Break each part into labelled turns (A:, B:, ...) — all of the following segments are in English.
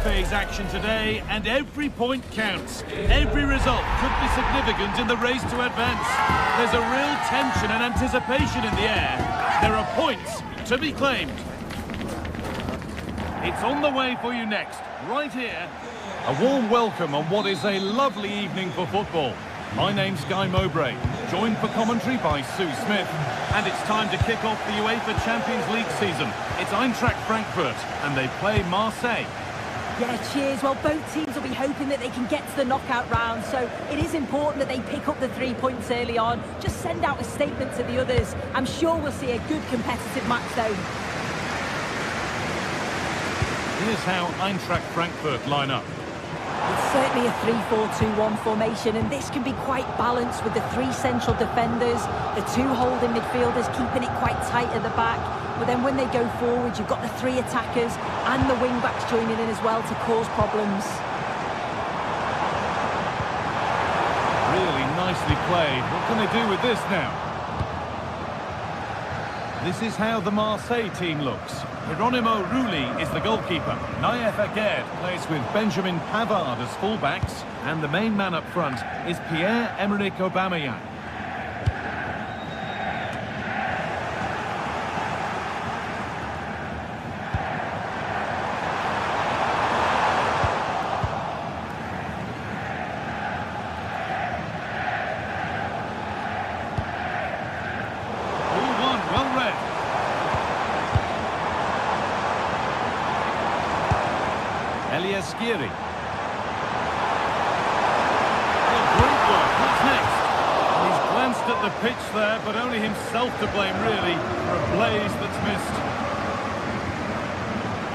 A: phase action today, and every point counts. Every result could be significant in the race to advance. There's a real tension and anticipation in the air. There are points to be claimed. It's on the way for you next, right here. A warm welcome on what is a lovely evening for football. My name's Guy Mowbray, joined for commentary by Sue Smith. And it's time to kick off the UEFA Champions League season. It's Eintracht Frankfurt, and they play Marseille.
B: Yeah, cheers. Well, both teams will be hoping that they can get to the knockout round, so it is important that they pick up the 3 points early on. Just send out a statement to the others. I'm sure we'll see a good competitive match, though.
A: Here's how Eintracht Frankfurt line up.
B: It's certainly a 3-4-2-1 formation, and this can be quite balanced with the 3 central defenders, the 2 holding midfielders keeping it quite tight at the back. But then when they go forward, you've got the 3 attackers and the wing-backs joining in as well to cause problems.
A: Really nicely played. What can they do with this now? This is how the Marseille team looks. Hieronymo Rulli is the goalkeeper. Naïef Aguerd plays with Benjamin Pavard as fullbacks. And the main man up front is Pierre-Emerick Aubameyang. Skiri. Oh, great work. What's next? He's glanced at the pitch there, but only himself to blame, really, for a blaze that's missed.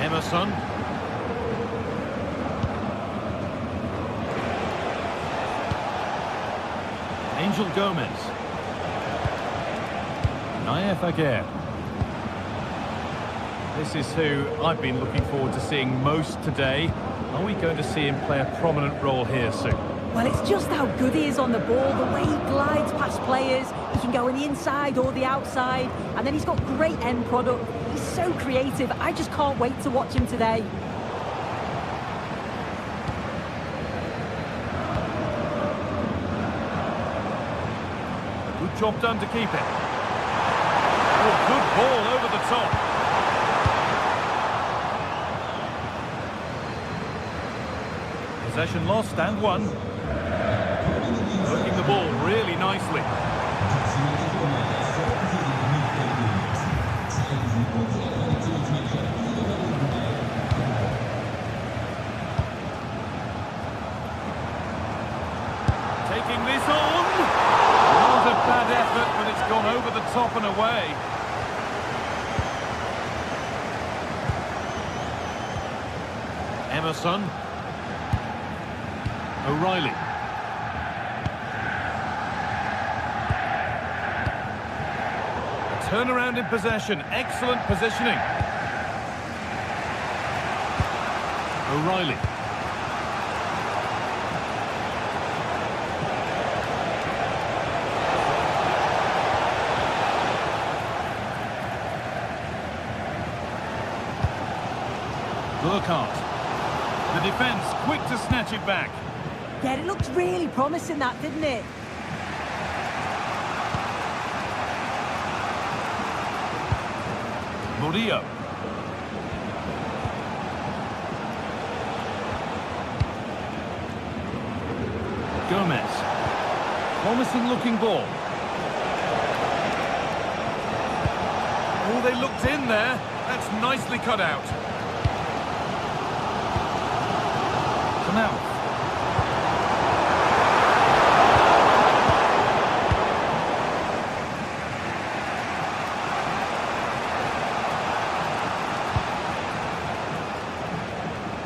A: Emerson. Angel Gomez. Naïef Aguerd. This is who I've been looking forward to seeing most today. Are we going to see him play a prominent role here, Sue?
B: Well, it's just how good he is on the ball, the way he glides past players. He can go on the inside or the outside, and then he's got great end product. He's so creative. I just can't wait to watch him today.
A: Good job done to keep it. Oh, good ball over the top. Possession lost and won. Working the ball really nicely. Taking this on. Not a bad effort, but it's gone over the top and away. Emerson. O'Reilly. A turnaround in possession. Excellent positioning. O'Reilly. Burkhardt. The defence quick to snatch it back.
B: Yeah, it looked really promising, that, didn't it?
A: Murillo. Gomez. Promising looking ball. Oh, they looked in there. That's nicely cut out. Canal.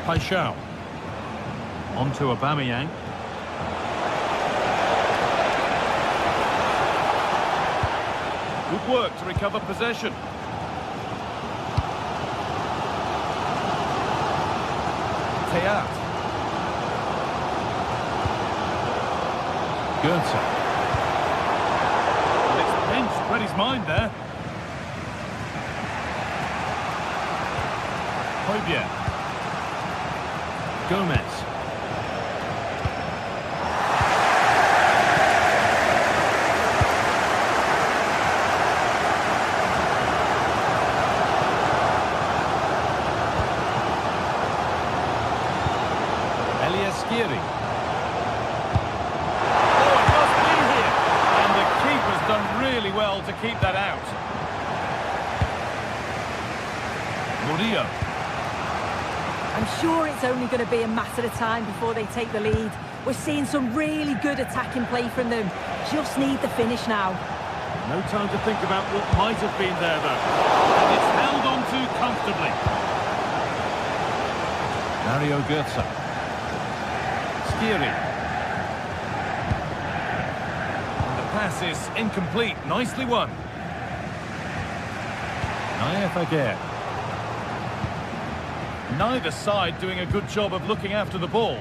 A: Paixão. On to Aubameyang. Good work to recover possession. Teat. Goethe. Well, it's pinched, read his mind there. Højbjerg. Gomez. Skiri. Oh, it must be here. And the keeper's done really well to keep that out. Murillo.
B: I'm sure it's only going to be a matter of time before they take the lead. We're seeing some really good attacking play from them. Just need the finish now.
A: No time to think about what might have been there, though. And it's held on to comfortably. Mario Götze. Skiri. And the pass is incomplete. Nicely won. Naef. Neither side doing a good job of looking after the ball.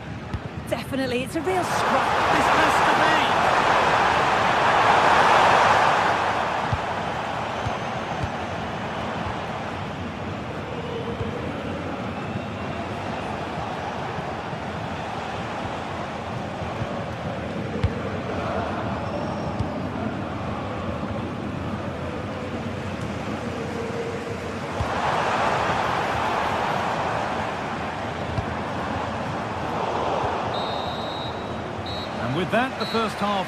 B: Definitely, it's a real scrap.
A: This has to be. With that, the first half...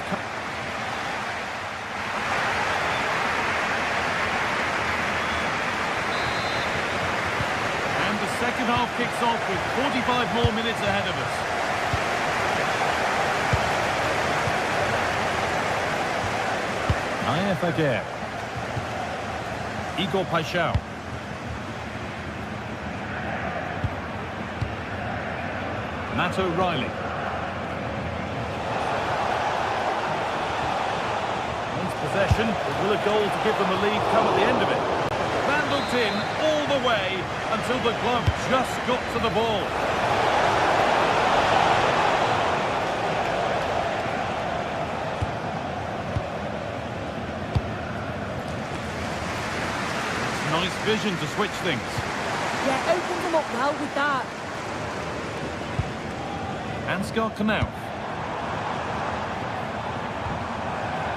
A: And the second half kicks off with 45 more minutes ahead of us. Naef. Igor Paixão. Matt O'Reilly. Possession, but will a goal to give them a lead come at the end of it? That looked in all the way until the glove just got to the ball. It's nice vision to switch things.
B: Yeah, opened them up well with that.
A: Ansgar Knauf.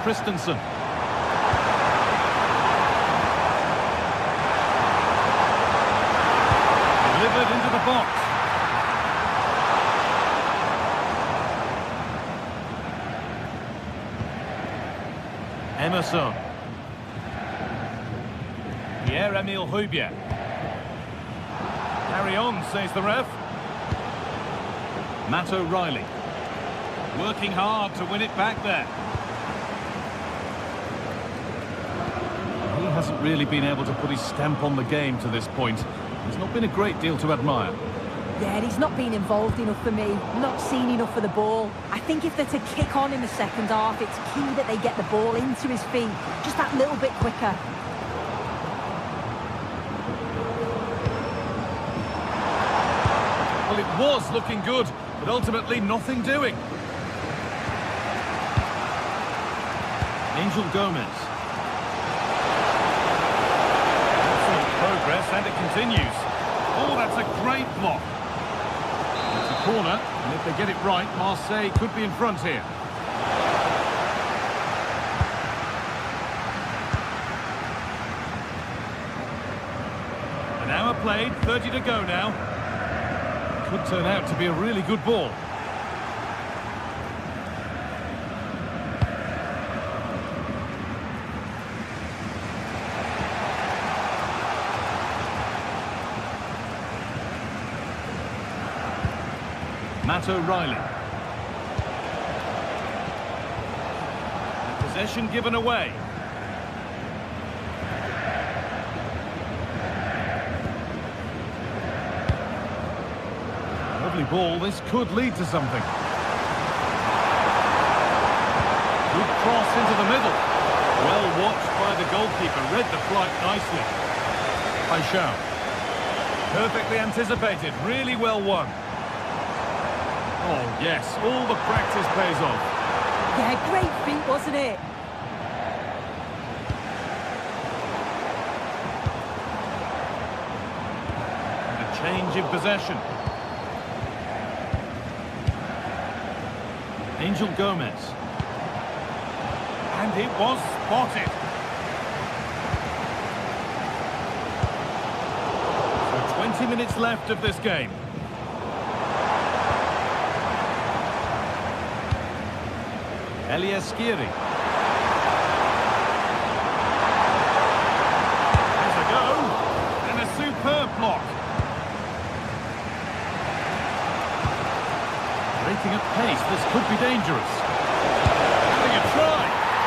A: Christensen. Delivered into the box. Emerson. Pierre-Emile Højbjerg. Carry on, says the ref. Matt O'Reilly. Working hard to win it back there. He hasn't really been able to put his stamp on the game to this point. There's not been a great deal to admire.
B: Yeah, he's not been involved enough for me, not seen enough of the ball. I think if they're to kick on in the second half, it's key that they get the ball into his feet just that little bit quicker.
A: Well, it was looking good, but ultimately nothing doing. Angel Gomez. Progress, and it continues. Oh, that's a great block. It's a corner, and if they get it right, Marseille could be in front here. An hour played, 30 to go now. Could turn out to be a really good ball. Matt O'Reilly. Possession given away. Lovely ball, this could lead to something. Good cross into the middle. Well watched by the goalkeeper, read the flight nicely. Paixão. Perfectly anticipated, really well won. Oh, yes, all the practice pays off.
B: Yeah, great feat, wasn't it?
A: And a change in possession. Angel Gomez. And it was spotted. So 20 minutes left of this game. Elias Skiri. There's a go. And a superb block. Breaking at pace, this could be dangerous. Having a try.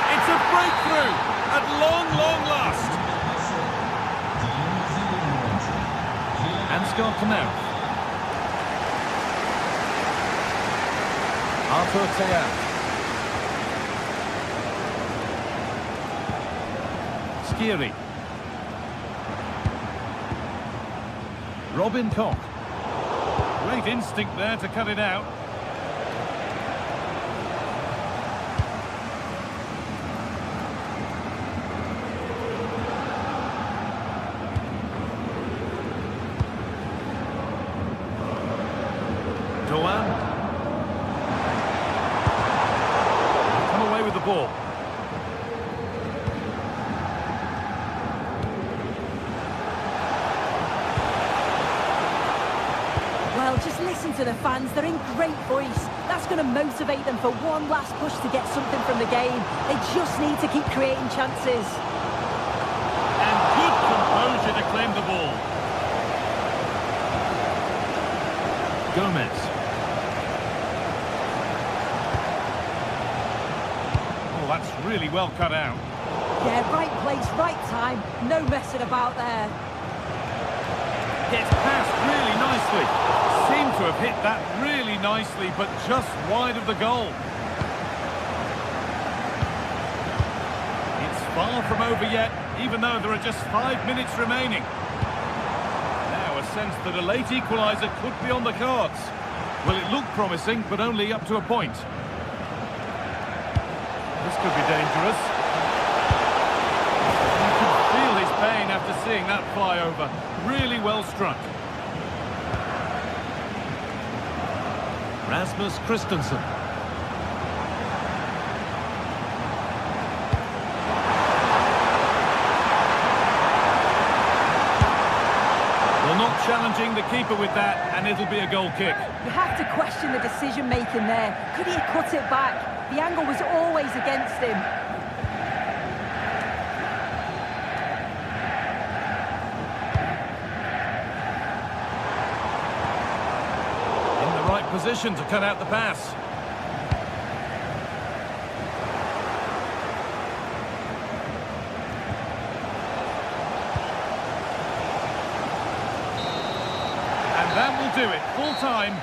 A: It's a breakthrough at long, long last. Ansgar Knauff. Arthur Theat. Skiri. Robin Koch. Great instinct there to cut it out. Doan. Come away with the ball.
B: Well, just listen to the fans. They're in great voice. That's going to motivate them for one last push to get something from the game. They just need to keep creating chances.
A: And good composure to claim the ball. Gomez. Oh, that's really well cut out.
B: Yeah, right place, right time. No messing about there.
A: Gets past really nicely. Seemed to have hit that really nicely, but just wide of the goal. It's far from over yet, even though there are just 5 minutes remaining. Now a sense that a late equaliser could be on the cards. Well, it looked promising, but only up to a point. This could be dangerous. You can feel his pain after seeing that fly over. Really well struck. Rasmus Christensen. Well, not challenging the keeper with that, and it'll be a goal kick.
B: You have to question the decision-making there. Could he have cut it back? The angle was always against him.
A: Position to cut out the pass. And that will do it. Full time.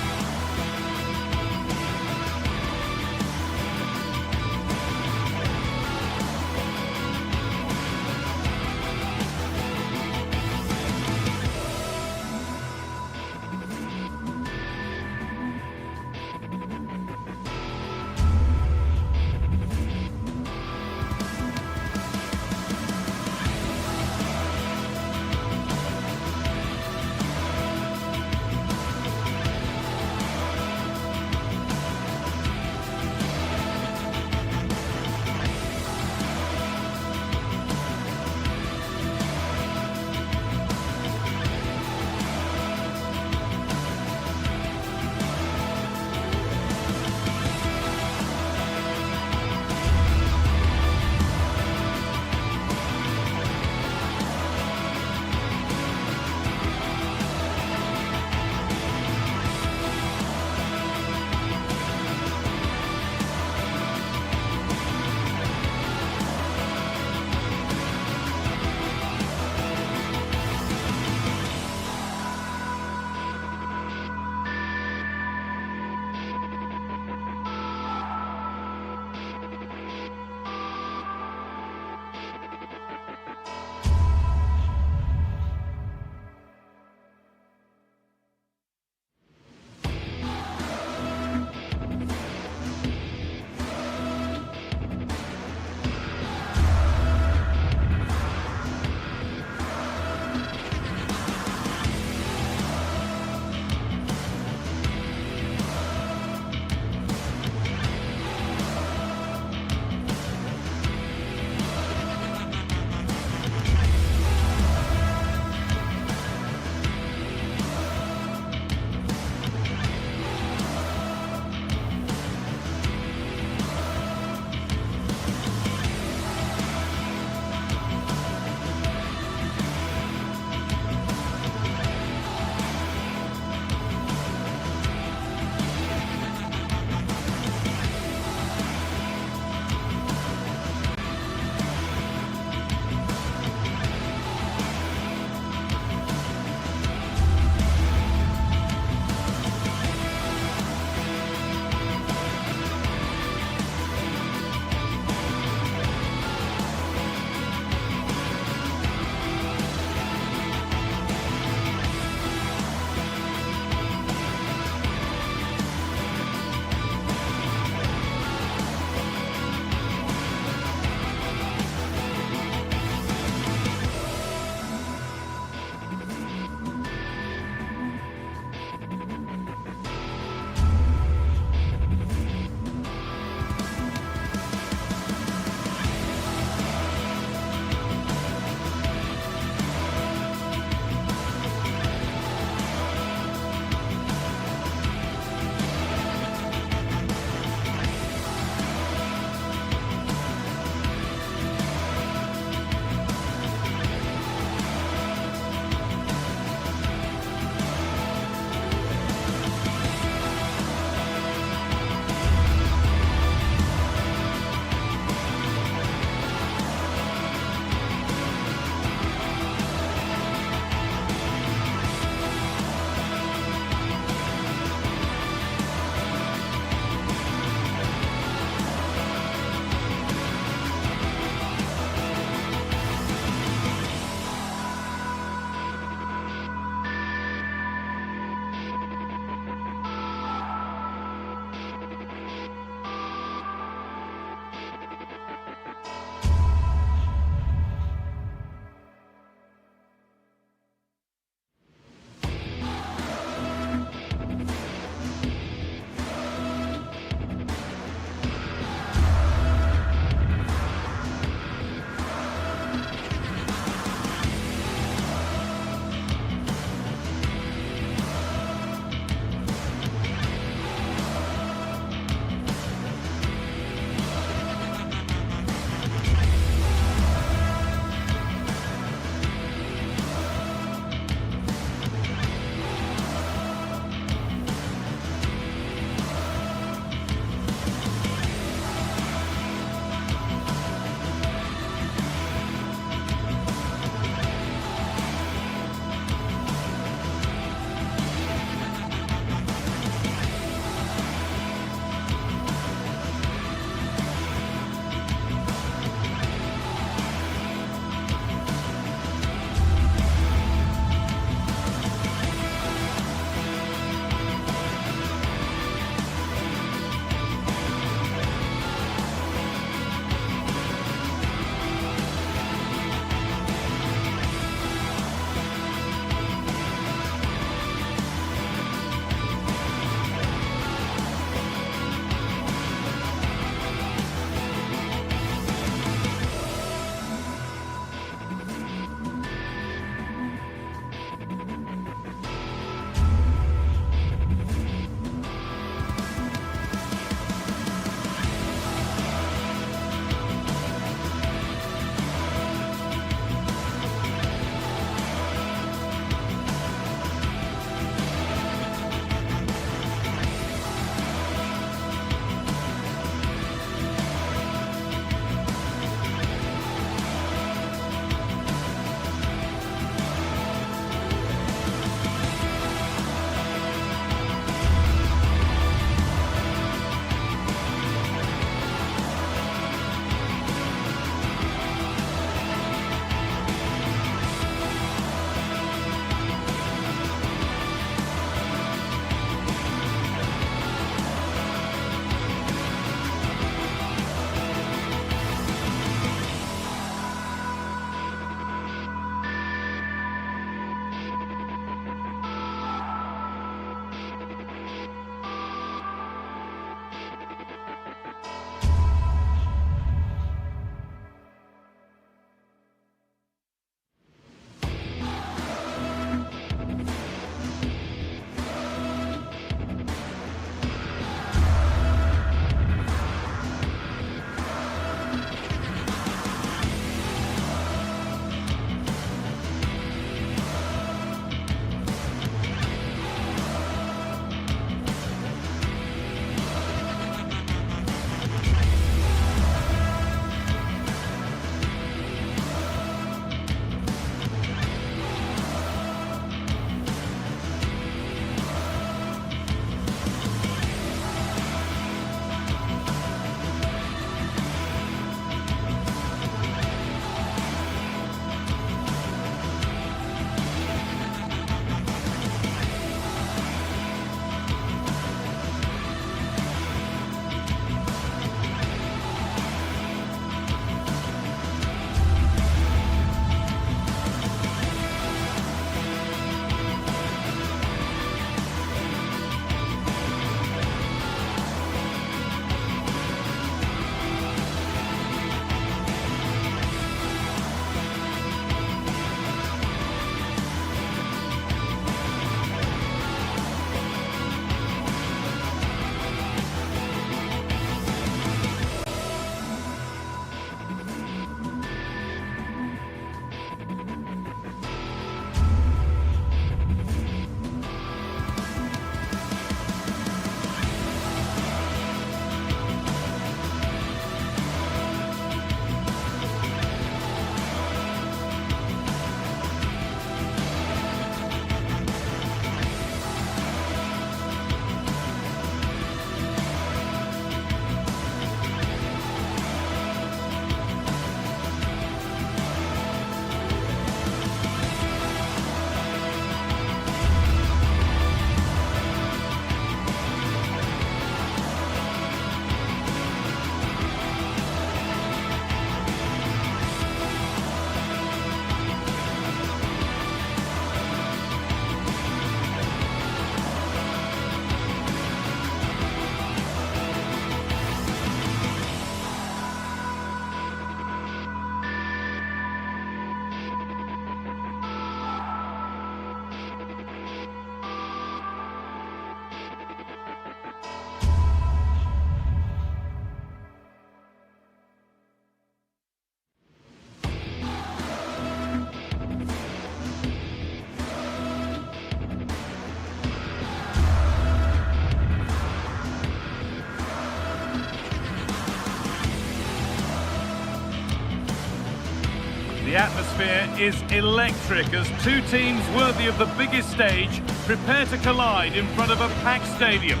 A: The atmosphere is electric as two teams worthy of the biggest stage prepare to collide in front of a packed stadium.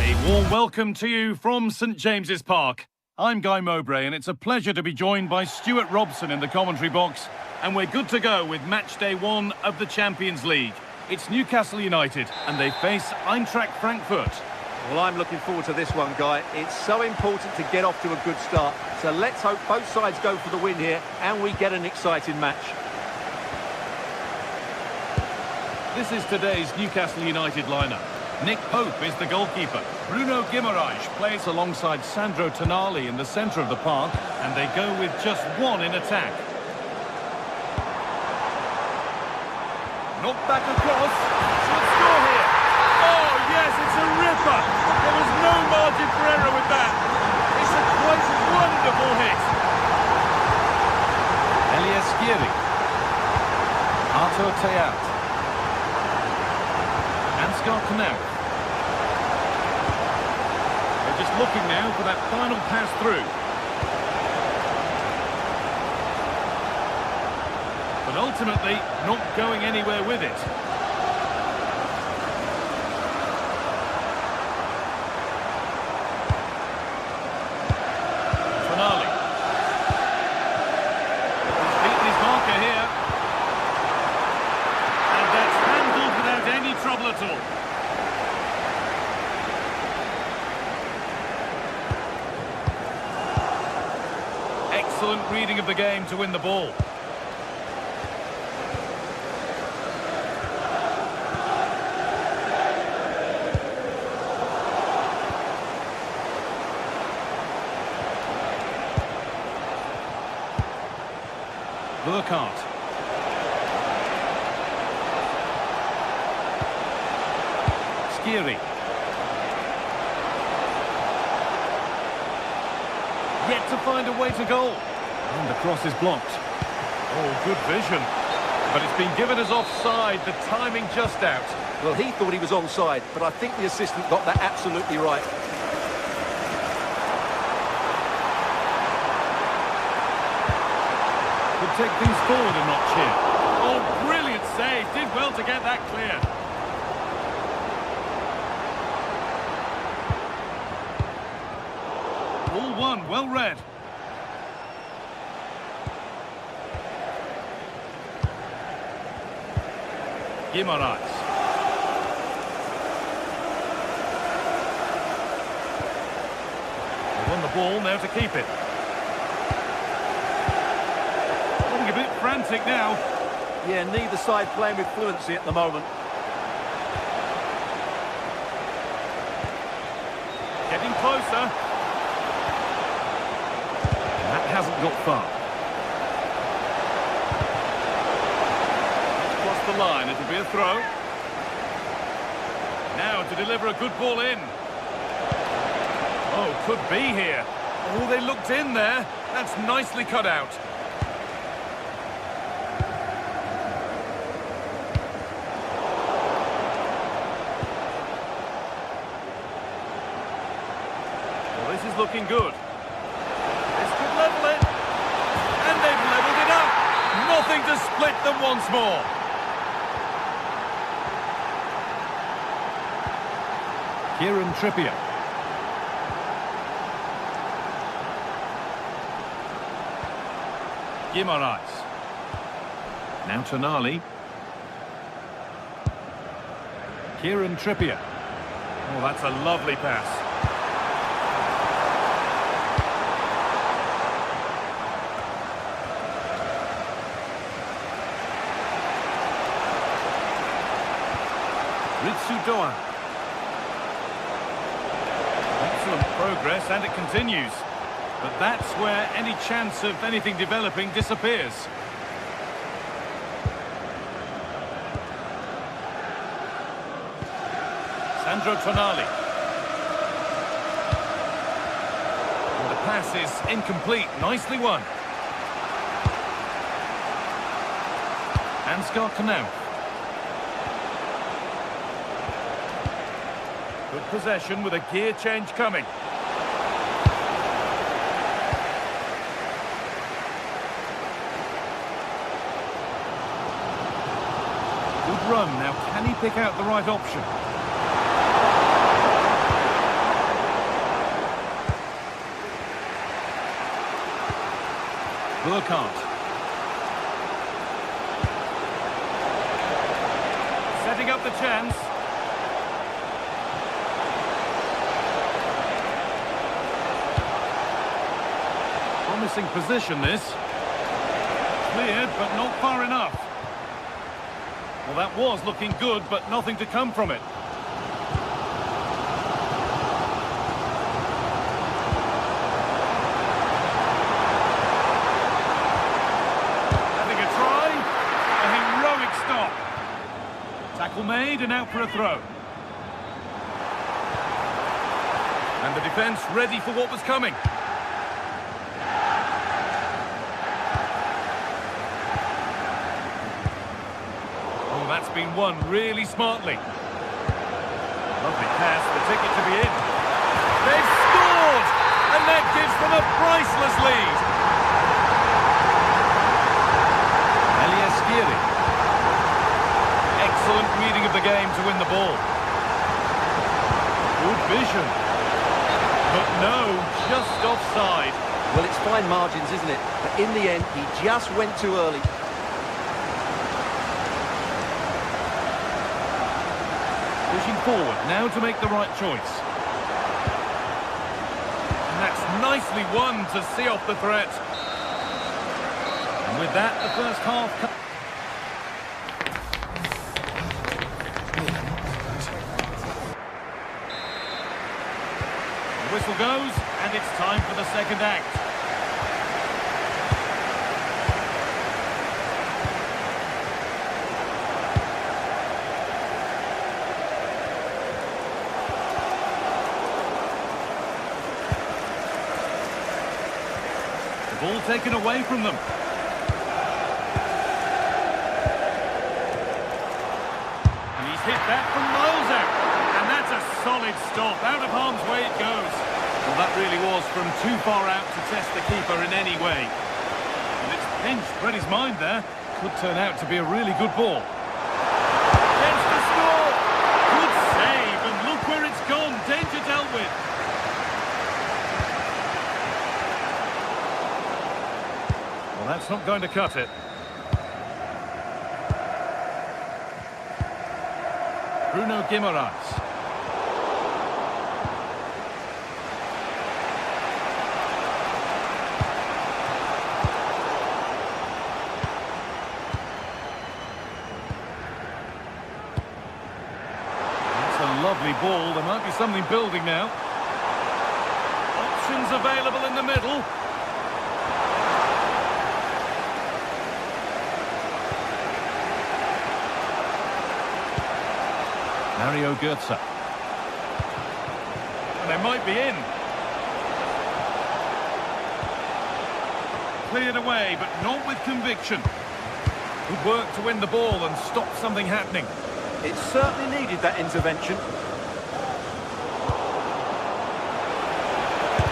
A: A warm welcome to you from St James's Park. I'm Guy Mowbray and it's a pleasure to be joined by Stuart Robson in the commentary box, and we're good to go with match day 1 of the Champions League. It's Newcastle United and they face Eintracht Frankfurt.
C: Well, I'm looking forward to this one, Guy. It's so important to get off to a good start. So let's hope both sides go for the win here and we get an exciting match.
A: This is today's Newcastle United lineup. Nick Pope is the goalkeeper. Bruno Guimaraes plays alongside Sandro Tonali in the centre of the park, and they go with just one in attack. Knocked back across. Should score here. Oh, yes, it's a ripper. There was no margin for error with that. It's a quite wonderful hit. Elias Skiri. Artur Teat. Ansgar Knauf. They're just looking now for that final pass through. But ultimately, not going anywhere with it. Tonali. He's beaten his marker here. And that's handled without any trouble at all. Excellent reading of the game to win the ball. Burkhardt. Skiri. Yet to find a way to goal. And the cross is blocked. Oh, good vision. But it's been given as offside, the timing just out.
C: Well, he thought he was onside, but I think the assistant got that absolutely right.
A: Could take things forward a notch here. Oh, brilliant save. Did well to get that clear. All one, well read. Guimaraes. They won the ball, now to keep it. Looking a bit frantic now.
C: Yeah, neither side playing with fluency at the moment.
A: Getting closer. That hasn't got far. Across the line, it'll be a throw. Now to deliver a good ball in. Oh, could be here. Oh, they looked in there. That's nicely cut out. Well, this is looking good. Level it, and they've levelled it up. Nothing to split them once more. Kieran Trippier. Guimaraes. Now Tonali. Kieran Trippier. Oh, that's a lovely pass. Doan. Excellent progress, and it continues. But that's where any chance of anything developing disappears. Sandro Tonali. And the pass is incomplete. Nicely won. Ansgar Knauf. Good possession with a gear change coming. Good run. Now, can he pick out the right option? Burkhardt. Setting up the chance. Promising position, this. Cleared, but not far enough. Well, that was looking good, but nothing to come from it. Having a try. A heroic stop. Tackle made and out for a throw. And the defence ready for what was coming. That's been won really smartly. Lovely pass, the ticket to be in. They've scored! And that gives them a priceless lead. Eliaskiri. Excellent reading of the game to win the ball. Good vision. But no, just offside.
C: Well, it's fine margins, isn't it? But in the end, he just went too early.
A: Pushing forward, now to make the right choice. And that's nicely won to see off the threat. And with that, the first half... The whistle goes, and it's time for the second act. Ball taken away from them. And he's hit that from miles out. And that's a solid stop. Out of harm's way it goes. Well, that really was from too far out to test the keeper in any way. And it's pinched Freddie's mind there. Could turn out to be a really good ball. Chance to score. Good save. And look where it's gone. Danger dealt with. Well, that's not going to cut it. Bruno Guimaraes. That's a lovely ball. There might be something building now. Options available in the middle. Mario Götze. And they might be in. Cleared away, but not with conviction. Good work to win the ball and stop something happening.
C: It certainly needed that intervention.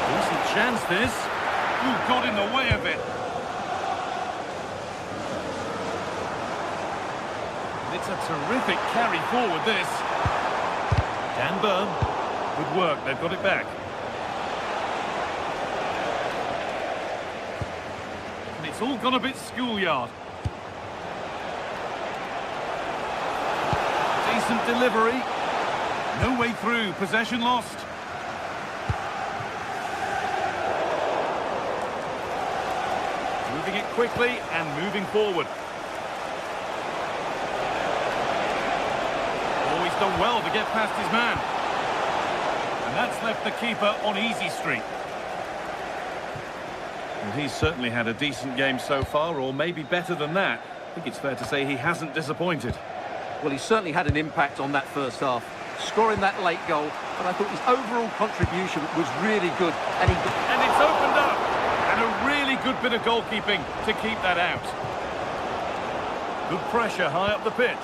A: Decent chance, this. Ooh, got in the way of it. It's a terrific carry forward, this. Dan Burn. Good work, they've got it back. And it's all gone a bit schoolyard. Decent delivery. No way through, possession lost. Moving it quickly and moving forward. Done well to get past his man. And that's left the keeper on easy street. And he's certainly had a decent game so far, or maybe better than that. I think it's fair to say he hasn't disappointed.
C: Well, he certainly had an impact on that first half, scoring that late goal, but I thought his overall contribution was really good. And
A: it's opened up, and a really good bit of goalkeeping to keep that out. Good pressure high up the pitch.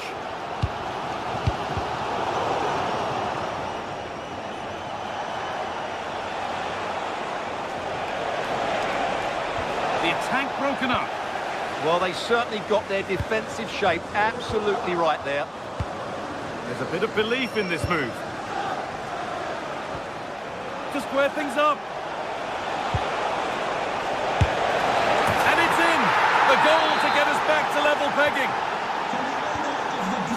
A: The attack broken up.
C: Well, they certainly got their defensive shape absolutely right there.
A: There's a bit of belief in this move. To square things up. And it's in! The goal to get us back to level pegging.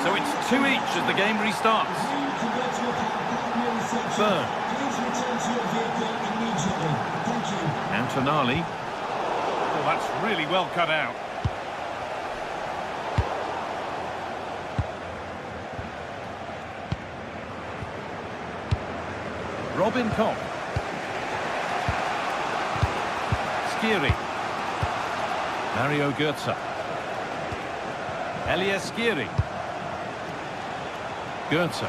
A: So it's 2 each as the game restarts. Burn. Antonali. Oh, that's really well cut out. Robin Koch. Skiri. Mario Götze. Elias Skiri. Götze.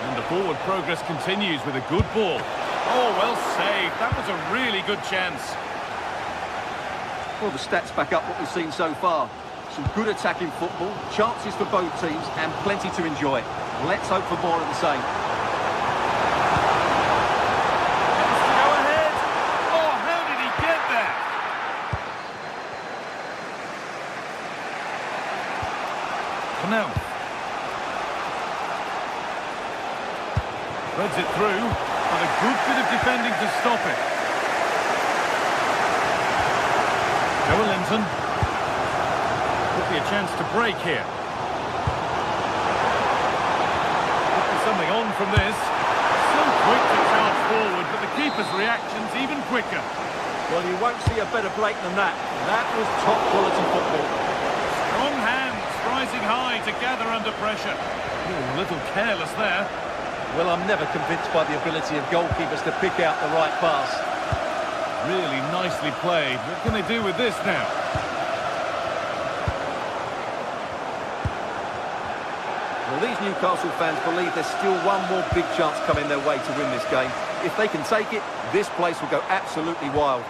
A: And the forward progress continues with a good ball. Oh, well saved. That was a really good chance.
C: Well, the stats back up what we've seen so far. Some good attacking football, chances for both teams, and plenty to enjoy. Let's hope for more of the same.
A: Go ahead. Oh, how did he get there? Canal. Threads it through, and a good bit of defending to stop it. Joelinton. Could be a chance to break here. Could be something on from this. So quick to charge forward, but the keeper's reaction's even quicker.
C: Well, you won't see a better break than that. That was top quality football.
A: Strong hands rising high to gather under pressure. Oh, a little careless there.
C: Well, I'm never convinced by the ability of goalkeepers to pick out the right pass.
A: Really nicely played. What can they do with this now?
C: Well, these Newcastle fans believe there's still one more big chance coming their way to win this game. If they can take it, this place will go absolutely wild.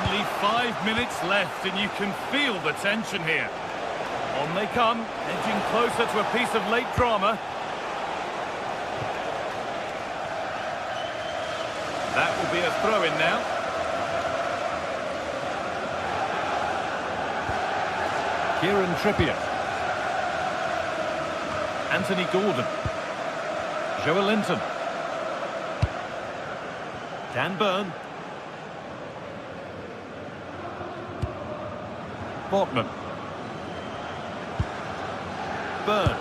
A: Only 5 minutes left and you can feel the tension here. On they come, edging closer to a piece of late drama. That will be a throw-in now. Kieran Trippier. Anthony Gordon. Joelinton. Dan Burn. Botman. Burn.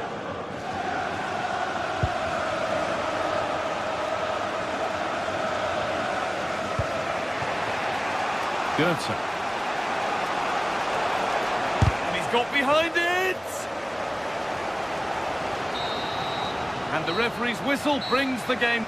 A: Götze. And he's got behind it! And the referee's whistle brings the game.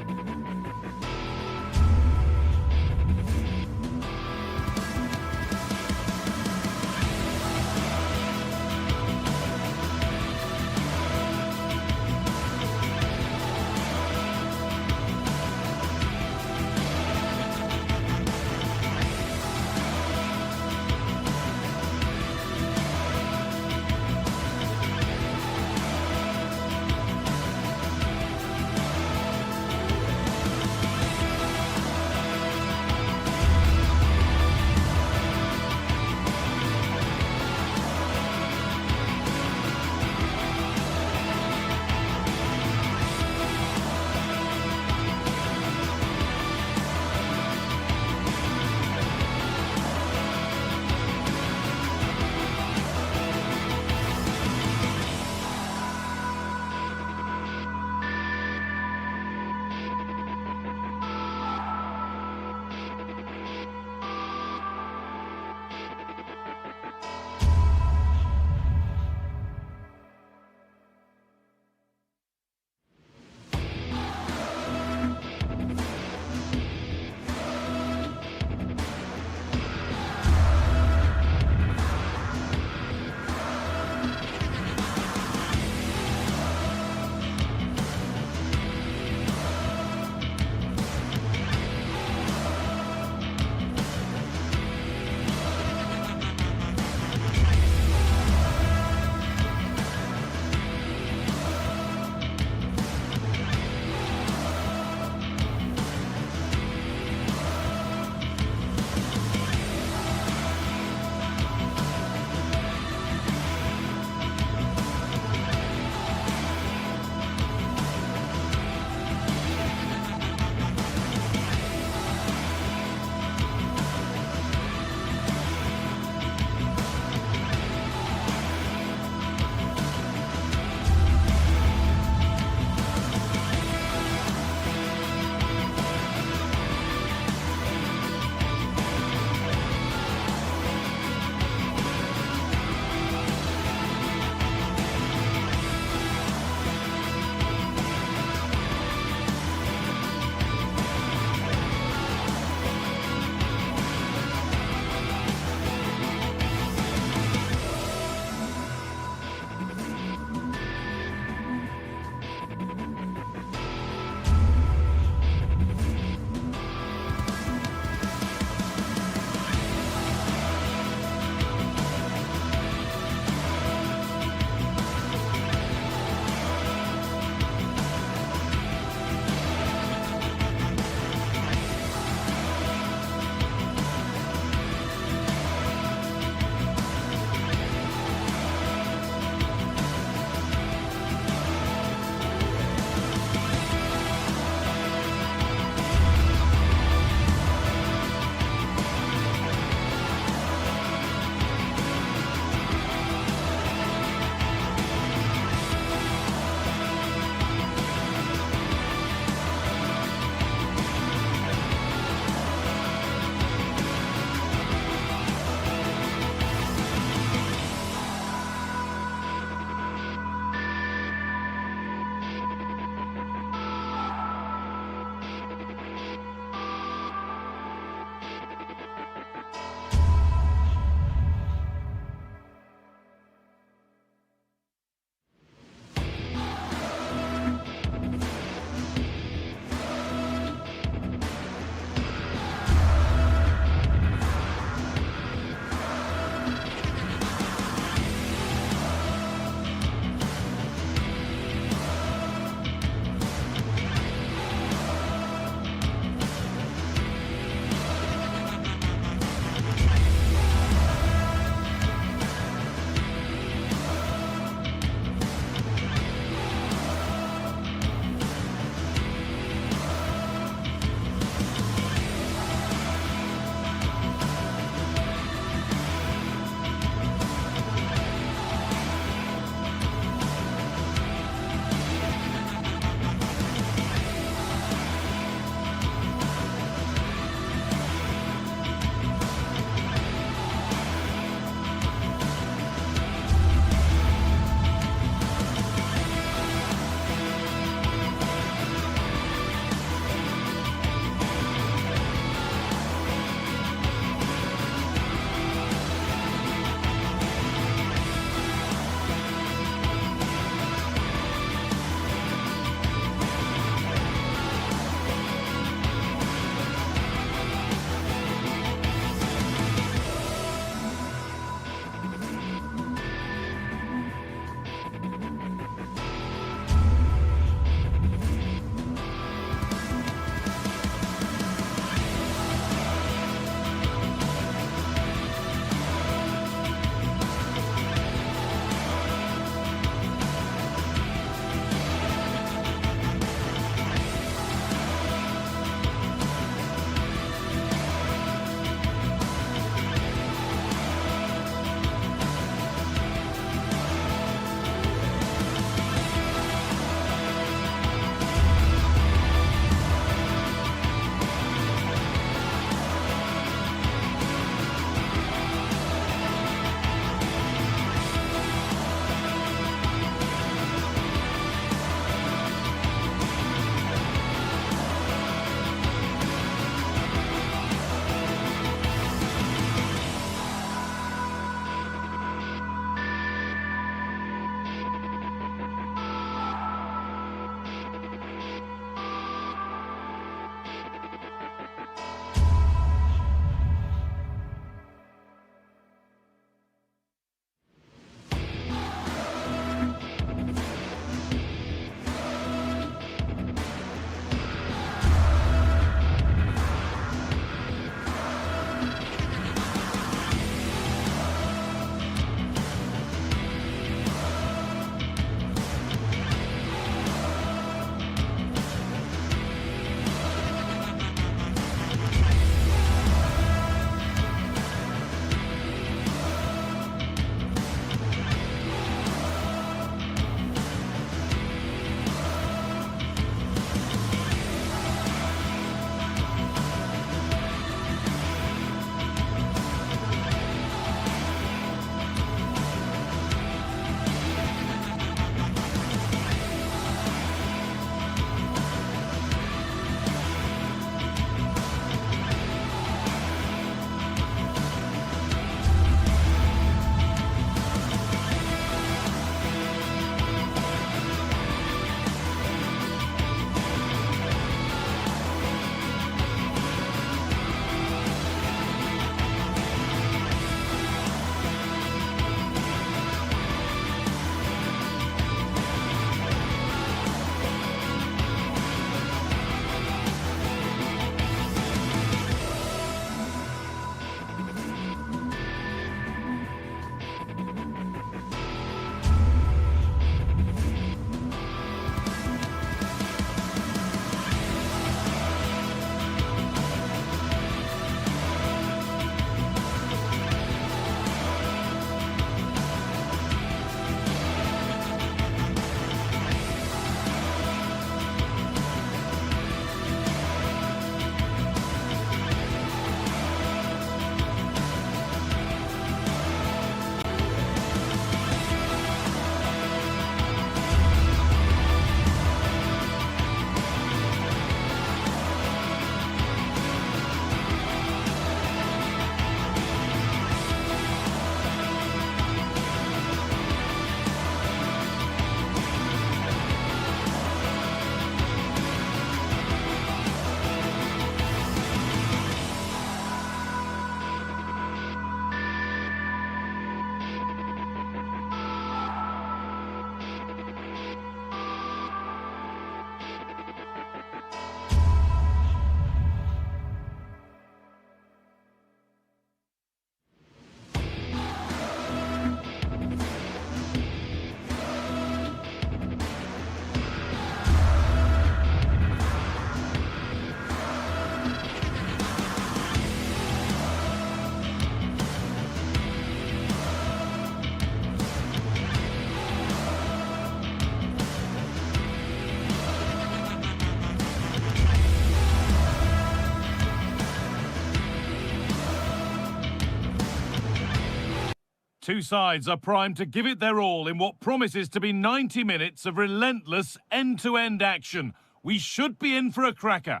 A: Two sides are primed to give it their all in what promises to be 90 minutes of relentless end-to-end action. We should be in for a cracker.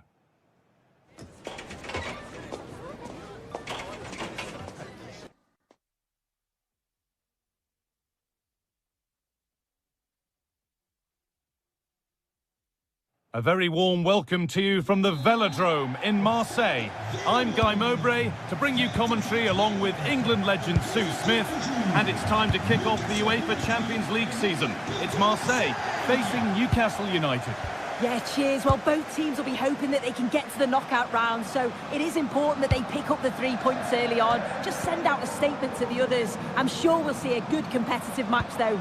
A: A very warm welcome to you from the Velodrome in Marseille. I'm Guy Mowbray to bring you commentary along with England legend Sue Smith. And it's time to kick off the UEFA Champions League season. It's Marseille facing Newcastle United.
B: Yeah, cheers. Well, both teams will be hoping that they can get to the knockout round, so it is important that they pick up the 3 points early on. Just send out a statement to the others. I'm sure we'll see a good competitive match, though.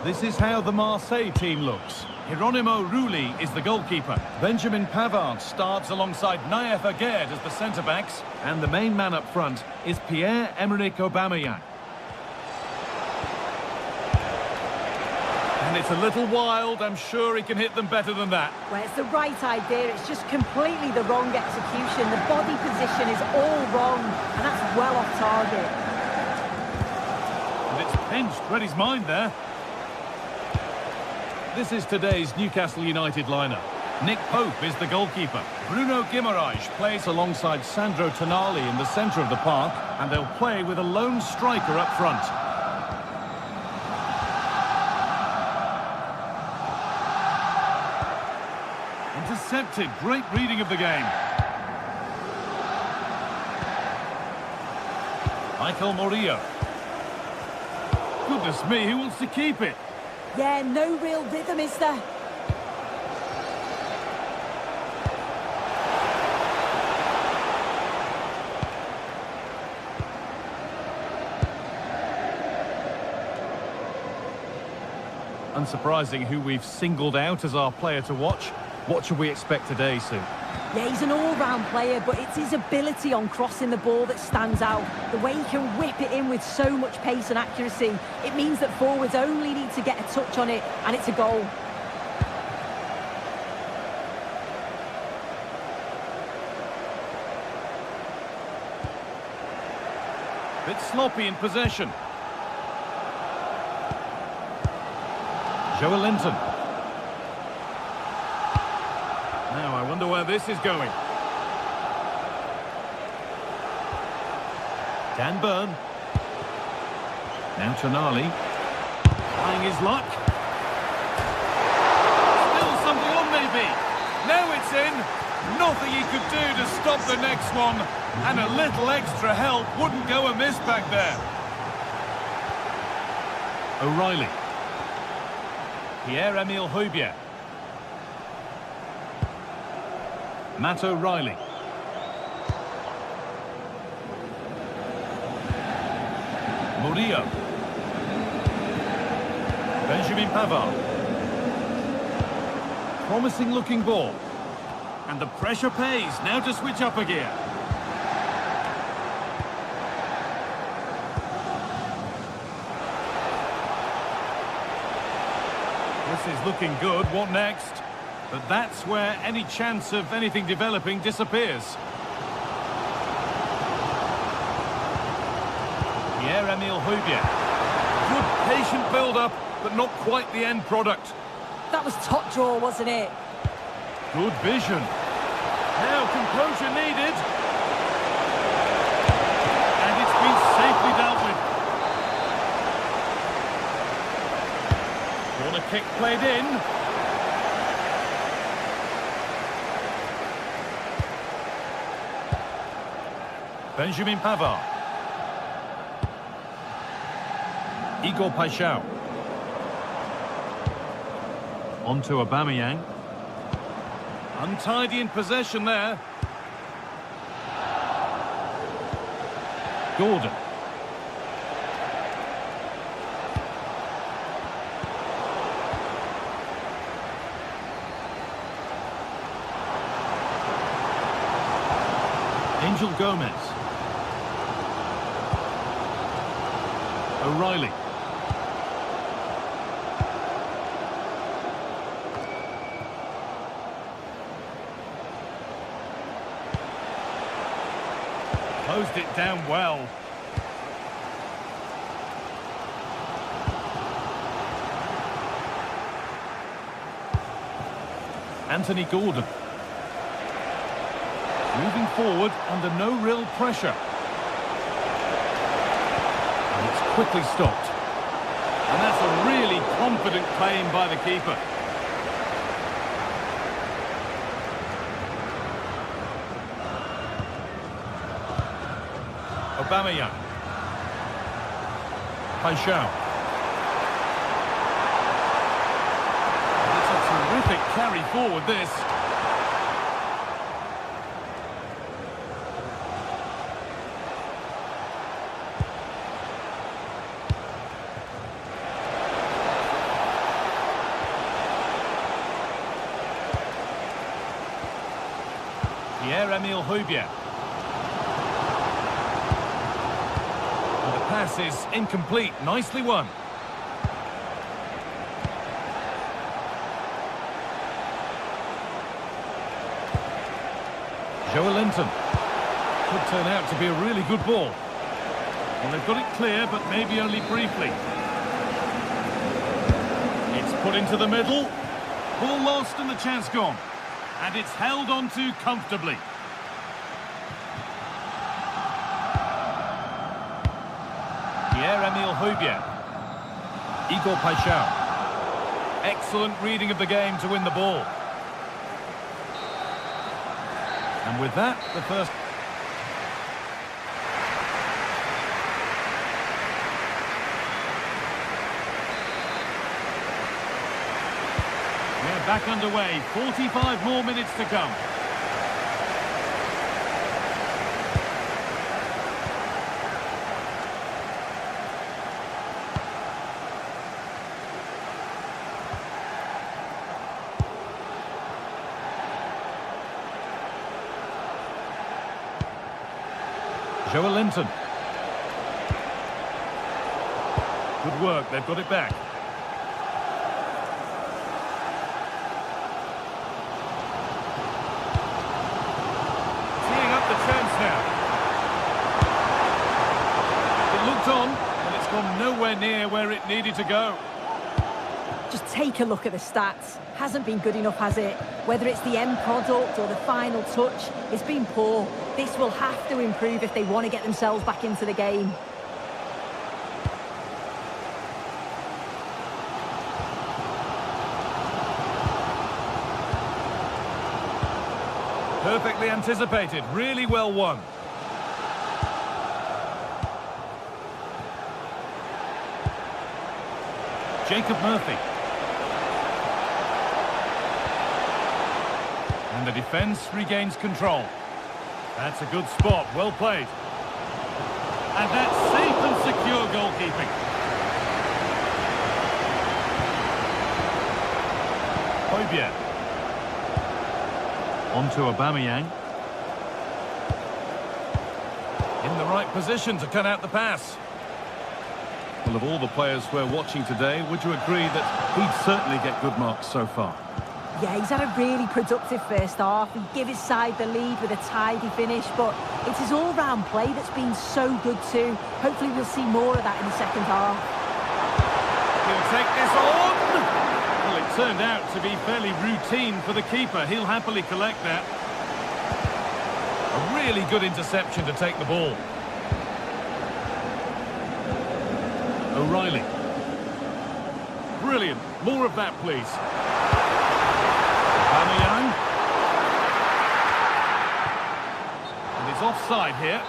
A: This is how the Marseille team looks. Hieronymo Rulli is the goalkeeper. Benjamin Pavard starts alongside Naïef Aguerd as the centre-backs. And the main man up front is Pierre-Emerick Aubameyang. And it's a little wild. I'm sure he can hit them better than that.
B: Well, it's the right idea. It's just completely the wrong execution. The body position is all wrong, and that's well off target.
A: And it's pinched. Read his mind there. This is today's Newcastle United lineup. Nick Pope is the goalkeeper. Bruno Guimaraes plays alongside Sandro Tonali in the centre of the park, and they'll play with a lone striker up front. Intercepted. Great reading of the game. Michael Murillo. Goodness me, who wants to keep it?
B: Yeah, no real rhythm, is there?
A: Unsurprising who we've singled out as our player to watch. What should we expect today, Sue?
B: Yeah, he's an all-round player, but it's his ability on crossing the ball that stands out. The way he can whip it in with so much pace and accuracy. It means that forwards only need to get a touch on it, and it's a goal.
A: Bit sloppy in possession. Joelinton. Now, I wonder where this is going. Dan Burn. Now Tonali. Trying his luck. Still something on, maybe. Now it's in. Nothing he could do to stop the next one. And a little extra help wouldn't go amiss back there. O'Reilly. Pierre-Emile Højbjerg. Matt O'Reilly. Murillo. Benjamin Pavard. Promising looking ball. And the pressure pays. Now to switch up a gear. This is looking good. What next? But that's where any chance of anything developing disappears. Pierre-Emile Højbjerg. Good patient build-up, but not quite the end product.
B: That was top draw, wasn't it?
A: Good vision. Now composure needed. And it's been safely dealt with. Corner kick played in. Benjamin Pavard. Igor Paixão. On to Aubameyang. Untidy in possession there. Gordon. Angel Gomez. O'Reilly. closed it down well. Anthony Gordon. Moving forward under no real pressure. And it's quickly stopped. And that's a really confident claim by the keeper. Aubameyang. Paixão. It's a terrific carry forward, this. Pierre-Emile Højbjerg. And the pass is incomplete. Nicely won. Joelinton. Could turn out to be a really good ball. Well, they've got it clear, but maybe only briefly. It's put into the middle. Ball lost and the chance gone. And it's held on to comfortably. Pierre-Emile Højbjerg. Igor Paixão. Excellent reading of the game to win the ball. And with that, the first... We're back underway. 45 more minutes to come. Joelinton. Good work, they've got it back. Teeing up the chance now. It looked on, but it's gone nowhere near where it needed to go.
B: Just take a look at the stats. Hasn't been good enough, has it? Whether it's the end product or the final touch, it's been poor. This will have to improve if they want to get themselves back into the game.
A: Perfectly anticipated, really well won. Jacob Murphy. And the defence regains control. That's a good spot, well played. And that's safe and secure goalkeeping. Højbjerg. On to Aubameyang. In the right position to cut out the pass. Well, of all the players we're watching today, would you agree that he'd certainly get good marks so far?
B: Yeah, he's had a really productive first half. He gave his side the lead with a tidy finish, but it's his all-round play that's been so good too. Hopefully we'll see more of that in the second half.
A: He'll take this on! Well, it turned out to be fairly routine for the keeper. He'll happily collect that. A really good interception to take the ball. O'Reilly. Brilliant. More of that, please. Aubameyang. And he's offside here.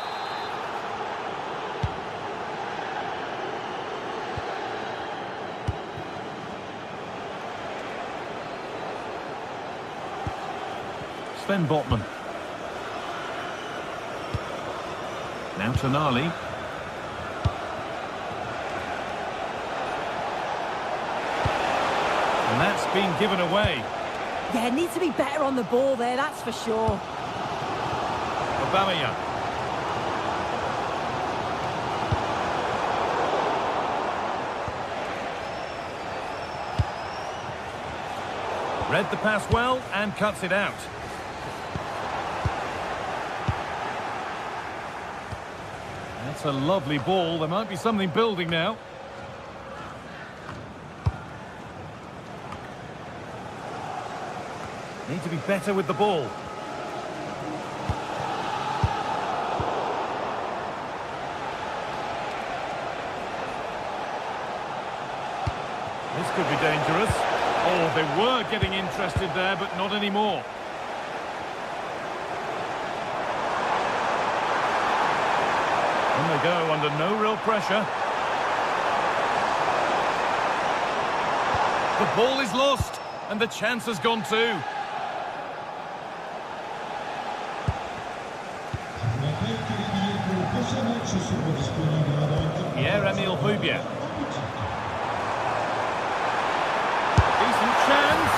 A: Sven Botman. Now Tonali. And that's been given away.
B: Yeah, needs to be better on the ball there, that's for sure.
A: Aubameyang. Read the pass well and cuts it out. That's a lovely ball. There might be something building now. Need to be better with the ball. This could be dangerous. Oh, they were getting interested there, but not anymore. And they go under no real pressure. The ball is lost, and the chance has gone too. Pierre-Emile Houbier. Decent chance,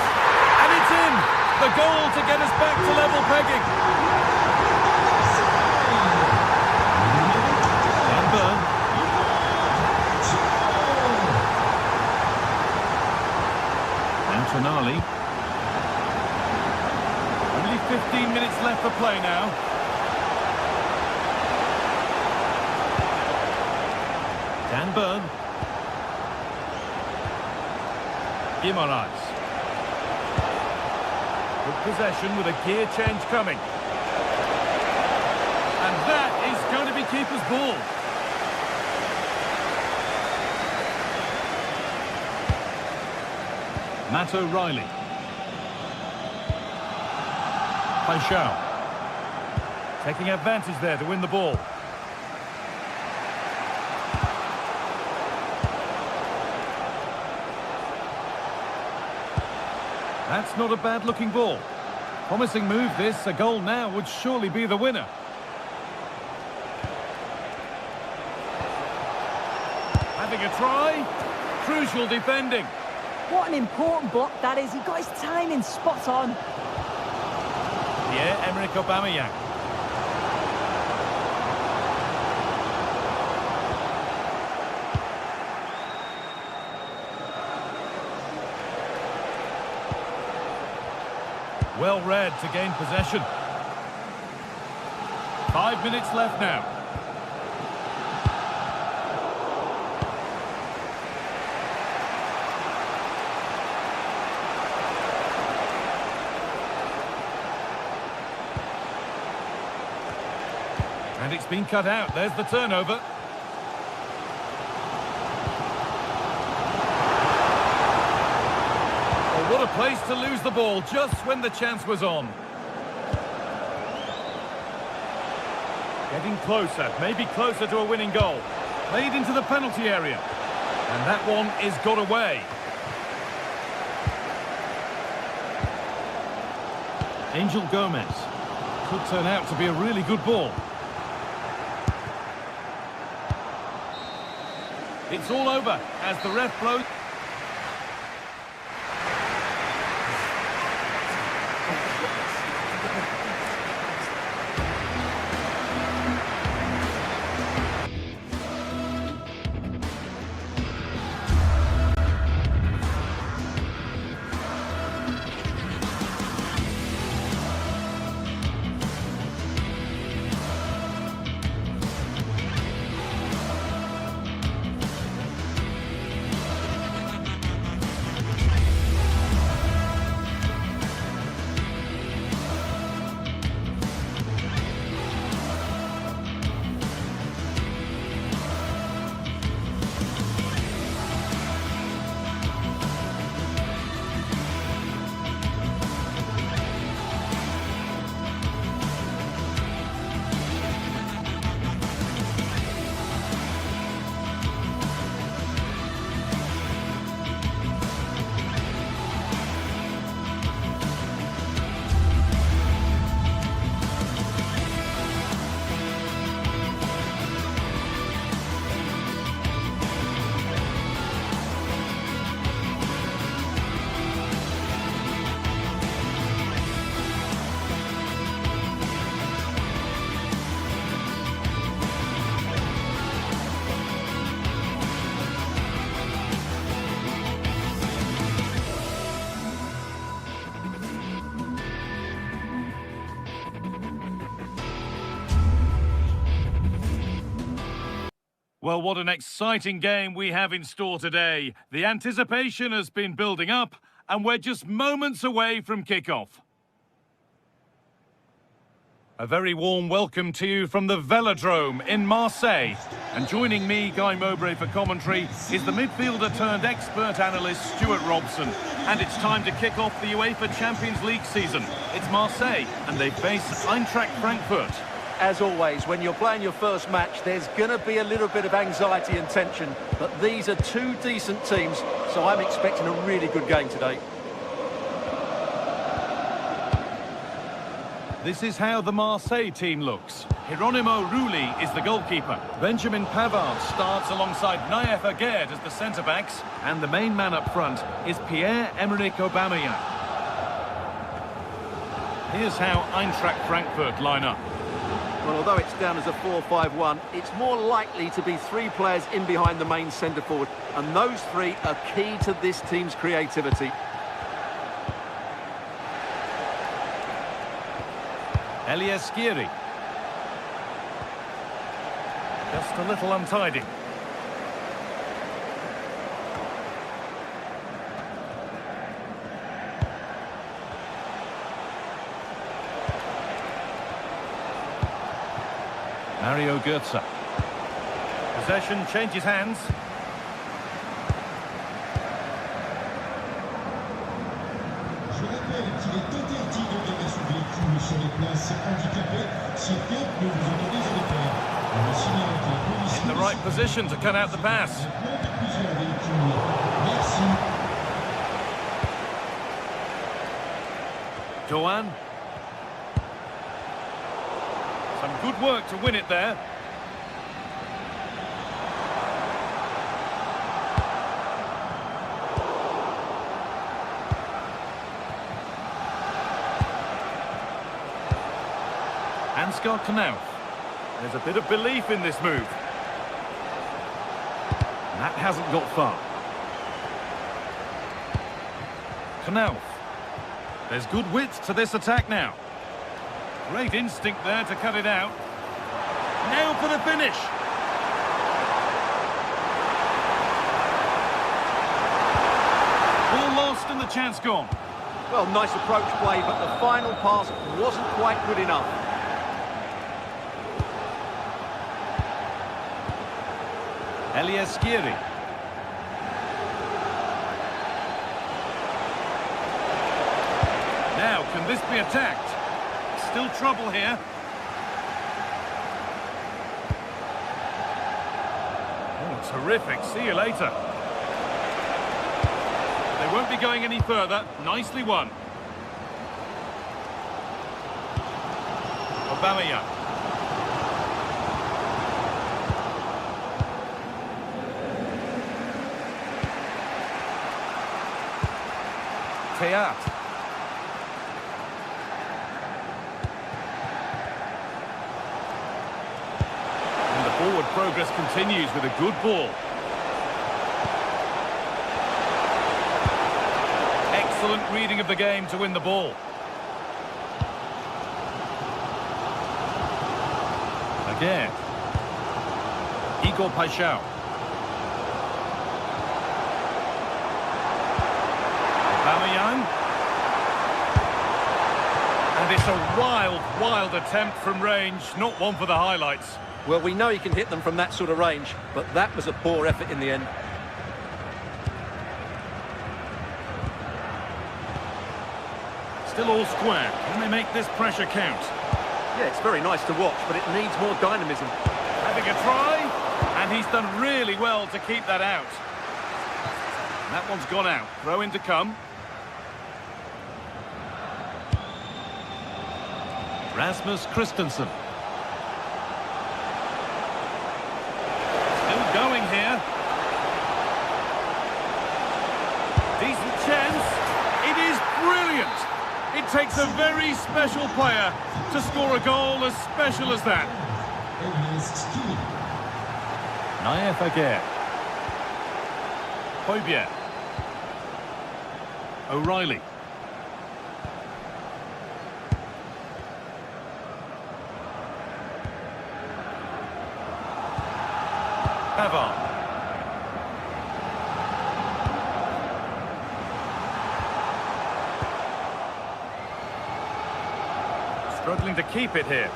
A: and it's in! The goal to get us back to level pegging. Dan Burn. And Tonali. Only 15 minutes left for play now. Dan Burn. Guimaraes. Good possession with a gear change coming. And that is going to be keeper's ball. Matt O'Reilly. Paixão. Taking advantage there to win the ball. That's not a bad-looking ball. Promising move this. A goal now would surely be the winner. Having a try. Crucial defending.
B: What an important block that is. He got his timing spot on.
A: Pierre-Emerick Aubameyang. Well read to gain possession. 5 minutes left now. And it's been cut out. There's the turnover. What a place to lose the ball just when the chance was on. Getting closer, maybe closer to a winning goal. Played into the penalty area. And that one is got away. Angel Gomez. Could turn out to be a really good ball. It's all over as the ref blows. Well, what an exciting game we have in store today. The anticipation has been building up, and we're just moments away from kickoff. A very warm welcome to you from the Velodrome in Marseille. And joining me, Guy Mowbray, for commentary is the midfielder-turned-expert analyst Stuart Robson. And it's time to kick off the UEFA Champions League season. It's Marseille, and they face Eintracht Frankfurt.
C: As always, when you're playing your first match, there's going to be a little bit of anxiety and tension. But these are two decent teams, so I'm expecting a really good game today.
A: This is how the Marseille team looks. Hieronymo Rulli is the goalkeeper. Benjamin Pavard starts alongside Naïef Aguerd as the centre-backs. And the main man up front is Pierre-Emerick Aubameyang. Here's how Eintracht Frankfurt line up.
C: Well, although it's down as a 4-5-1, it's more likely to be three players in behind the main centre-forward. And those three are key to this team's creativity.
A: Elias Skiri. Just a little untidy. Mario Götze. Possession changes hands. In the right position to cut out the pass. Doan. Some good work to win it there. Ansgar Knauf. There's a bit of belief in this move. And that hasn't got far. Knauf. There's good width to this attack now. Great instinct there to cut it out. Now for the finish. Ball lost and the chance gone.
C: Well, nice approach play, but the final pass wasn't quite good enough.
A: Elias Skiri. Now, can this be attacked? Still trouble here. Oh, terrific. See you later. They won't be going any further. Nicely won. Aubameyang. Teat. And the forward progress continues with a good ball. Excellent reading of the game to win the ball. Again. Igor Paixão. Aubameyang. And it's a wild, wild attempt from range, not one for the highlights.
C: Well, we know he can hit them from that sort of range, but that was a poor effort in the end.
A: Still all square. Can they make this pressure count?
C: Yeah, it's very nice to watch, but it needs more dynamism.
A: Having a try, and he's done really well to keep that out. And that one's gone out. Throw in to come. Rasmus Christensen. Still going here. Decent chance. It is brilliant. It takes a very special player to score a goal as special as that. Naïef Aguerd. Højbjerg. O'Reilly. Pavard. Struggling to keep it here.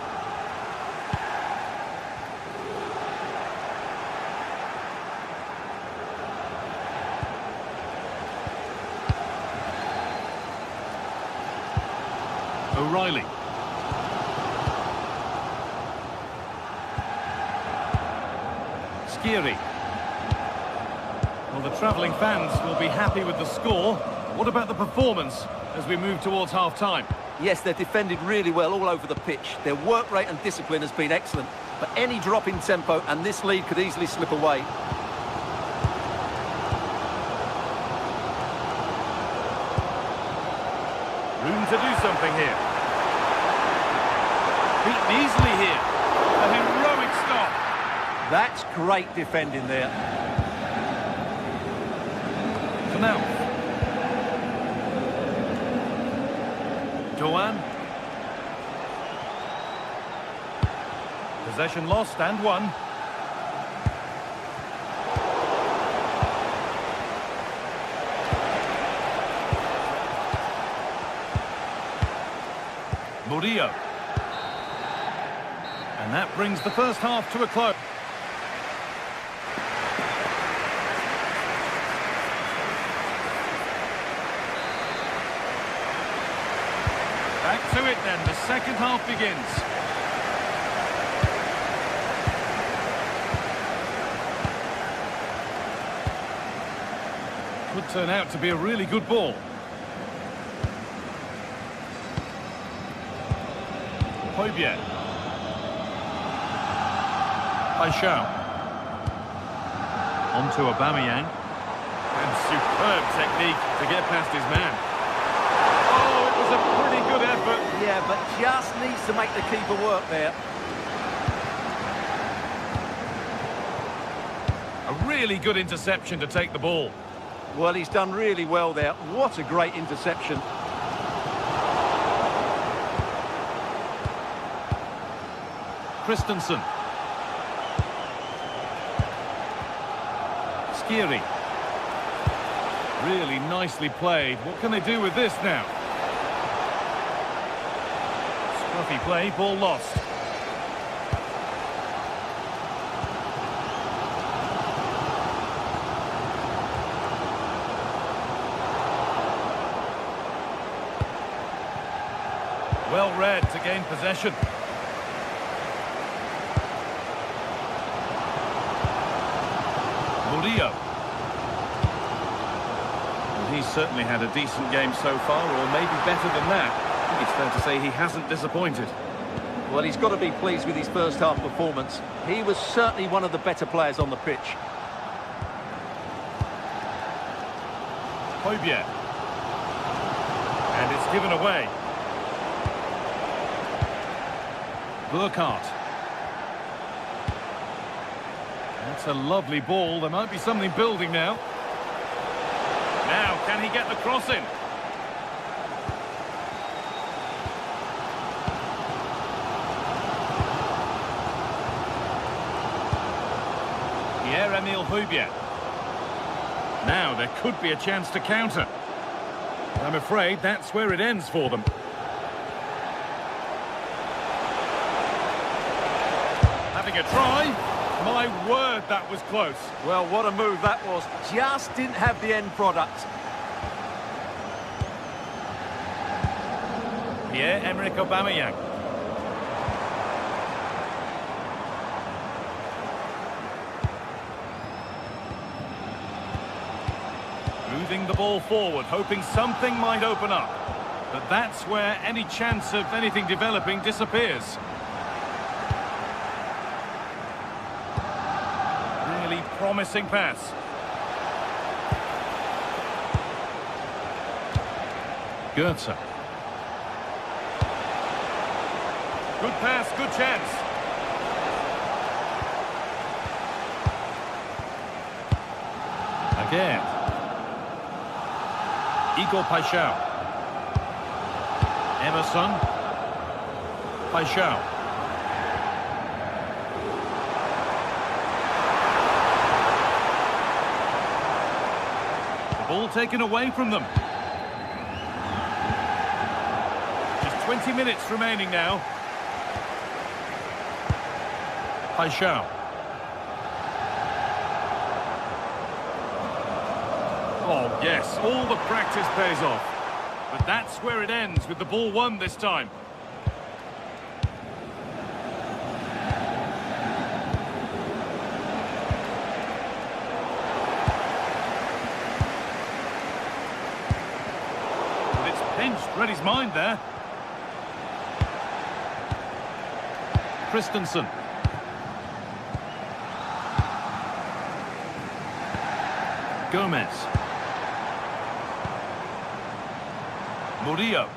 A: O'Reilly. Skiri. Well, the travelling fans will be happy with the score. What about the performance as we move towards half-time?
C: Yes, they're defended really well all over the pitch. Their work rate and discipline has been excellent. But any drop in tempo and this lead could easily slip away.
A: Room to do something here. Beaten easily here. A heroic stop.
C: That's great defending there.
A: Canal. Doan. Possession lost and won. Murillo. And that brings the first half to a close. Back to it then, the second half begins. Could turn out to be a really good ball. Højbjerg. Paixão. On to Aubameyang. And superb technique to get past his man. Oh, it was a pretty good effort.
C: Yeah, but just needs to make the keeper work there.
A: A really good interception to take the ball.
C: Well, he's done really well there. What a great interception.
A: Christensen. Skiri. Really nicely played. What can they do with this now? Scruffy play, ball lost. Well read to gain possession. Murillo. Well, he's certainly had a decent game so far, or maybe better than that. I think it's fair to say he hasn't disappointed.
C: Well, he's got to be pleased with his first half performance. He was certainly one of the better players on the pitch.
A: Højbjerg. And it's given away. Burkhardt. That's a lovely ball. There might be something building now. Now, can he get the cross in? Pierre-Emile Højbjerg. Now, there could be a chance to counter. I'm afraid that's where it ends for them. Having a try. My word, that was close.
C: Well, what a move that was. Just didn't have the end product.
A: Pierre-Emerick Aubameyang. Moving the ball forward, hoping something might open up. But that's where any chance of anything developing disappears. Really promising pass. Goetze. Good pass, good chance. Again. Igor Paixão. Emerson. Paixão. ball taken away from them. Just 20 minutes remaining now. Paixão. Oh, yes, all the practice pays off. But that's where it ends, with the ball won this time. And it's pinched, read his mind there. Christensen. Gomez. Murillo.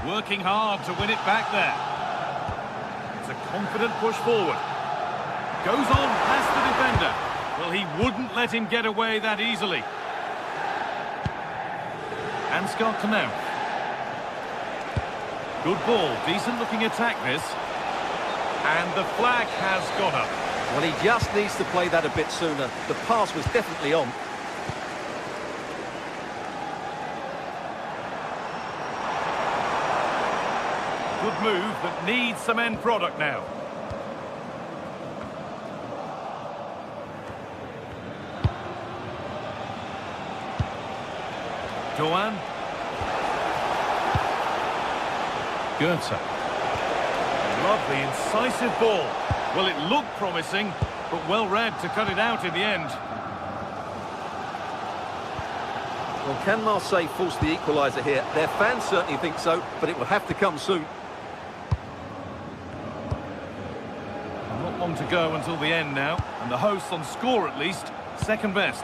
A: Working hard to win it back there. It's a confident push forward. Goes on past the defender. Well, he wouldn't let him get away that easily. Ansgar Knauf. Good ball, decent looking attack this. And the flag has gone up.
C: Well, he just needs to play that a bit sooner. The pass was definitely on.
A: Good move, but needs some end product now. Doan. Goethe. Lovely, incisive ball. Well, it looked promising, but well read to cut it out in the end.
C: Well, can Marseille force the equaliser here? Their fans certainly think so, but it will have to come soon.
A: Not long to go until the end now, and the hosts on score at least, second best.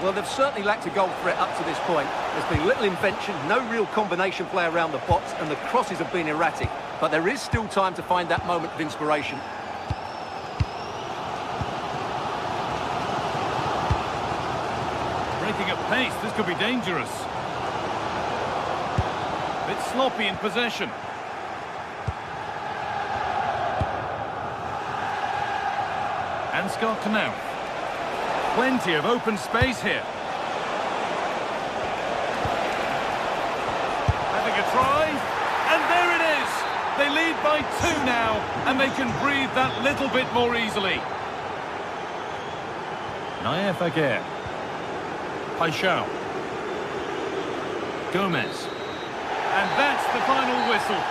C: Well, they've certainly lacked a goal threat up to this point. There's been little invention, no real combination play around the box, and the crosses have been erratic. But there is still time to find that moment of inspiration.
A: Breaking at pace, this could be dangerous. Bit sloppy in possession. Ansgar Knauf. Plenty of open space here. Having a try, and there it is! They lead by 2 now, and they can breathe that little bit more easily. Naif Aguirre. Paixão. Gomez. And that's the final whistle.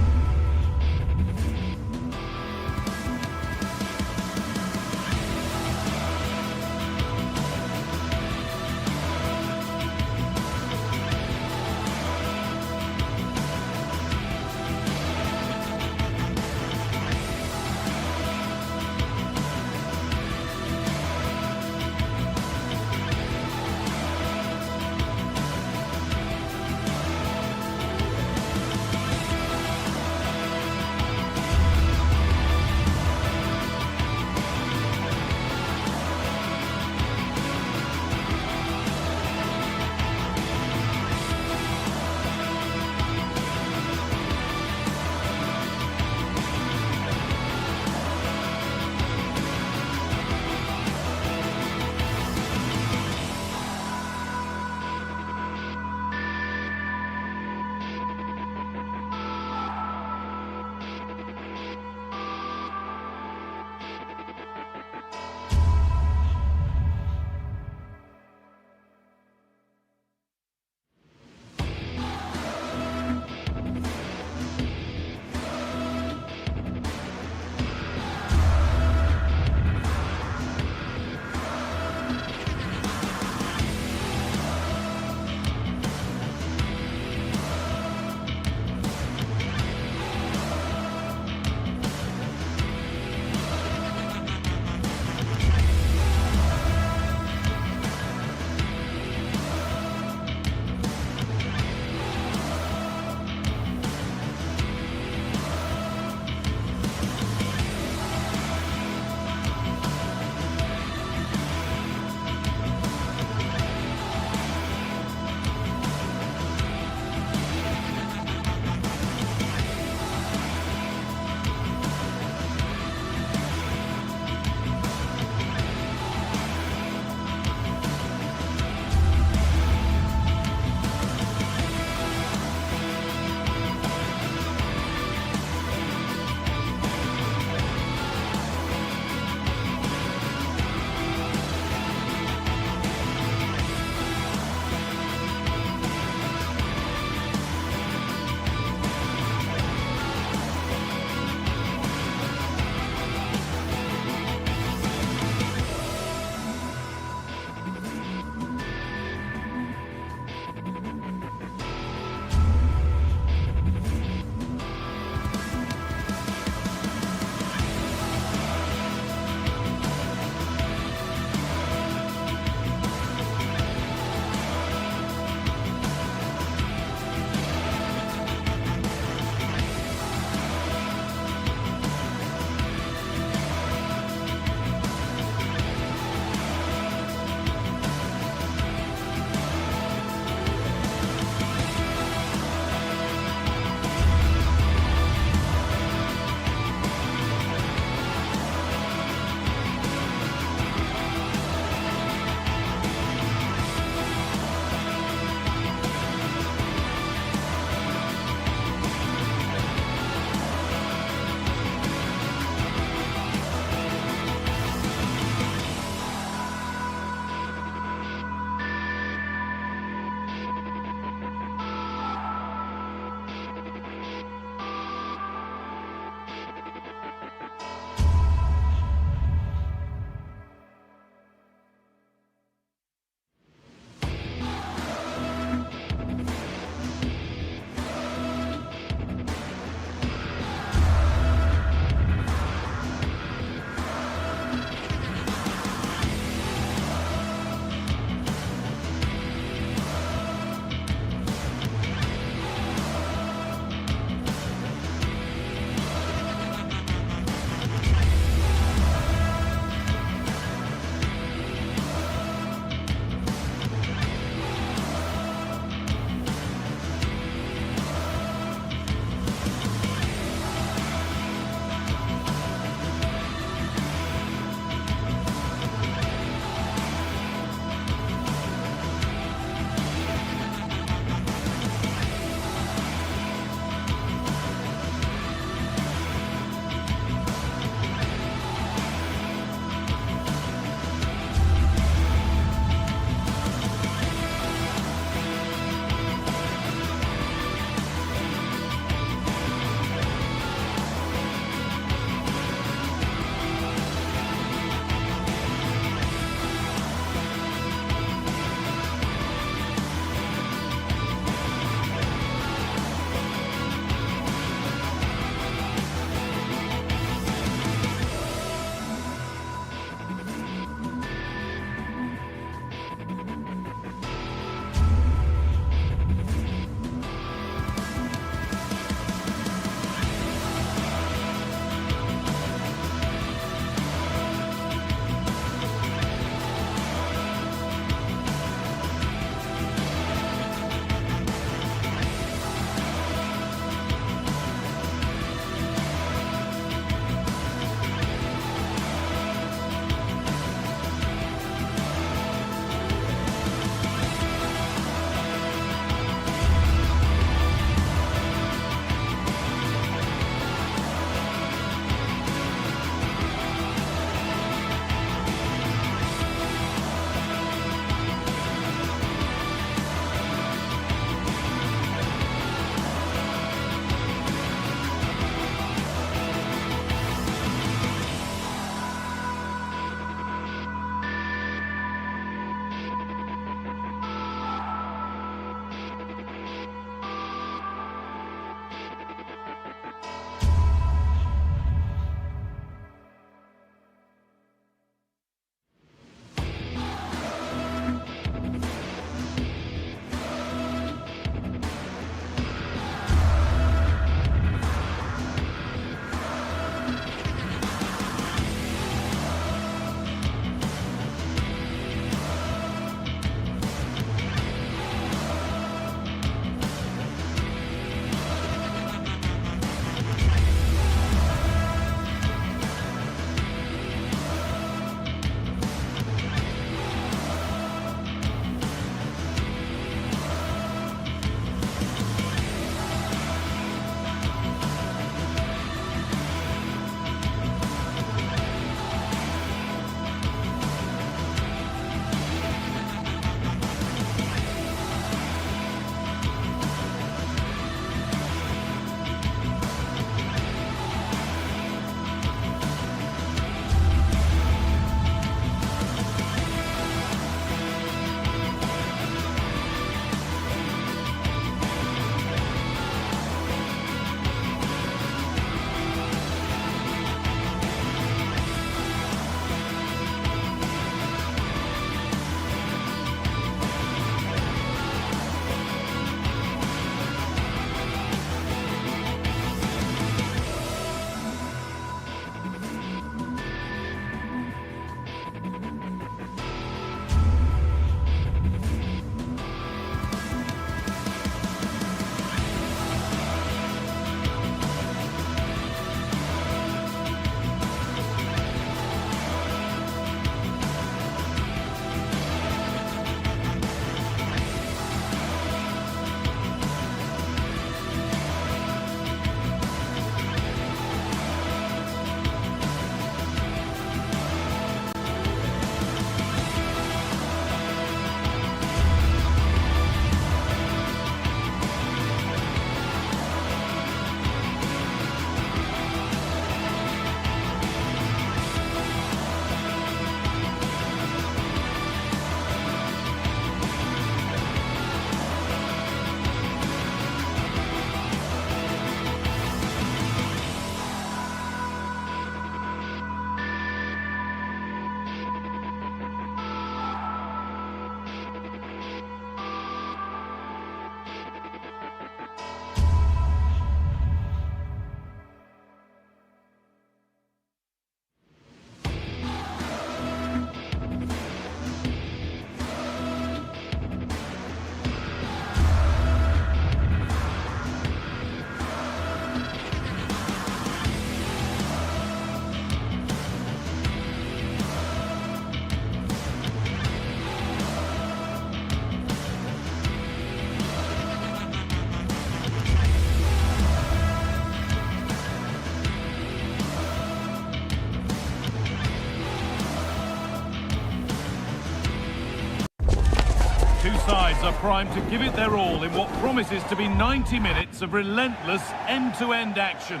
A: defenders are primed to give it their all in what promises to be 90 minutes of relentless end-to-end action.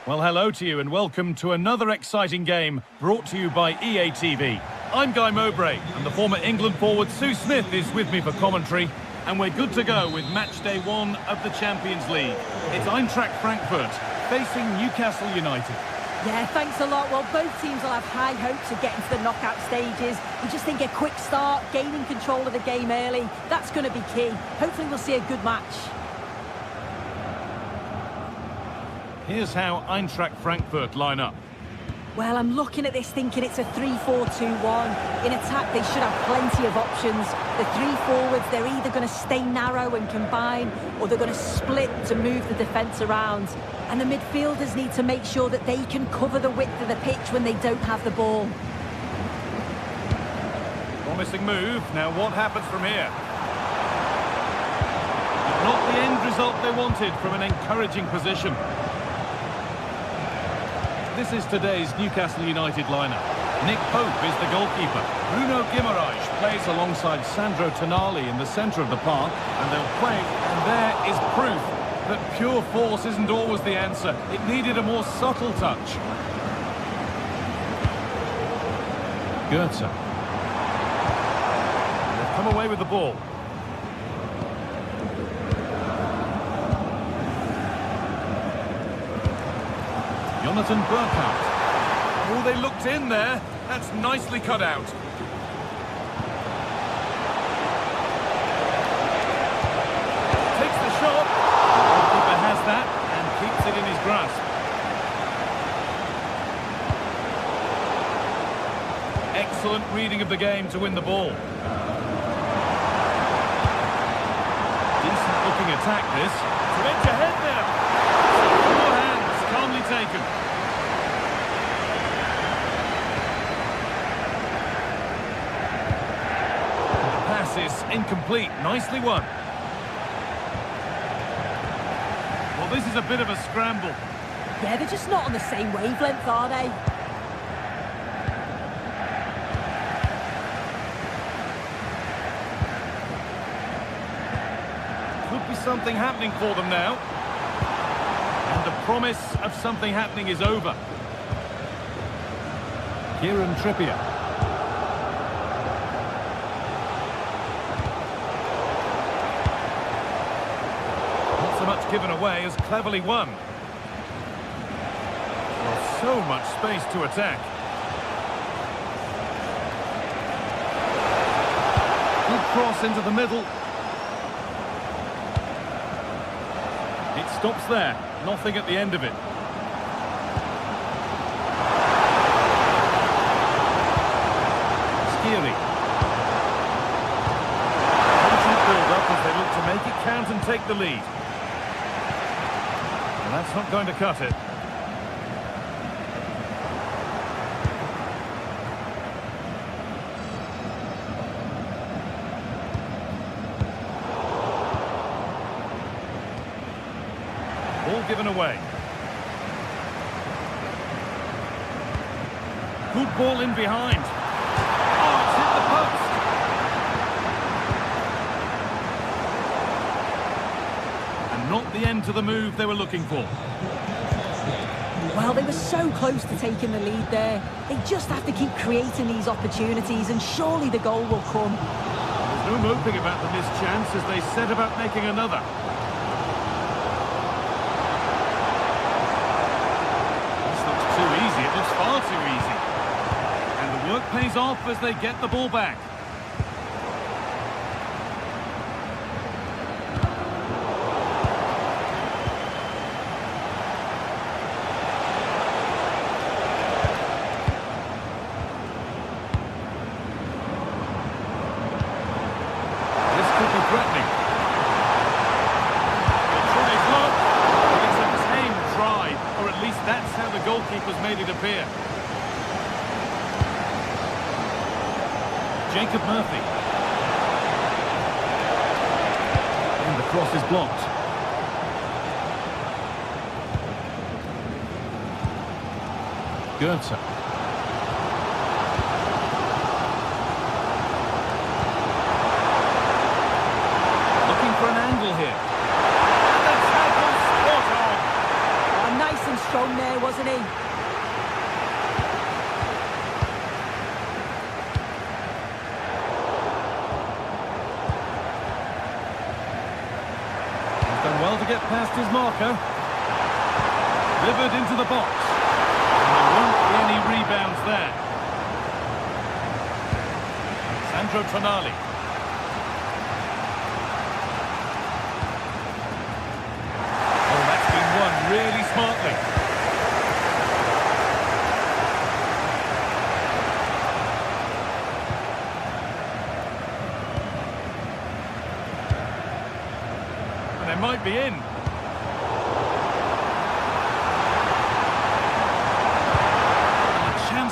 A: Well, hello to you and welcome to another exciting game brought to you by EA TV. I'm Guy Mowbray and the former England forward Sue Smith is with me for commentary, and we're good to go with match day 1 of the Champions League. It's Eintracht Frankfurt facing Newcastle United.
B: Yeah, thanks a lot. Well, both teams will have high hopes of getting to the knockout stages. We just think a quick start, gaining control of the game early, that's going to be key. Hopefully we'll see a good match.
A: Here's how Eintracht Frankfurt line up.
B: Well, I'm looking at this thinking it's a 3-4-2-1. In attack, they should have plenty of options. The three forwards, they're either going to stay narrow and combine, or they're going to split to move the defence around. And the midfielders need to make sure that they can cover the width of the pitch when they don't have the ball.
A: Promising move. Now what happens from here? Not the end result they wanted from an encouraging position. This is today's Newcastle United lineup. Nick Pope is the goalkeeper. Bruno Guimaraes plays alongside Sandro Tonali in the centre of the park, and they'll play, and there is proof that pure force isn't always the answer. It needed a more subtle touch. Goetze. They've come away with the ball. Jonathan Burkhardt. Oh, they looked in there. That's nicely cut out. Takes the shot. The goalkeeper has that and keeps it in his grasp. Excellent reading of the game to win the ball. Decent looking attack this. To edge ahead now. Four hands, calmly taken. Is incomplete. Nicely won. Well, this is a bit of a scramble.
B: Yeah, they're just not on the same wavelength, are they?
A: Could be something happening for them now. And the promise of something happening is over. Kieran Trippier. Much given away as cleverly won. Well, so much space to attack. Good cross into the middle. It stops there. Nothing at the end of it. Skiri. Patient build-up as they look to make it count and take the lead. That's not going to cut it. Ball given away. Good ball in behind. Oh, it's hit the post. Not the end to the move they were looking for.
B: Well, they were so close to taking the lead there. They just have to keep creating these opportunities and surely the goal will come.
A: There's no moping about the missed chance as they set about making another. This looks too easy. It looks far too easy. And the work pays off as they get the ball back. Threatening. They'll try his luck. It's a tame try, or at least that's how the goalkeeper's made it appear. Jacob Murphy. And the cross is blocked. Goetze.
B: wasn't he?
A: He's done well to get past his marker. Delivered into the box. And there won't be any rebounds there. Sandro Tonali. Oh, that's been won really smartly. And they might be in.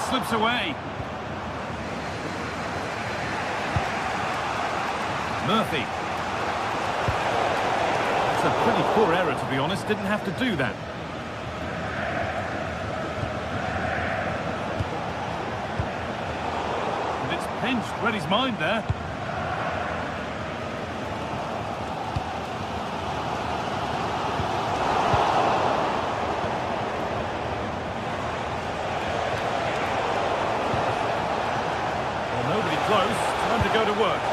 A: Slips away. Murphy. It's a pretty poor error, to be honest. Didn't have to do that. And it's pinched. Read his mind there. Close. Time to go to work.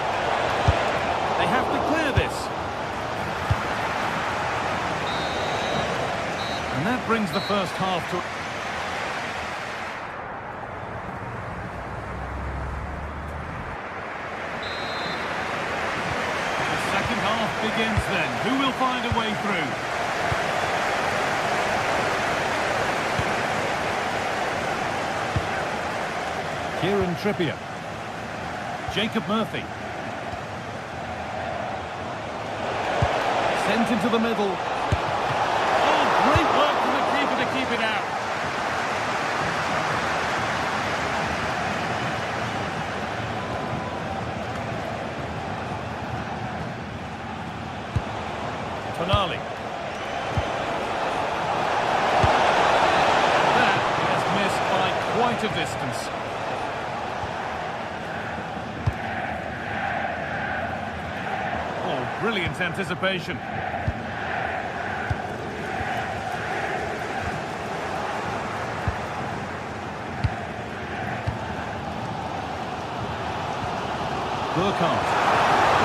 A: They have to clear this. And that brings the first half to... The second half begins then. Who will find a way through? Kieran Trippier. Jacob Murphy. Sent into the middle. Oh, great work from the keeper to keep it out. Tonali. That has missed by quite a distance. Brilliant anticipation. Burkhardt.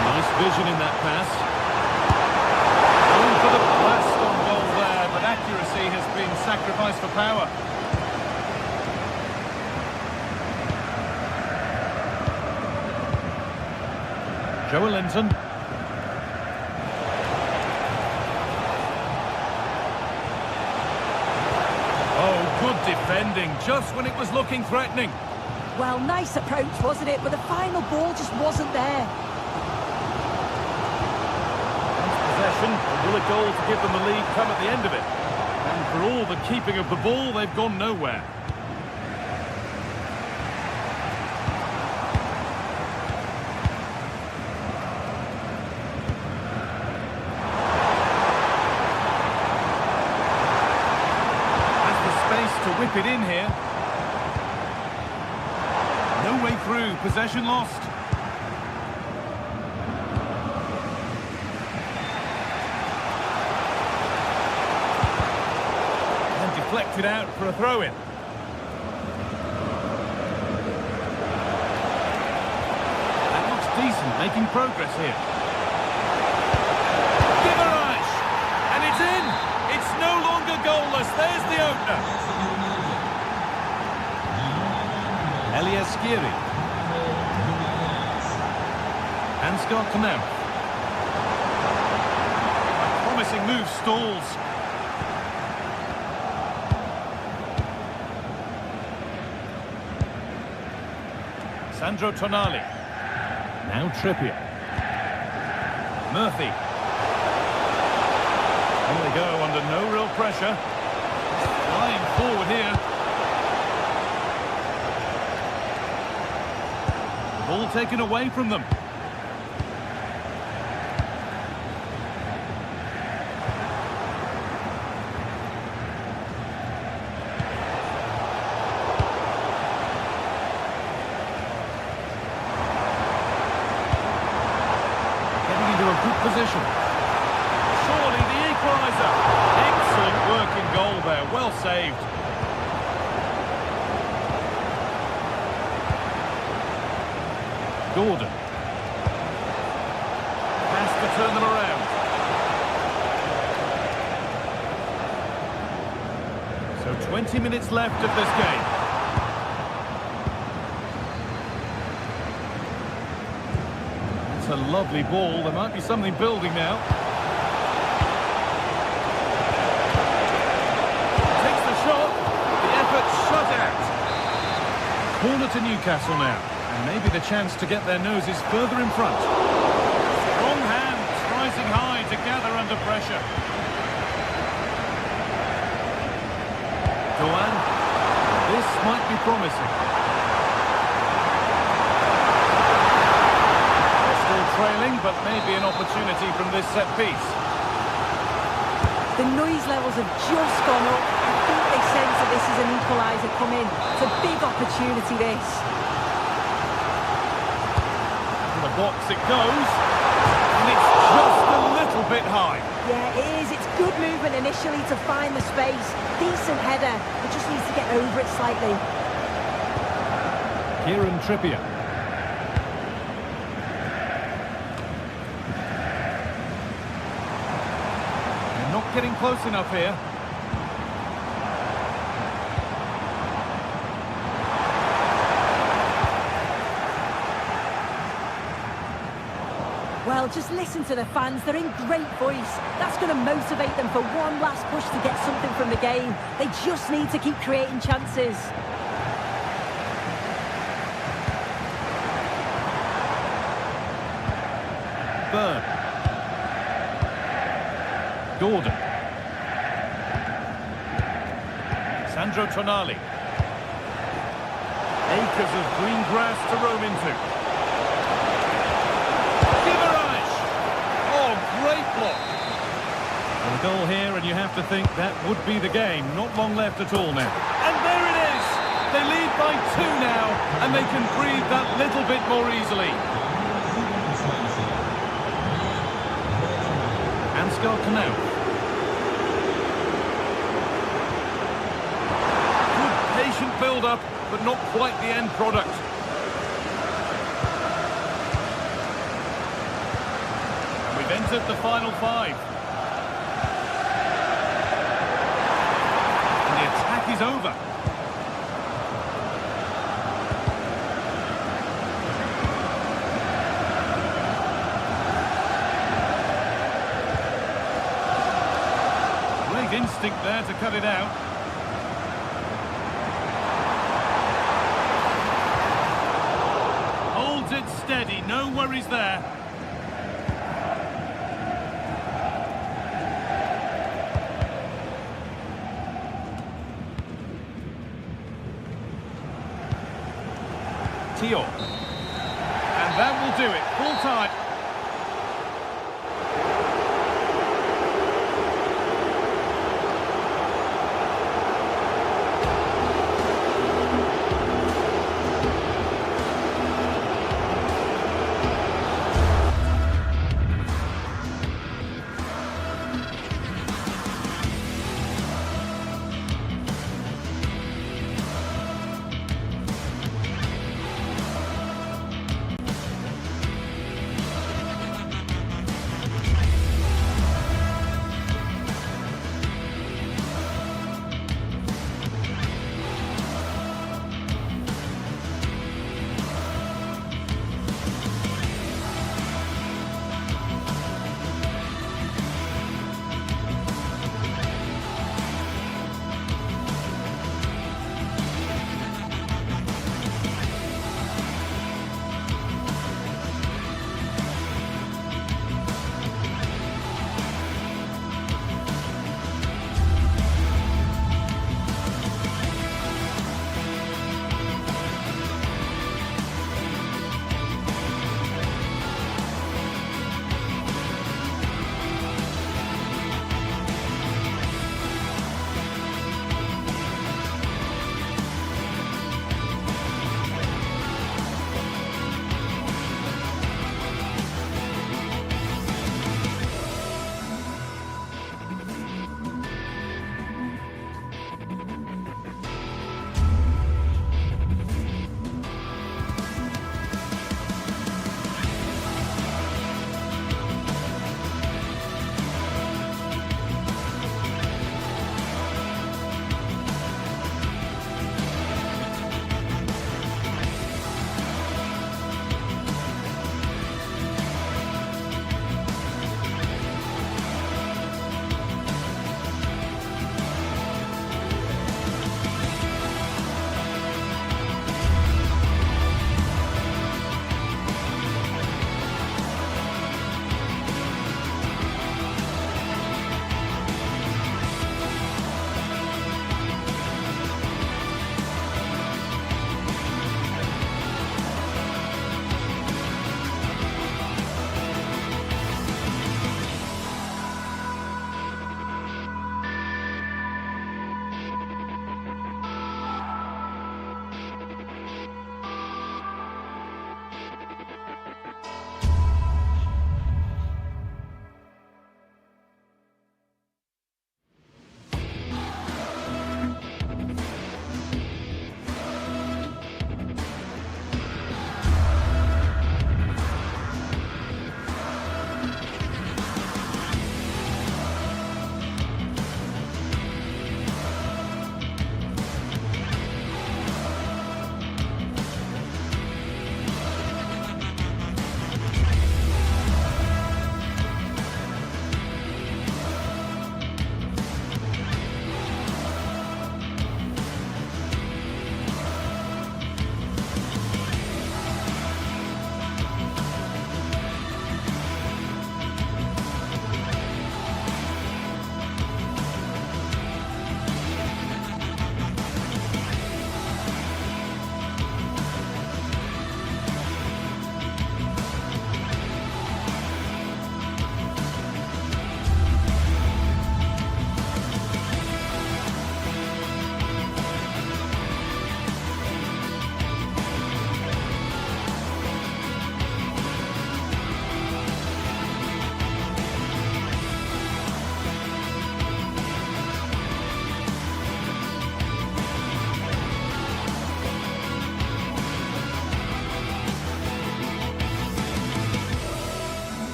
A: Nice vision in that pass. Going for the blast on goal there, but accuracy has been sacrificed for power. Joelinton. Good defending, just when it was looking threatening.
B: Well, nice approach, wasn't it? But the final ball just wasn't there.
A: Possession, will a goal to give them the lead come at the end of it? And for all the keeping of the ball, they've gone nowhere. To whip it in here. No way through, possession lost. And deflected out for a throw-in. That looks decent, making progress here. And it's in! It's no longer goalless, there's the opener. Eliaskiri. And Scott Canal. A promising move stalls. Sandro Tonali. Now Trippier. Murphy. On they go under no real pressure. Flying forward here. Ball taken away from them. Getting into a good position. Surely the equaliser. Excellent work in goal there. Well saved. Gordon. Has to turn them around. So 20 minutes left of this game. It's a lovely ball. There might be something building now. Takes the shot. The effort shut out. Corner to Newcastle now. And maybe the chance to get their noses further in front. Strong hands rising high to gather under pressure. Doan. This might be promising. They're still trailing, but maybe an opportunity from this set piece.
B: The noise levels have just gone up. I think they sense that this is an equaliser coming. It's a big opportunity, this.
A: The box it goes, and it's just a little bit high.
B: Yeah, it is. It's good movement initially to find the space. Decent header. It just needs to get over it slightly.
A: Kieran Trippier. They're not getting close enough here.
B: Well, just listen to the fans. They're in great voice. That's going to motivate them for one last push to get something from the game. They just need to keep creating chances.
A: Burn. Gordon. Sandro Tonali. Acres of green grass to roam into. Great block. And a goal here, and you have to think that would be the game. Not long left at all now. And there it is! They lead by 2 now, and they can breathe that little bit more easily. Ansgar Knauf. Good patient build-up, but not quite the end product. We've entered the final 5. And the attack is over. Great instinct there to cut it out. Holds it steady, no worries there. And that will do it. Full time.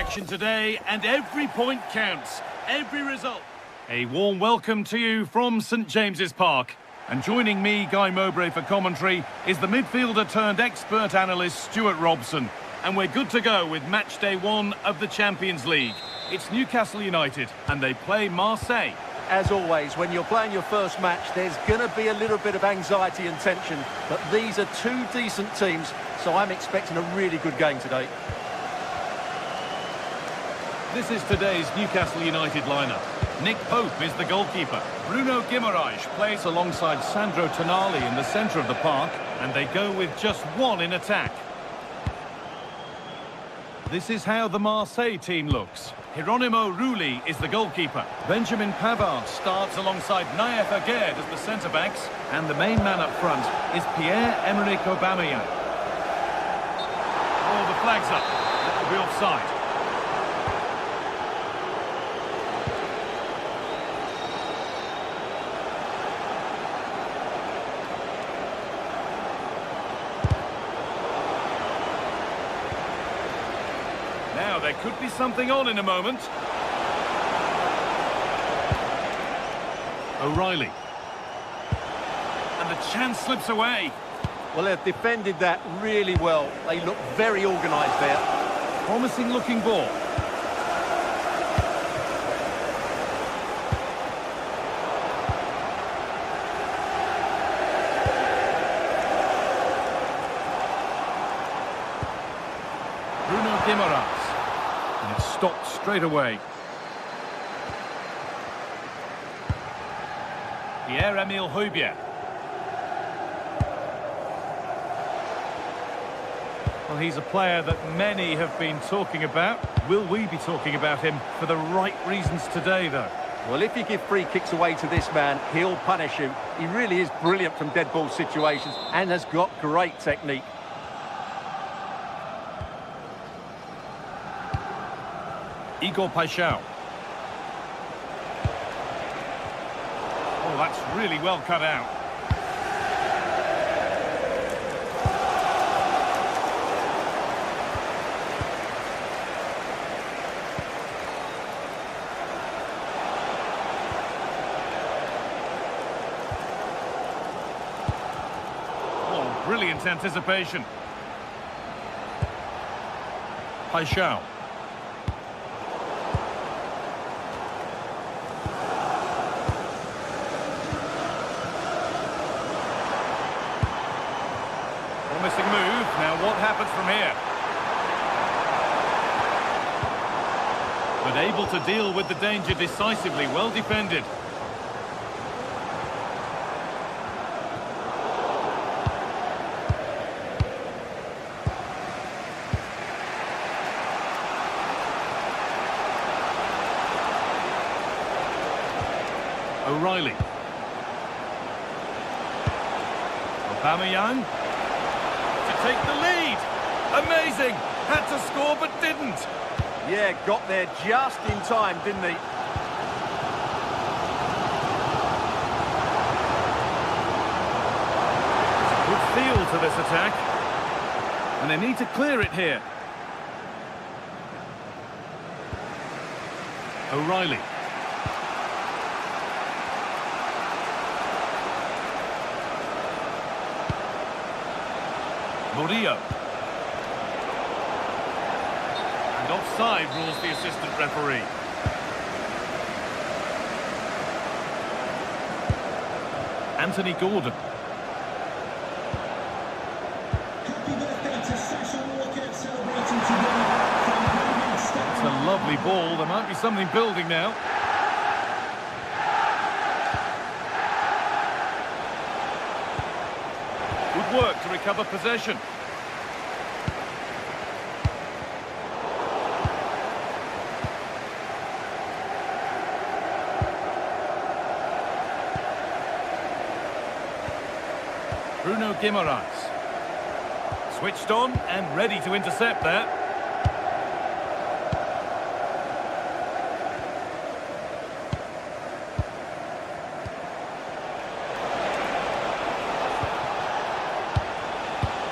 A: action today, and every point counts. Every result. A warm welcome to you from St James's Park. And joining me, Guy Mowbray, for commentary is the midfielder turned expert analyst Stuart Robson. And we're good to go with match day 1 of the Champions League. It's Newcastle United and they play Marseille.
C: As always, when you're playing your first match, there's going to be a little bit of anxiety and tension. But these are two decent teams, so I'm expecting a really good game today.
A: This is today's Newcastle United lineup. Nick Pope is the goalkeeper. Bruno Guimaraes plays alongside Sandro Tonali in the centre of the park, and they go with just one in attack. This is how the Marseille team looks. Hieronymo Rulli is the goalkeeper. Benjamin Pavard starts alongside Naef Aguerd as the centre-backs, and the main man up front is Pierre-Emerick Aubameyang. Oh, the flag's up. That will be offside. Now, there could be something on in a moment. O'Reilly. And the chance slips away.
C: Well, they've defended that really well. They look very organised there.
A: Promising looking ball. Bruno Guimaraes. And it's stopped straight away. Pierre-Emile Højbjerg. Well, he's a player that many have been talking about. Will we be talking about him for the right reasons today, though?
C: Well, if you give free kicks away to this man, he'll punish you. He really is brilliant from dead ball situations and has got great technique.
A: Igor Paixão. Oh, that's really well cut out. Oh, brilliant anticipation. Paixão. Promising move. Now what happens from here? But able to deal with the danger decisively. Well defended. O'Reilly. Aubameyang. Take the lead. Amazing. Had to score but didn't.
C: Yeah, got there just in time, didn't he?
A: Good feel to this attack. And they need to clear it here. O'Reilly. Murillo. And offside rules the assistant referee. Anthony Gordon. It's a lovely ball. There might be something building now. Good work to recover possession. Bruno Guimaraes. Switched on and ready to intercept there.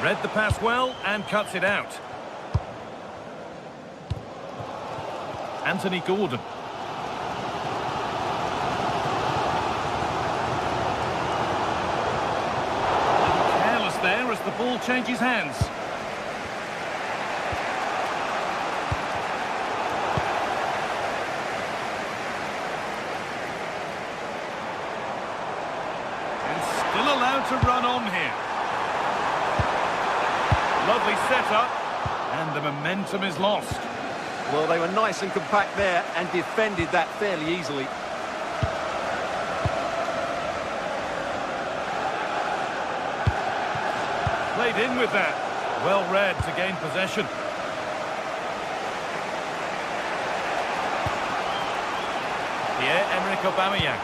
A: Read the pass well and cuts it out. Anthony Gordon. Careless there as the ball changes hands. Still allowed to run on here. Lovely setup, and the momentum is lost.
C: Well, they were nice and compact there and defended that fairly easily.
A: Played in with that. Well read to gain possession. Pierre-Emerick Aubameyang.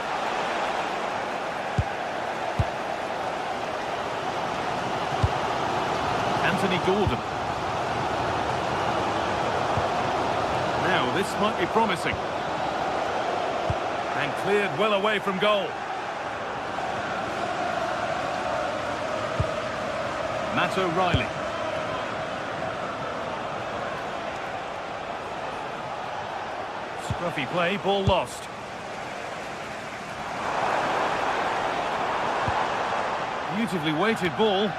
A: Anthony Gordon. Now, this might be promising. And cleared well away from goal. Matt O'Reilly. Scruffy play, ball lost. Beautifully weighted ball.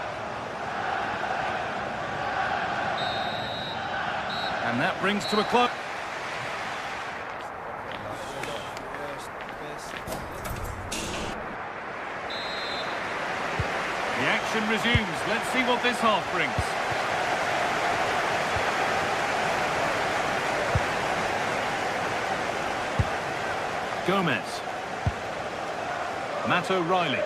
A: And that brings to a close. The action resumes. Let's see what this half brings. Gomez. Matt O'Reilly.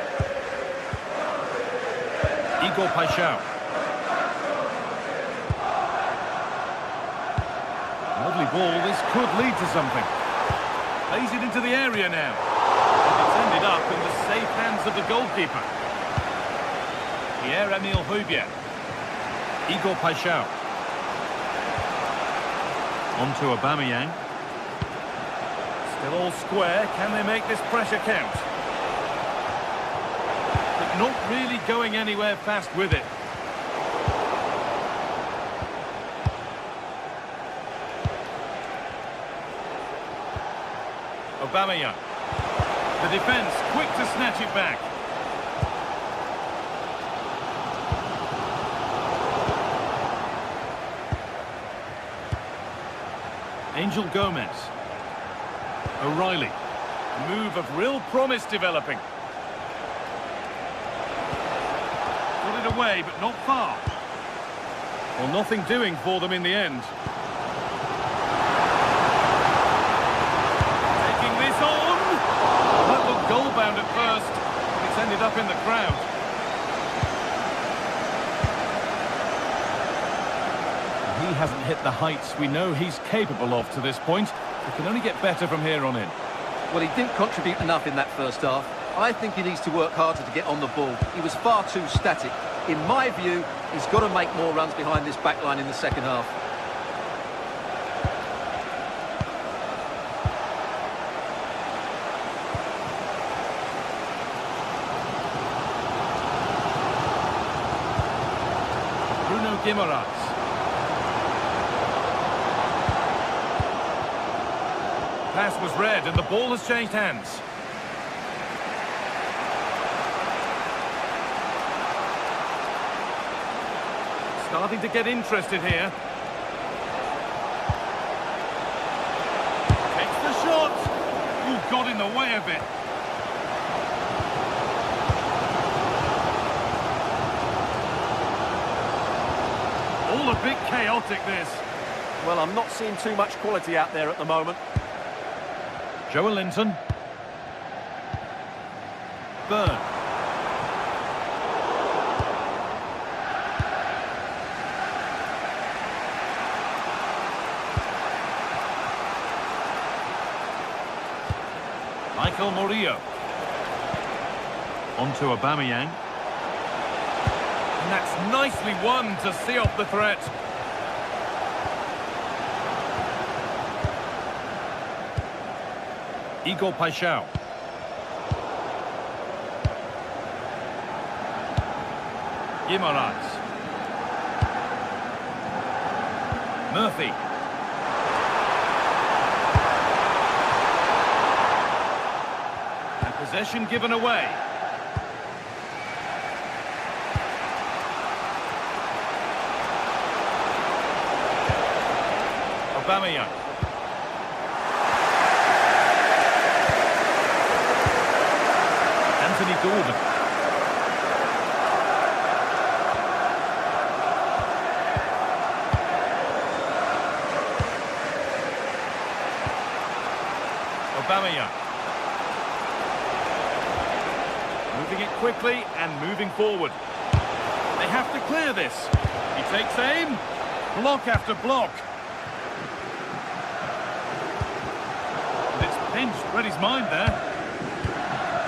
A: Igor Paixão. Lovely ball, this could lead to something. Plays it into the area now. It's ended up in the safe hands of the goalkeeper. Pierre-Emile Højbjerg. Igor Paixão. On to Aubameyang. Still all square, can they make this pressure count? But not really going anywhere fast with it. Aubameyang. The defence quick to snatch it back. Angel Gomez. O'Reilly. Move of real promise developing. Got it away, but not far. Well, nothing doing for them in the end. Goal-bound at first, it's ended up in the crowd. He hasn't hit the heights we know he's capable of to this point. He can only get better from here on in.
C: Well, he didn't contribute enough in that first half. I think he needs to work harder to get on the ball. He was far too static. In my view, he's got to make more runs behind this back line in the second half.
A: Guimaraes. Pass was read and the ball has changed hands. Starting to get interested here. Takes the shot. Ooh, got in the way of it. All a bit chaotic, this.
C: Well, I'm not seeing too much quality out there at the moment.
A: Joelinton. Burn. Michael Murillo. On to Aubameyang. And that's nicely won to see off the threat. Igor Paixão. Guimaraes. Murphy. Possession given away. Aubameyang. Anthony Gordon. Aubameyang. Moving it quickly and moving forward. They have to clear this. He takes aim. Block after block. And it's pinched. Read his mind there.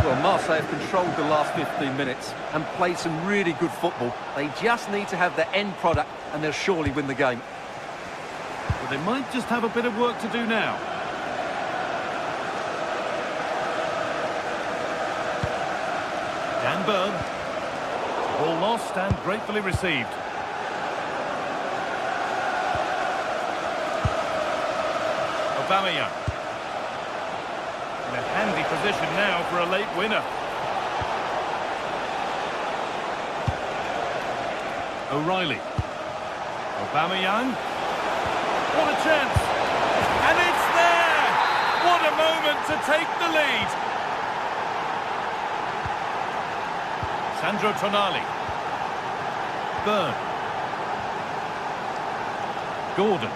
C: Well, Marseille have controlled the last 15 minutes and played some really good football. They just need to have the end product and they'll surely win the game.
A: But they might just have a bit of work to do now. Dan Burn. Ball lost and gratefully received. Aubameyang. In a handy position now for a late winner. O'Reilly. Aubameyang. What a chance! And it's there! What a moment to take the lead! Sandro Tonali. Burn. Gordon.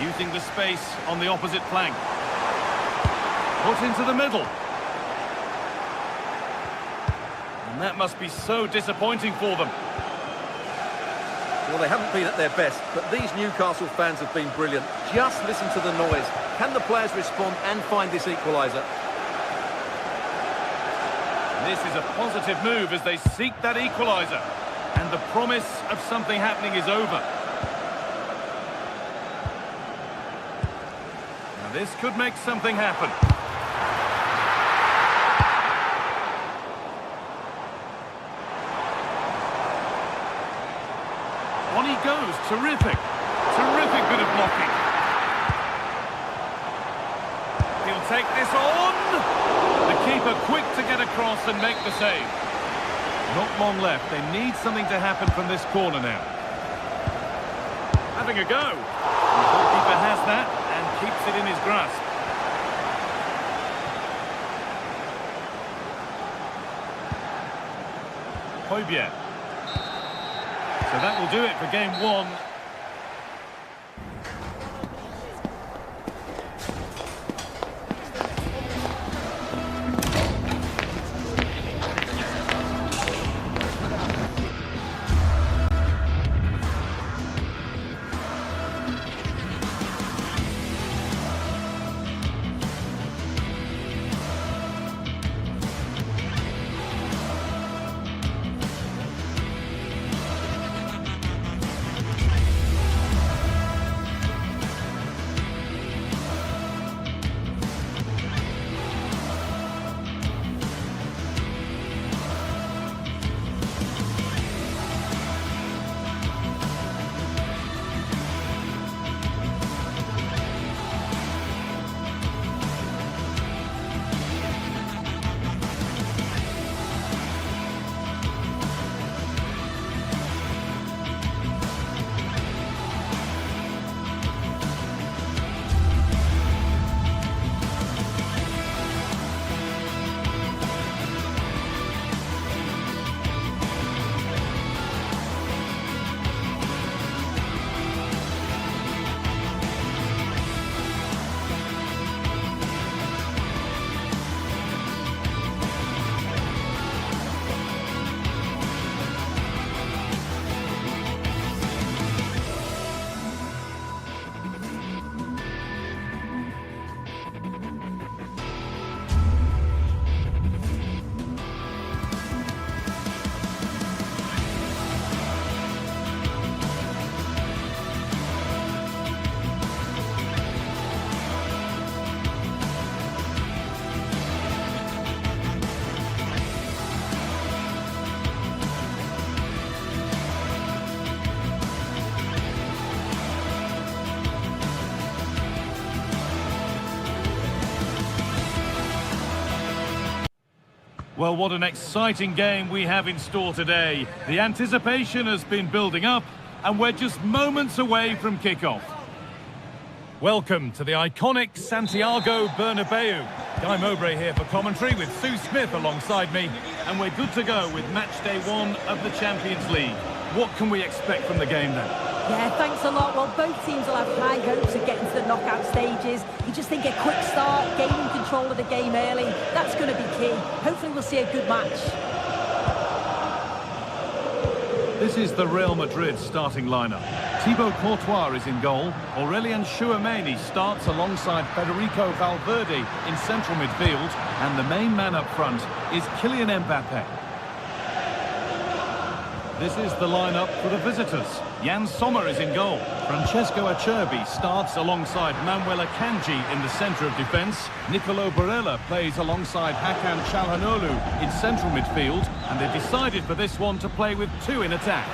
A: Using the space on the opposite flank. Put into the middle. And that must be so disappointing for them.
C: Well, they haven't been at their best, but these Newcastle fans have been brilliant. Just listen to the noise. Can the players respond and find this equaliser?
A: This is a positive move as they seek that equaliser. And the promise of something happening is over. Now this could make something happen. On he goes. Terrific. Terrific bit of blocking. He'll take this on. The keeper quick to get across and make the save. Not long left. They need something to happen from this corner now. Having a go. The goalkeeper has that and keeps it in his grasp. Højbjerg. So that will do it for game one. Well, what an exciting game we have in store today. The anticipation has been building up, and we're just moments away from kickoff. Welcome to the iconic Santiago Bernabeu. Guy Mowbray here for commentary with Sue Smith alongside me, and we're good to go with match day 1 of the Champions League. What can we expect from the game then?
B: Yeah, thanks a lot. Well, both teams will have high hopes of getting to the knockout stages. You just think a quick start, gaining control of the game early, that's going to be key. Hopefully we'll see a good match.
A: This is the Real Madrid starting lineup. Thibaut Courtois is in goal. Aurélien Tchouameni starts alongside Federico Valverde in central midfield. And the main man up front is Kylian Mbappe. This is the lineup for the visitors. Jan Sommer is in goal. Francesco Acerbi starts alongside Manuel Akanji in the centre of defence. Nicolo Barella plays alongside Hakan Çalhanoğlu in central midfield. And they decided for this one to play with 2 in attack.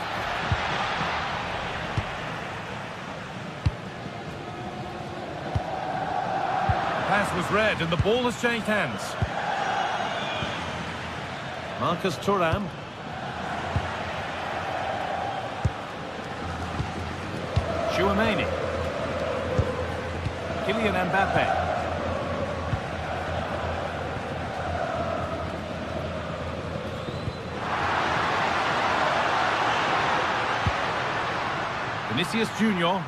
A: The pass was read and the ball has changed hands. Marcus Thuram. Tchouameni. Kylian Mbappe. Vinicius Junior.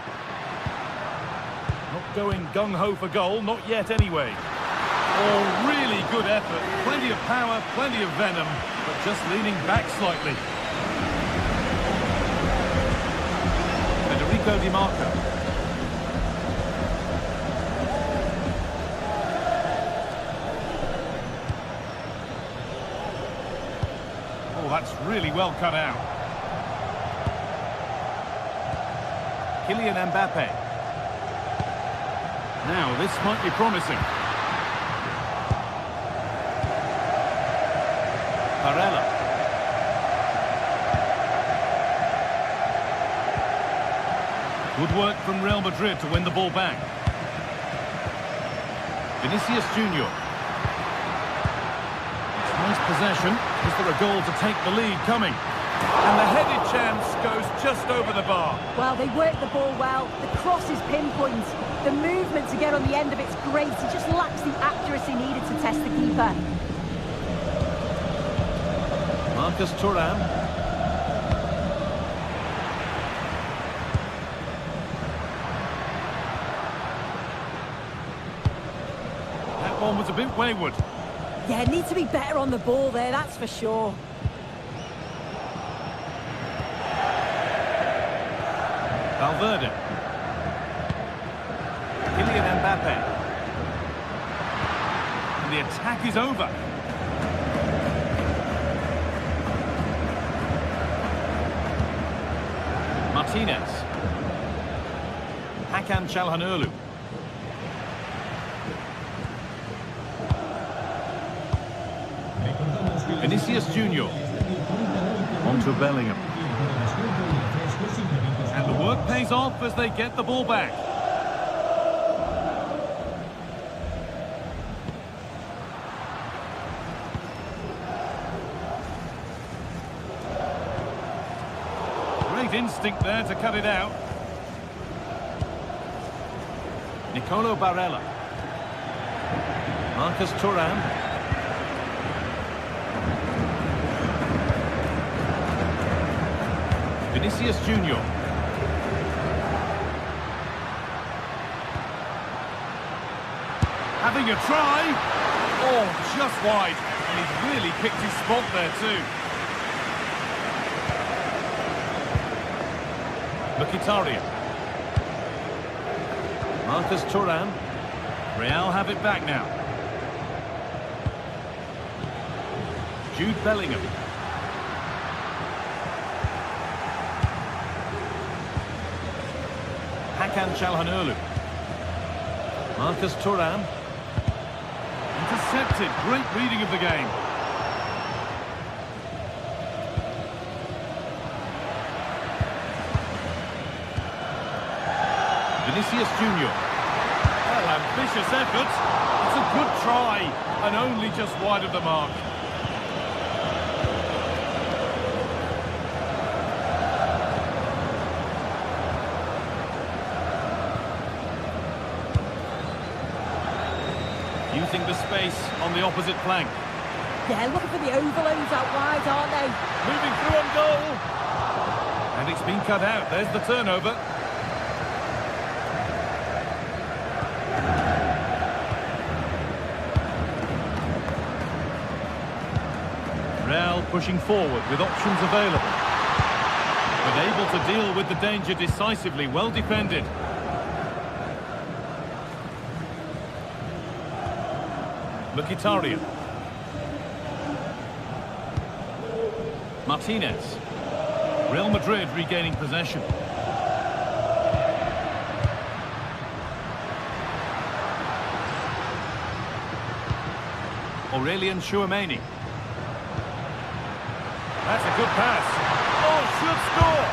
A: Not going gung-ho for goal, not yet anyway. Oh, really good effort. Plenty of power, plenty of venom, but just leaning back slightly. Federico Di Marco. Oh, that's really well cut out. Kylian Mbappe. Now, this might be promising. Barella. Good work from Real Madrid to win the ball back. Vinicius Junior. It's nice possession. Is there a goal to take the lead coming? And the headed chance goes just over the bar.
B: Well, they work the ball well. The cross is pinpoint. The movement to get on the end of it's great. He just lacks the accuracy needed to test the keeper.
A: Marcus Thuram. That one was a bit wayward.
B: Yeah, need to be better on the ball there, that's for sure.
A: Valverde. Kylian Mbappe. And the attack is over. Martinez. Hakan Çalhanoğlu. Vinicius Junior. On to Bellingham. And the work pays off as they get the ball back. Great instinct there to cut it out. Nicolo Barella. Marcus Thuram. Vinicius Junior. Having a try. Oh, just wide. And he's really picked his spot there too. Mkhitaryan. Marcus Thuram. Real have it back now. Jude Bellingham. Hakan Çalhanoğlu. Marcus Thuram. Intercepted. Great reading of the game. Vinicius Junior. Well, ambitious effort. It's a good try, and only just wide of the mark. Using the space on the opposite flank.
B: Yeah, looking for the overloads out wide, aren't they?
A: Moving through on goal. And it's been cut out. There's the turnover. Real pushing forward with options available. But able to deal with the danger decisively. Well defended. Mkhitaryan. Martinez. Real Madrid regaining possession. Aurelian Chouameni. That's a good pass. Oh, should score.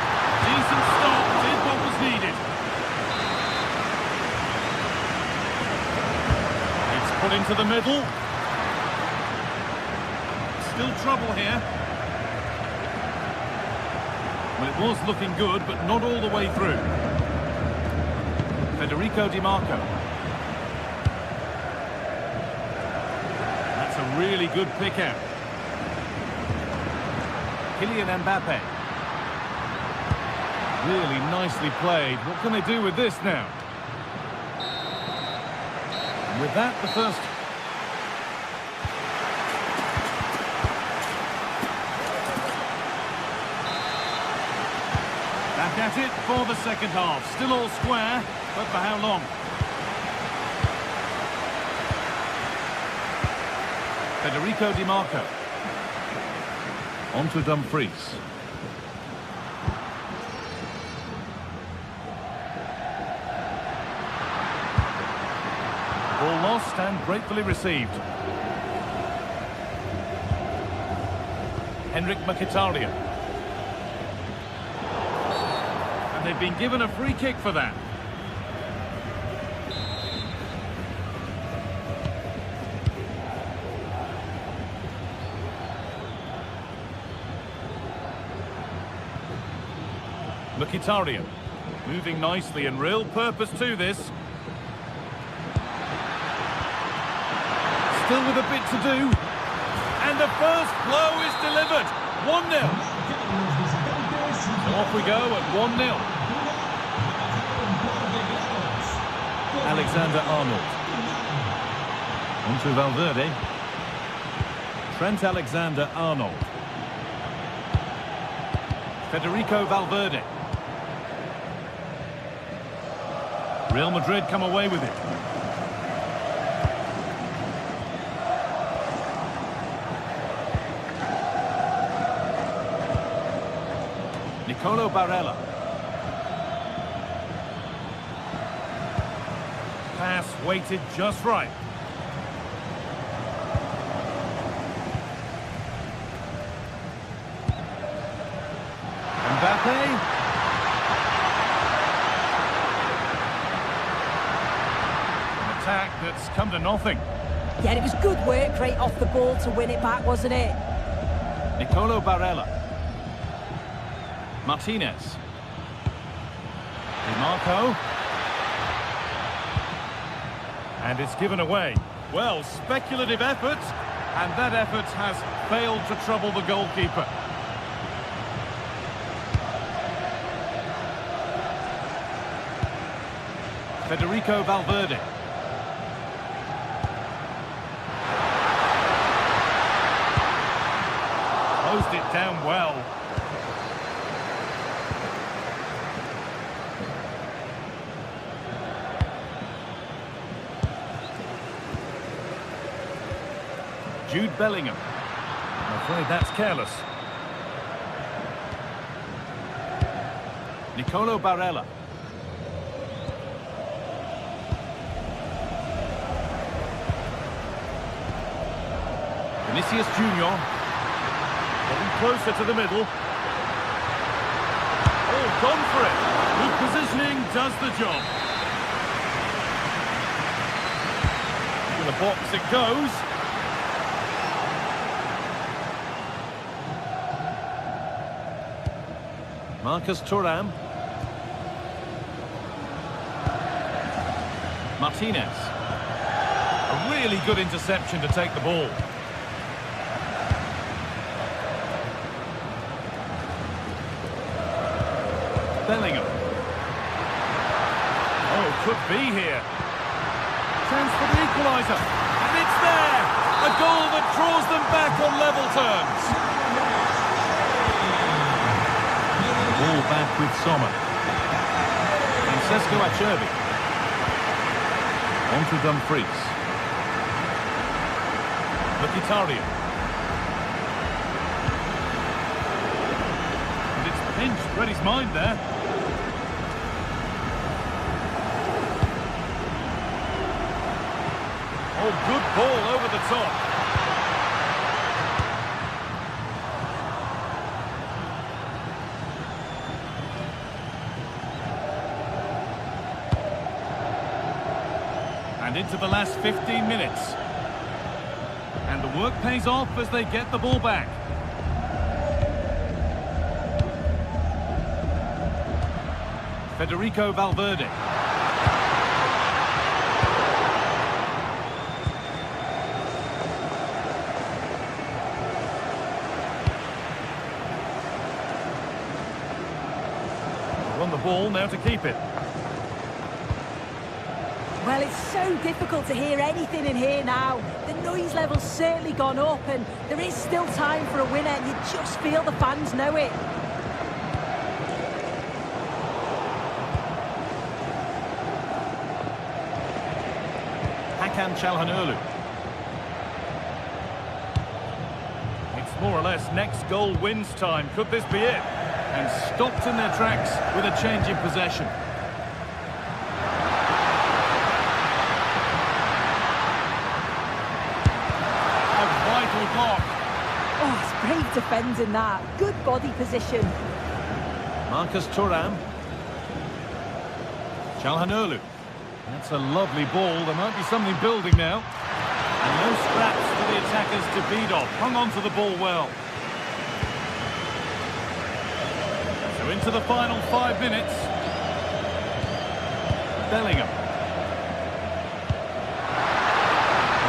A: Decent start, did what was needed. It's put into the middle. Still trouble here. Well, it was looking good, but not all the way through. Federico Di Marco. That's a really good pick out. Kylian Mbappe. Really nicely played. What can they do with this now? And with that, the first... Back at it for the second half. Still all square, but for how long? Federico Di Marco. On to Dumfries. Ball lost and gratefully received. Henrik Mkhitaryan. And they've been given a free kick for that. Mkhitaryan, moving nicely and real purpose to this. Still with a bit to do. And the first blow is delivered. 1-0. So off we go at 1-0. Alexander-Arnold. On to Valverde. Trent Alexander-Arnold. Federico Valverde. Real Madrid come away with it. Nicolo Barella. Pass weighted just right. Mbappe. That's come to nothing.
B: Yeah, it was good work right off the ball to win it back, wasn't it?
A: Nicolo Barella. Martinez. Di Marco. And it's given away. Well, speculative effort, and that effort has failed to trouble the goalkeeper. Federico Valverde. Closed it down well. Jude Bellingham. I'm afraid that's careless. Nicolo Barella. Vinicius Junior. Getting closer to the middle. Oh, gone for it. Good positioning does the job. To the box it goes. Marcus Thuram. Martinez. A really good interception to take the ball. Bellingham. Oh, could be here. Chance for the equaliser. And it's there! A goal that draws them back on level terms. Ball back with Sommer. Francesco Acerbi. On to Dumfries. Mkhitaryan. And it's pinched, read his mind there. Oh, good ball over the top. And into the last 15 minutes. And the work pays off as they get the ball back. Federico Valverde. On the ball now to keep it.
B: Well, it's so difficult to hear anything in here now. The noise level's certainly gone up, and there is still time for a winner. You just feel the fans know it.
A: Hakan Çalhanoğlu. It's more or less next goal wins time. Could this be it? And stopped in their tracks with a change in possession. A vital block.
B: Oh, it's brave defending that. Good body position.
A: Marcus Thuram. Çalhanoğlu. That's a lovely ball. There might be something building now. And no scraps for the attackers to beat off. Hung on to the ball well. So into the final 5 minutes. Bellingham.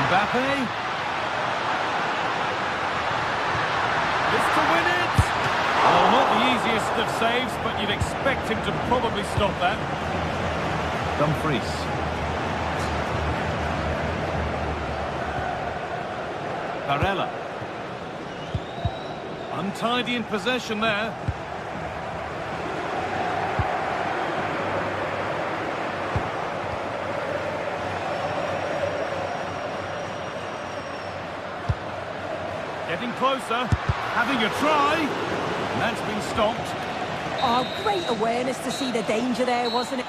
A: Mbappe. This to win it. Well, not the easiest of saves, but you'd expect him to probably stop that. Dumfries. Barella. Untidy in possession there. Getting closer, having a try, and that's been stopped.
B: Oh, great awareness to see the danger there, wasn't it?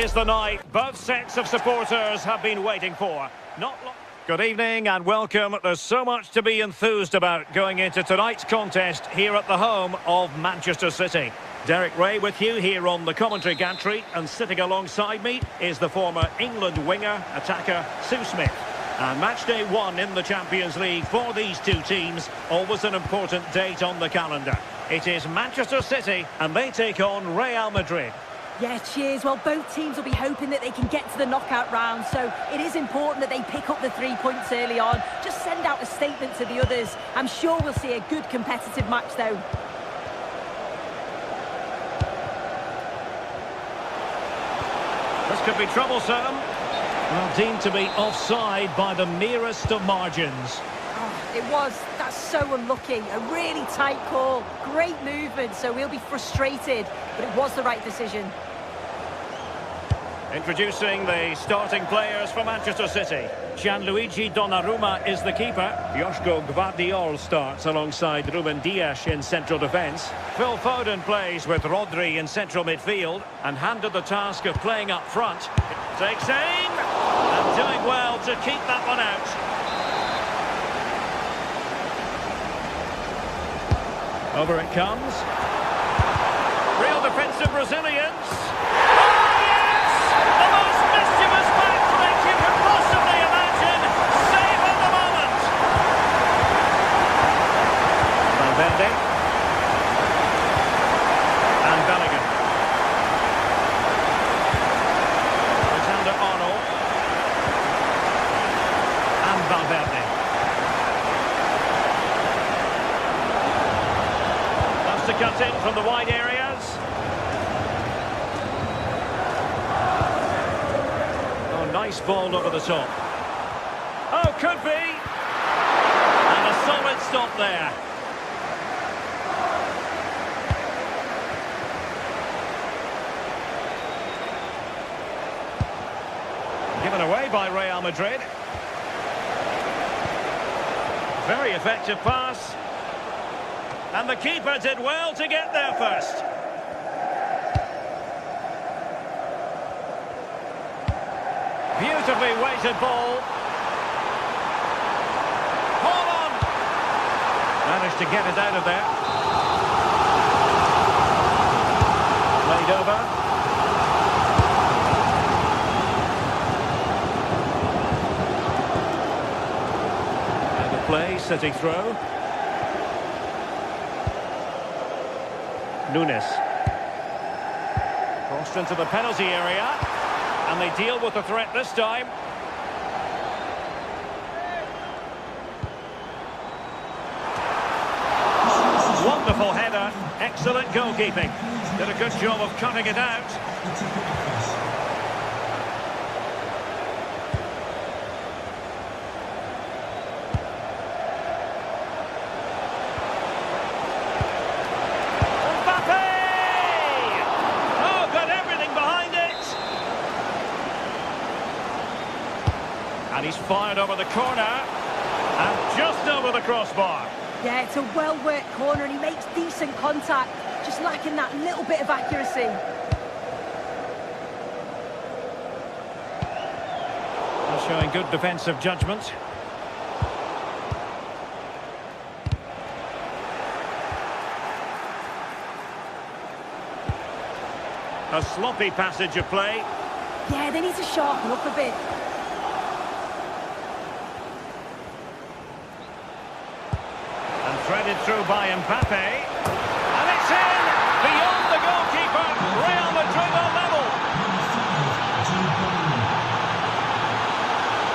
D: is the night both sets of supporters have been waiting for. Good evening and welcome. There's so much to be enthused about going into tonight's contest here at the home of Manchester City. Derek Ray with you here on the commentary gantry, and sitting alongside me is the former England winger, attacker Sue Smith. And match day 1 in the Champions League for these two teams, always an important date on the calendar. It is Manchester City and they take on Real Madrid.
B: Yeah, cheers. Well, both teams will be hoping that they can get to the knockout round, so it is important that they pick up the 3 points early on. Just send out a statement to the others. I'm sure we'll see a good competitive match though.
D: This could be troublesome. Well, deemed to be offside by the merest of margins.
B: Oh, it was. That's so unlucky. A really tight call. Great movement, so we'll be frustrated, but it was the right decision.
D: Introducing the starting players for Manchester City. Gianluigi Donnarumma is the keeper. Joško Gvardiol starts alongside Ruben Dias in central defence. Phil Foden plays with Rodri in central midfield and handed the task of playing up front. Takes aim and doing well to keep that one out. Over it comes. Real defensive Brazilians. Oh, yes! The most mischievous back flick you could possibly imagine. Save on the moment. Valverde. And Bellingham. Alexander-Arnold. And Valverde. To cut in from the wide areas. Oh, nice ball over the top. Oh, could be. And a solid stop there. Given away by Real Madrid. Very effective pass. And the keeper did well to get there first. Beautifully weighted ball. Haaland managed to get it out of there. Played over. And the play, City throw. Nunes. Crossed into the penalty area. And they deal with the threat this time. Wonderful header. Excellent goalkeeping. Did a good job of cutting it out. And he's fired over the corner and just over the crossbar.
B: Yeah, it's a well-worked corner and he makes decent contact, just lacking that little bit of accuracy.
D: Showing good defensive judgment. A sloppy passage of play.
B: Yeah, they need to sharpen up a bit.
D: Threaded through by Mbappe. And it's in! Beyond the goalkeeper. Real Madrid are level.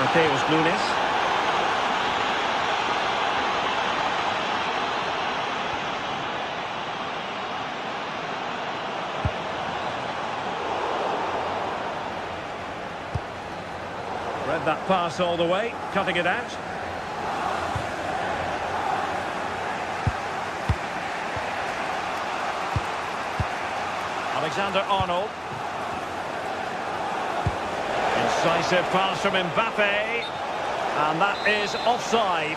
D: Mateus Nunes. Read that pass all the way, cutting it out. Alexander-Arnold. Incisive pass from Mbappe. And that is offside.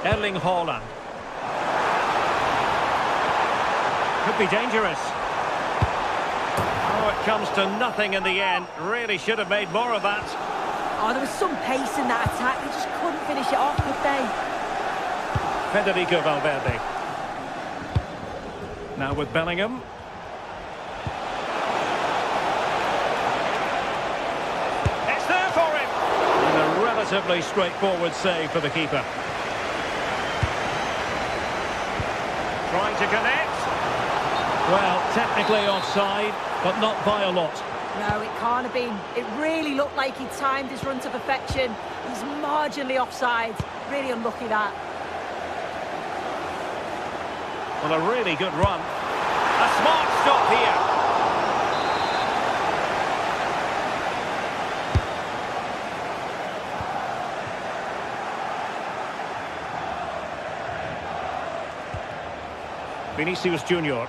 D: Erling Haaland. Could be dangerous. Oh, it comes to nothing in the end. Really should have made more of that.
B: Oh, there was some pace in that attack. They just couldn't finish it off, could they?
D: Federico Valverde. Now with Bellingham. It's there for him. And a relatively straightforward save for the keeper. Trying to connect. Well, technically offside, but not by a lot.
B: No, it can't have been. It really looked like he timed his run to perfection. He's marginally offside. Really unlucky that.
D: Well, a really good run. A smart stop here. Vinicius Junior.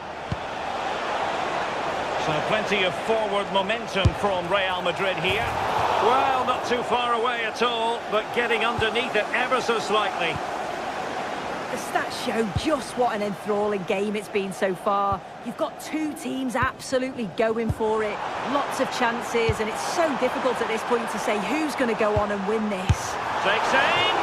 D: So plenty of forward momentum from Real Madrid here. Well, not too far away at all, but getting underneath it ever so slightly.
B: The stats show just what an enthralling game it's been so far. You've got two teams absolutely going for it. Lots of chances, and it's so difficult at this point to say who's going to go on and win this.
D: Takes aim,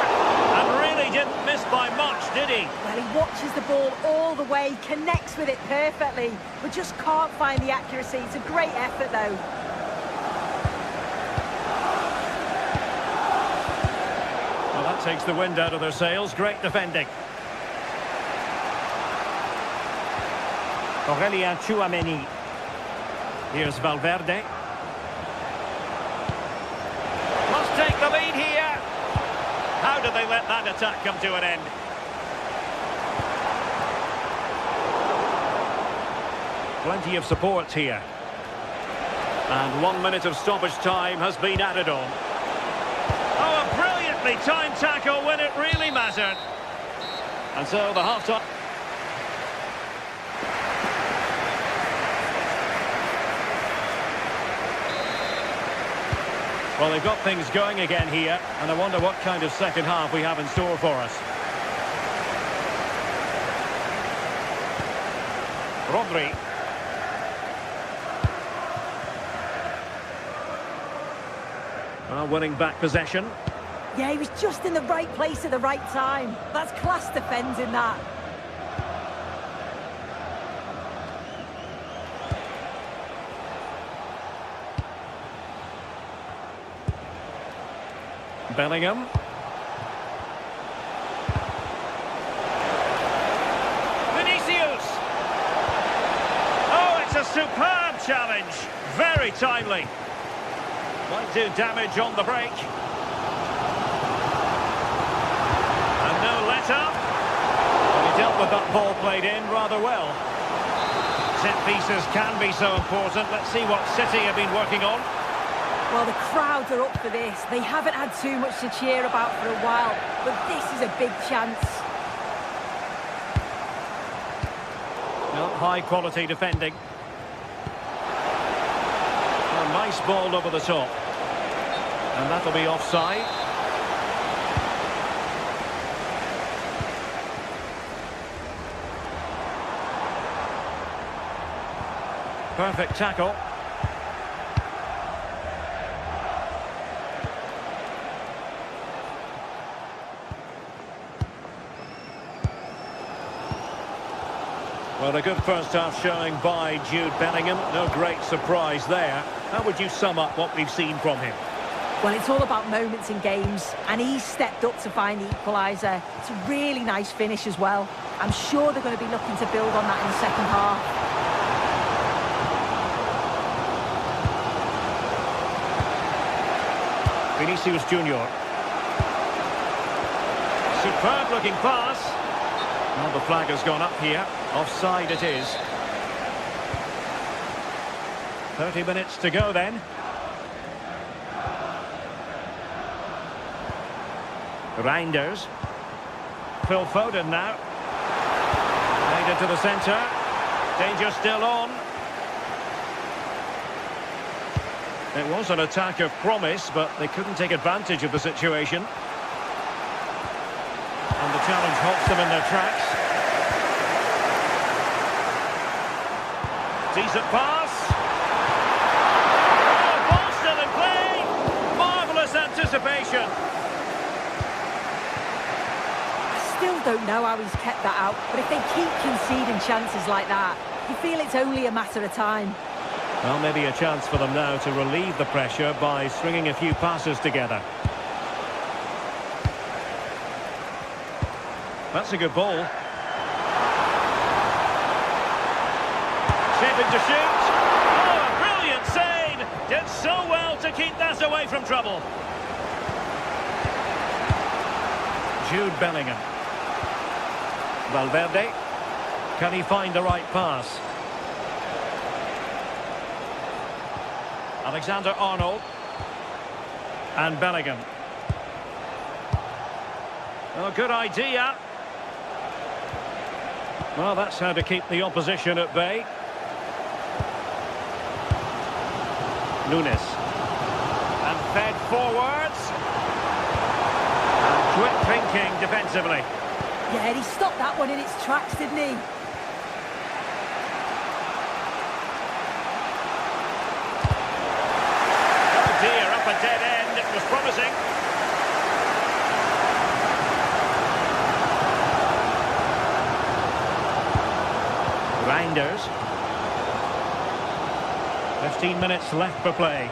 D: and really didn't miss by much, did he?
B: Well, he watches the ball all the way, connects with it perfectly, but just can't find the accuracy. It's a great effort, though.
D: Well, that takes the wind out of their sails. Great defending. Aurélien Tchouaméni. Here's Valverde. Must take the lead here. How did they let that attack come to an end? Plenty of support here. And 1 minute of stoppage time has been added on. Oh, a brilliantly timed tackle when it really mattered. And so the half-time... Well, they've got things going again here, and I wonder what kind of second half we have in store for us. Rodri. Well, winning back possession.
B: Yeah, he was just in the right place at the right time. That's class defending, that.
D: Bellingham. Vinicius! Oh, it's a superb challenge. Very timely. Might do damage on the break. And no let-up. Well, he dealt with that ball played in rather well. Set pieces can be so important. Let's see what City have been working on.
B: Well, the crowds are up for this. They haven't had too much to cheer about for a while, but this is a big chance.
D: Well, high-quality defending. A nice ball over the top. And that'll be offside. Perfect tackle. Well, a good first half showing by Jude Bellingham. No great surprise there. How would you sum up what we've seen from him?
B: Well, it's all about moments in games, and he's stepped up to find the equaliser. It's a really nice finish as well. I'm sure they're going to be looking to build on that in the second half.
D: Vinicius Junior. Superb looking pass. Well, the flag has gone up here. Offside it is. 30 minutes to go then. Reinders. Phil Foden now. Made it to the centre. Danger still on. It was an attack of promise, but they couldn't take advantage of the situation. And the challenge halts them in their tracks. Decent pass. Oh, ball still in play. Marvellous anticipation.
B: Still don't know how he's kept that out, but if they keep conceding chances like that, you feel it's only a matter of time.
D: Well, maybe a chance for them now to relieve the pressure by stringing a few passes together. That's a good ball. Shaping to shoot. Oh, a brilliant save! Did so well to keep that away from trouble. Jude Bellingham. Valverde. Can he find the right pass? Alexander-Arnold. And Bellingham. Oh, good idea. Well, that's how to keep the opposition at bay. Nunes. And fed forwards. And quick thinking defensively.
B: Yeah, he stopped that one in its tracks, didn't he?
D: Oh dear, up a dead end. It was promising. Reinders. 15 minutes left for play.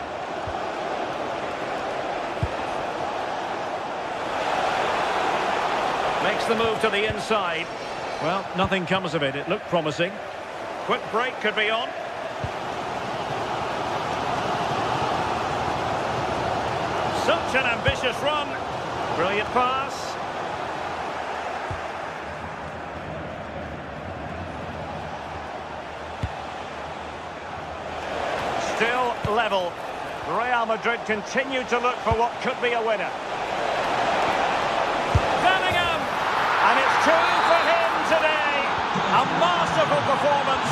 D: Makes the move to the inside. Well, nothing comes of it. It looked promising. Quick break could be on. Such an ambitious run. Brilliant pass. Still level. Real Madrid continue to look for what could be a winner. Bellingham! And it's two for him today. A masterful performance.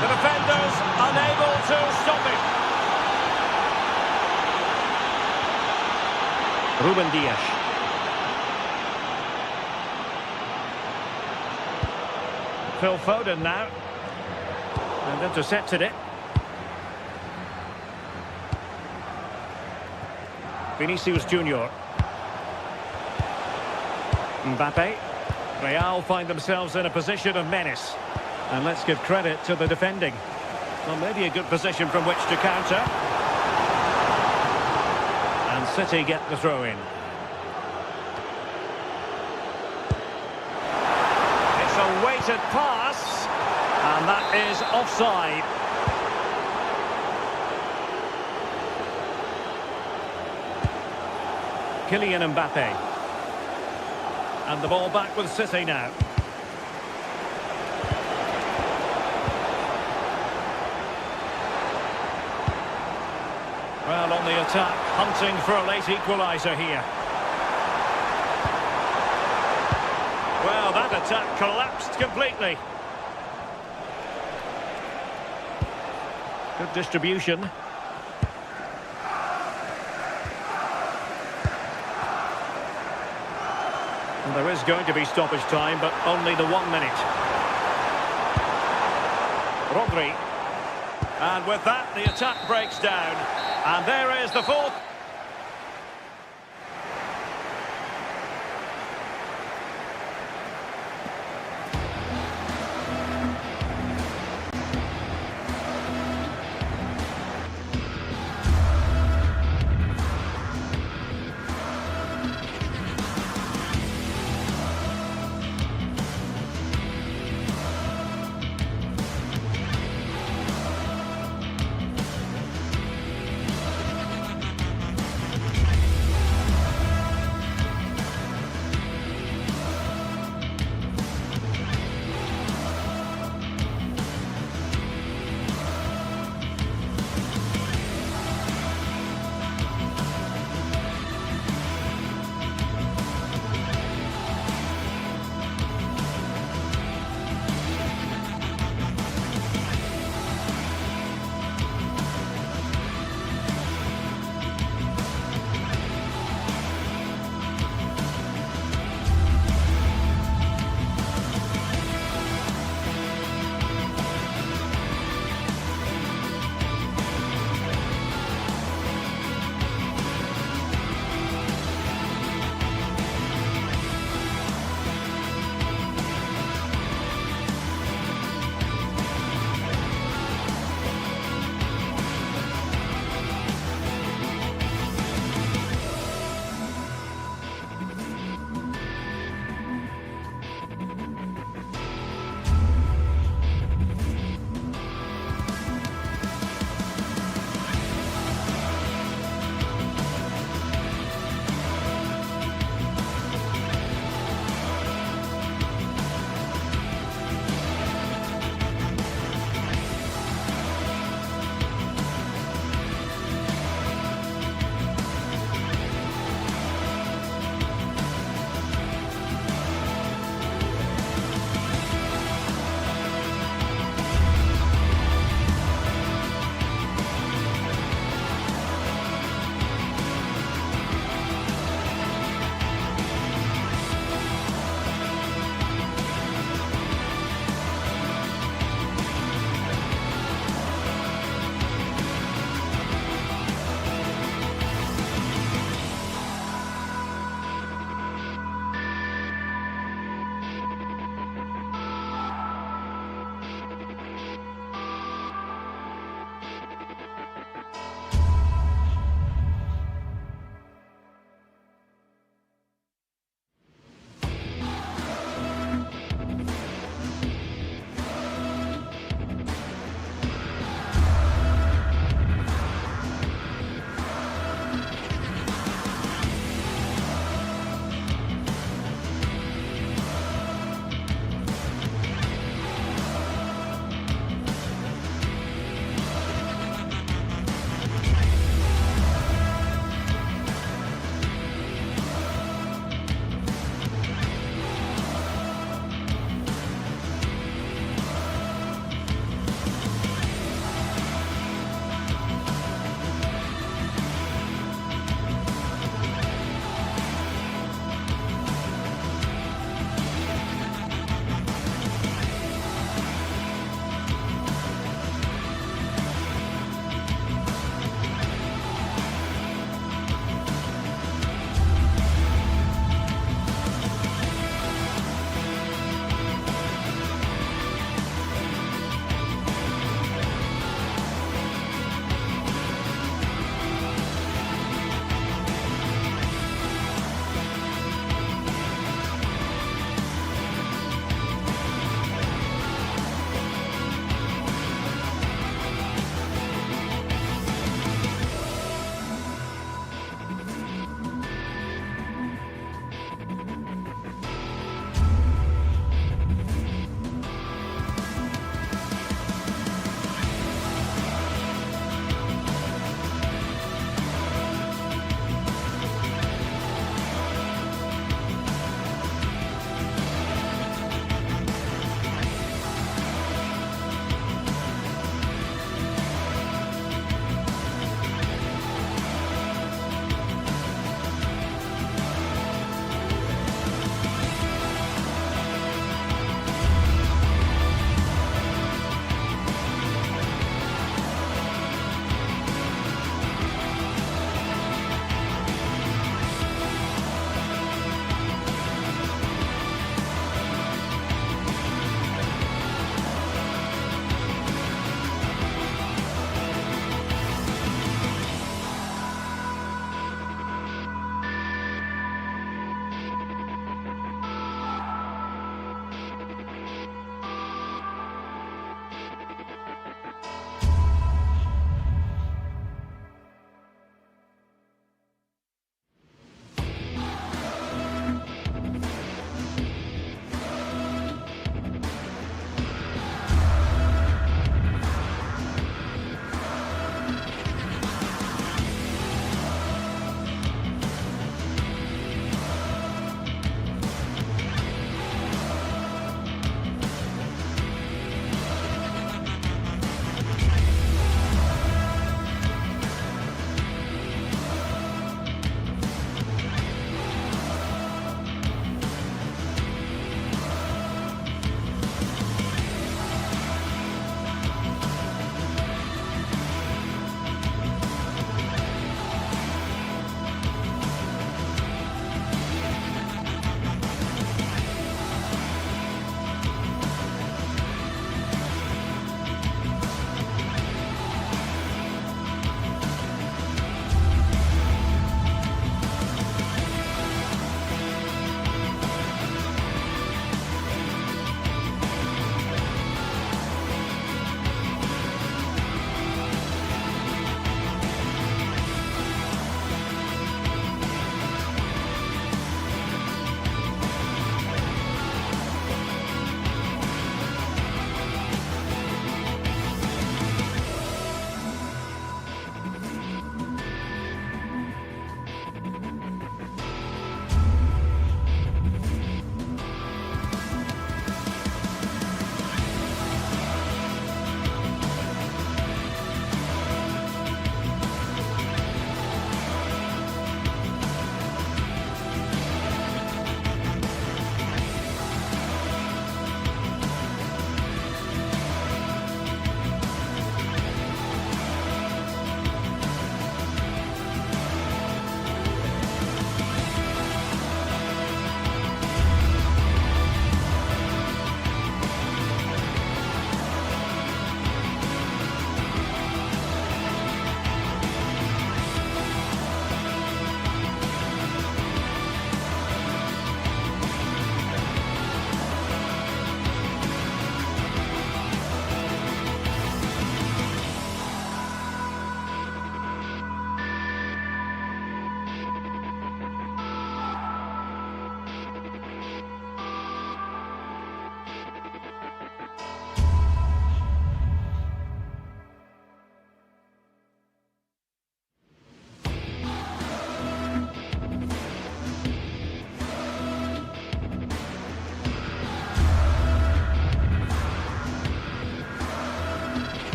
D: The defenders unable to stop it. Ruben Dias. Phil Foden now. And intercepted it. Vinicius Junior. Mbappe. Real find themselves in a position of menace. And let's give credit to the defending. Well, maybe a good position from which to counter. And City get the throw in. It's a weighted pass. And that is offside. Kylian Mbappe. And the ball back with City now. Well, on the attack, hunting for a late equaliser here. Well, that attack collapsed completely. Good distribution. And there is going to be stoppage time, but only the 1 minute. Rodri. And with that, the attack breaks down. And there is the fourth.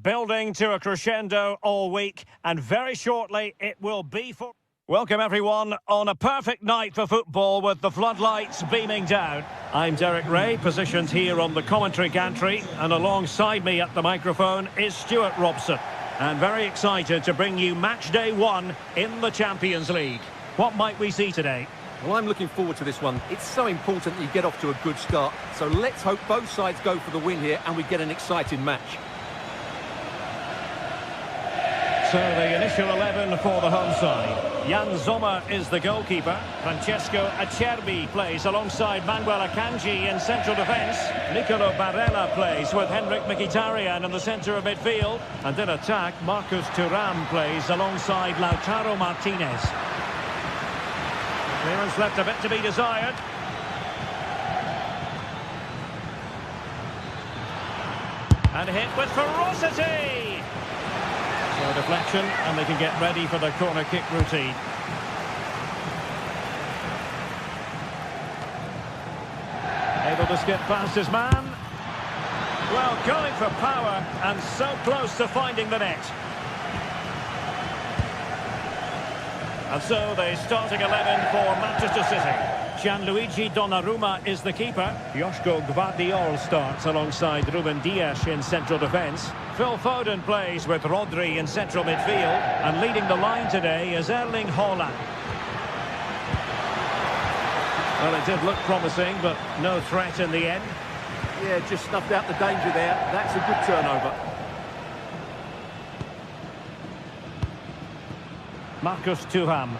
D: building to a crescendo all week, and very shortly it will be for... Welcome everyone on a perfect night for football with the floodlights beaming down. I'm Derek Ray, positioned here on the commentary gantry, and alongside me at the microphone is Stuart Robson. And very excited to bring you match day 1 in the Champions League. What might we see today?
C: Well, I'm looking forward to this one. It's so important that you get off to a good start. So let's hope both sides go for the win here and we get an exciting match.
D: So the initial 11 for the home side. Jan Sommer is the goalkeeper. Francesco Acerbi plays alongside Manuel Akanji in central defence. Nicolo Barella plays with Henrik Mkhitaryan in the centre of midfield. And in attack, Marcus Thuram plays alongside Lautaro Martinez. Clearance left a bit to be desired. And hit with ferocity! So a deflection, and they can get ready for the corner kick routine. Able to skip past his man. Well, going for power, and so close to finding the net. And so the starting 11 for Manchester City. Gianluigi Donnarumma is the keeper. Joško Gvardiol starts alongside Ruben Dias in central defence. Phil Foden plays with Rodri in central midfield. And leading the line today is Erling Haaland. Well, it did look promising, but no threat in the end.
C: Yeah, just snuffed out the danger there. That's a good turnover.
D: Marcus Thuram.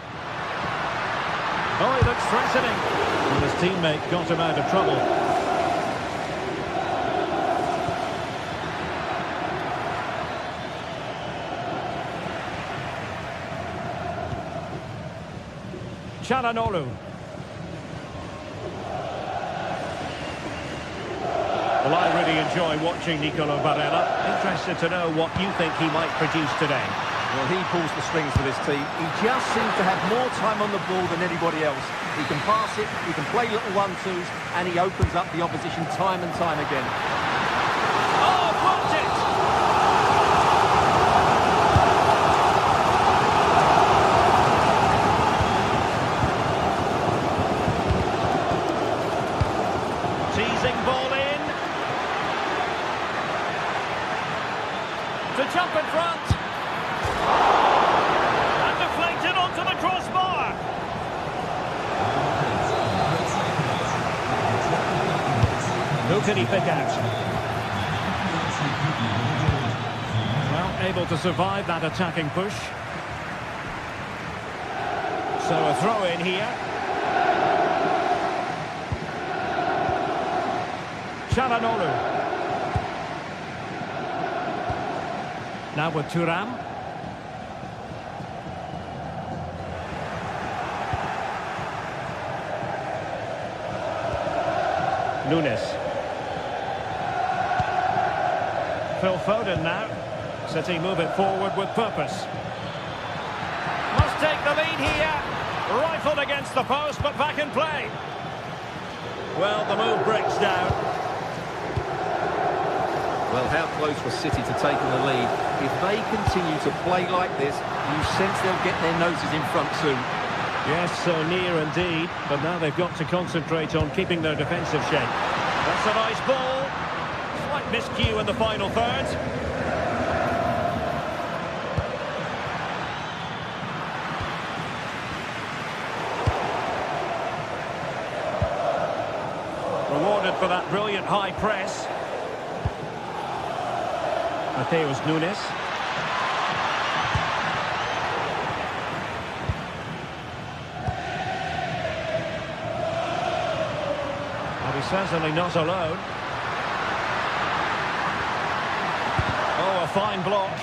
D: Oh, he looks threatening. And his teammate got him out of trouble. Çalhanoğlu. Well, I really enjoy watching Nicolo Barella. Interested to know what you think he might produce today.
C: Well, he pulls the strings for this team. He just seems to have more time on the ball than anybody else. He can pass it, he can play little 1-2s, and he opens up the opposition time and time again.
D: Oh, blocked it! Teasing ball in. To jump in front. And deflected onto the crossbar. Who can he pick out? Well, able to survive that attacking push. So a throw in here. Çalhanoğlu. Now with Thuram. Nunes. Phil Foden now. City move it forward with purpose. Must take the lead here. Rifled against the post, but back in play. Well, the move breaks down.
C: Well, how close was City to taking the lead? If they continue to play like this, you sense they'll get their noses in front soon.
D: Yes, so near indeed, but now they've got to concentrate on keeping their defensive shape. That's a nice ball. Slight miscue in the final third. Rewarded for that brilliant high press. Mateus Nunes. And he's certainly not alone. Oh, a fine block.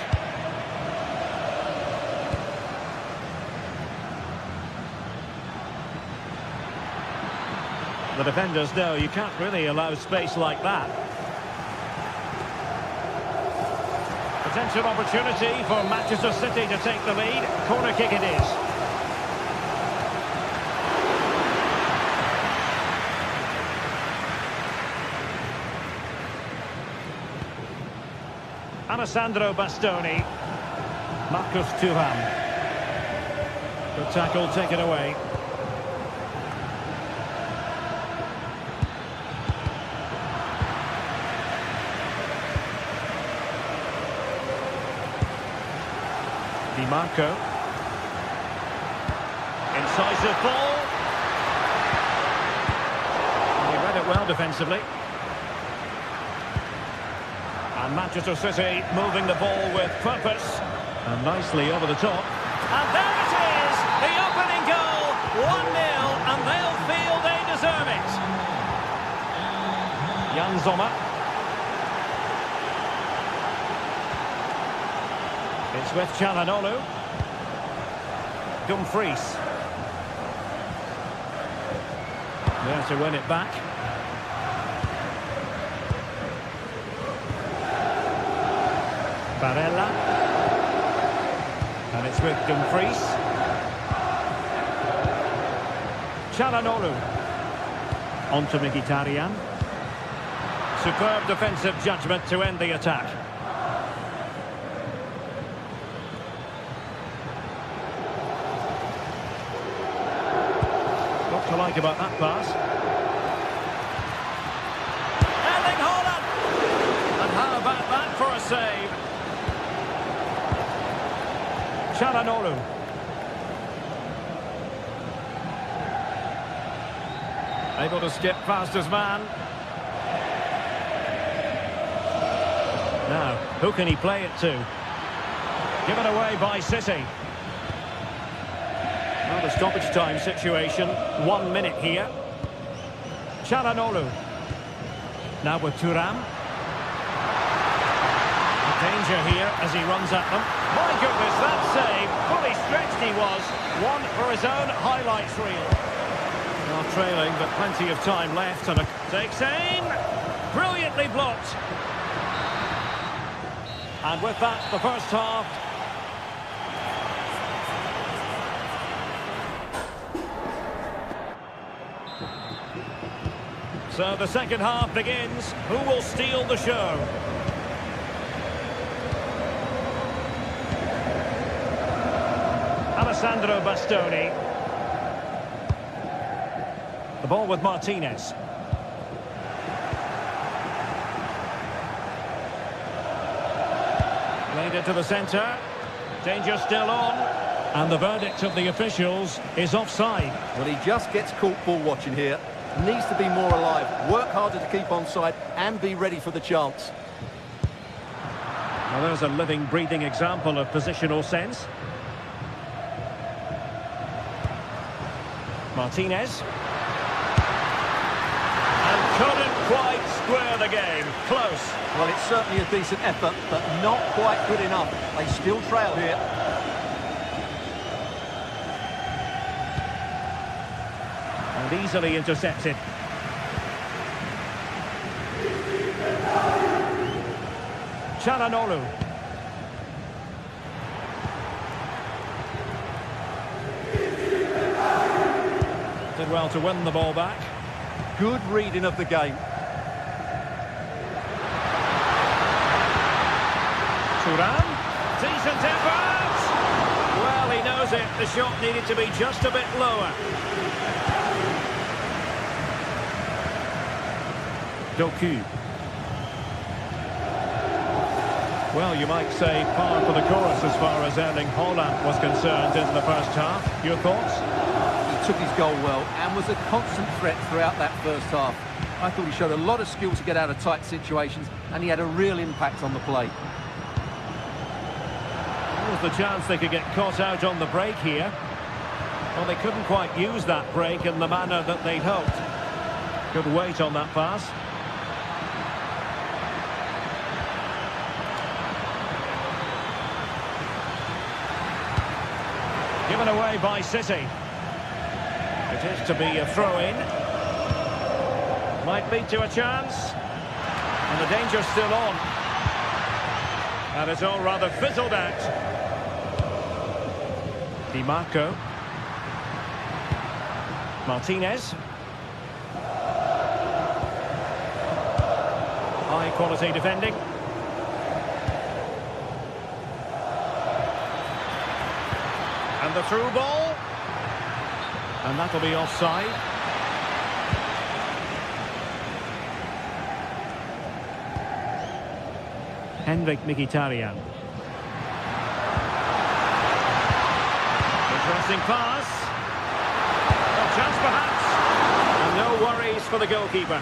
D: The defenders know you can't really allow space like that. Potential opportunity for Manchester City to take the lead. Corner kick it is. Alessandro Bastoni. Marcus Thuram. Good tackle taken away. Di Marco. Incisive ball. He read it well defensively. And Manchester City moving the ball with purpose. And nicely over the top. And there it is! The opening goal! 1-0, and they'll feel they deserve it. Jan Sommer. It's with Çalhanoğlu. Dumfries. There to win it back. Barella. And it's with Dumfries. Çalhanoğlu. On to Mkhitaryan. Superb defensive judgment to end the attack. What to like about that pass? Erling Haaland! And how about that for a save? Çalhanoğlu. Able to skip past his man. Now, who can he play it to? Given away by City. Well, the stoppage time situation. 1 minute here. Çalhanoğlu. Now with Thuram. Danger here as he runs at them. My goodness, that save. Fully stretched he was. One for his own highlights reel. Well, trailing, but plenty of time left. And takes aim. Brilliantly blocked. And with that, the first half. So the second half begins. Who will steal the show? Alessandro Bastoni. The ball with Martinez. Played it to the centre. Danger still on. And the verdict of the officials is offside.
C: Well, he just gets caught ball watching here. Needs to be more alive, work harder to keep onside and be ready for the chance.
D: Well, there's a living, breathing example of positional sense. Martinez. And couldn't quite square the game. Close.
C: Well, it's certainly a decent effort, but not quite good enough. They still trail here.
D: And easily intercepted. Çalhanoğlu. Did well to win the ball back.
C: Good reading of the game.
D: Thuram. Decent effort. Well, he knows it. The shot needed to be just a bit lower. Doku. Well, you might say par for the course as far as Erling Haaland was concerned in the first half. Your thoughts?
C: He took his goal well and was a constant threat throughout that first half. I thought he showed a lot of skill to get out of tight situations, and he had a real impact on the play.
D: There was the chance they could get caught out on the break here. Well, they couldn't quite use that break in the manner that they'd hoped. Good weight on that pass. Given away by City. It is to be a throw-in. Might lead to a chance. And the danger's still on. And it's all rather fizzled out. Di Marco. Martinez. High quality defending. the through ball. And that'll be offside. Henrik Mkhitaryan. Interesting pass. A chance perhaps. And no worries for the goalkeeper.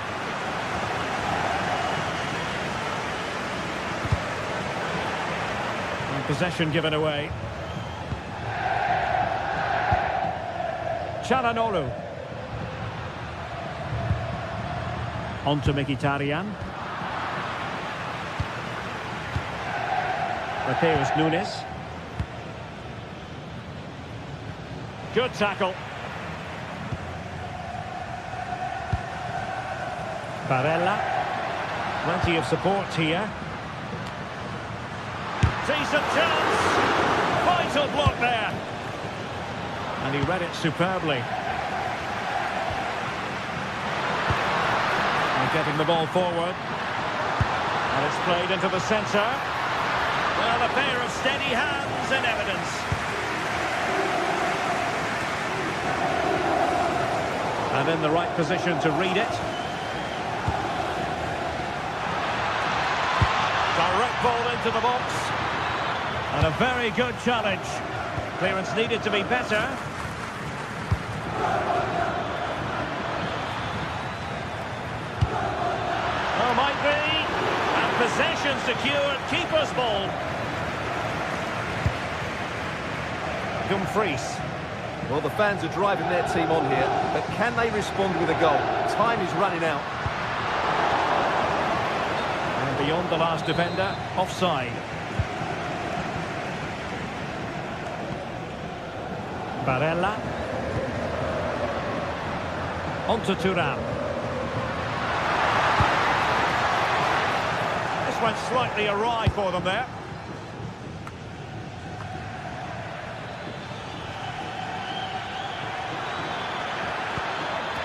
D: And possession given away. Çalhanoğlu. On to Mkhitaryan. Mateus Nunes. Good tackle. Barella. Plenty of support here. Decent chance. Vital block there. And he read it superbly. And getting the ball forward. And it's played into the centre. Well, a pair of steady hands in evidence. And in the right position to read it. Direct ball into the box. And a very good challenge. Clearance needed to be better. Oh, might be. And possession secured. Keeper's ball. Dumfries.
C: Well, the fans are driving their team on here, but can they respond with a goal? Time is running out.
D: And beyond the last defender, offside. Barella. On to Thuram. This went slightly awry for them there.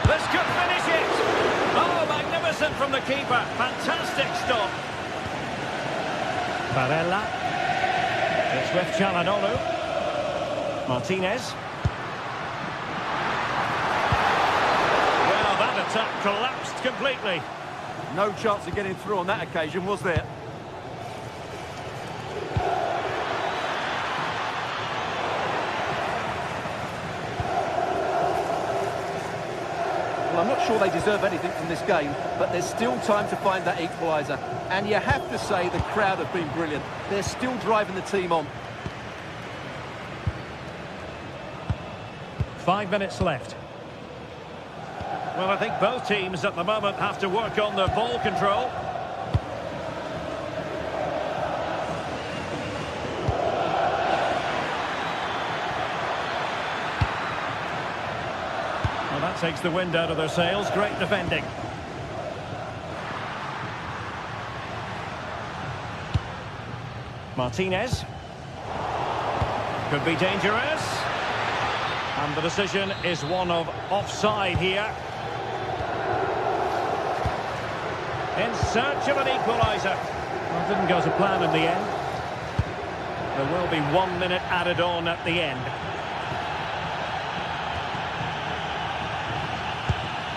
D: This could finish it. Oh, magnificent from the keeper. Fantastic stop. Barella. It's with Çalhanoğlu. Martinez. Well, that attack collapsed completely.
C: No chance of getting through on that occasion, was there? Well, I'm not sure they deserve anything from this game, but there's still time to find that equaliser. And you have to say the crowd have been brilliant. They're still driving the team on.
D: 5 minutes left. Well, I think both teams at the moment have to work on their ball control. Well, that takes the wind out of their sails. Great defending. Martinez. Could be dangerous. And the decision is one of offside here. In search of an equaliser. Well, it didn't go to plan in the end. There will be 1 minute added on at the end.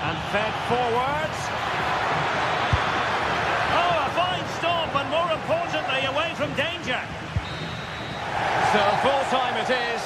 D: And fed forwards. Oh, a fine stop, and more importantly, away from danger. So full time it is.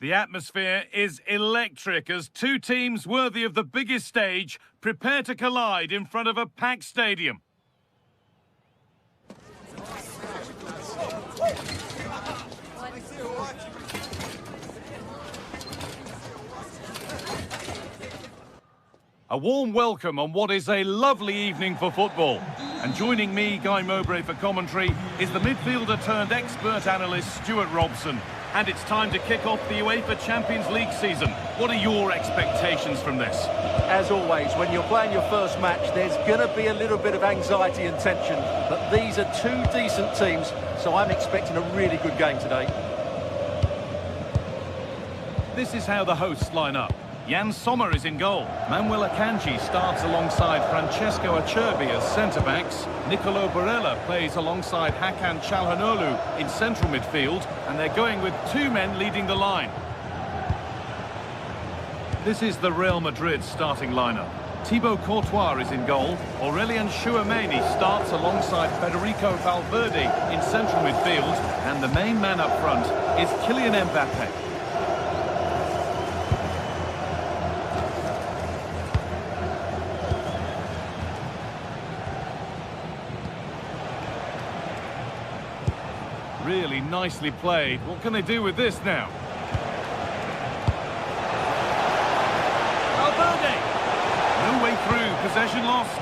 A: The atmosphere is electric as two teams worthy of the biggest stage prepare to collide in front of a packed stadium. A warm welcome on what is a lovely evening for football. And joining me, Guy Mowbray, for commentary is the midfielder turned expert analyst Stuart Robson. And it's time to kick off the UEFA Champions League season. What are your expectations from this?
C: As always, when you're playing your first match, there's going to be a little bit of anxiety and tension. But these are two decent teams, so I'm expecting a really good game today.
A: This is how the hosts line up. Jan Sommer is in goal. Manuel Akanji starts alongside Francesco Acerbi as centre-backs. Nicolo Barella plays alongside Hakan Çalhanoğlu in central midfield, and they're going with two men leading the line. This is the Real Madrid starting lineup. Thibaut Courtois is in goal. Aurelien Tchouameni starts alongside Federico Valverde in central midfield, and the main man up front is Kylian Mbappe. Really nicely played. What can they do with this now? Valverde! No way through, possession lost.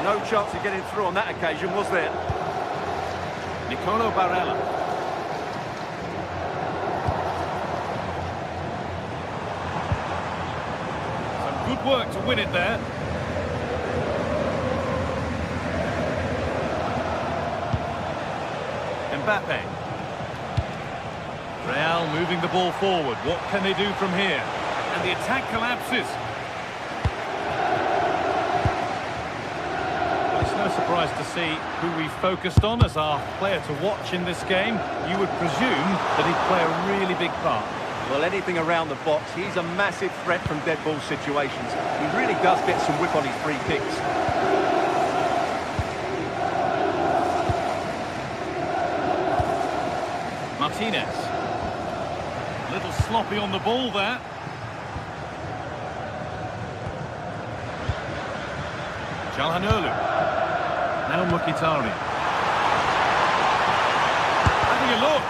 C: No chance of getting through on that occasion, was there?
A: Nicolo Barella. Some good work to win it there. Mbappe. Real moving the ball forward. What can they do from here? And the attack collapses. Well, it's no surprise to see who we focused on as our player to watch in this game. You would presume that he'd play a really big part.
C: Well, anything around the box, he's a massive threat from dead ball situations. He really does get some whip on his free kicks.
A: Martinez. A little sloppy on the ball there. Çalhanoğlu. Now Mkhitaryan. Having a look.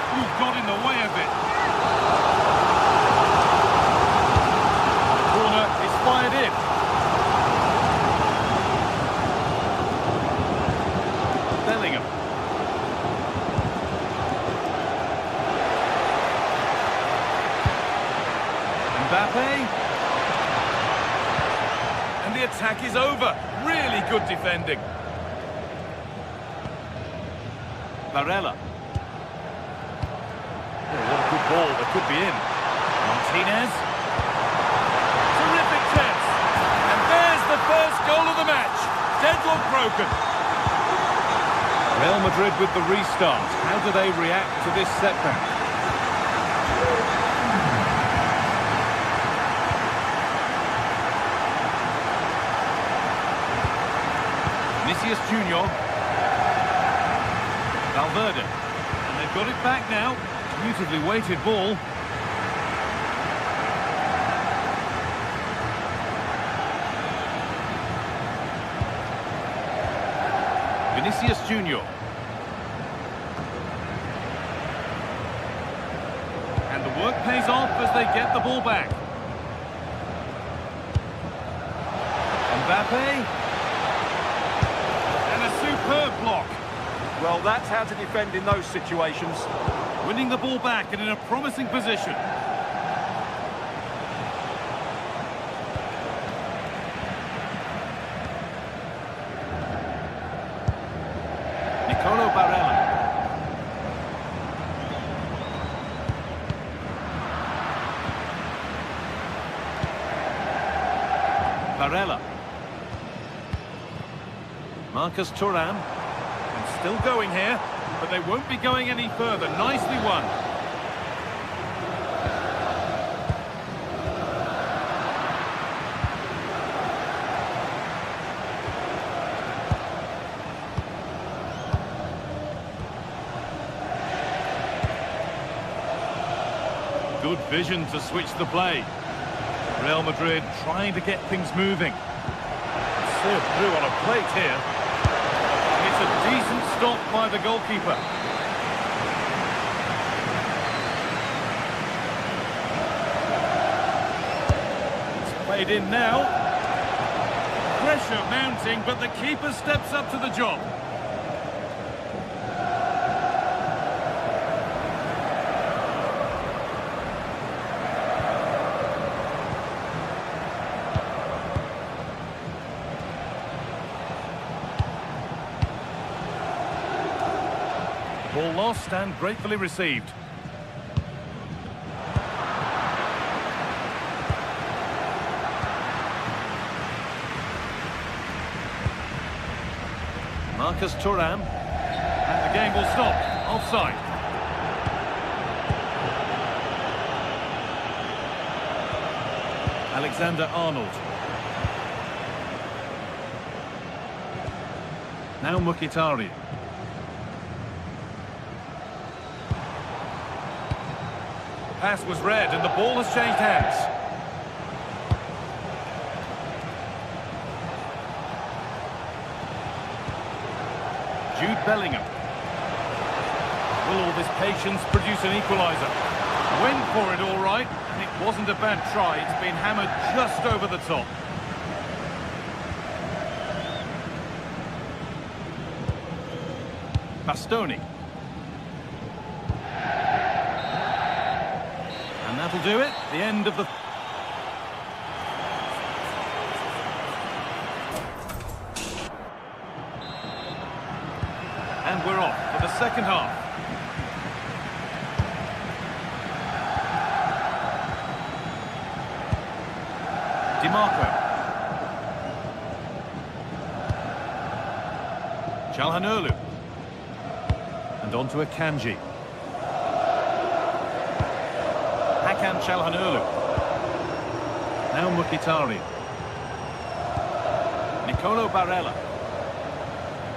A: Who's got in the way of it? The corner is fired in. Bellingham. Mbappe. And the attack is over. Really good defending. Barella. Oh, what a good ball. That could be in. Martinez. Terrific test. And there's the first goal of the match. Deadlock broken. Real Madrid with the restart. How do they react to this setback? Vinicius Junior. Valverde. And they've got it back now. Beautifully weighted ball. Vinicius Junior. And the work pays off as they get the ball back. Mbappe. Superb block.
C: Well, that's how to defend in those situations.
A: Winning the ball back and in a promising position. Nicolo Barella. Barella. Marcus Thuram. And still going here, but they won't be going any further. Nicely won. Good vision to switch the play. Real Madrid trying to get things moving. Served through on a plate here. It's a decent stop by the goalkeeper. It's played in now. Pressure mounting, but the keeper steps up to the job. Ball lost and gratefully received. Marcus Thuram. And the game will stop. Offside. Alexander-Arnold. Now Mkhitaryan. Pass was read and the ball has changed hands. Jude Bellingham. Will all this patience produce an equaliser? Went for it all right, and it wasn't a bad try. It's been hammered just over the top. Bastoni. And that'll do it. The end of the... And we're off for the second half. DiMarco. Çalhanoğlu. And on to Akanji. Hakan Çalhanoğlu. Now Mkhitaryan. Nicolo Barella.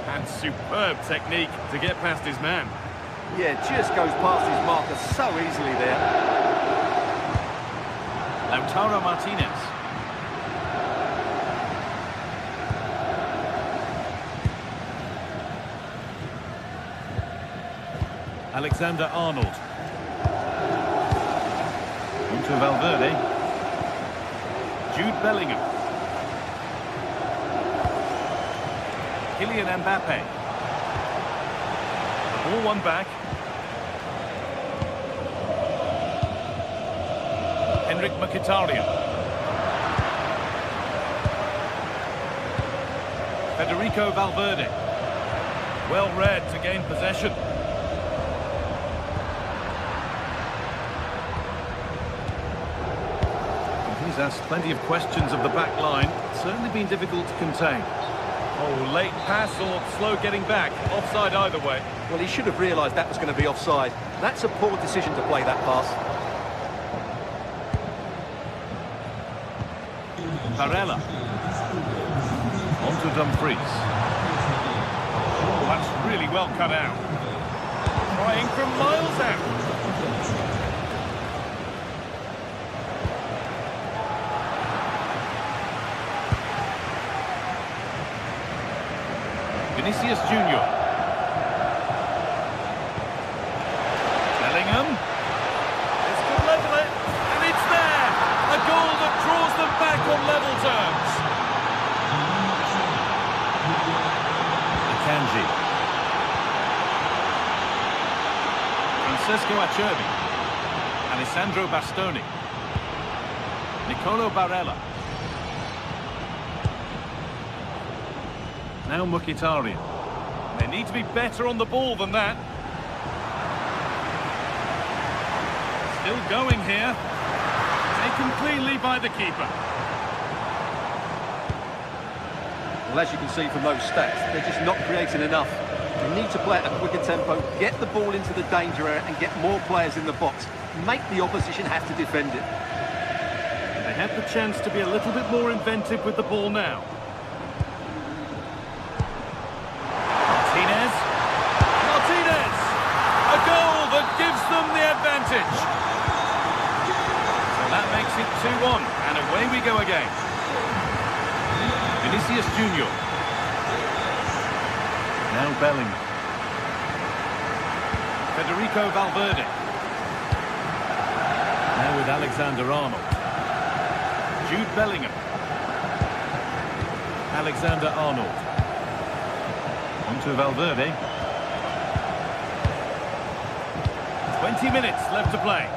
A: And superb technique to get past his man.
C: Yeah, just goes past his marker so easily there.
A: Lautaro Martinez. Alexander-Arnold. To Valverde. Jude Bellingham. Kylian Mbappe. Ball one back. Henrik Mkhitaryan. Federico Valverde. Well read to gain possession. He's asked plenty of questions of the back line. It's certainly been difficult to contain. Oh, late pass or slow getting back. Offside either way.
C: Well, he should have realised that was going to be offside. That's a poor decision to play that pass.
A: Barella. On to Dumfries. Oh, that's really well cut out. Trying from miles out. Vinicius Junior. Bellingham. This could level it, and it's there! A goal that draws them back on level terms. Akanji. Francesco Acerbi. Alessandro Bastoni. Nicolo Barella. Now Mkhitaryan. They need to be better on the ball than that. Still going here. Taken cleanly by the keeper.
C: Well, as you can see from those stats, they're just not creating enough. They need to play at a quicker tempo, get the ball into the danger area and get more players in the box. Make the opposition have to defend it.
A: And they have the chance to be a little bit more inventive with the ball now. Martinez! A goal that gives them the advantage. makes it 2-1, and away we go again. Vinicius Junior. Now Bellingham. Federico Valverde. Now with Alexander-Arnold. Jude Bellingham. Alexander-Arnold. On to Valverde. 20 minutes left to play.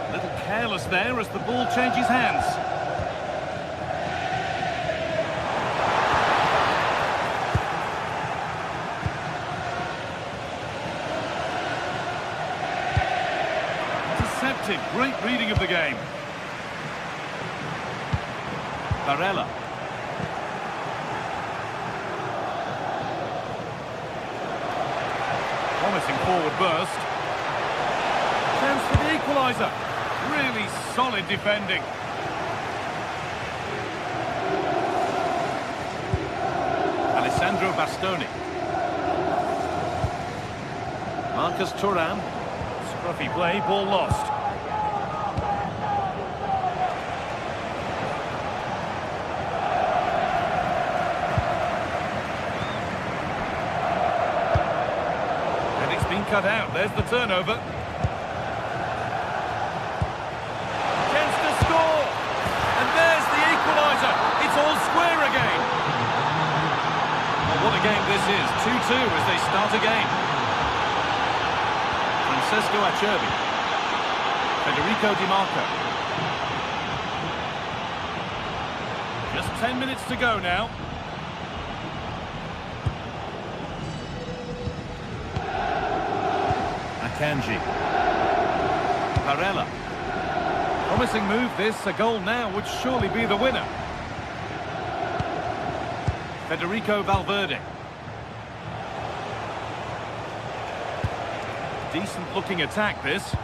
A: A little careless there as the ball changes hands. Intercepted. Great reading of the game. Barella. Promising forward burst. Chance for the equaliser. Really solid defending. Alessandro Bastoni. Marcus Thuram. Scruffy play, ball lost. Cut out, there's the turnover. Chance to score! And there's the equaliser. It's all square again. Well, what a game this is. 2-2 as they start again. Francesco Acerbi. Federico Di Marco. Just 10 minutes to go now. Kanji. Barella. Promising move this. A goal now would surely be the winner. Federico Valverde. Decent looking attack this.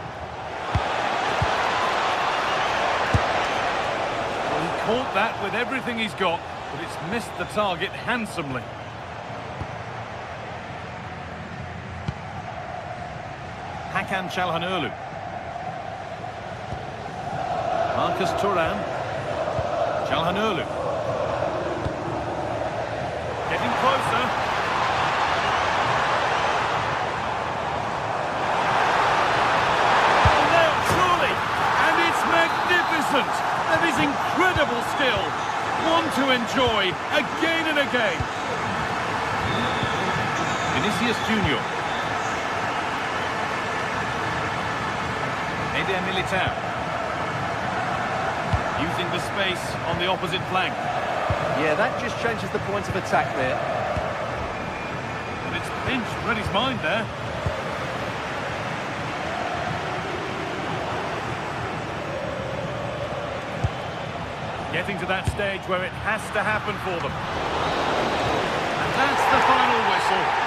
A: Well, he caught that with everything he's got, but it's missed the target handsomely. Hakan Çalhanoğlu. Marcus Thuram. Çalhanoğlu. Getting closer. Oh, now, surely. And it's magnificent. That is incredible skill. One to enjoy again and again. Vinicius Junior. Militao. Using the space on the opposite flank.
C: Yeah, that just changes the point of attack there.
A: And it's pinched, read his mind there. Getting to that stage where it has to happen for them. And that's the final whistle.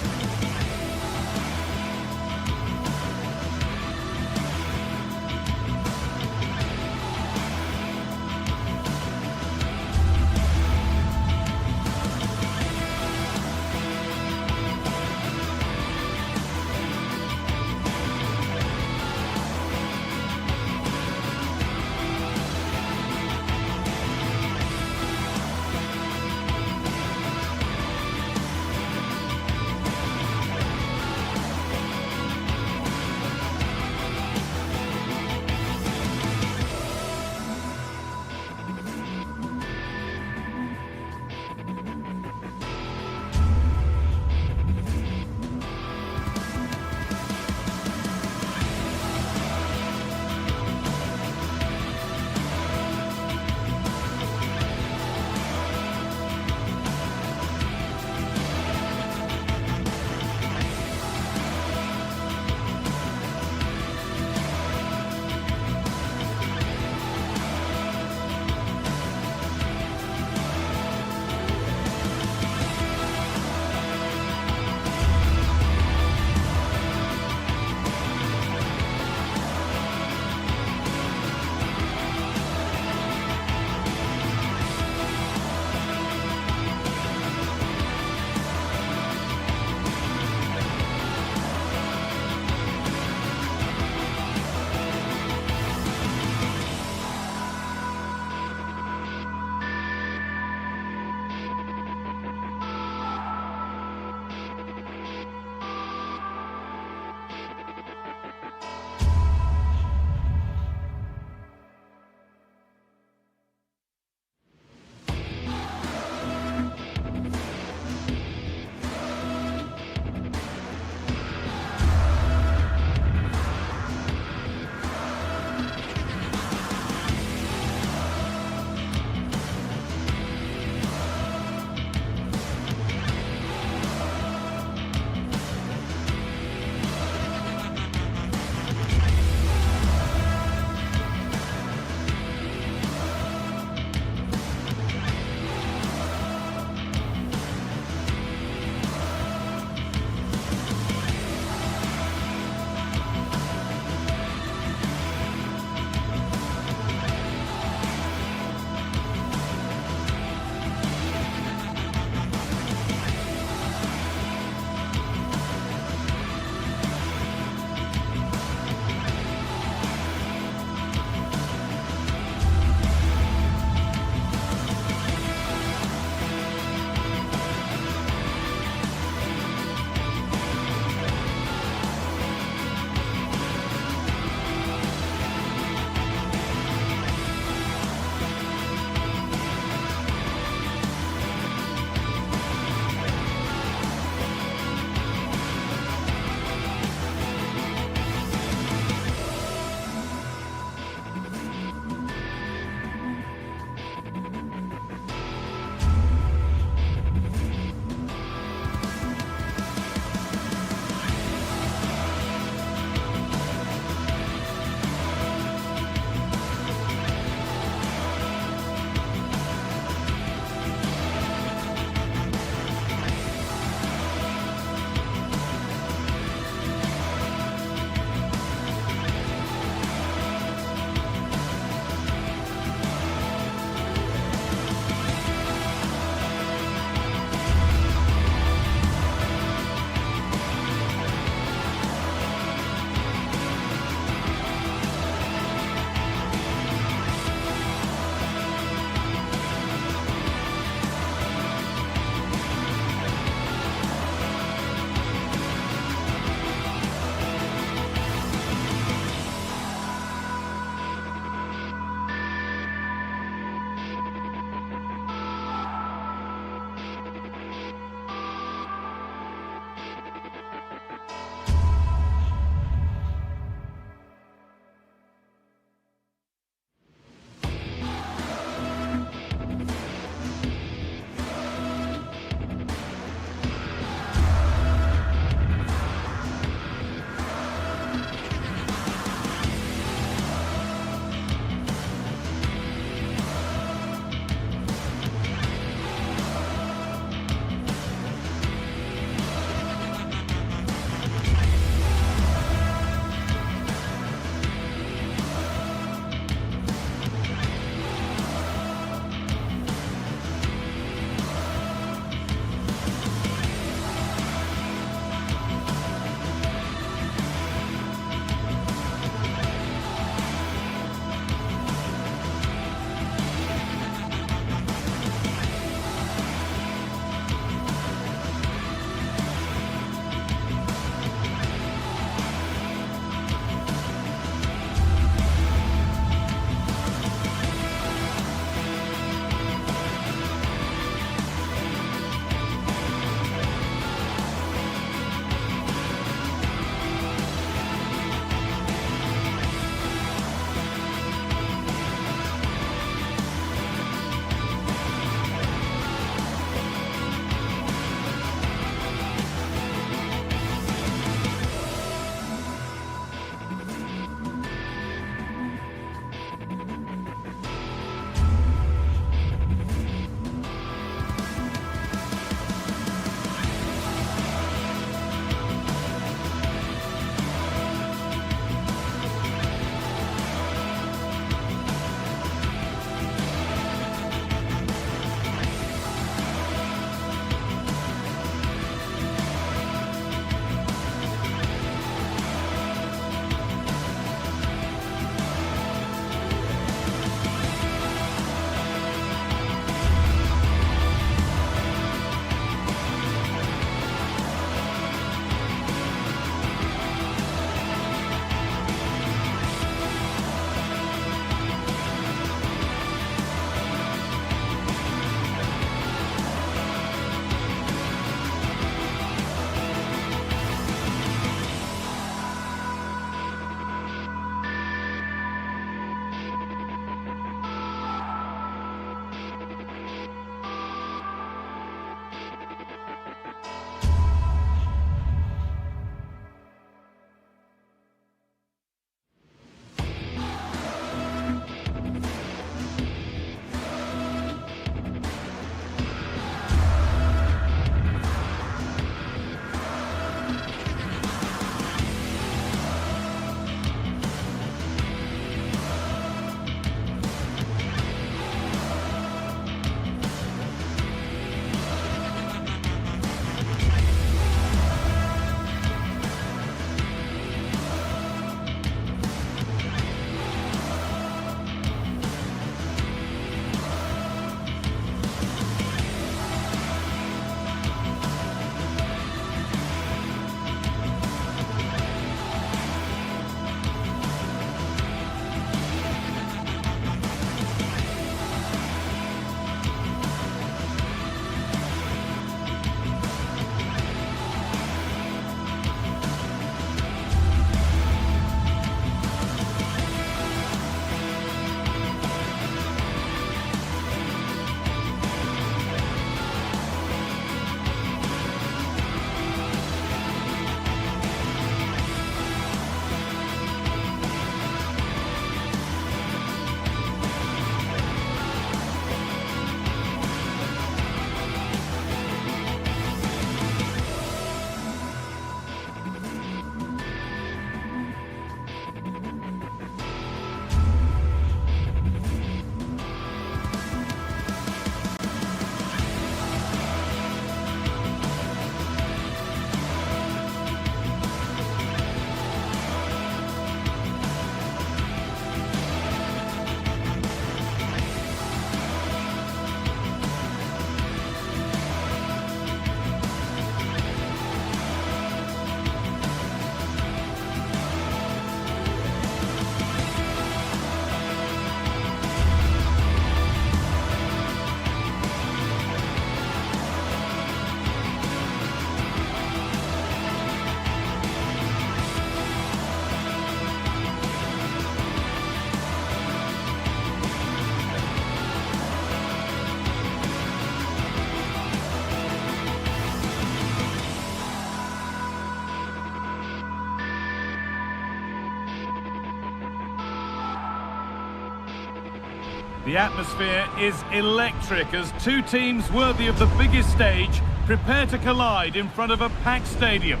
A: The atmosphere is electric as two teams worthy of the biggest stage prepare to collide in front of a packed stadium.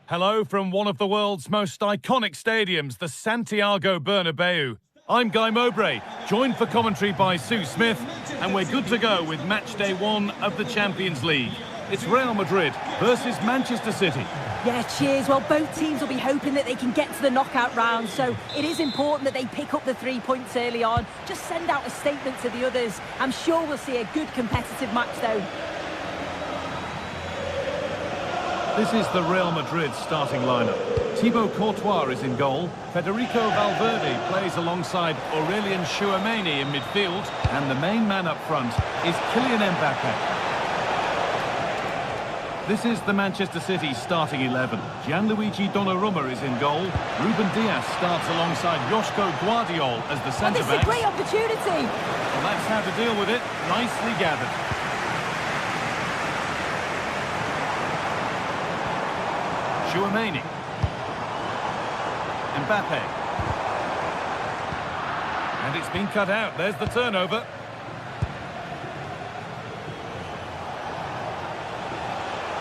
A: Hello from one of the world's most iconic stadiums, the Santiago Bernabeu. I'm Guy Mowbray, joined for commentary by Sue Smith, and we're good to go with match day 1 of the Champions League. It's Real Madrid versus Manchester City.
B: Yeah, cheers. Well, both teams will be hoping that they can get to the knockout round, so it is important that they pick up the 3 points early on. Just send out a statement to the others. I'm sure we'll see a good competitive match, though.
A: This is the Real Madrid starting lineup. Thibaut Courtois is in goal. Federico Valverde plays alongside Aurelien Tchouameni in midfield. And the main man up front is Kylian Mbappe. This is the Manchester City starting 11. Gianluigi Donnarumma is in goal. Ruben Dias starts alongside Joško Guardiol as the centre-back.
B: This is a great opportunity.
A: Well, that's how to deal with it. Nicely gathered. Tchouameni. Mbappe. And it's been cut out. There's the turnover.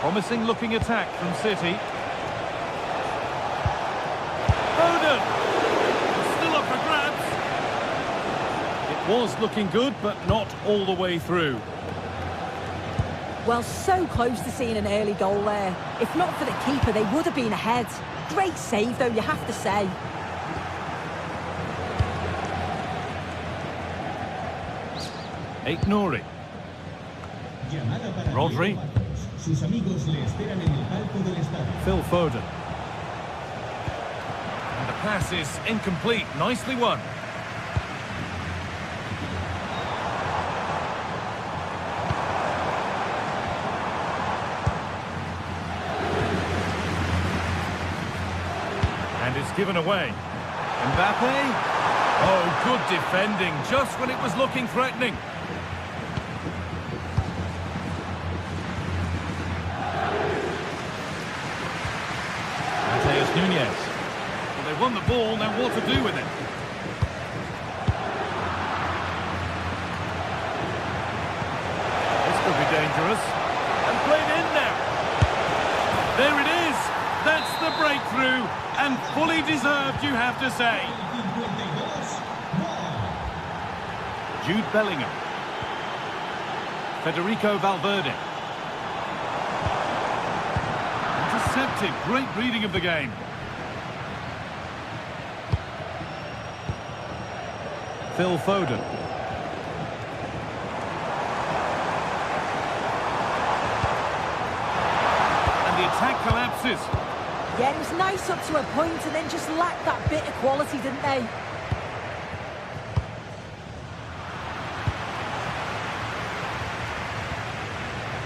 A: Promising looking attack from City. Foden! Still up for grabs. It was looking good, but not all the way through.
B: Well, so close to seeing an early goal there. If not for the keeper, they would have been ahead. Great save, though, you have to say.
A: Nouri. Rodri. Phil Foden. And the pass is incomplete. Nicely won. And it's given away. Mbappe. Oh, good defending, just when it was looking threatening. Nunez. Well, they've won the ball, now what to do with it? This could be dangerous. And played in now. There it is. That's the breakthrough. And fully deserved, you have to say. Jude Bellingham. Federico Valverde. Intercepted. Great reading of the game. Phil Foden. And the attack collapses.
B: Yeah, it was nice up to a point and then just lacked that bit of quality, didn't they?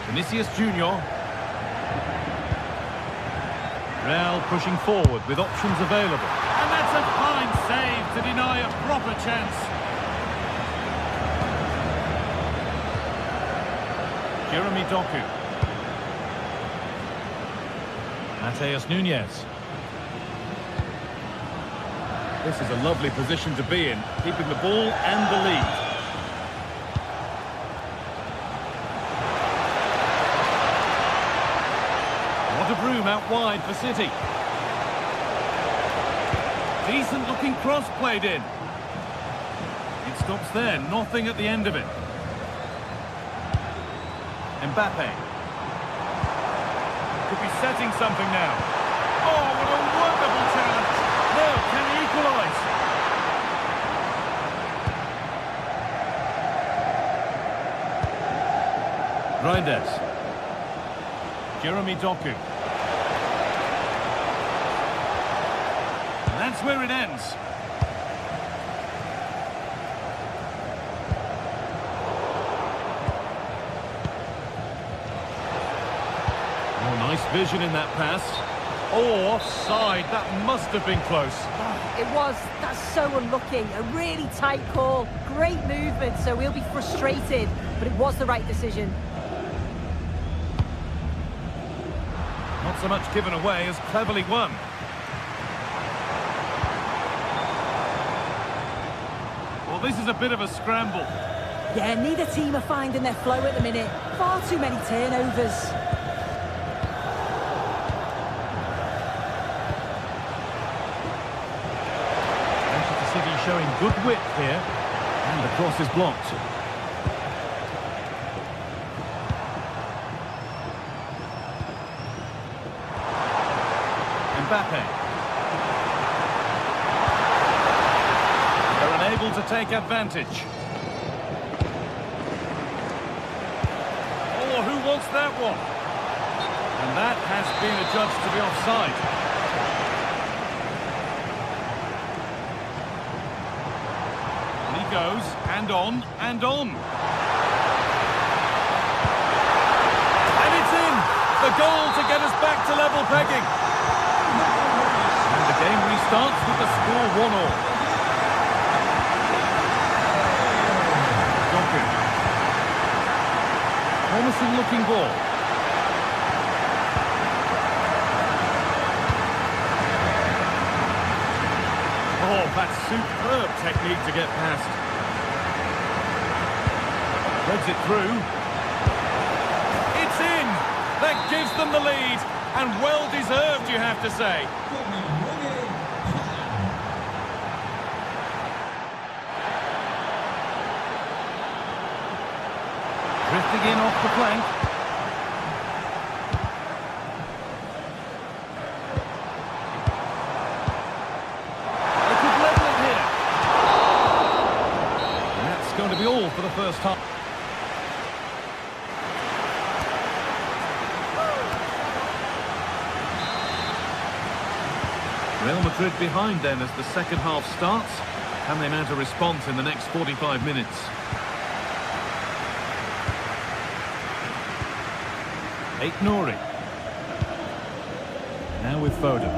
A: Vinicius Junior. Real pushing forward with options available. And that's a fine save to deny a proper chance. Jeremy Doku. Mateus Nunez. This is a lovely position to be in, keeping the ball and the lead. What a room out wide for City. Decent looking cross played in. It stops there, nothing at the end of it. Mbappe. Could be setting something now. Oh, what a wonderful challenge. No, can he equalise? Reinders. Jeremy Doku. And that's where it ends. Oh, nice vision in that pass. Oh, offside. That must have been close.
B: It was. That's so unlucky. A really tight call. Great movement, so we'll be frustrated, but it was the right decision.
A: Not so much given away as cleverly won. Well, this is a bit of a scramble.
B: Yeah, neither team are finding their flow at the minute. Far too many turnovers.
A: Manchester City showing good width here. And the cross is blocked. Mbappe. They're unable to take advantage. Oh, who wants that one? And that has been adjudged to be offside. And he goes, and on, and on. And it's in! The goal to get us back to level pegging. And the game restarts with the score 1-1. Promising looking ball. Oh, that's superb technique to get past. Threads it through. It's in! That gives them the lead, and well deserved, you have to say. Drifting in off the flank. They could level it here. And that's going to be all for the first half. Real Madrid behind then as the second half starts. Can they mount a response in the next 45 minutes? Nouri. Now with Foden.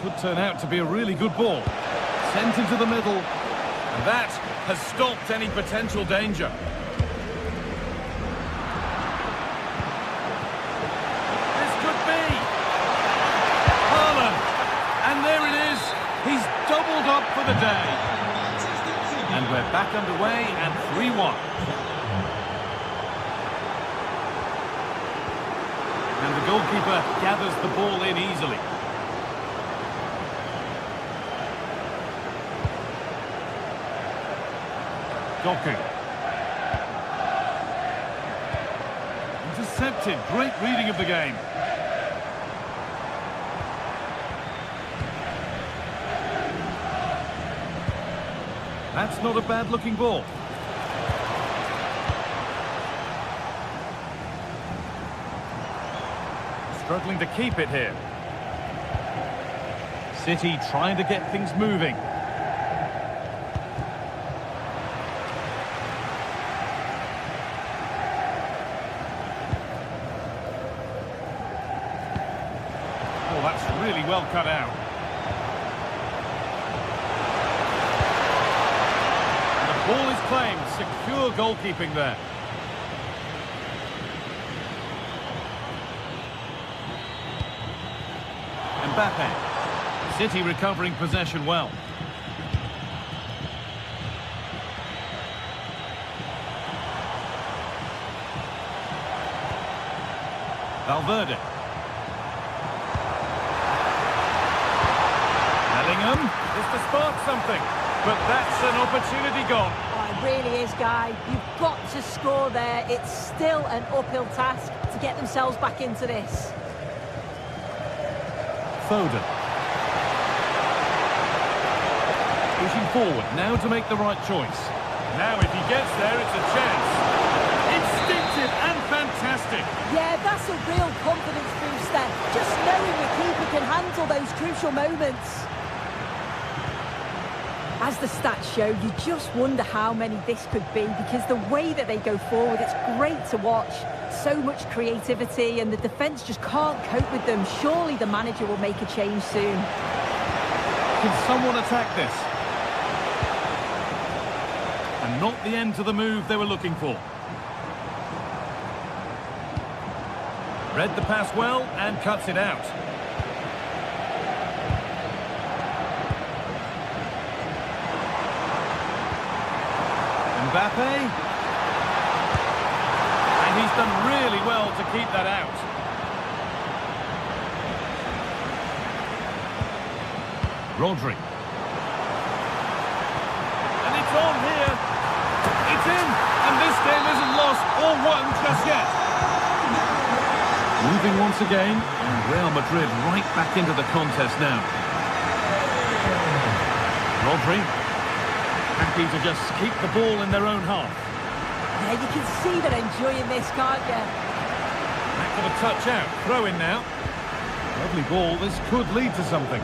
A: Could turn out to be a really good ball. Sent into the middle. And that has stopped any potential danger. This could be. Haaland. And there it is. He's doubled up for the day. And we're back underway and 3-1. And the goalkeeper gathers the ball in easily. Doku. Intercepted. Great reading of the game. That's not a bad-looking ball. Struggling to keep it here. City trying to get things moving. Oh, that's really well cut out. Ball is claimed, secure goalkeeping there. Mbappe. City recovering possession well. Valverde. Bellingham is to spark something. But that's an opportunity gone.
B: Oh, it really is, Guy. You've got to score there. It's still an uphill task to get themselves back into this.
A: Foden. Pushing forward, now to make the right choice. Now if he gets there, it's a chance. Instinctive and fantastic.
B: Yeah, that's a real confidence booster. Just knowing the keeper can handle those crucial moments. As the stats show, you just wonder how many this could be, because the way that they go forward, it's great to watch. So much creativity, and the defence just can't cope with them. Surely the manager will make a change soon.
A: Can someone attack this? And not the end to the move they were looking for. Read the pass well and cuts it out. Mbappe. And he's done really well to keep that out. Rodri. And it's on here. It's in. And this game isn't lost or won just yet. Moving once again. And Real Madrid right back into the contest now. Rodri. Happy to just keep the ball in their own half.
B: Yeah, you can see they're enjoying this, can't you?
A: Back for the touch out. Throw in now. Lovely ball. This could lead to something.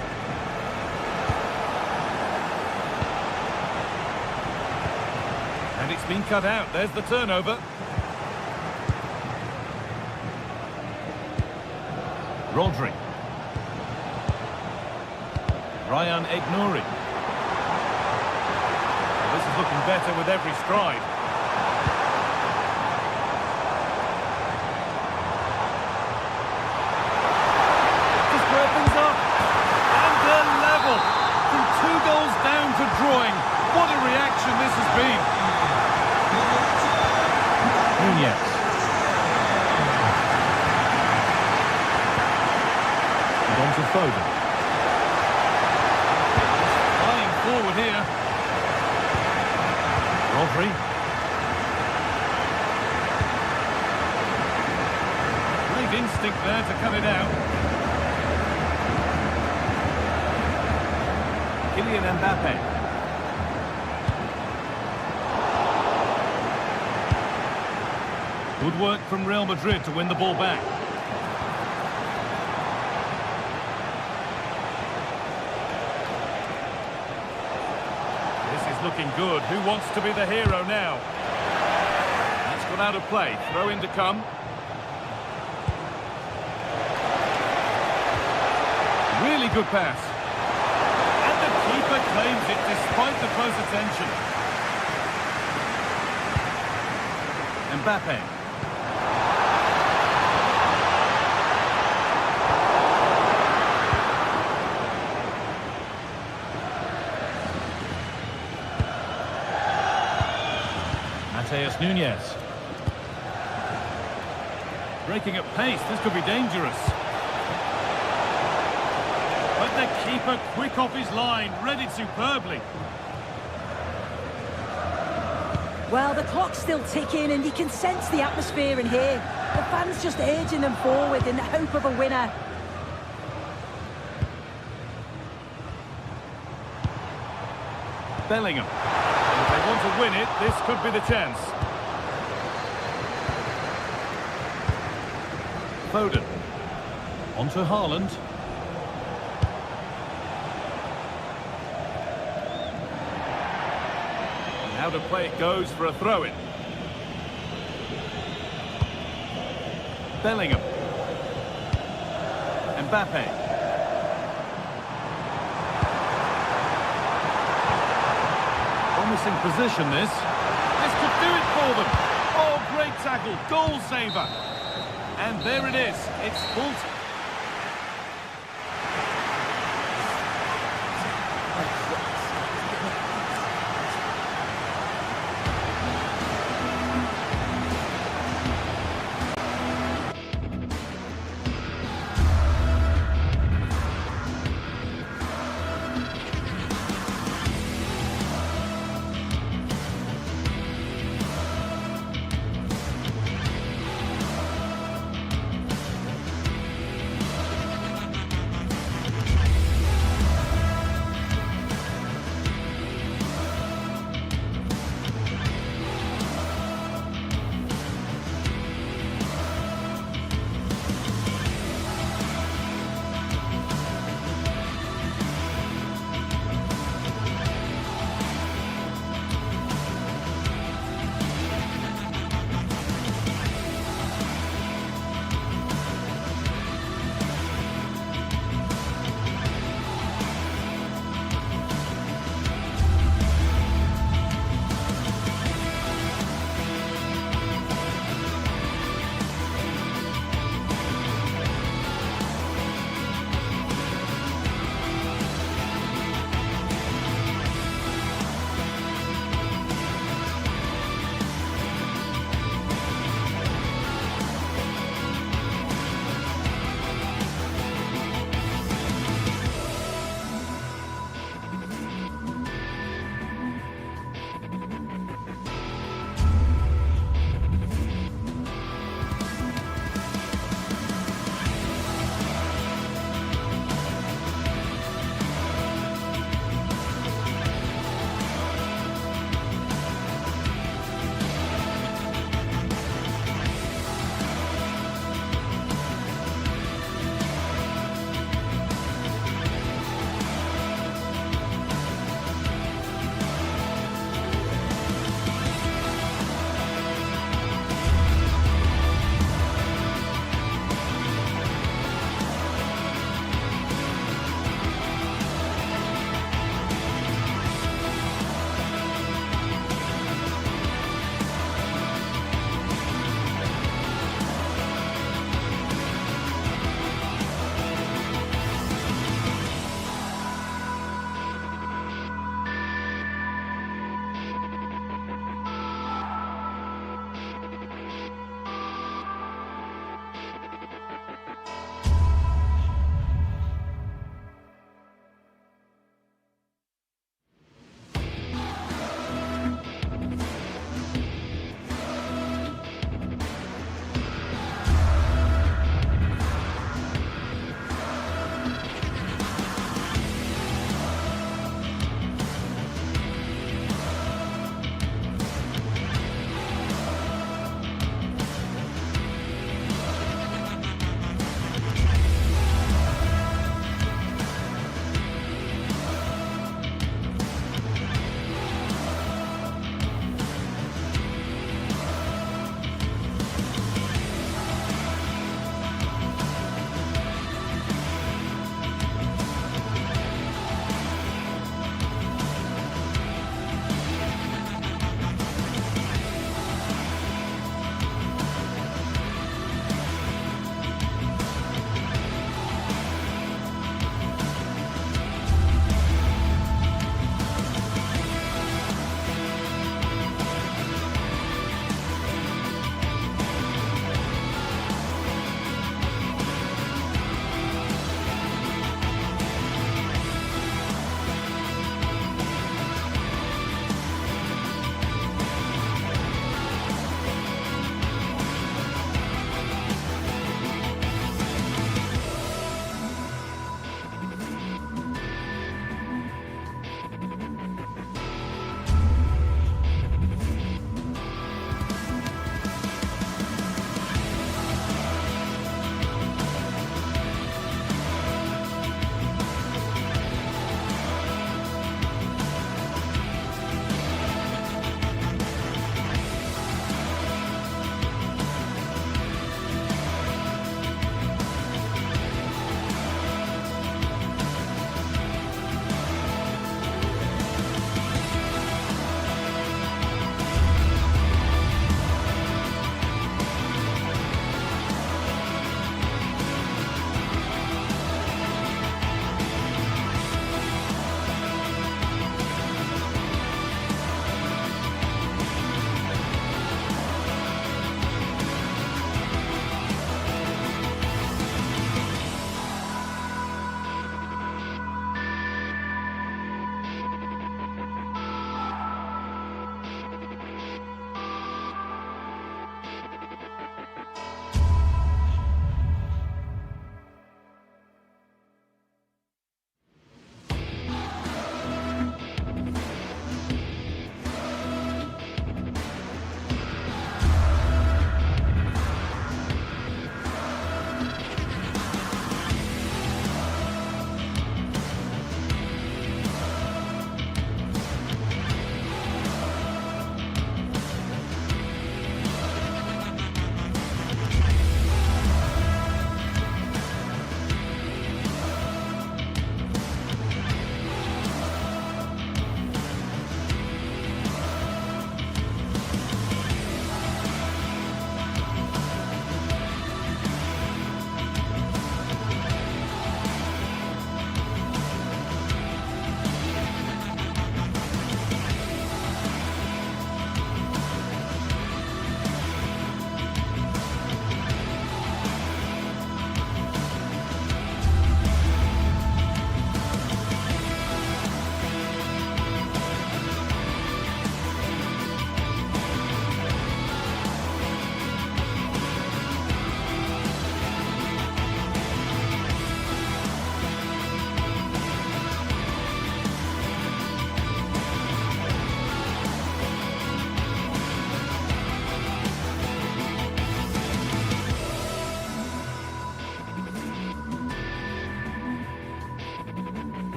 A: And it's been cut out. There's the turnover. Rodri. Ryan Ignouri. This is looking better with every stride. To square things up. And they're level. From 2 goals down to drawing. What a reaction this has been. Nunez. And on to Foden. Flying forward here. Rodri. Great instinct there to cut it out. Kylian Mbappe. Good work from Real Madrid to win the ball back. Looking good. Who wants to be the hero now? That's gone out of play. Throw in to come. Really good pass. And the keeper claims it despite the close attention. Mbappe. Nunez. Breaking at pace, this could be dangerous. But the keeper quick off his line, read it superbly.
B: Well, the clock's still ticking and you can sense the atmosphere in here. The fans just urging them forward in the hope of a winner.
A: Bellingham. If they want to win it, this could be the chance. Foden. On to Haaland. Now to play it goes for a throw-in. Bellingham. Mbappe. Promising position this. This could do it for them. Oh, great tackle. Goal saver. And there it is. It's full.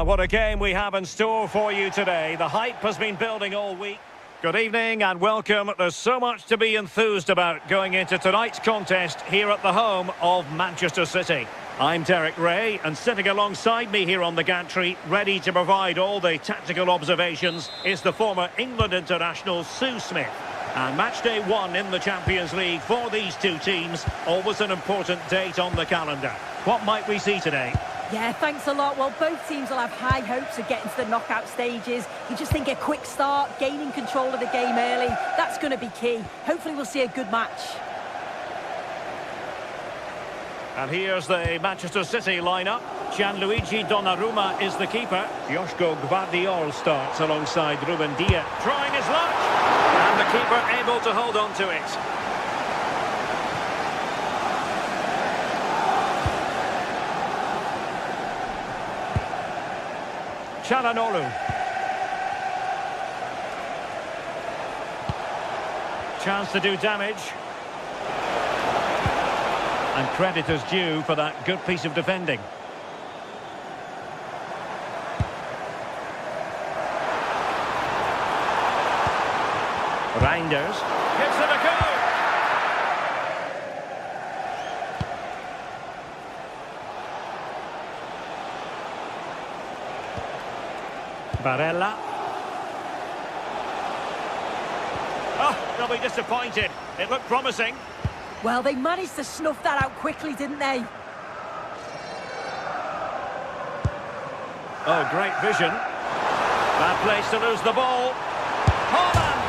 D: What a game we have in store for you today. The hype has been building all week. Good evening and welcome. There's so much to be enthused about going into tonight's contest here at the home of Manchester City. I'm Derek Ray, and sitting alongside me here on the gantry, ready to provide all the tactical observations, is the former England international Sue Smith. And match day 1 in the Champions League for these two teams, always an important date on the calendar. What might we see today?
B: Yeah, thanks a lot. Well, both teams will have high hopes of getting to the knockout stages. You just think a quick start, gaining control of the game early, that's going to be key. Hopefully we'll see a good match.
D: And here's the Manchester City lineup. Gianluigi Donnarumma is the keeper. Joško Gvardiol starts alongside Ruben Dias. Trying his luck! And the keeper able to hold on to it. Çalhanoğlu. Chance to do damage. And credit is due for that good piece of defending. Reinders gives it a go. Barella. Oh, they'll be disappointed. It looked promising.
B: Well, they managed to snuff that out quickly, didn't they?
D: Oh, great vision. Bad place to lose the ball. Haaland!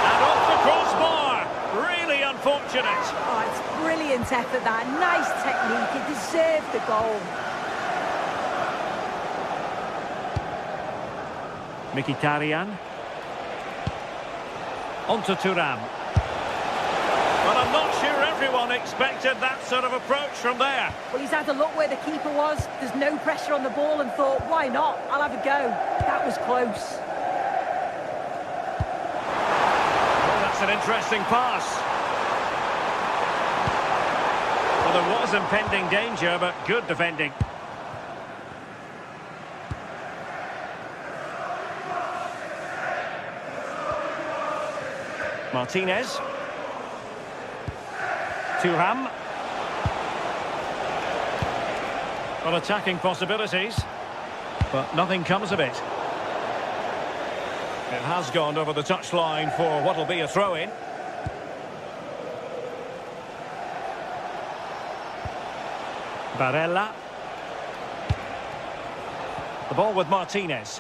D: And off the crossbar. Really unfortunate.
B: Oh, it's brilliant effort, that. Nice technique. It deserved the goal.
D: Mkhitaryan. On to Thuram. But I'm not sure everyone expected that sort of approach from there.
B: Well, he's had a look where the keeper was. There's no pressure on the ball and thought, why not? I'll have a go. That was close.
D: Oh, that's an interesting pass. Well, there was impending danger, but good defending. Martinez. Thuram. Well, attacking possibilities, but nothing comes of it. It has gone over the touchline for what will be a throw-in. Barella. The ball with Martinez.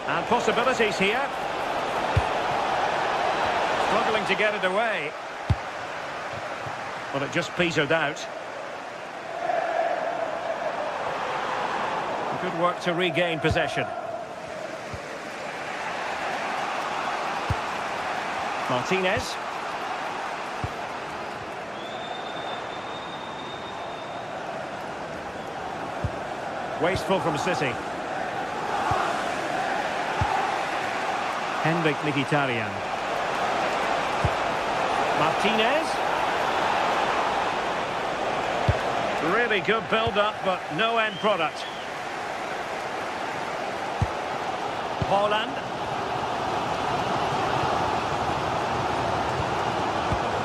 D: And possibilities here. Struggling to get it away. Well, it just petered out. Good work to regain possession. Martinez. Wasteful from City. Henrik Mkhitaryan. Martinez. Really good build-up, but no end product. Haaland.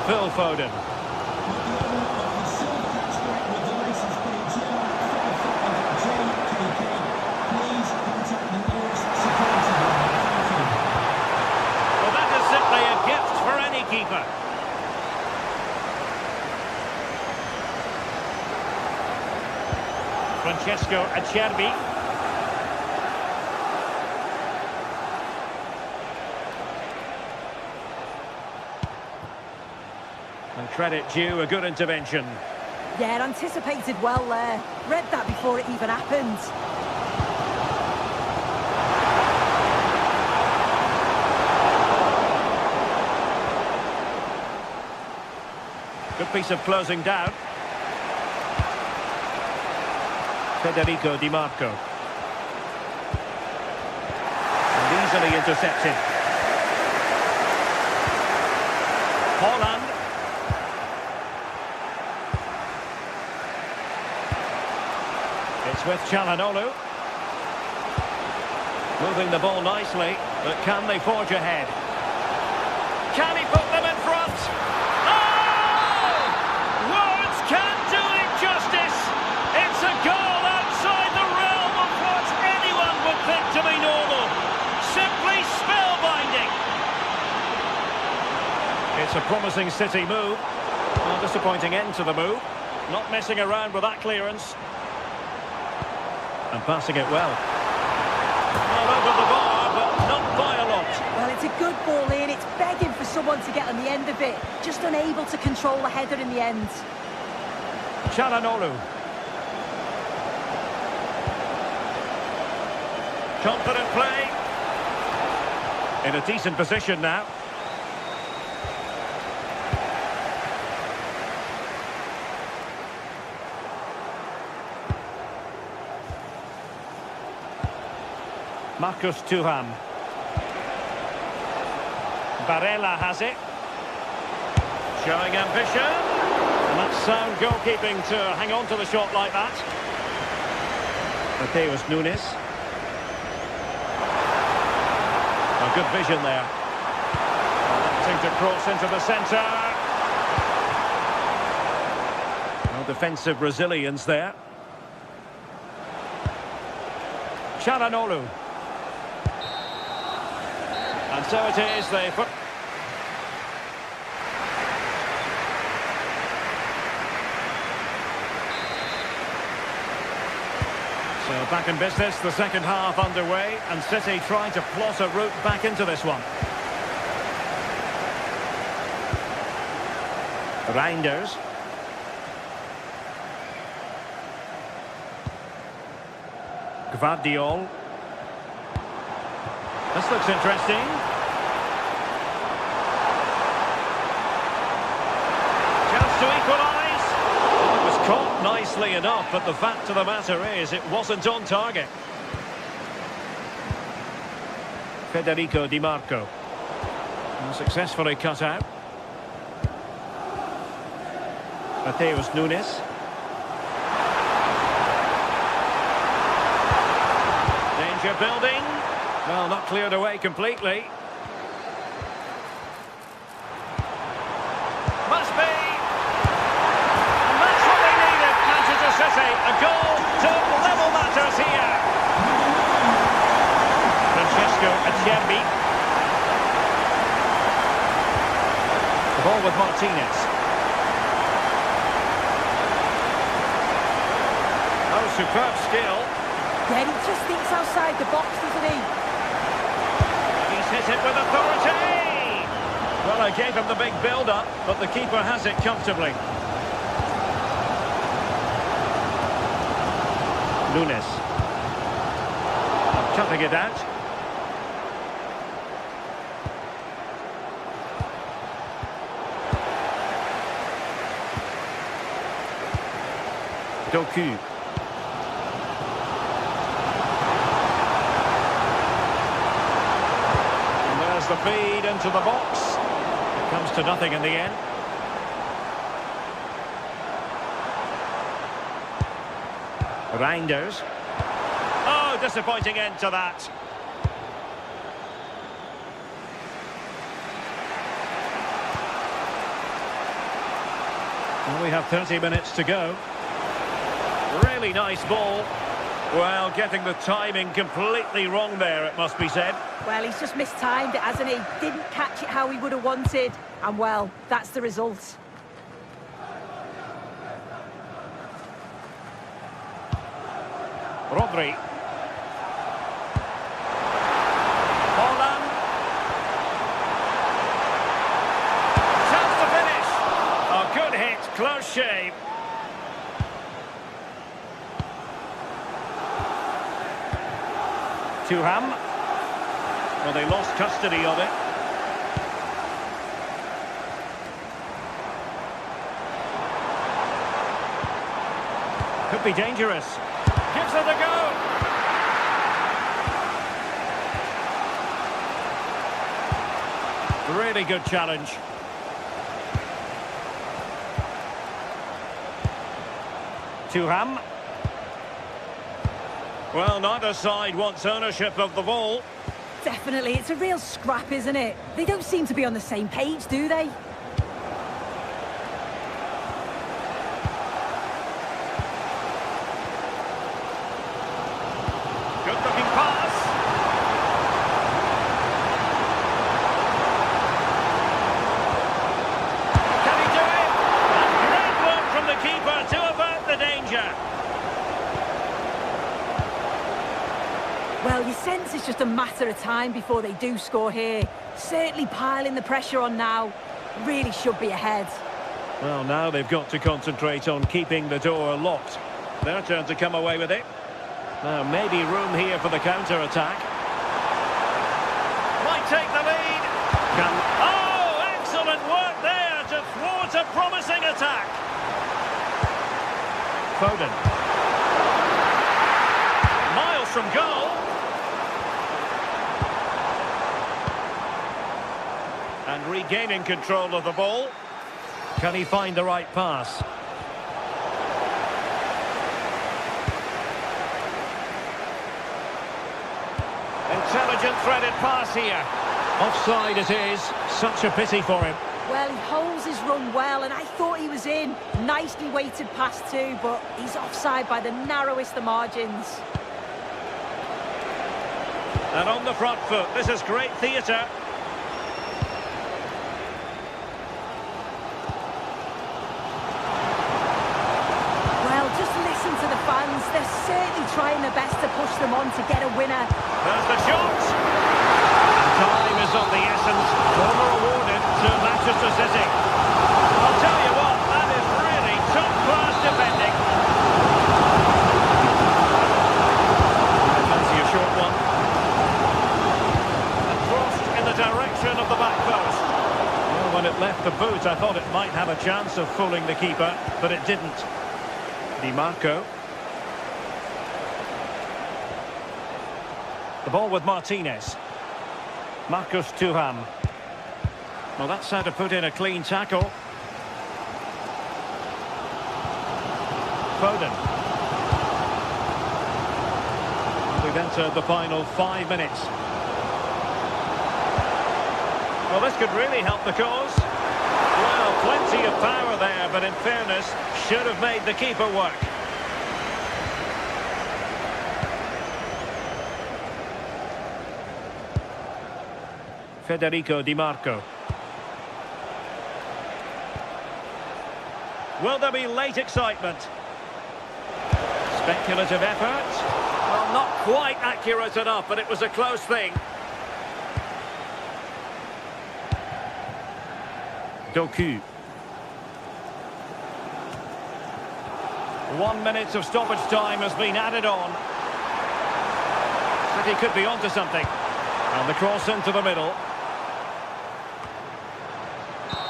D: Phil Foden. Well, that is simply a gift for any keeper. Francesco Acerbi. And credit due, a good intervention.
B: Yeah, anticipated well there. Read that before it even happened.
D: Good piece of closing down. Federico Di Marco. And easily intercepted. Haaland. It's with Çalhanoğlu. Moving the ball nicely, but can they forge ahead? Can he put them in front? Oh! Words can't do it justice. It's a goal outside the realm of what anyone would think to be normal. Simply spellbinding. It's a promising City move. A disappointing end to the move. Not messing around with that clearance. And passing it well. Well, over the bar, but not by a lot.
B: Well, it's a good ball in. It's begging for someone to get on the end of it. Just unable to control the header in the end.
D: Çalhanoğlu. Confident play. In a decent position now. Marcus Thuram. Barella has it. Showing ambition. And that's sound goalkeeping to hang on to the shot like that. Mateus Nunes. A good vision there. Attempting to cross into the centre. No defensive resilience there. Çalhanoğlu. And so it is, they put... So back in business, the second half underway, and City trying to plot a route back into this one. Reinders. Gvardiol. This looks interesting. Chance to equalise. It was caught nicely enough, but the fact of the matter is it wasn't on target. Federico Di Marco. And successfully cut out. Mateus Nunes. Danger building. Well, not cleared away completely. Must be. And that's what they needed, Manchester City. A goal to level matters here. Francesco Acerbi. The ball with Martinez. Oh, superb skill.
B: Yeah, he just thinks outside the box, doesn't he?
D: Hit it with authority! Well, I gave him the big build-up, but the keeper has it comfortably. Nunes. Cutting it out. Doku. The feed into the box. It comes to nothing in the end. Reinders. Oh, disappointing end to that. Well, we have 30 minutes to go. Really nice ball. Well, getting the timing completely wrong there, it must be said.
B: Well, he's just mistimed it, hasn't he? Didn't catch it how he would have wanted. And, well, that's the result.
D: Rodri. Holland. Chance to finish. A good hit, close shave. Thuram. Well, they lost custody of it. Could be dangerous. Gives it a go. Really good challenge. Thuram. Well, neither side wants ownership of the ball.
B: Definitely, it's a real scrap, isn't it? They don't seem to be on the same page, do they?
D: Good-looking pass. Can he do it? And great work from the keeper to avert the danger.
B: Well, you sense it's just a matter of time before they do score here. Certainly piling the pressure on now. Really should be ahead.
D: Well, now they've got to concentrate on keeping the door locked. Their turn to come away with it. Now, maybe room here for the counter-attack. Might take the lead. Oh, excellent work there to thwart a promising attack. Foden. Miles from goal. And regaining control of the ball. Can he find the right pass? Intelligent threaded pass here. Offside it is. Such a pity for him.
B: Well, he holds his run well, and I thought he was in. Nicely weighted pass too, but he's offside by the narrowest of margins.
D: And on the front foot, this is great theatre.
B: Fans, they're certainly trying their best to push them on to get a winner.
D: There's the shot. Time is of the essence. Corner awarded to Manchester City. I'll tell you what, that is really top-class defending. I fancy a short one. And crossed in the direction of the back post. Well, when it left the boot, I thought it might have a chance of fooling the keeper, but it didn't. Di Marco. The ball with Martinez. Marcus Thuram. Well, that's how to put in a clean tackle. Foden. We've entered the final 5 minutes. Well, this could really help the cause. Well, plenty of power there, but in fairness, should have made the keeper work. Federico Di Marco. Will there be late excitement? Speculative effort. Well, not quite accurate enough, but it was a close thing. Doku. 1 minute of stoppage time has been added on. City could be onto something. And the cross into the middle.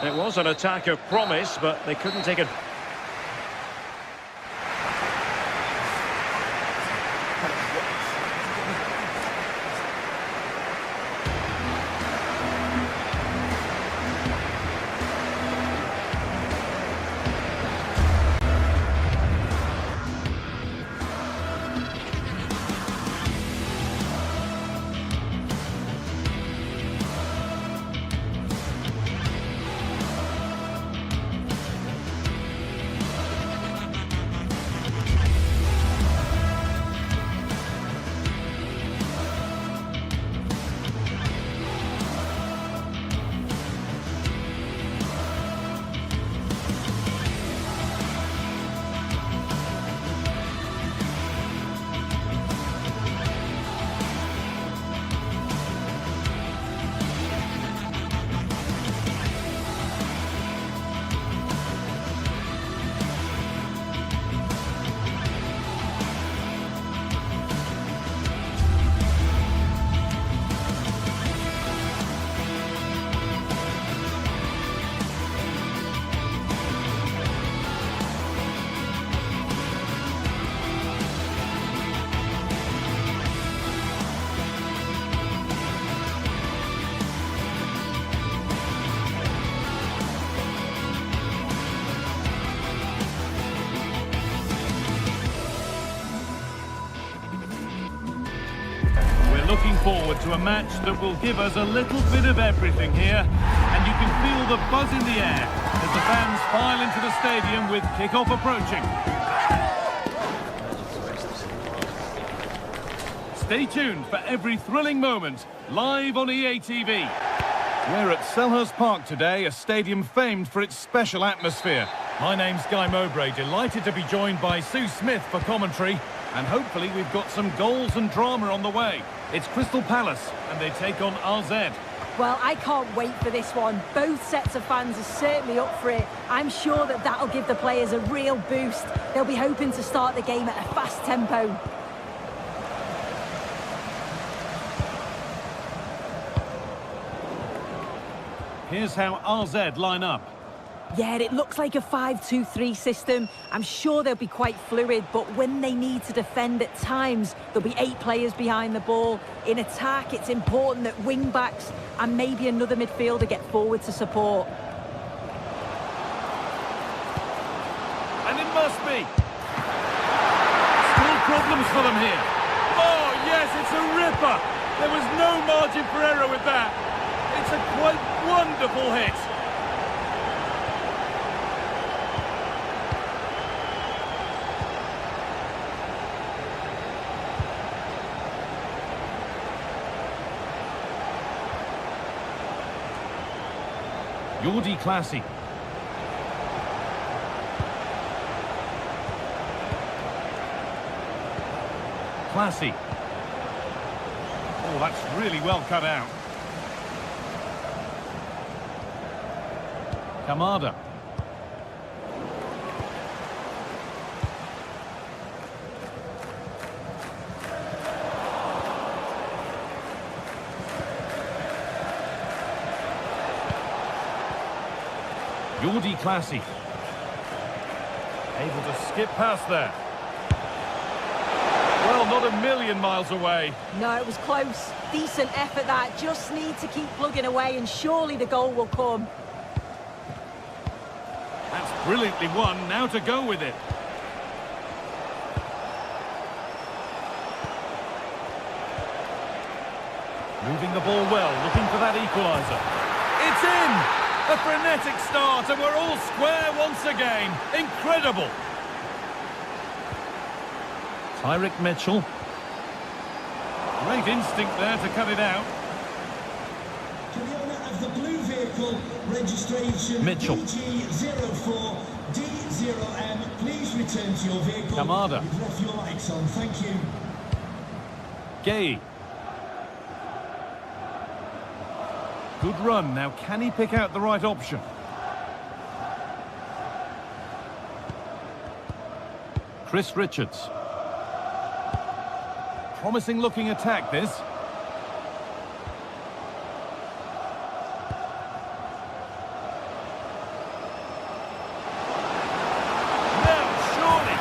D: It was an attack of promise, but they couldn't take it.
A: forward to a match that will give us a little bit of everything here. And you can feel the buzz in the air as the fans file into the stadium with kick-off approaching. Stay tuned for every thrilling moment, live on EA TV. We're at Selhurst Park today, a stadium famed for its special atmosphere. My name's Guy Mowbray, delighted to be joined by Sue Smith for commentary. And hopefully we've got some goals and drama on the way. It's Crystal Palace, and they take on RZ.
B: Well, I can't wait for this one. Both sets of fans are certainly up for it. I'm sure that that'll give the players a real boost. They'll be hoping to start the game at a fast tempo.
A: Here's how RZ line up.
B: Yeah, it looks like a 5-2-3 system. I'm sure they'll be quite fluid, but when they need to defend at times, there'll be 8 players behind the ball. In attack, it's important that wing-backs and maybe another midfielder get forward to support.
A: And it must be. Still problems for them here. Oh, yes, it's a ripper. There was no margin for error with that. It's a quite wonderful hit. Jordi Classy. Classy. Oh, that's really well cut out. Kamada. Jordi Classy. Able to skip past there. Well, not a million miles away.
B: No, it was close. Decent effort that. Just need to keep plugging away and surely the goal will come.
A: That's brilliantly won. Now to go with it. Moving the ball well, looking for that equaliser. It's in! A frenetic start, and we're all square once again. Incredible! Tyrick Mitchell. Great instinct there to cut it out.
E: To the owner of the blue vehicle, registration
A: Mitchell.
E: BG04D0M, please return to your vehicle.
A: Kamada.
E: You've left your lights on, thank you.
A: Gay. Good run. Now, can he pick out the right option? Chris Richards. Promising looking attack, this. Now, surely.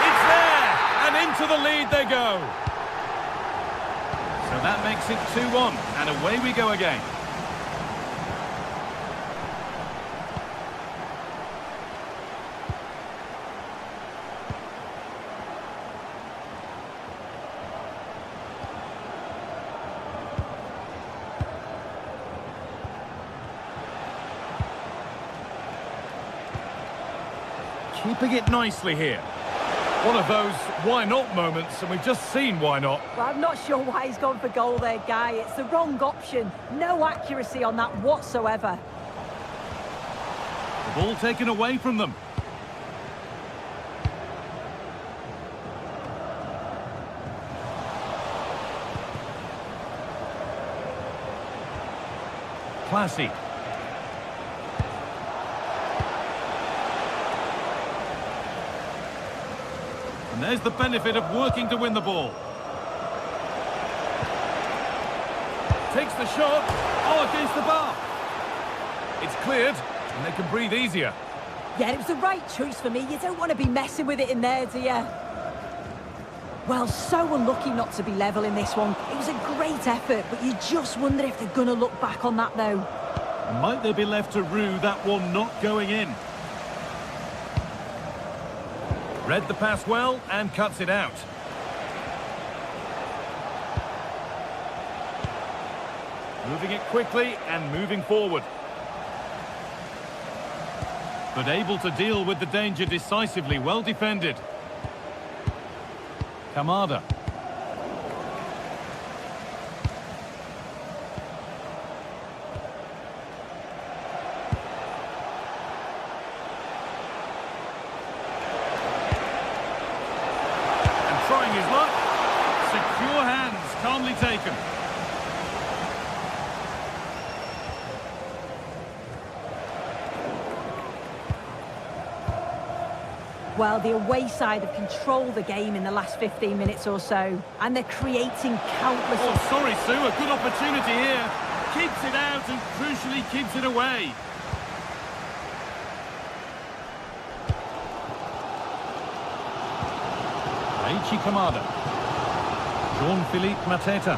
A: It's there! And into the lead they go. So that makes it 2-1. And away we go again. Keeping it nicely here. One of those why not moments, and we've just seen why not.
B: Well, I'm not sure why he's gone for goal there, Guy. It's the wrong option. No accuracy on that whatsoever.
A: The ball taken away from them. Classy. And there's the benefit of working to win the ball. Takes the shot. Oh, against the bar. It's cleared, and they can breathe easier.
B: Yeah, it was the right choice for me. You don't want to be messing with it in there, do you? Well, so unlucky not to be level in this one. It was a great effort, but you just wonder if they're going to look back on that, though.
A: Might they be left to rue that one not going in? Read the pass well and cuts it out. Moving it quickly and moving forward. But able to deal with the danger decisively, well defended. Kamada. And trying his luck. Secure hands, calmly taken.
B: Well, the away side have controlled the game in the last 15 minutes or so, and they're creating countless...
A: Oh, sorry, Sue, a good opportunity here. Keeps it out and crucially keeps it away. Aichi Kamada. Jean-Philippe Mateta.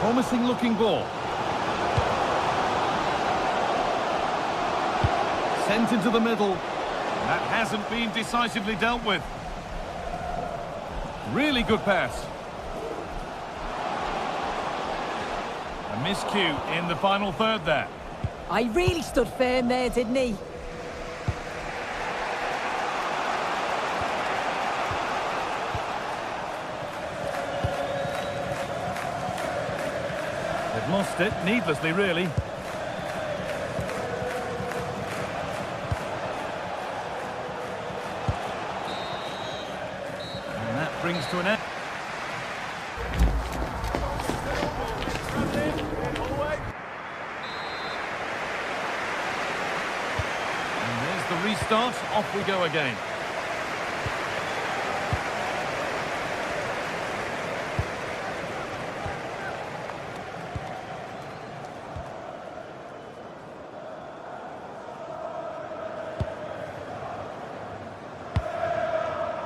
A: Promising looking ball. Sent into the middle. That hasn't been decisively dealt with. Really good pass. A miscue in the final third there.
B: I really stood firm there, didn't he?
A: They've lost it, needlessly really. Brings to an end. And there's the restart. Off we go again.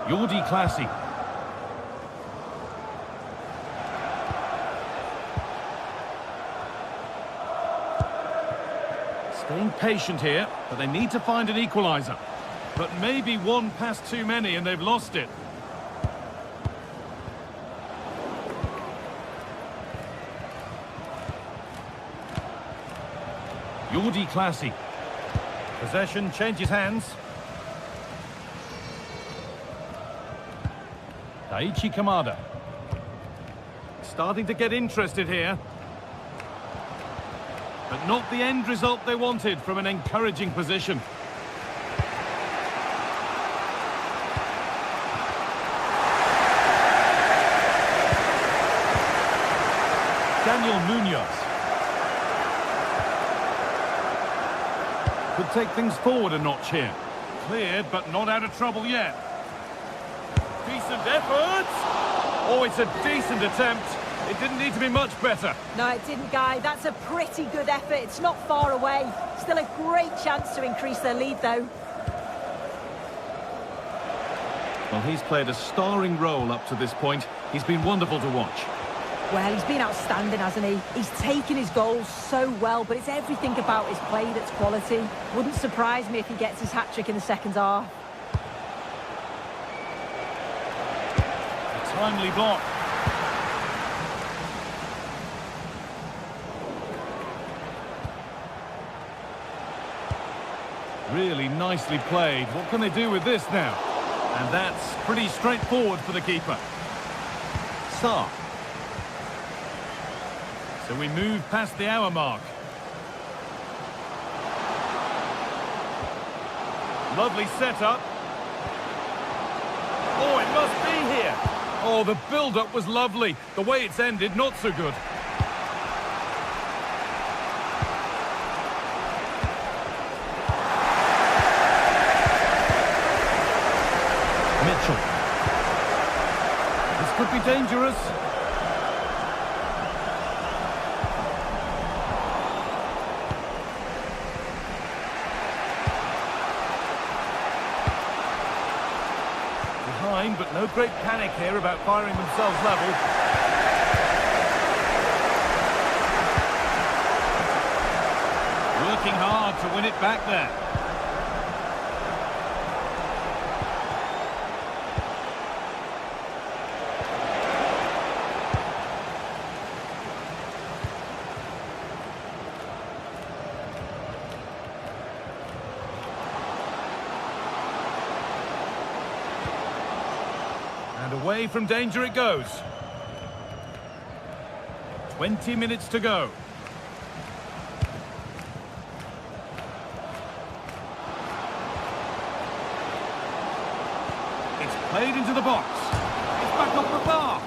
A: Jordi Classy. Staying patient here, but they need to find an equaliser. But maybe one pass too many and they've lost it. Jordi Classy. Possession changes hands. Daichi Kamada. Starting to get interested here. But not the end result they wanted from an encouraging position. Daniel Munoz. Could take things forward a notch here. Cleared, but not out of trouble yet. Decent effort! Oh, it's a decent attempt. It didn't need to be much better.
B: No, it didn't, Guy. That's a pretty good effort. It's not far away. Still a great chance to increase their lead, though.
A: Well, he's played a starring role up to this point. He's been wonderful to watch.
B: Well, he's been outstanding, hasn't he? He's taken his goals so well, but it's everything about his play that's quality. Wouldn't surprise me if he gets his hat-trick in the second half.
A: A timely block. Really nicely played. What can they do with this now? And that's pretty straightforward for the keeper. Sarr. So we move past the hour mark. Lovely setup. Oh, it must be here. Oh, the build-up was lovely. The way it's ended, not so good. Mitchell. This could be dangerous. Behind, but no great panic here about firing themselves level. Working hard to win it back there. Away from danger it goes. 20 minutes to go. It's played into the box. It's back off the bar.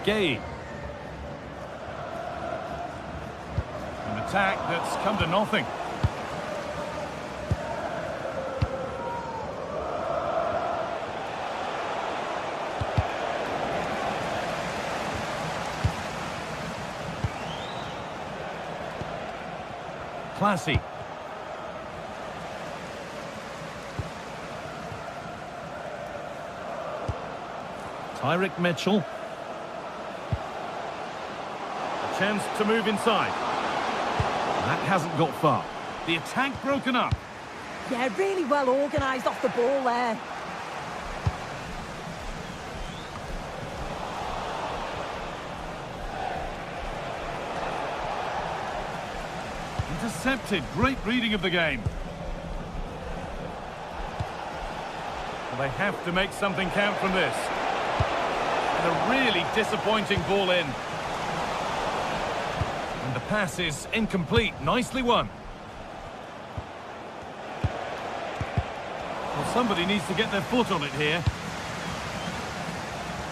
A: Gay. An attack that's come to nothing. Classy. Tyrick Mitchell. A chance to move inside. That hasn't got far. The attack broken up.
B: Yeah, really well organised off the ball there.
A: Intercepted. Great reading of the game. Well, they have to make something count from this. And a really disappointing ball in. And the pass is incomplete. Nicely won. Well, somebody needs to get their foot on it here.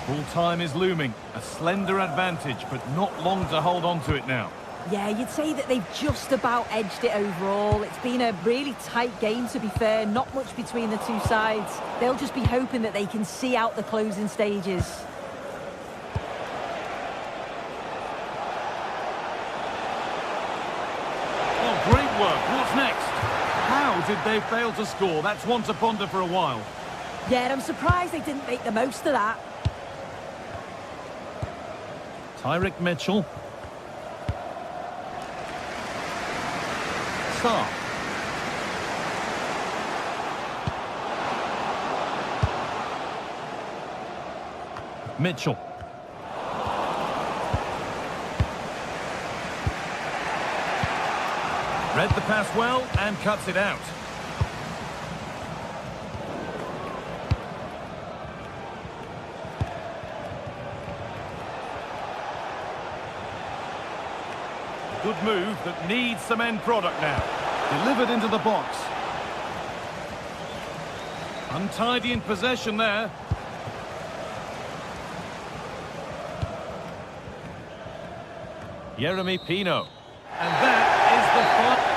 A: Full time is looming. A slender advantage, but not long to hold on to it now.
B: Yeah, you'd say that they've just about edged it overall. It's been a really tight game, to be fair. Not much between the two sides. They'll just be hoping that they can see out the closing stages.
A: Oh, great work. What's next? How did they fail to score? That's one to ponder for a while.
B: Yeah, I'm surprised they didn't make the most of that.
A: Tyrick Mitchell. Start. Mitchell. Read the pass well and cuts it out. Good move that needs some end product now. Delivered into the box. Untidy in possession there. Jeremy Pino. And that is the final.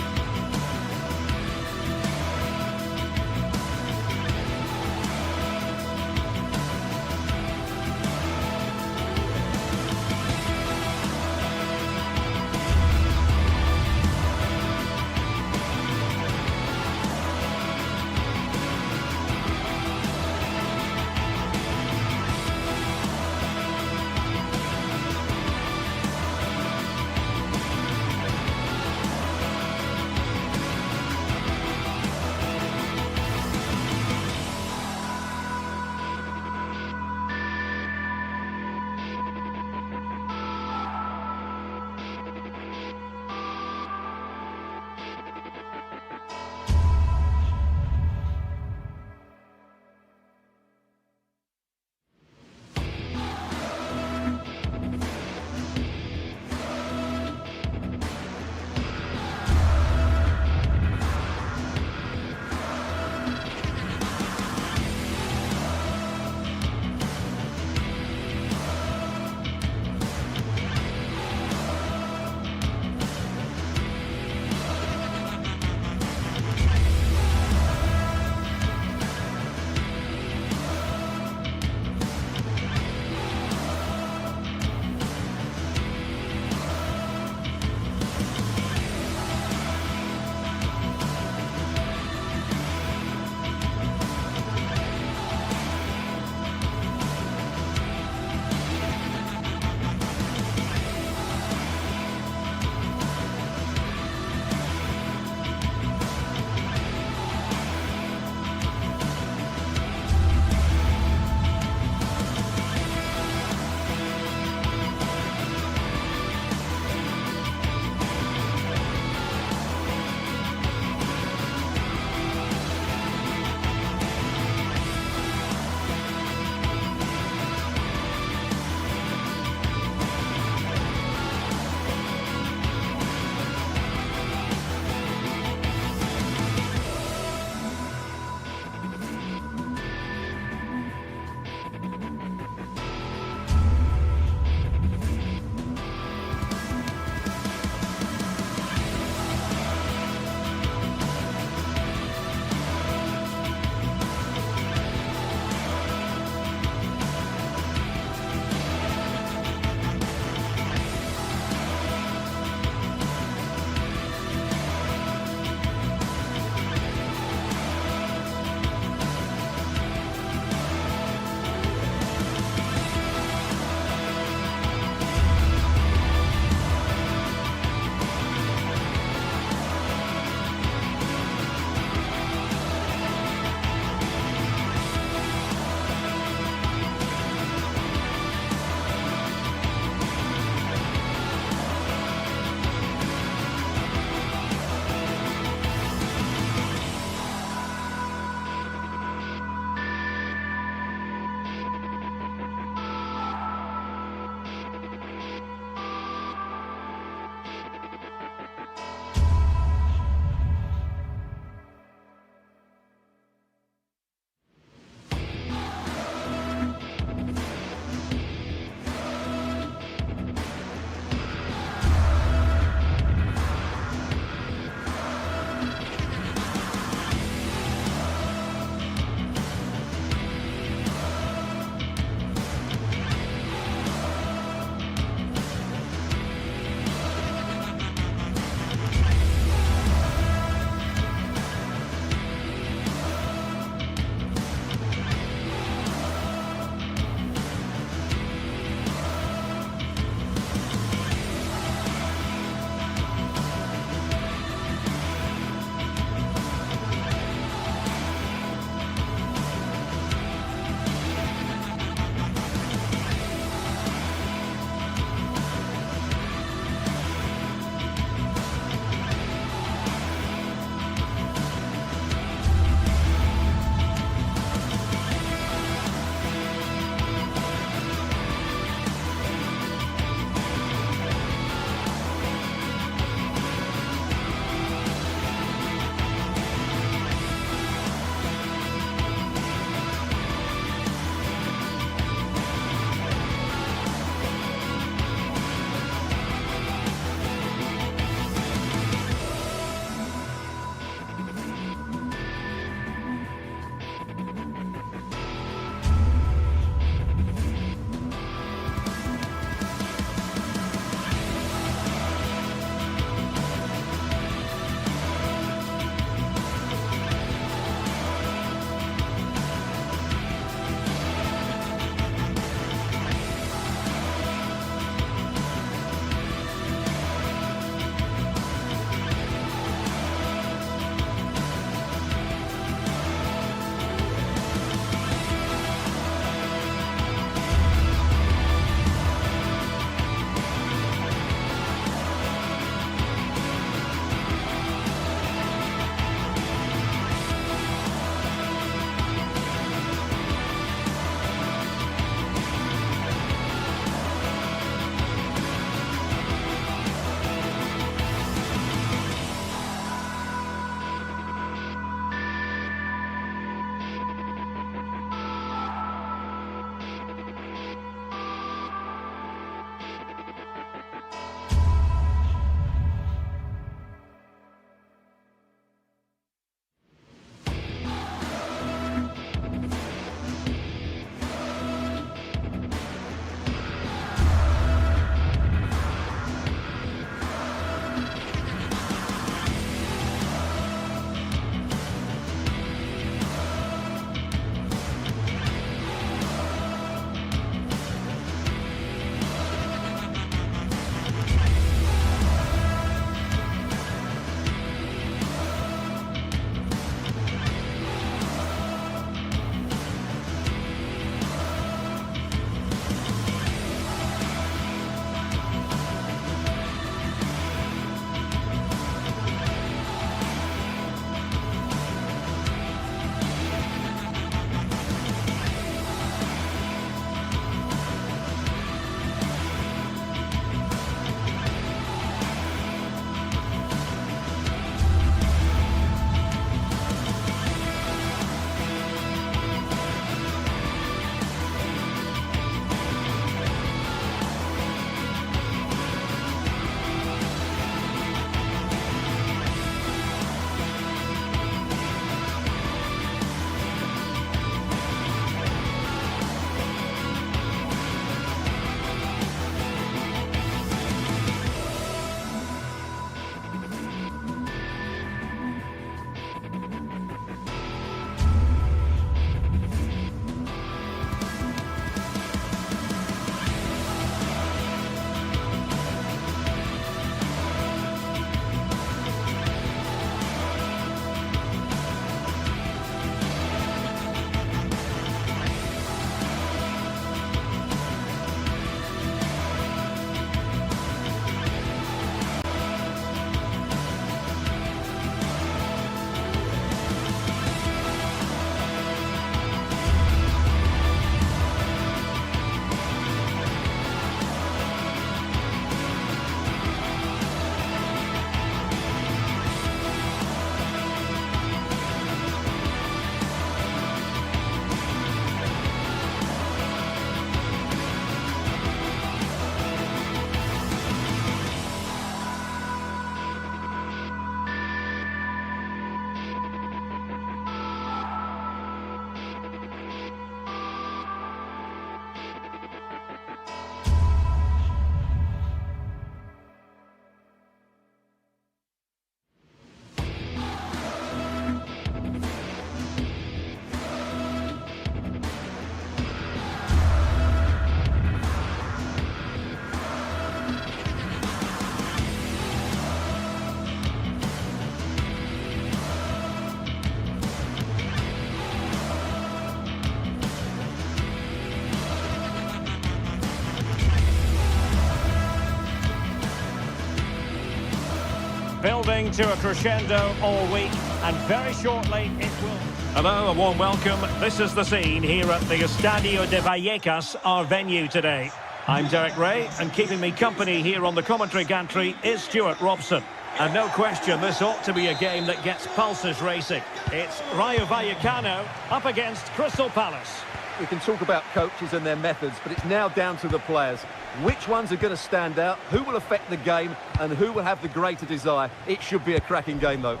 D: building to a crescendo all week, and very shortly it will. Hello, a warm welcome. This is the scene here at the Estadio de Vallecas, our venue today. I'm Derek Ray, and keeping me company here on the commentary gantry is Stuart Robson. And no question, this ought to be a game that gets pulses racing. It's Rayo Vallecano up against Crystal Palace.
C: We can talk about coaches and their methods, but it's now down to the players. Which ones are going to stand out, who will affect the game, and who will have the greater desire. It should be a cracking game, though.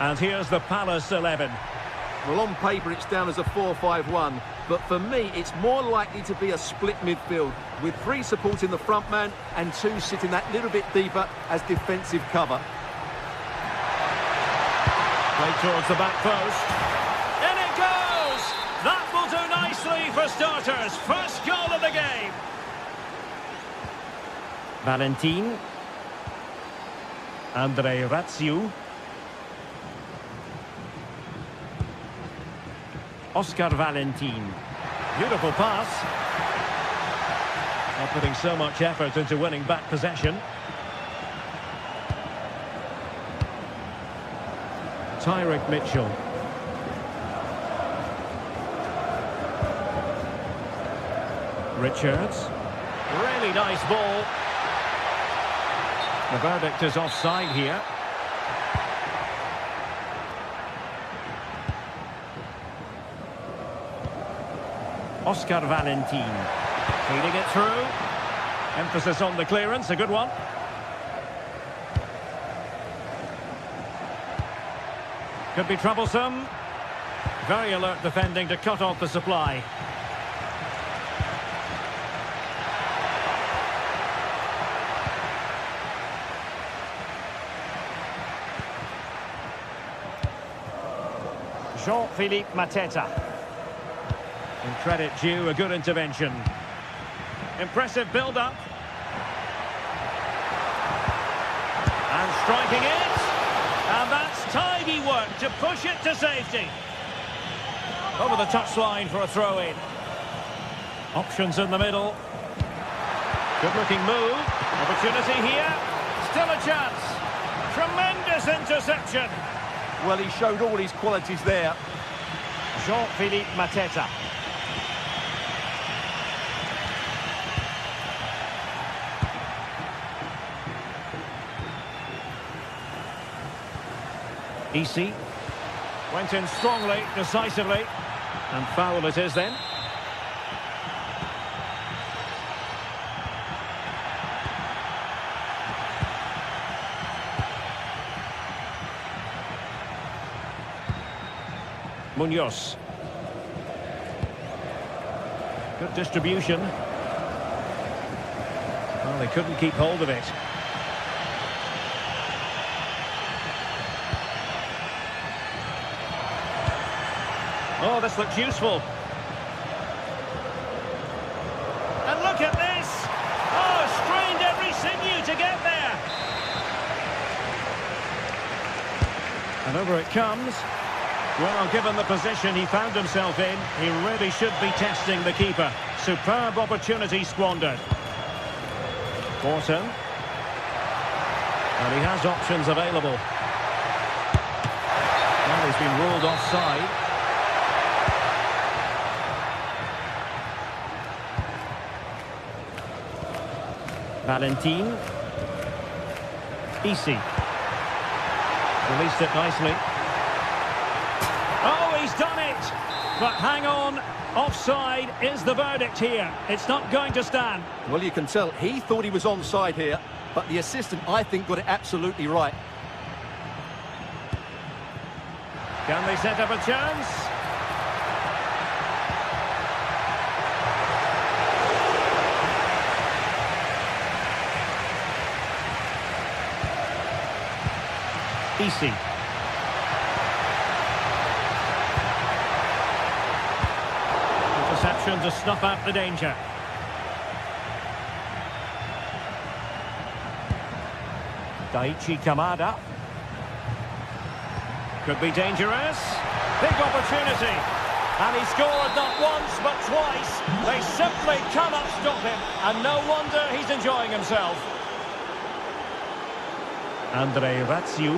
D: And here's the Palace 11.
C: Well, on paper, it's down as a 4-5-1, but for me, it's more likely to be a split midfield, with 3 supporting the front man and 2 sitting that little bit deeper as defensive cover.
D: Played towards the back post. In it goes! That will do nicely for starters. First goal of the game. Valentin. Andre Ratsiu. Oscar Valentin. Beautiful pass. Not putting so much effort into winning back possession. Tyrick Mitchell. Richards. Really nice ball. The verdict is offside here. Oscar Valentin. Feeding it through. Emphasis on the clearance, a good one. Could be troublesome. Very alert defending to cut off the supply. Jean-Philippe Mateta. And credit due, a good intervention. Impressive build-up. And striking it. And that's tidy work to push it to safety. Over the touchline for a throw-in. Options in the middle. Good-looking move. Opportunity here. Still a chance. Tremendous interception.
C: Well, he showed all his qualities there.
D: Jean-Philippe Mateta. Isi went in strongly, decisively, and foul it is then. Munoz. Good distribution. Well, they couldn't keep hold of it. Oh, this looks useful. And look at this! Oh, strained every sinew to get there. And over it comes. Well, given the position he found himself in, he really should be testing the keeper. Superb opportunity squandered. Borton. And he has options available. Well, he's been ruled offside. Valentin. Isi. Released it nicely. Oh, he's done it! But hang on, offside is the verdict here. It's not going to stand.
C: Well, you can tell he thought he was onside here, but the assistant, I think, got it absolutely right.
D: Can they set up a chance? Isi. Interception to snuff out the danger. Daichi Kamada. Could be dangerous. Big opportunity. And he scored not once, but twice. They simply cannot stop him. And no wonder he's enjoying himself. Andre Ratsiu.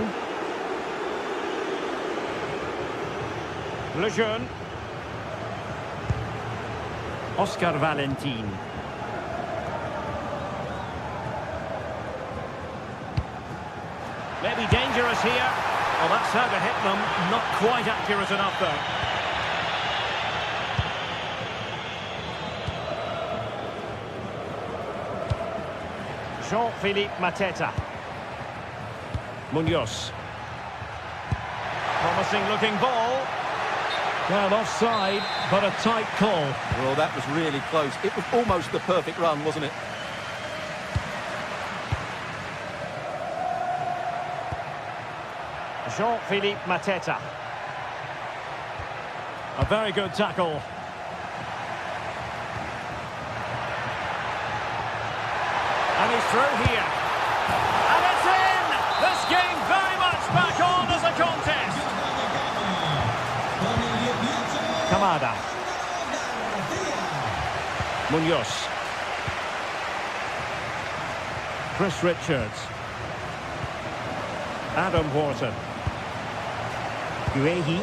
D: Lejeune. Oscar Valentin. Maybe dangerous here. Well, that's how to hit them. Not quite accurate enough, though. Jean-Philippe Mateta. Munoz. Promising looking ball. Well, offside, but a tight call.
C: Well, that was really close. It was almost the perfect run, wasn't it?
D: Jean-Philippe Mateta. A very good tackle. And he's through here. And it's in! This game very much back on as a contest. Kamada. Munoz. Chris Richards. Adam Wharton. Guehi.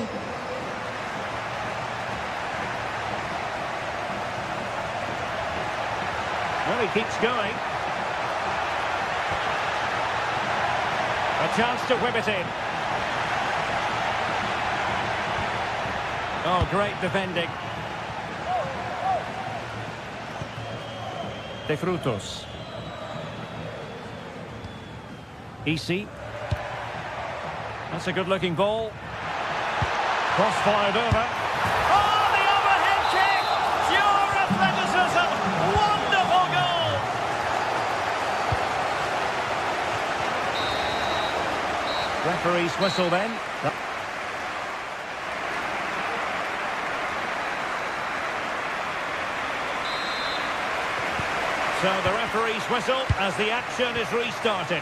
D: Well, he keeps going. A chance to whip it in. Oh, great defending. De Frutos. Easy. That's a good-looking ball. Cross-fired over. Oh, the overhead kick! Pure athleticism! Wonderful goal! Referee's whistle then. So the referee's whistle as the action is restarted.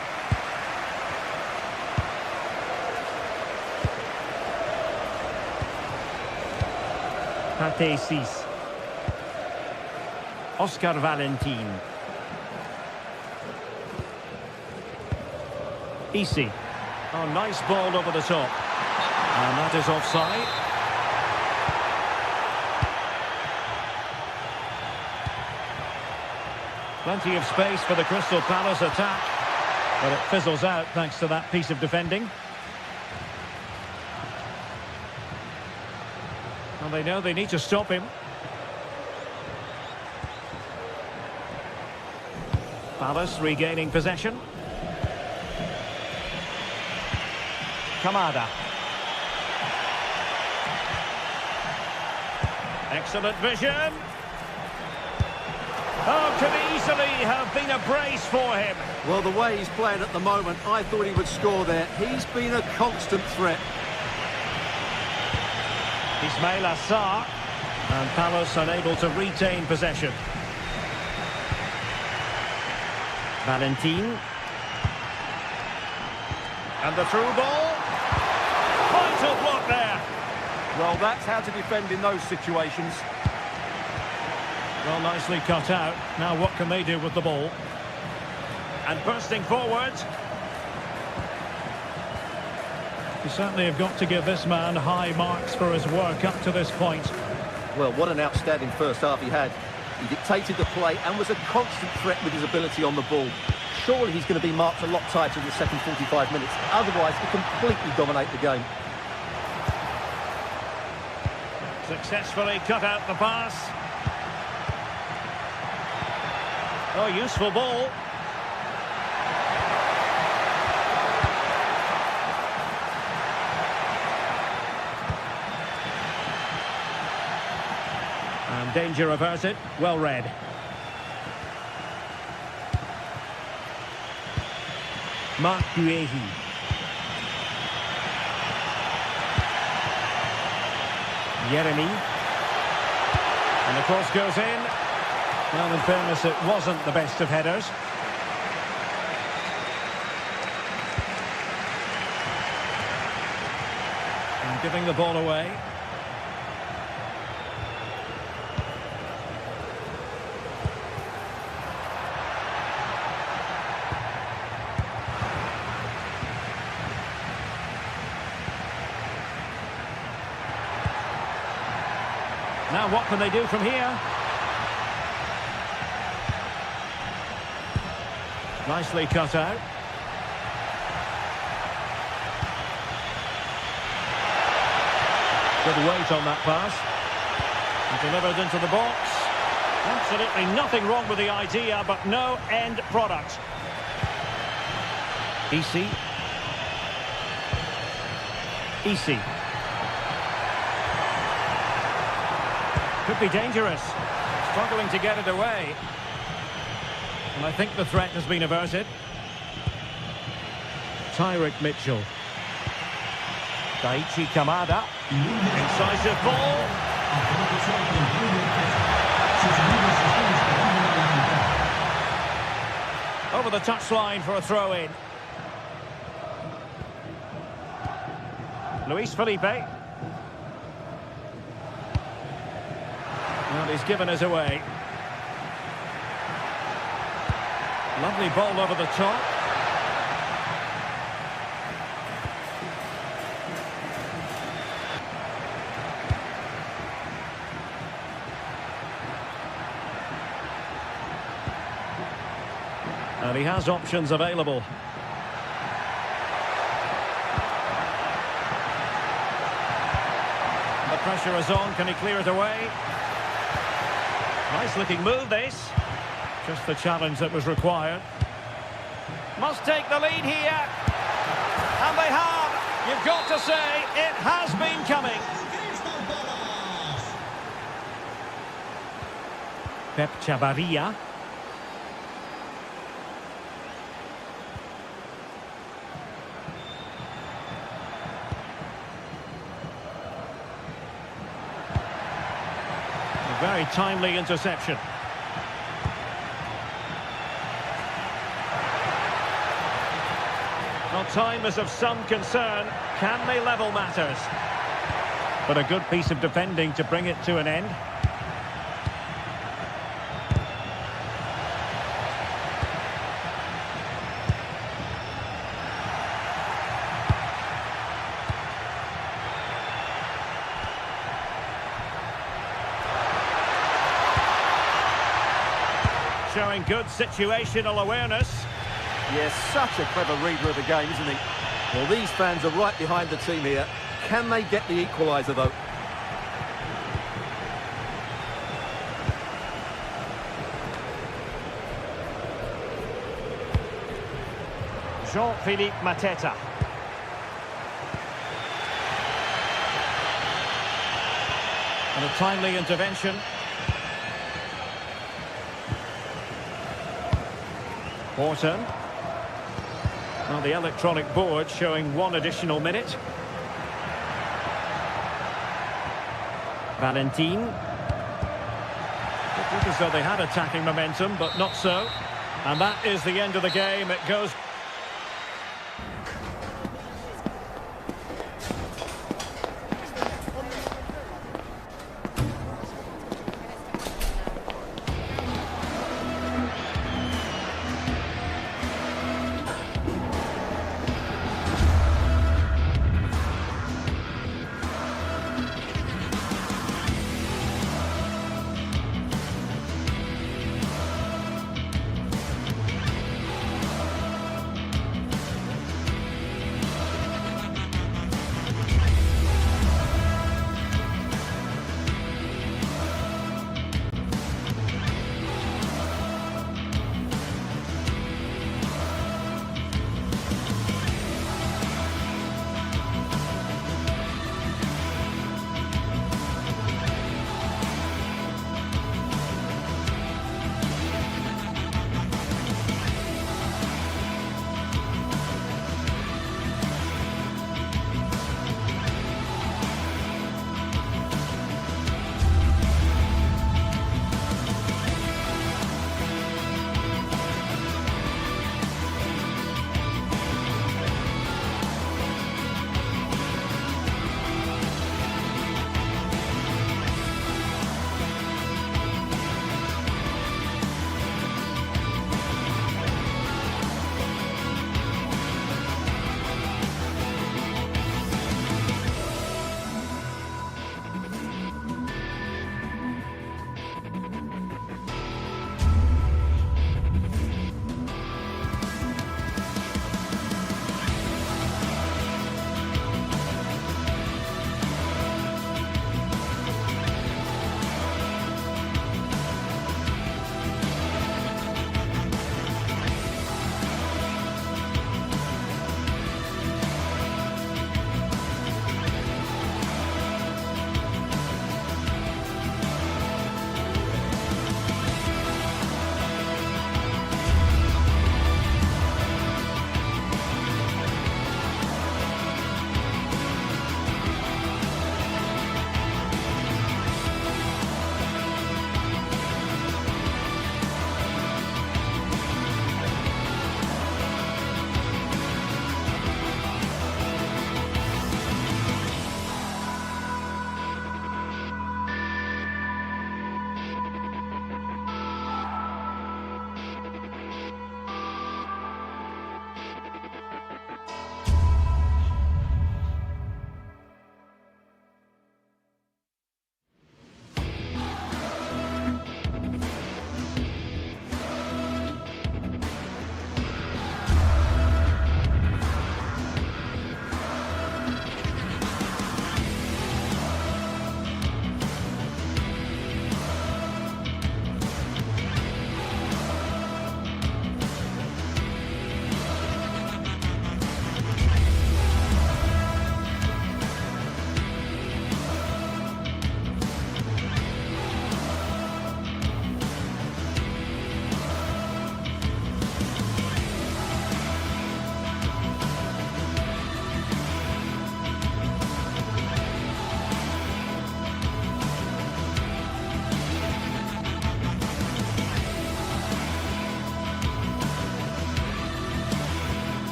D: Pate 6. Oscar Valentin. Easy. Oh, nice ball over the top. And that is offside. Plenty of space for the Crystal Palace attack. But it fizzles out thanks to that piece of defending. And they know they need to stop him. Palace regaining possession. Kamada. Excellent vision. Oh, could easily have been a brace for him.
C: Well, the way he's playing at the moment, I thought he would score there. He's been a constant threat.
D: Ismail Assar, and Palace unable to retain possession. Valentin. And the through ball. Vital block there.
C: Well, that's how to defend in those situations.
D: Well, nicely cut out. Now what can they do with the ball? And bursting forward. You certainly have got to give this man high marks for his work up to this point.
C: Well, what an outstanding first half he had. He dictated the play and was a constant threat with his ability on the ball. Surely he's going to be marked a lot tighter in the second 45 minutes. Otherwise, he completely dominate the game.
D: Successfully cut out the pass. Oh, useful ball. And danger averted. Well read. Marc Guehi. Yeremy. And the cross goes in. Well, in fairness, it wasn't the best of headers. And giving the ball away. Now what can they do from here? Nicely cut out. Good weight on that pass. And delivered into the box. Absolutely nothing wrong with the idea, but no end product. Easy. Could be dangerous. Struggling to get it away. And I think the threat has been averted. Tyrick Mitchell. Daichi Kamada. Incisive ball. Over the touchline for a throw-in. Luis Felipe. Well, he's given us away. Lovely ball over the top. And he has options available. The pressure is on. Can he clear it away? Nice looking move, this. Just the challenge that was required. Must take the lead here. And they have. You've got to say, it has been coming. Pep Chavarria. A very timely interception. Well, time is of some concern. Can they level matters? But a good piece of defending to bring it to an end. Showing good situational awareness.
C: Yes, such a clever reader of the game, isn't he? Well, these fans are right behind the team here. Can they get the equaliser, though?
D: Jean-Philippe Mateta. And a timely intervention. Horton. Well, the electronic board showing one additional minute. Valentin. It looked as though they had attacking momentum, but not so. And that is the end of the game. It goes...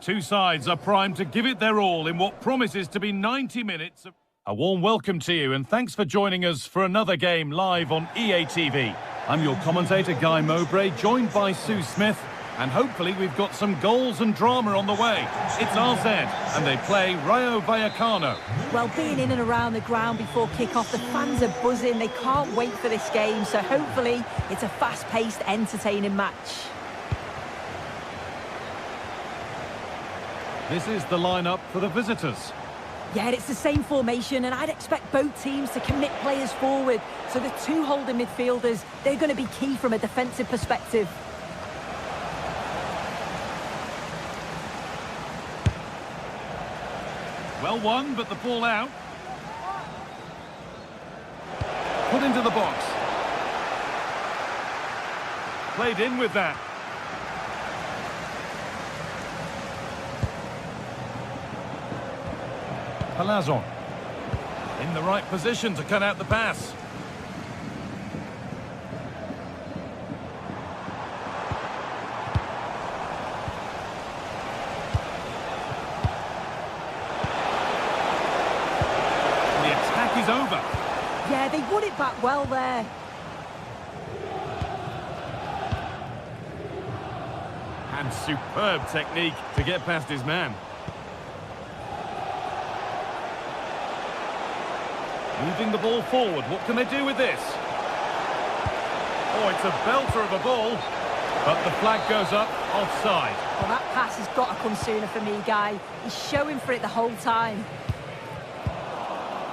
A: Two sides are primed to give it their all in what promises to be 90 minutes. A warm welcome to you and thanks for joining us for another game live on EA TV. I'm your commentator Guy Mowbray, joined by Sue Smith, and hopefully we've got some goals and drama on the way. It's RZ and they play Rayo Vallecano.
B: Well, being in and around the ground before kick-off, the fans are buzzing. They can't wait for this game, so hopefully it's a fast-paced, entertaining match.
A: This is the lineup for the visitors.
B: Yeah, it's the same formation, and I'd expect both teams to commit players forward. So the two holding midfielders, they're going to be key from a defensive perspective.
A: Well won, but the ball out. Put into the box. Played in with that. Palazon. In the right position to cut out the pass. The attack is over.
B: Yeah, they won it back well there.
A: And superb technique to get past his man. Moving the ball forward. What can they do with this? Oh, it's a belter of a ball. But the flag goes up, offside.
B: Well, that pass has got to come sooner for me, Guy. He's showing for it the whole time.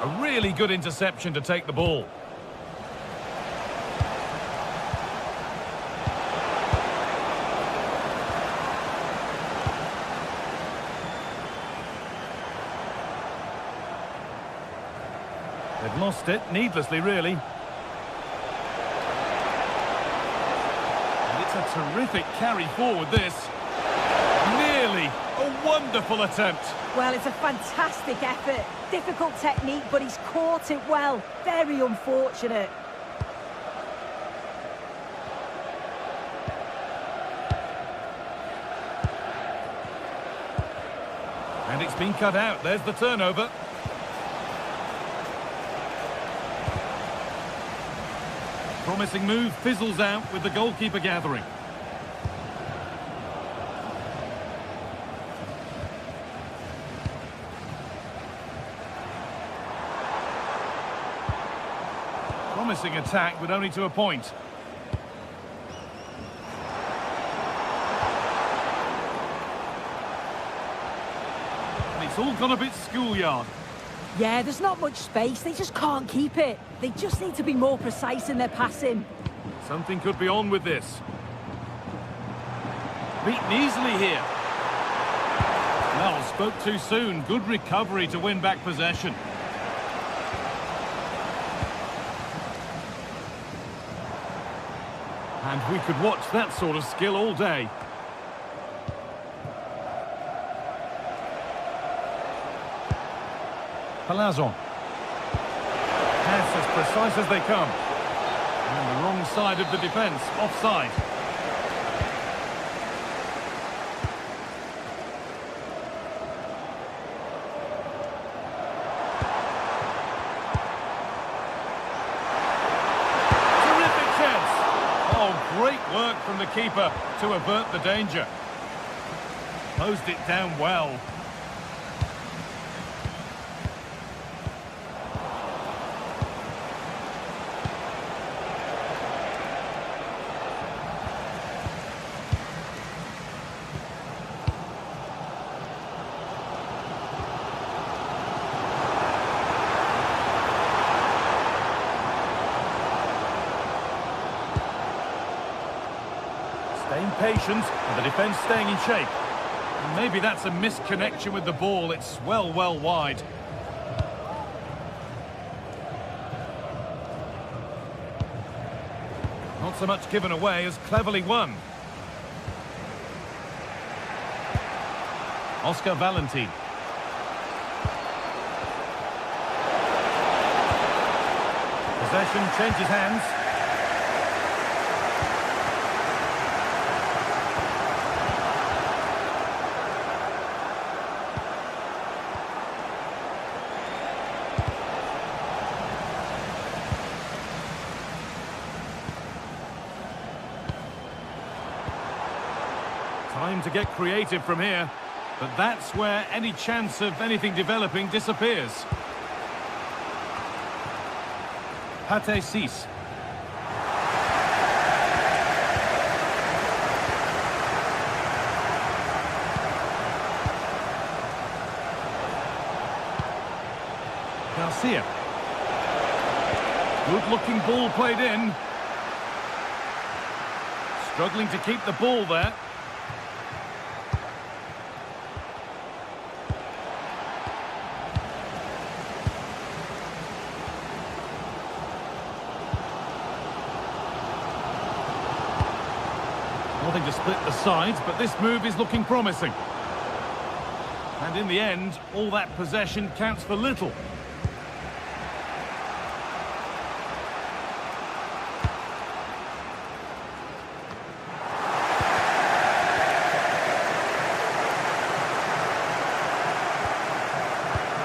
A: A really good interception to take the ball. They've lost it, needlessly, really. And it's a terrific carry forward, this. Nearly a wonderful attempt.
B: Well, it's a fantastic effort. Difficult technique, but he's caught it well. Very unfortunate.
A: And it's been cut out. There's the turnover. Promising move fizzles out with the goalkeeper gathering. Promising attack, but only to a point. And it's all gone a bit schoolyard.
B: Yeah, there's not much space. They just can't keep it. They just need to be more precise in their passing.
A: Something could be on with this. Beaten easily here. Well, spoke too soon. Good recovery to win back possession. And we could watch that sort of skill all day. Palazon. Pass as precise as they come. And the wrong side of the defence, offside. Terrific chance. Oh, great work from the keeper to avert the danger. Closed it down well. Staying patient, and the defence staying in shape. And maybe that's a misconnection with the ball. It's well wide. Not so much given away as cleverly won. Oscar Valentin. Possession changes hands. Time to get creative from here. But that's where any chance of anything developing disappears. Pate 6. Garcia. Good-looking ball played in. Struggling to keep the ball there. Nothing to split the sides, but this move is looking promising. And in the end, all that possession counts for little.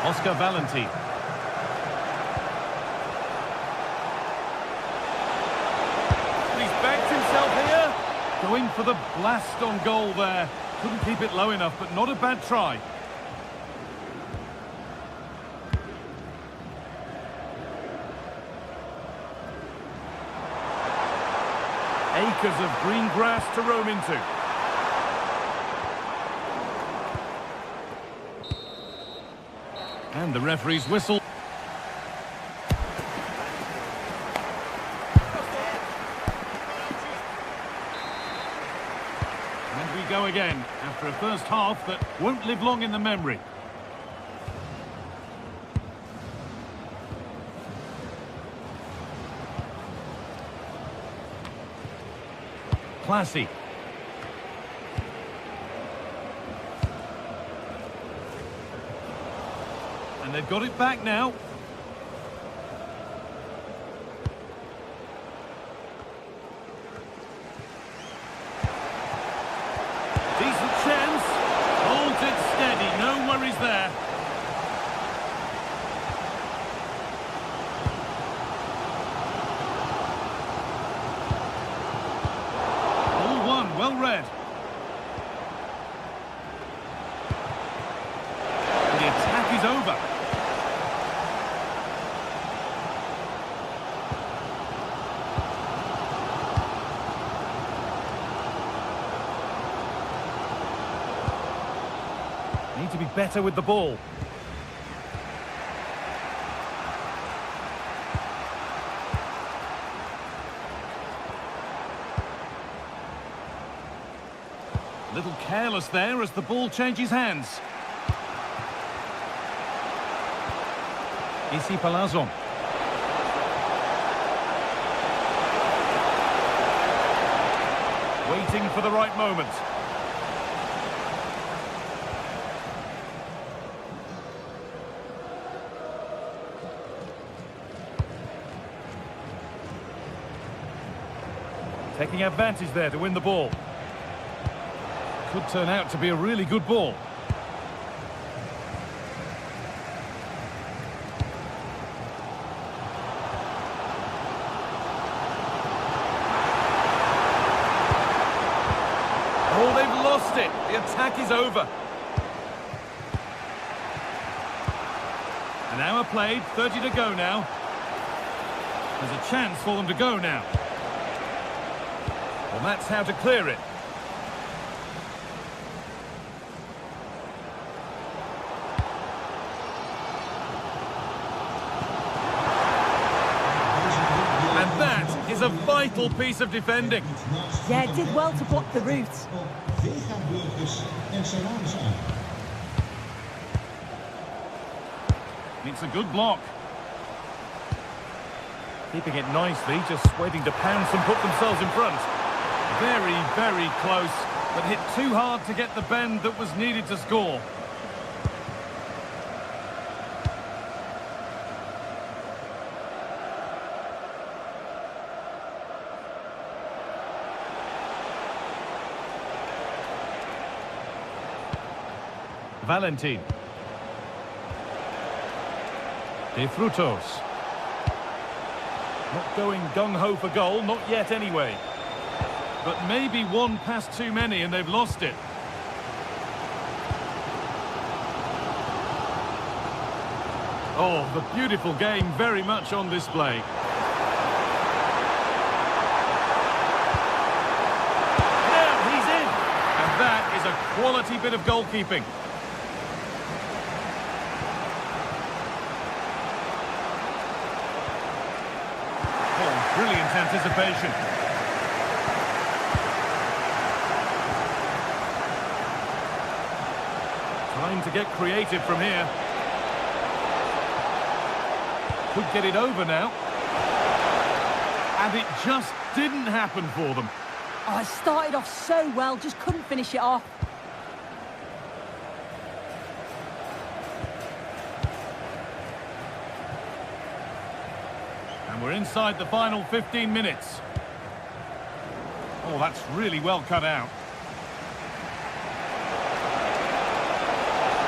A: Oscar Valentin. He's backed himself here. Going for the blast on goal there. Couldn't keep it low enough, but not a bad try. Acres of green grass to roam into. And the referee's whistle. And we go again, after a first half that won't live long in the memory. Classy. And they've got it back now. Decent chance. Holds it steady. No worries there. Ball one. Well read. And the attack is over. Need to be better with the ball. A little careless there as the ball changes hands. Issy Palazon. Waiting for the right moment. Taking advantage there to win the ball. Could turn out to be a really good ball. Oh, they've lost it. The attack is over. An hour played, 30 to go now. There's a chance for them to go now. Well, that's how to clear it. And that is a vital piece of defending.
B: Yeah, it did well to block the route.
A: It's a good block. Keeping it nicely, just waiting to pounce and put themselves in front. Very, very close, but hit too hard to get the bend that was needed to score. Valentin. De Frutos. Not going gung-ho for goal, not yet anyway. but maybe one pass too many and they've lost it. Oh, the beautiful game very much on display. Now he's in! And that is a quality bit of goalkeeping. Oh, brilliant anticipation. Trying to get creative from here. Could get it over now. And it just didn't happen for them.
B: Oh, it started off so well, just couldn't finish it off.
A: And we're inside the final 15 minutes. Oh, that's really well cut out.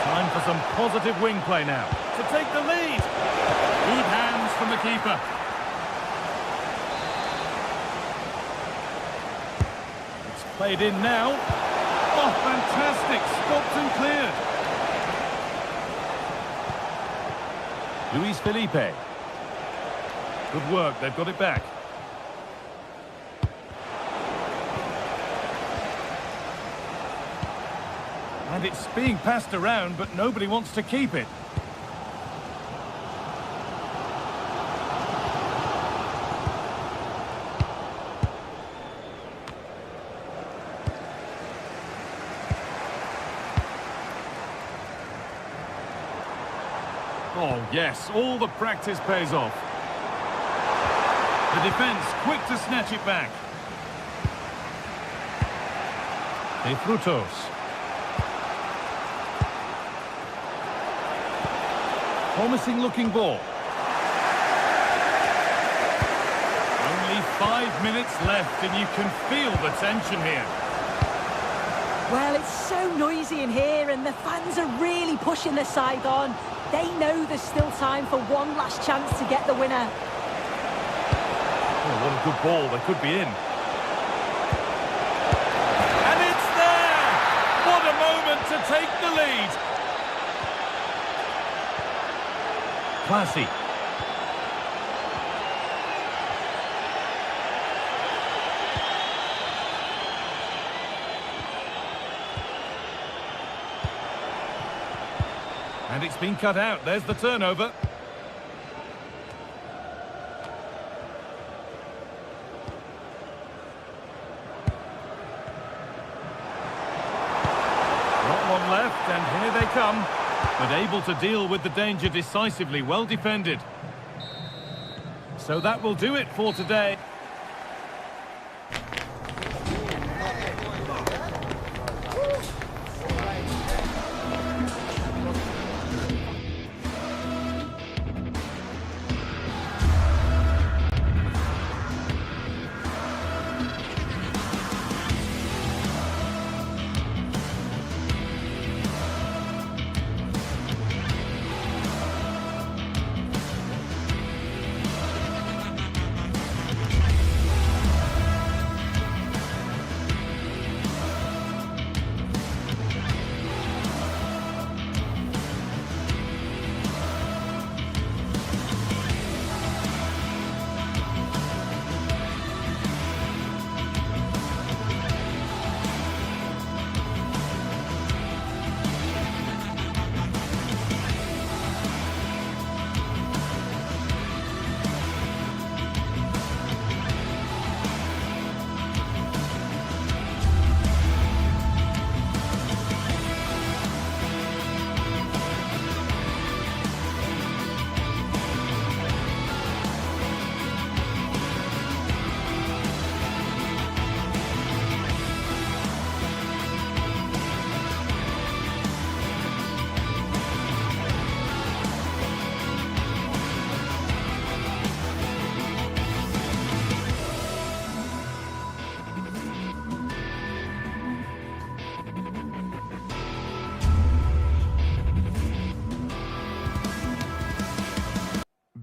A: Time for some positive wing play now to take the lead. Good hands from the keeper. It's played in now. Oh, fantastic. Stopped and cleared. Luis Felipe. Good work, they've got it back. And it's being passed around, but nobody wants to keep it. Oh, yes, all the practice pays off. The defence quick to snatch it back. De Frutos. Promising looking ball. Only 5 minutes left and you can feel the tension here.
B: Well, it's so noisy in here and the fans are really pushing their side on. They know there's still time for one last chance to get the winner.
A: Oh, what a good ball. They could be in. And it's there! What a moment to take the lead. Classy. And it's been cut out. There's the turnover. Not long left, and here they come. But able to deal with the danger decisively, well defended. So that will do it for today.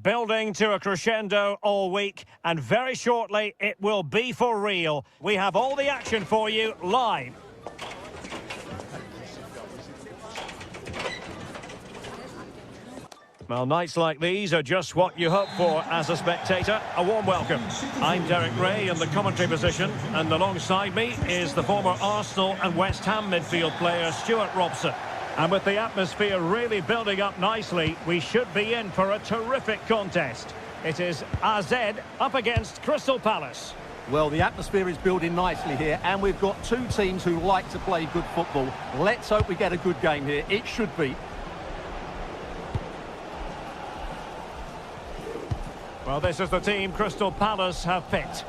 D: building to a crescendo all week, and very shortly it will be for real. We have all the action for you live. Well, nights like these are just what you hope for as a spectator. A warm welcome. I'm Derek Ray in the commentary position, and alongside me is the former Arsenal and West Ham midfield player Stuart Robson. And with the atmosphere really building up nicely, we should be in for a terrific contest. It is AZ up against Crystal Palace.
C: Well, the atmosphere is building nicely here, and we've got two teams who like to play good football. Let's hope we get a good game here. It should be.
D: Well, this is the team Crystal Palace have picked.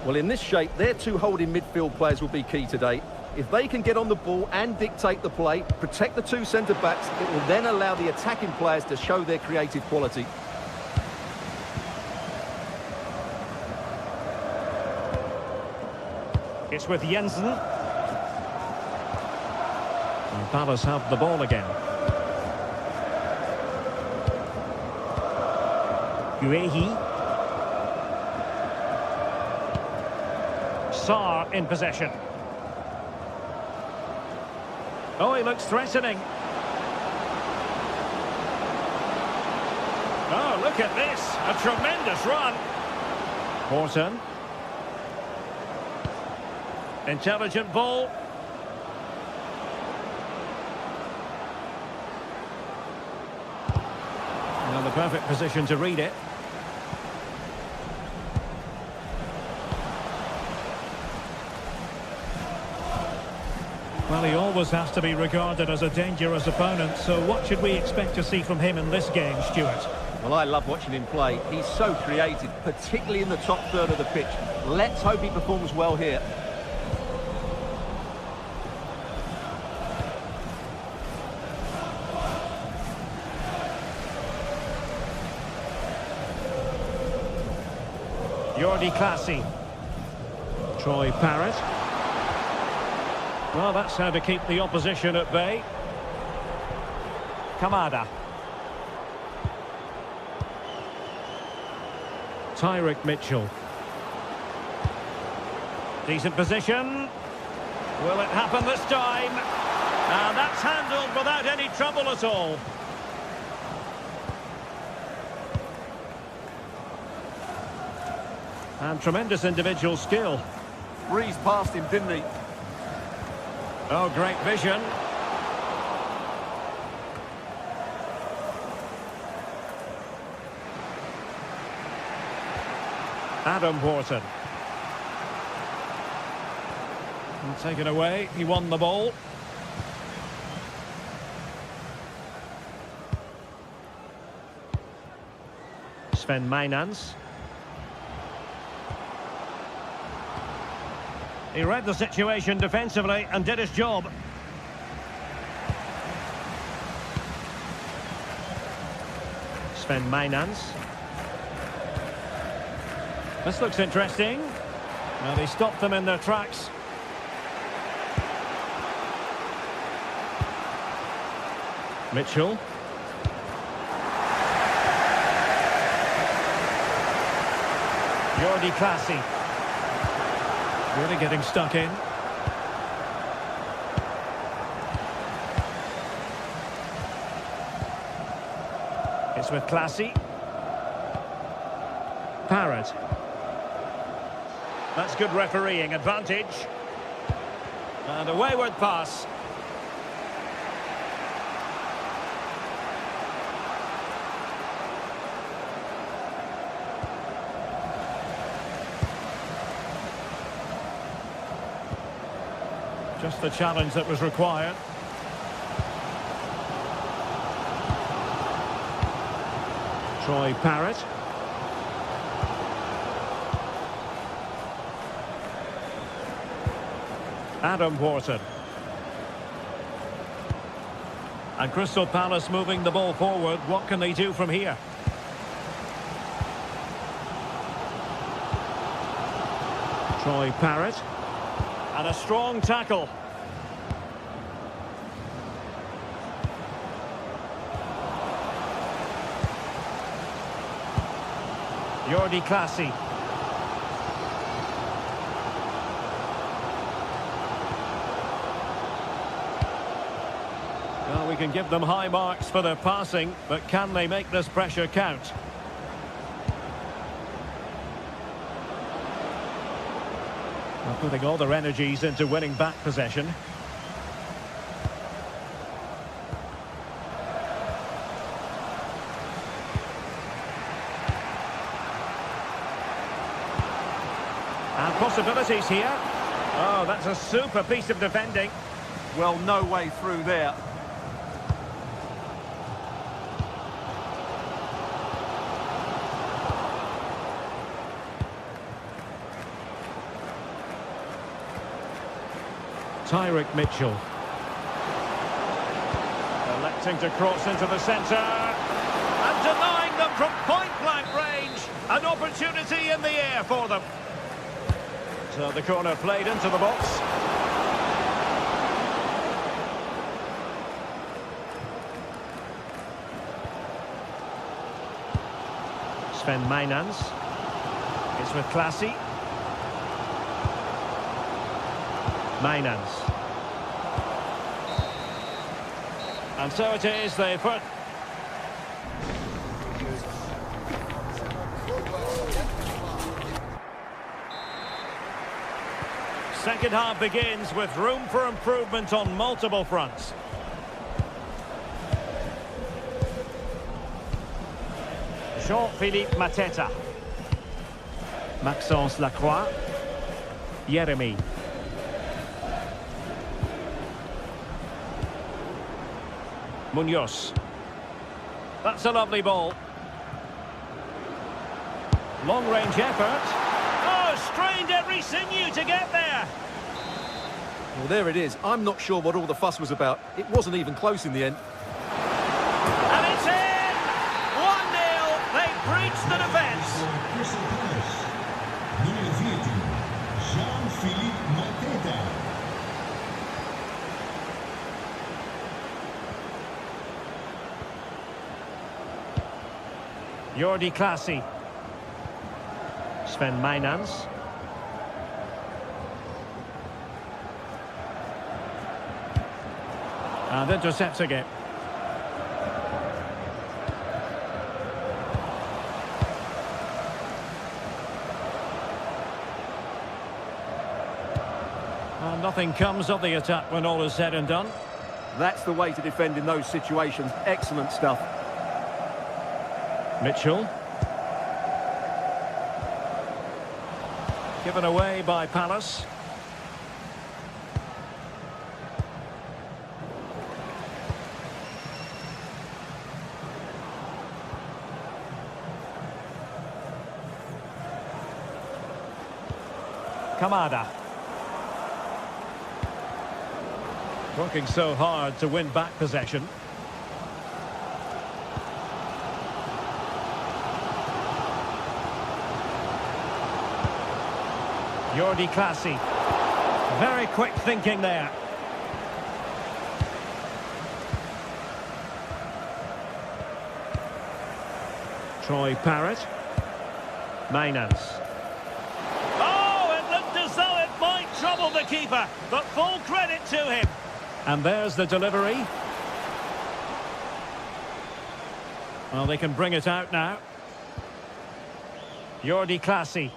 C: Well, in this shape, their two holding midfield players will be key today. If they can get on the ball and dictate the play, protect the two centre-backs, it will then allow the attacking players to show their creative quality.
D: It's with Jensen. And Palace have the ball again. Guehi. Sarr in possession. Oh, he looks threatening. Oh, look at this. A tremendous run. Morton. Intelligent ball. Well, the perfect position to read it. Well, he always has to be regarded as a dangerous opponent, so what should we expect to see from him in this game, Stuart?
C: Well, I love watching him play. He's so creative, particularly in the top third of the pitch. Let's hope he performs well here.
D: Jordi Clasie. Troy Parrott. Well, that's how to keep the opposition at bay. Kamada. Tyrick Mitchell. Decent position. Will it happen this time? And that's handled without any trouble at all. And tremendous individual skill.
C: Breezed past him, didn't he?
D: Oh, great vision. Adam Wharton. And taken away, he won the ball. Sven Mainans. He read the situation defensively and did his job. Sven Mainans. This looks interesting. Well, he stopped them in their tracks. Mitchell. Jordi Clasie. Really getting stuck in. It's with Clasie. Parrott. That's good refereeing advantage. And a wayward pass. Just the challenge that was required. Troy Parrott. Adam Wharton. And Crystal Palace moving the ball forward. What can they do from here? Troy Parrott. And a strong tackle. Jordi Clasie. Well, we can give them high marks for their passing, but can they make this pressure count? They're putting all their energies into winning back possession. And possibilities here. Oh, that's a super piece of defending.
C: Well, no way through there.
D: Tyrick Mitchell. Electing to cross into the centre. And denying them from point-blank range. An opportunity in the air for them. So the corner played into the box. Sven Mijnans. It's with Clasie. Mijnans. And so it is, they put... Second half begins with room for improvement on multiple fronts. Jean-Philippe Mateta. Maxence Lacroix. Yeremy. Munoz. That's a lovely ball. Long-range effort. Oh, strained every sinew to get there.
C: Well, there it is. I'm not sure what all the fuss was about. It wasn't even close in the end.
D: And it's in! 1-0. They breached the defence.
E: Crystal Palace. Nummer 14, Jean-Philippe Mateta.
D: Jordi Clasie. Sven Mijnans. And intercepts again. And nothing comes of the attack when all is said and done.
C: That's the way to defend in those situations. Excellent stuff.
D: Mitchell. Given away by Palace. Kamada. Working so hard to win back possession. Jordi Clasie. Very quick thinking there. Troy Parrott. Mijnans.
F: Oh, it looked as though it might trouble the keeper, but full credit to him.
D: And there's the delivery. Well, they can bring it out now. Jordi Clasie.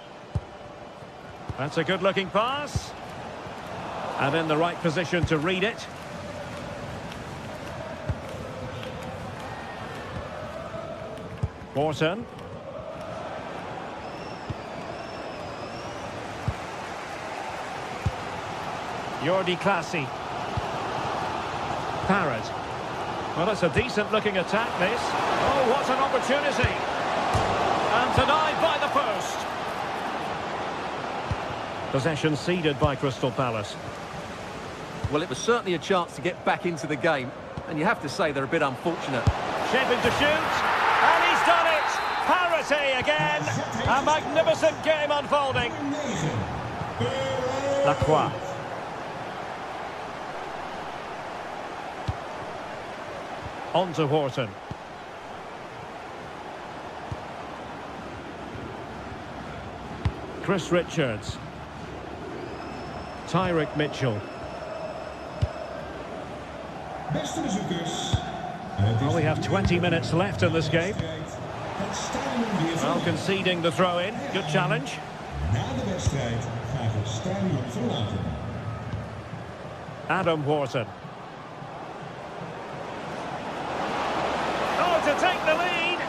D: That's a good-looking pass. And in the right position to read it. Morton. Jordi Clasie. Parrott. Well, it's a decent-looking attack, this. Oh, what an opportunity. And denied by the post. Possession ceded by Crystal Palace.
C: Well, it was certainly a chance to get back into the game, and you have to say they're a bit unfortunate.
D: Shaping to shoot, and he's done it! Parity again! A magnificent game unfolding. Lacroix. On to Horton. Chris Richards. Tyrick Mitchell.
E: Beste bezoekers.
D: Well, we have 20 minutes left in this game. Well, conceding the throw-in. Good challenge.
E: Na de wedstrijd gaat het stadion verlaten.
D: Adam Wharton.
F: Oh, to take the lead.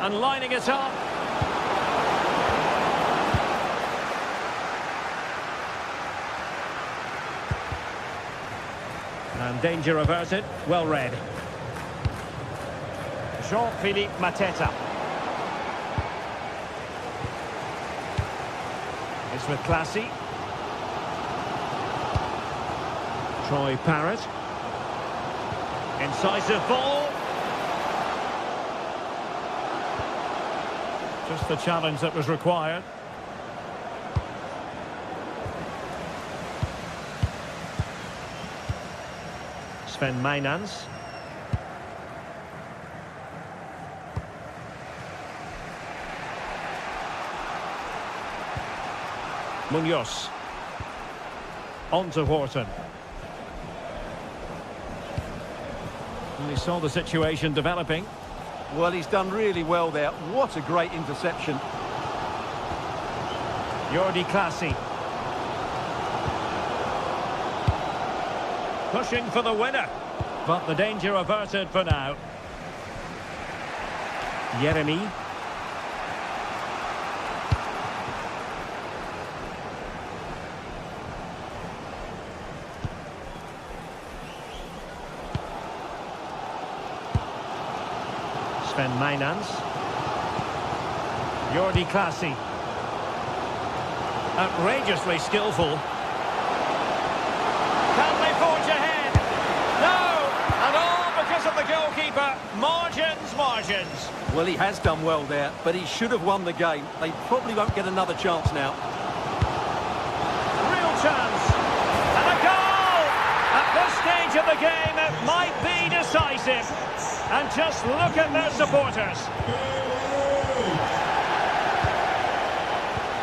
D: And lining it up. And danger averted. Well read.
F: Jean-Philippe Mateta.
D: It's with Classy. Troy Parrott. Incisive ball. Just the challenge that was required. Sven Mijnans. Munoz. On to Wharton. And he saw the situation developing.
C: Well, he's done really well there. What a great interception.
D: Jordi Classy. Pushing for the winner. But the danger averted for now. Jeremy. Sven Mijnans. Jordi Classy. Outrageously skillful. Can they forge ahead? No! And all because of the goalkeeper. Margins.
C: Well, he has done well there, but he should have won the game. They probably won't get another chance now.
D: Real chance. And a goal! At this stage of the game, it might be decisive. And just look at their supporters.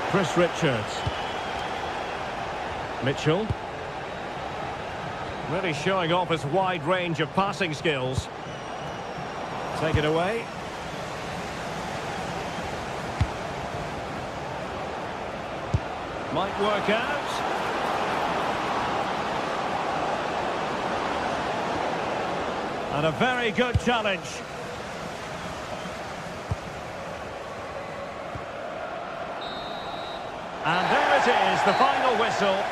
D: Chris Richards. Mitchell. Really showing off his wide range of passing skills. Take it away. Might work out. And a very good challenge. And there it is, the final whistle.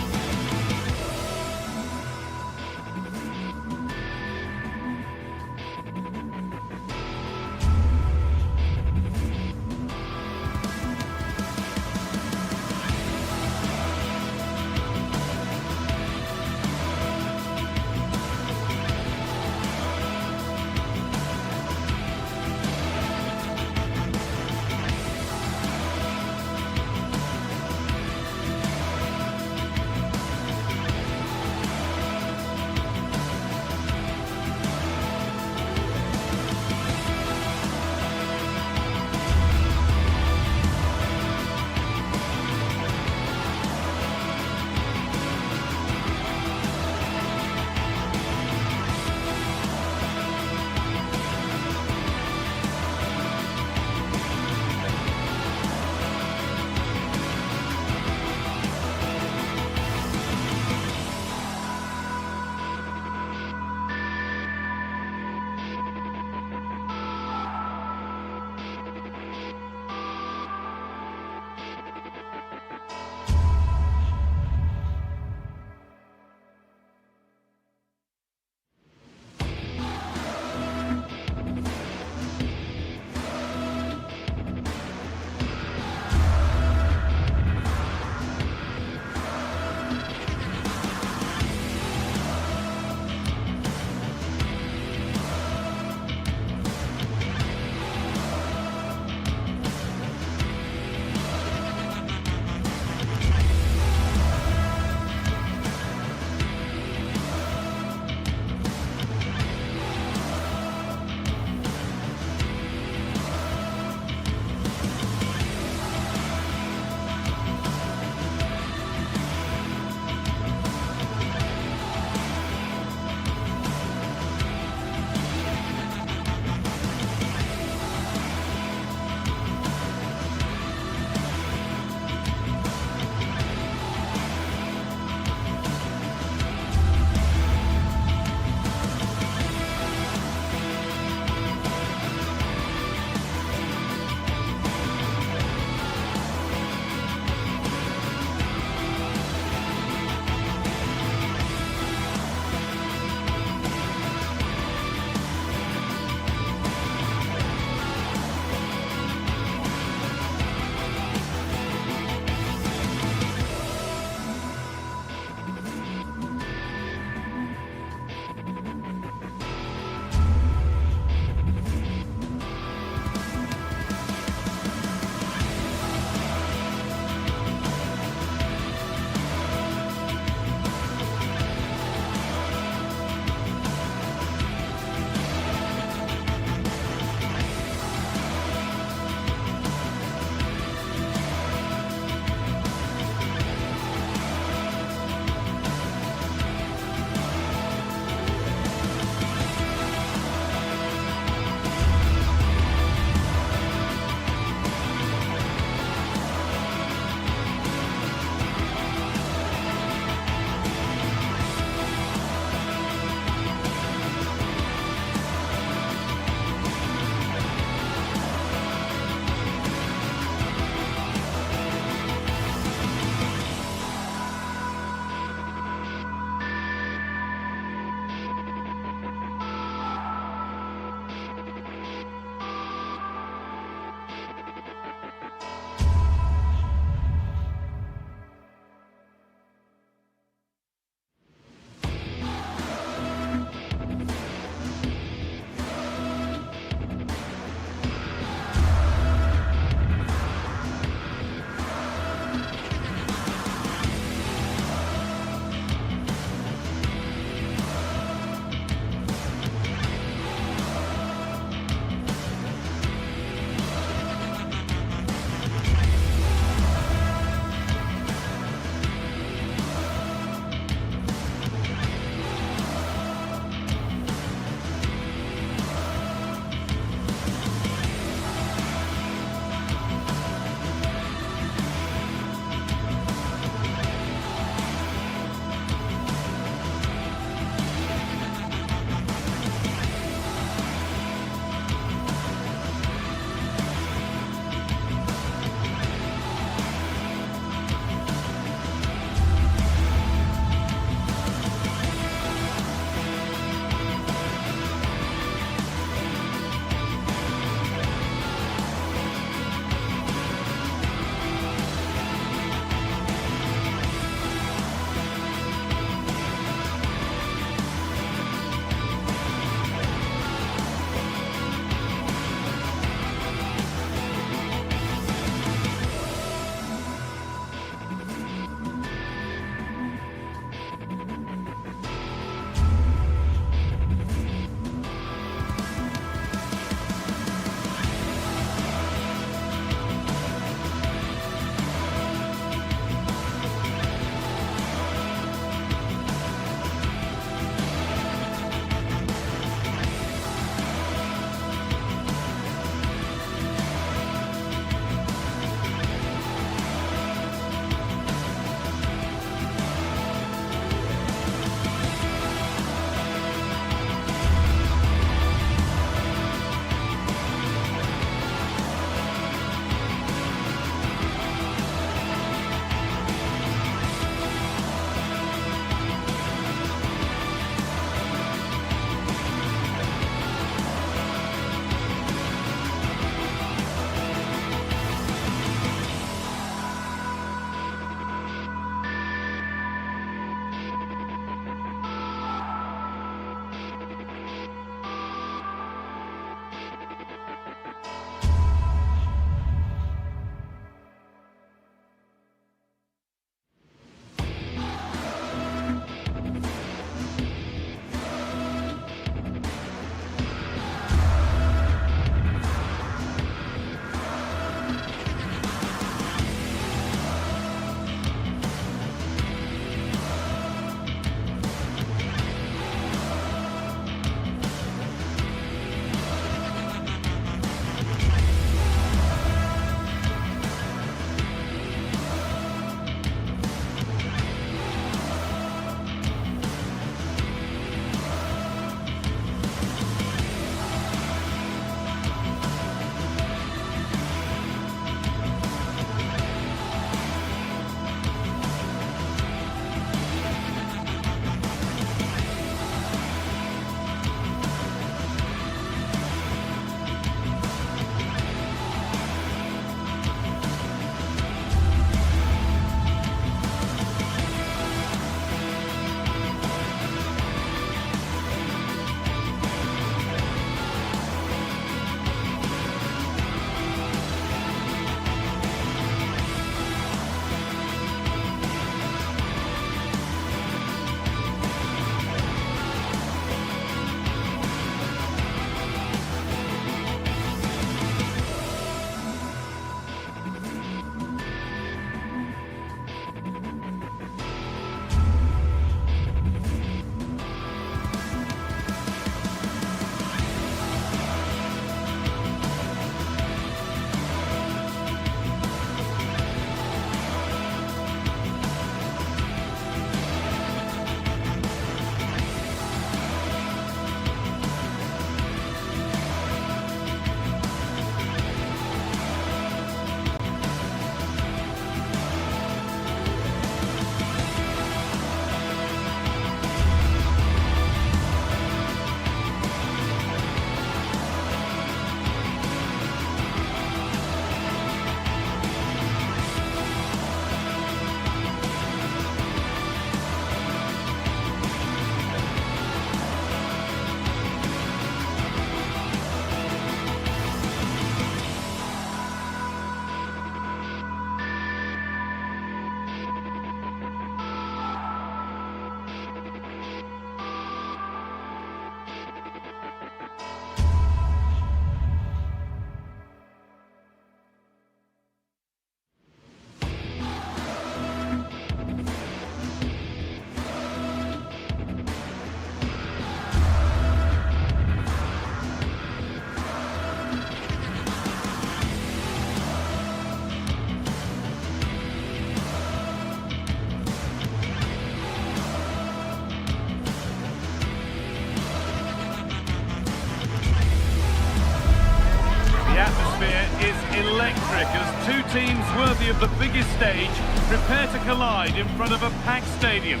A: atmosphere is electric as two teams worthy of the biggest stage prepare to collide in front of a packed stadium.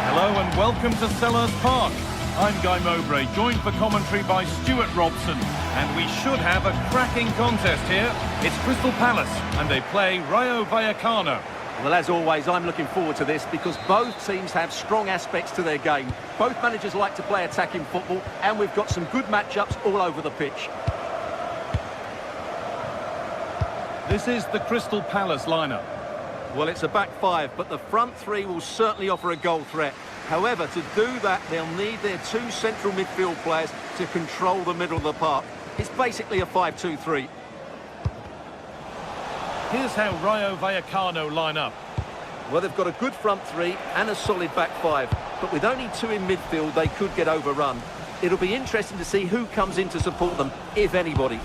A: Hello and welcome to Selhurst Park. I'm Guy Mowbray, joined for commentary by Stuart Robson. And we should have a cracking contest here. It's Crystal Palace and they play Rayo Vallecano.
C: Well, as always, I'm looking forward to this because both teams have strong aspects to their game. Both managers like to play attacking football, and we've got some good matchups all over the pitch.
A: This is the Crystal Palace lineup.
C: Well, it's a back five, but the front three will certainly offer a goal threat. However, to do that, they'll need their two central midfield players to control the middle of the park. It's basically a 5-2-3.
A: Here's how Rayo Vallecano line up.
C: Well, they've got a good front three and a solid back five, but with only two in midfield, they could get overrun. It'll be interesting to see who comes in to support them, if anybody.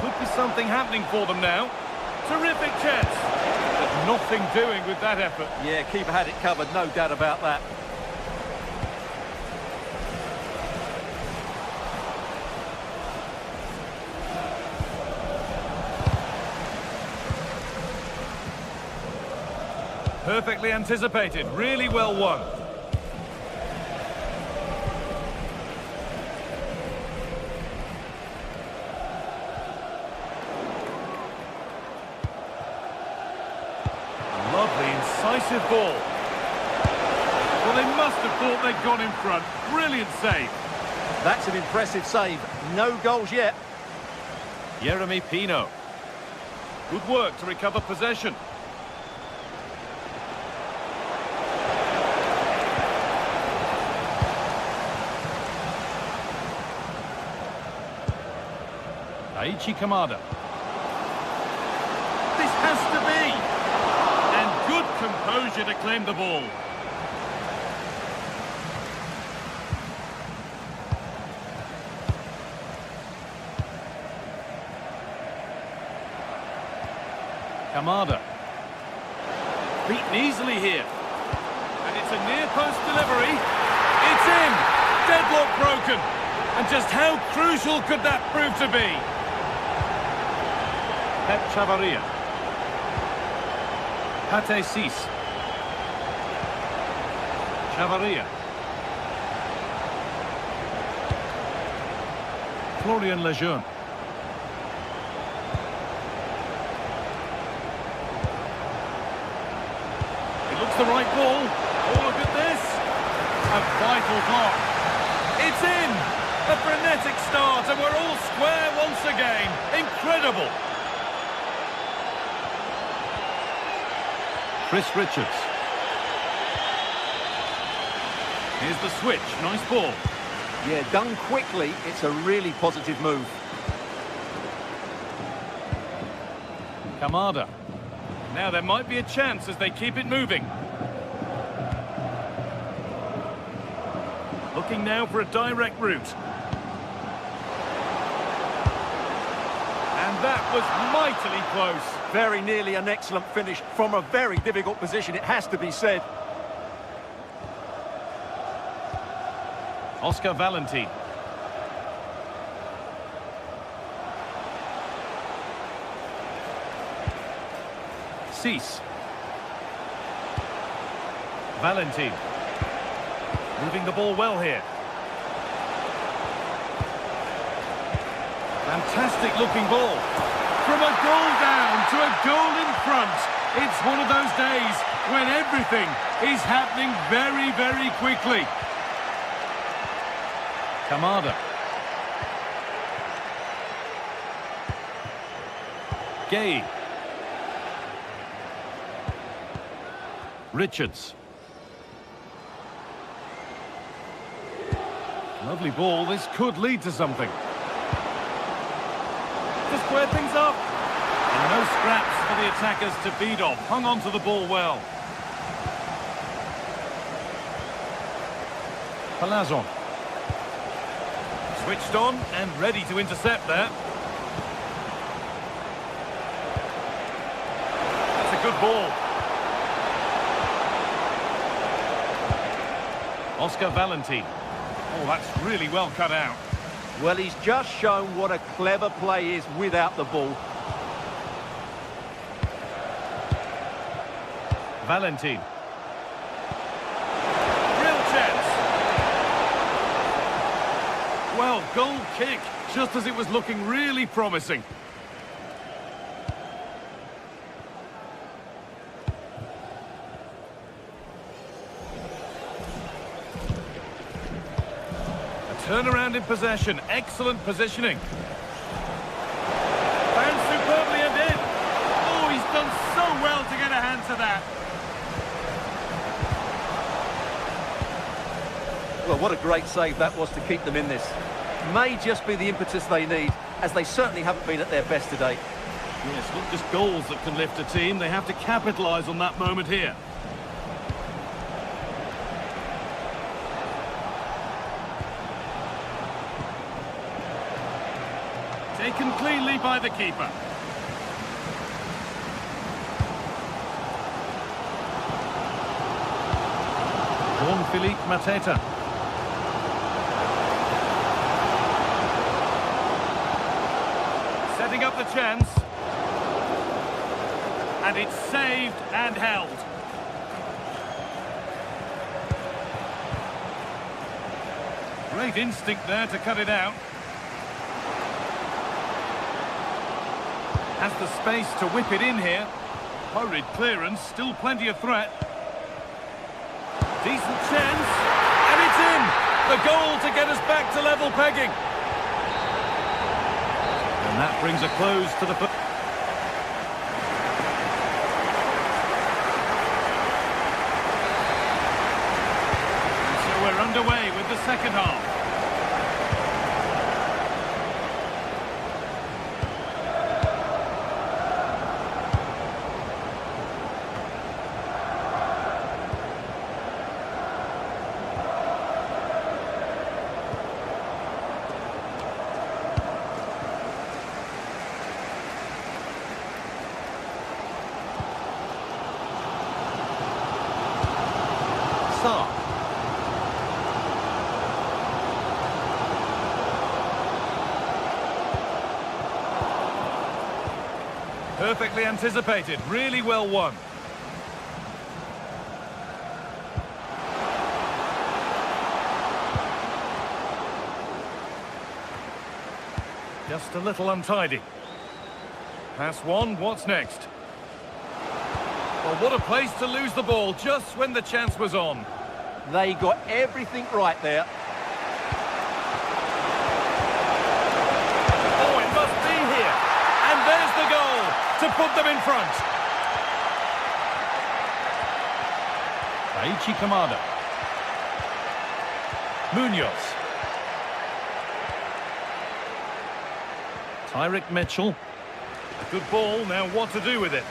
A: Could be something happening for them now. Terrific chance. But nothing doing with that effort.
C: Yeah, keeper had it covered, no doubt about that.
A: Perfectly anticipated, really well won. Lovely, incisive ball. Well, they must have thought they'd gone in front. Brilliant save.
C: That's an impressive save. No goals yet.
A: Jeremy Pino. Good work to recover possession. Aichi Kamada. This has to be! And good composure to claim the ball. Kamada. Beaten easily here. And it's a near-post delivery. It's in! Deadlock broken. And just how crucial could that prove to be? Pep Chavaria. Pate Cis. Chavaria. Florian Lejeune. It looks the right ball. Oh, look at this. A vital block. It's in. A frenetic start, and we're all square once again. Incredible. Chris Richards. Here's the switch. Nice ball.
C: Yeah, done quickly. It's a really positive move.
A: Kamada. Now there might be a chance as they keep it moving. Looking now for a direct route. And that was mightily close.
C: Very nearly an excellent finish from a very difficult position, it has to be said.
A: Oscar Valentin. Cis. Valentin. Moving the ball well here. Fantastic looking ball. From a goal down to a goal in front. It's one of those days when everything is happening very, very quickly. Kamada. Gay. Richards. Lovely ball. This could lead to something. To square things up. And no scraps for the attackers to feed off. Hung on to the ball well. Palazon. Switched on and ready to intercept there. That's a good ball. Oscar Valentin. Oh, that's really well cut out.
C: Well, he's just shown what a clever play is without the ball.
A: Valentin. Real chance. Well, goal kick, just as it was looking really promising. Turnaround in possession, excellent positioning. Found superbly and in. Oh, he's done so well to get a hand to that.
C: Well, what a great save that was to keep them in this. May just be the impetus they need, as they certainly haven't been at their best today.
A: Yes, not just goals that can lift a team, they have to capitalise on that moment here. Taken cleanly by the keeper. Jean-Philippe Mateta. Setting up the chance. And it's saved and held. Great instinct there to cut it out. Has the space to whip it in here. Hurried clearance, still plenty of threat. Decent chance, and it's in! The goal to get us back to level pegging. And that brings a close to the... And so we're underway with the second half. Perfectly anticipated, really well won. Just a little untidy. Pass one, what's next? Well, what a place to lose the ball just when the chance was on.
C: They got everything right there.
A: Oh, it must be here. And there's the goal to put them in front. Aichi Kamada. Munoz. Tyrick Mitchell. A good ball, now what to do with it?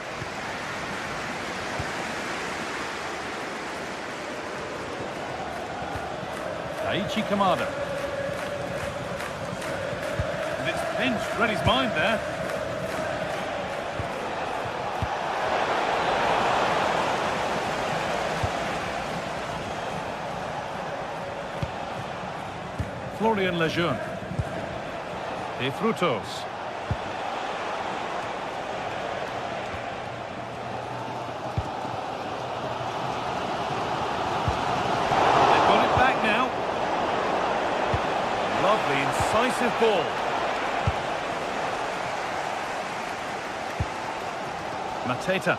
A: Aichi Kamada. And it's pinched, read his mind there. Florian Lejeune. De Frutos. They've got it back now. Lovely, incisive ball. Mateta.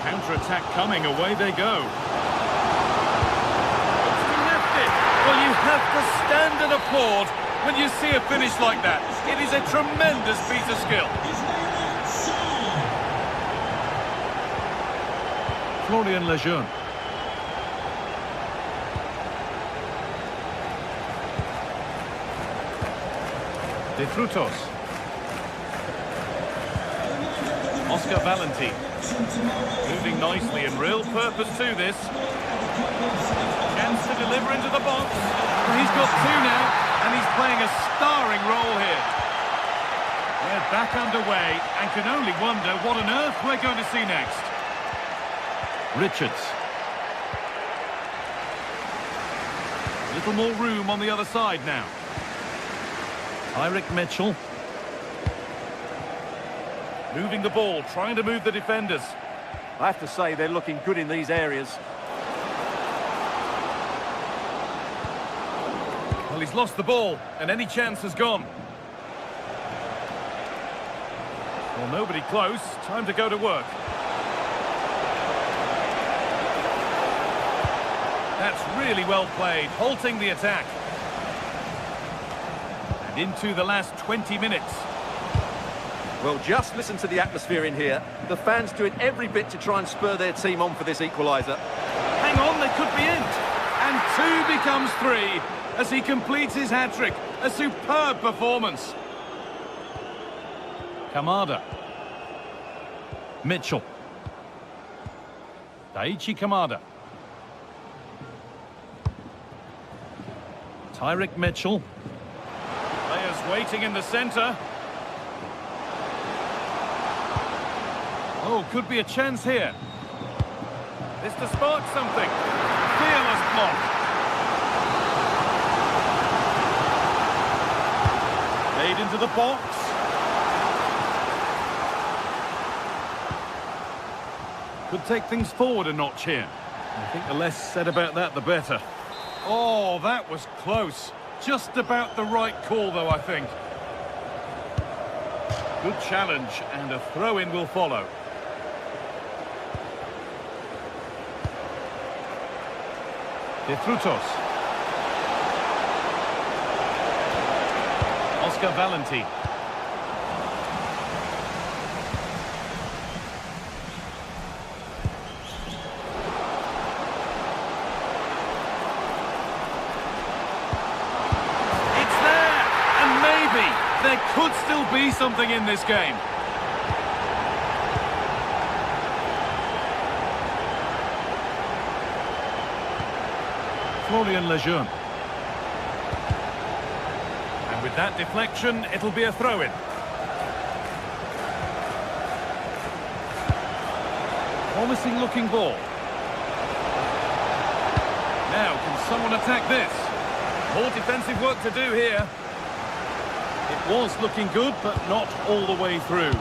A: Counter-attack coming, away they go. Well, you have to stand and applaud when you see a finish like that. It is a tremendous piece of skill. Florian Lejeune. De Frutos. Oscar Valentin. Moving nicely and real purpose to this. Chance to deliver into the box. Well, he's got two now, and he's playing a starring role here. We're back underway, and can only wonder what on earth we're going to see next. Richards. little more room on the other side now. Tyrick Mitchell. Moving the ball, trying to move the defenders.
C: I have to say they're looking good in these areas.
A: Well, he's lost the ball, and any chance has gone. Well, nobody close. Time to go to work. That's really well played, halting the attack. And into the last 20 minutes.
C: Well, just listen to the atmosphere in here. The fans doing every bit to try and spur their team on for this equaliser.
A: Hang on, they could be in. And 2 becomes 3 as he completes his hat-trick. A superb performance. Kamada. Mitchell. Daichi Kamada. Tyrick Mitchell. Players waiting in the centre. Oh, could be a chance here. This to spark something. Fearless block. Made into the box. Could take things forward a notch here. I think the less said about that, the better. Oh, that was close. Just about the right call, though, I think. Good challenge, and a throw-in will follow. De Frutos. Oscar Valentin. It's there! And maybe there could still be something in this game. Florian Lejeune. And with that deflection, it'll be a throw-in. Promising looking ball. Now, can someone attack this? More defensive work to do here. It was looking good, but not all the way through.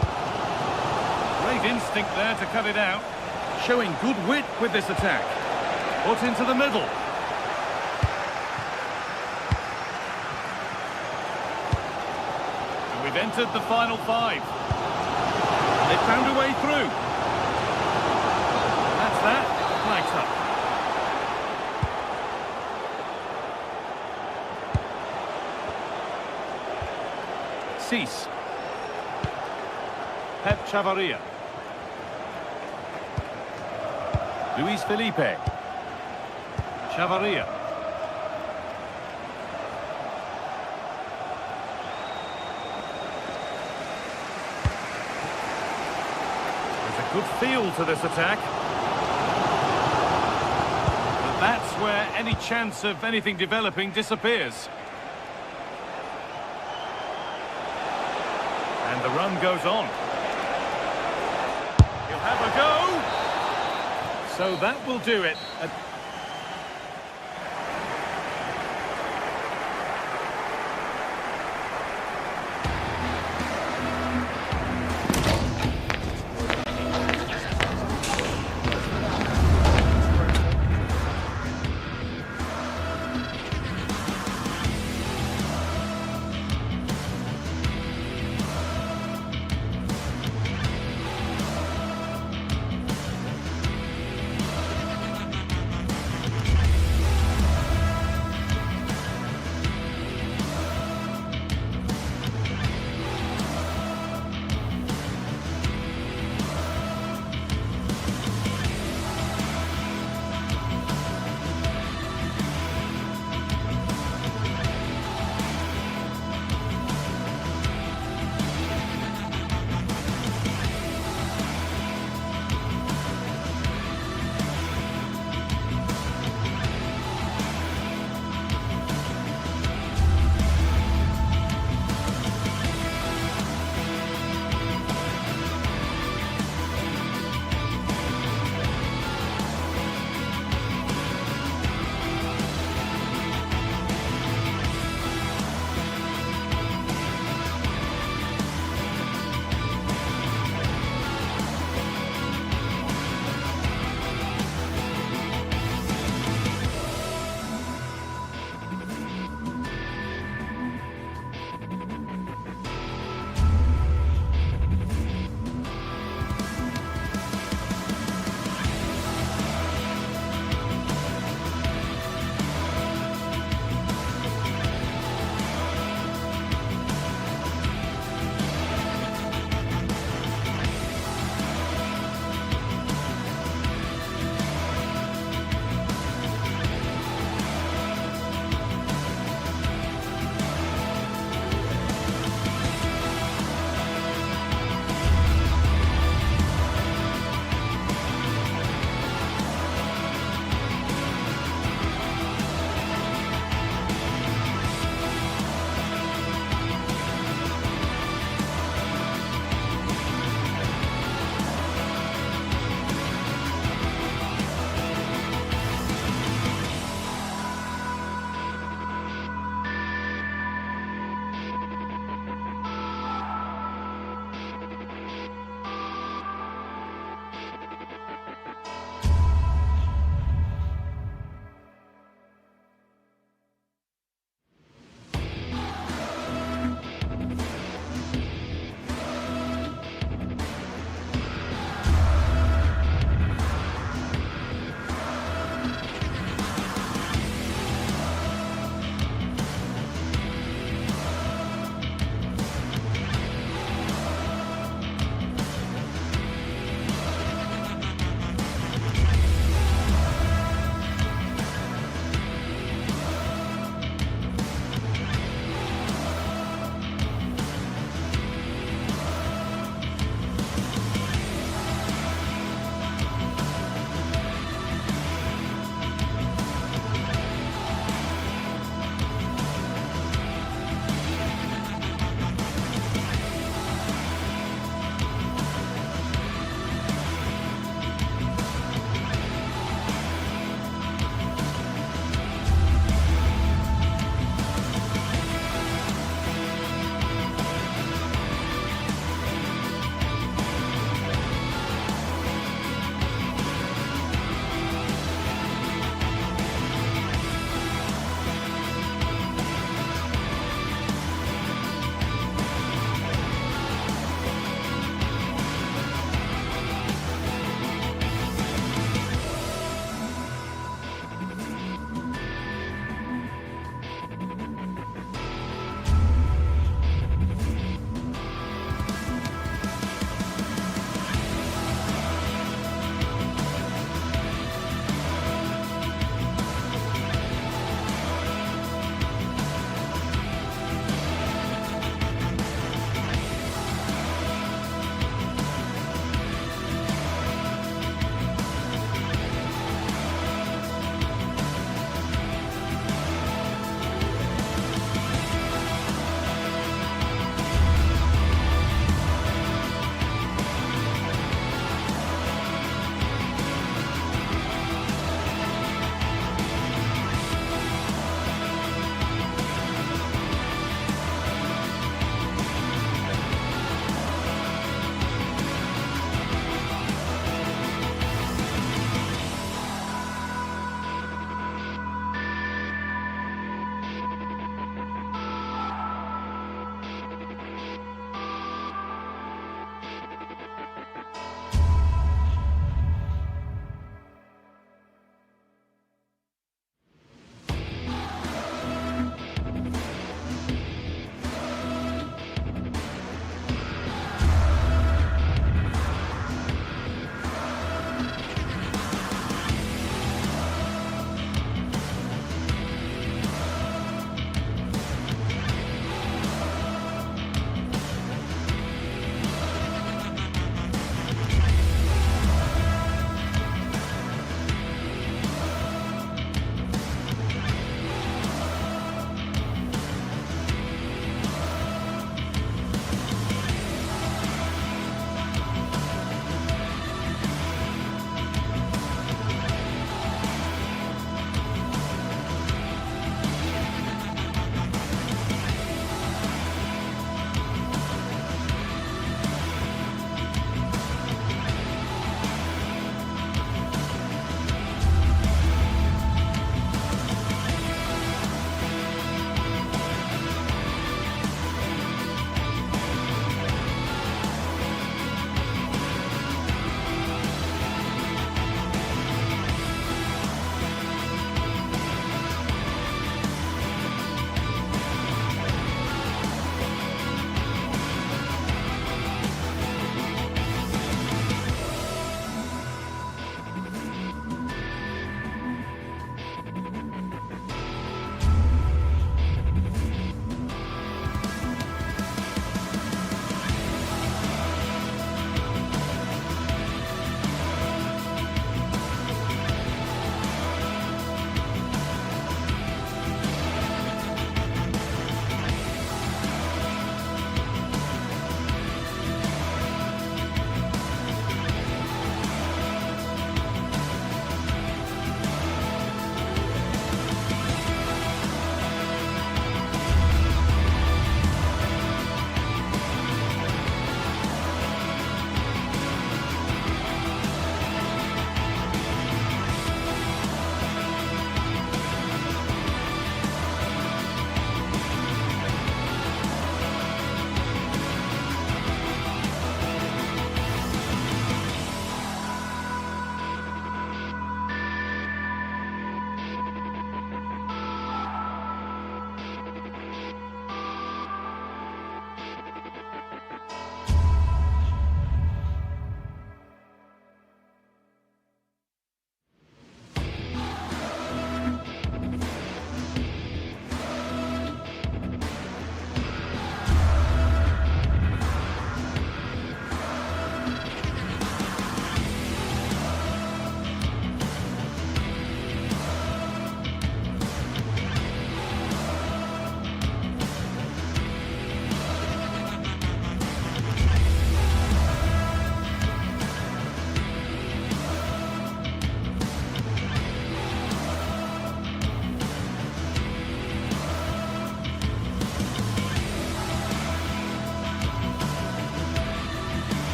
A: Great instinct there to cut it out. Showing good wit with this attack. Put into the middle. We've entered the final 5. They found a way through. That's that. Flags up. Cease. Pep Chavarria. Luis Felipe. Chavarria. Good feel to this attack. But that's where any chance of anything developing disappears. And the run goes on. He'll have a go. So that will do it.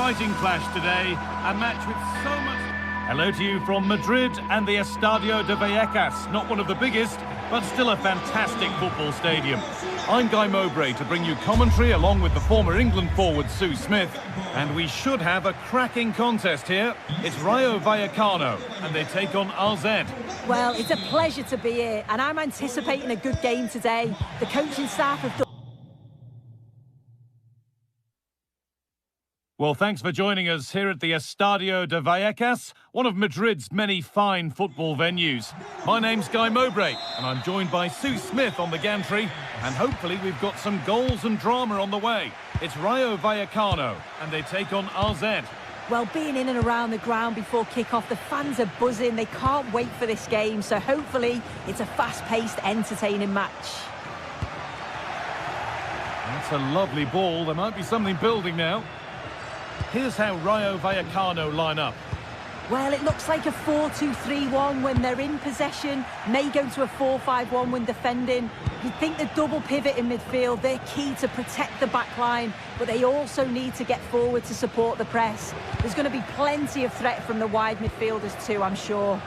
A: exciting clash today, a match with so much... Hello to you from Madrid and the Estadio de Vallecas, not one of the biggest, but still a fantastic football stadium. I'm Guy Mowbray to bring you commentary along with the former England forward Sue Smith, and we should have a cracking contest here. It's Rayo Vallecano, and they take on RZ.
B: Well, it's a pleasure to be here, and I'm anticipating a good game today. The coaching staff have done...
A: Well, thanks for joining us here at the Estadio de Vallecas, one of Madrid's many fine football venues. My name's Guy Mowbray, and I'm joined by Sue Smith on the gantry, and hopefully we've got some goals and drama on the way. It's Rayo Vallecano, and they take on RZ.
B: Well, being in and around the ground before kick-off, the fans are buzzing. They can't wait for this game, so hopefully it's a fast-paced, entertaining match.
A: That's a lovely ball. There might be something building now. Here's how Rayo Vallecano line up.
B: Well, it looks like a 4-2-3-1 when they're in possession, may go to a 4-5-1 when defending. You'd think the double pivot in midfield, they're key to protect the back line, but they also need to get forward to support the press. There's going to be plenty of threat from the wide midfielders too, I'm sure.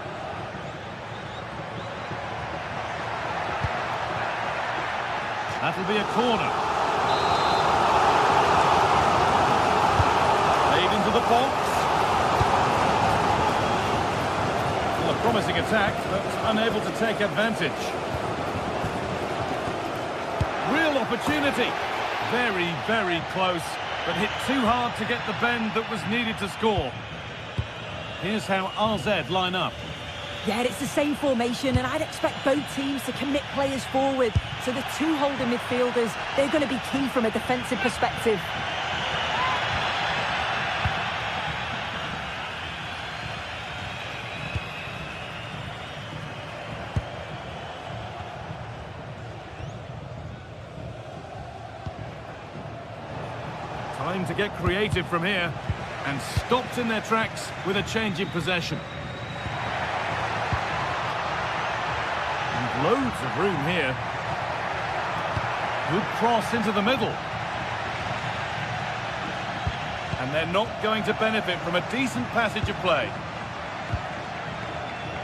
A: That'll be a corner. Into the box. Well, a promising attack, but unable to take advantage. Real opportunity. Very, very close, but hit too hard to get the bend that was needed to score. Here's how RZ line up.
B: Yeah, it's the same formation, and I'd expect both teams to commit players forward. So the two holding midfielders, they're going to be key from a defensive perspective.
A: Time to get creative from here, and stopped in their tracks with a change in possession. And loads of room here. Good cross into the middle. And they're not going to benefit from a decent passage of play.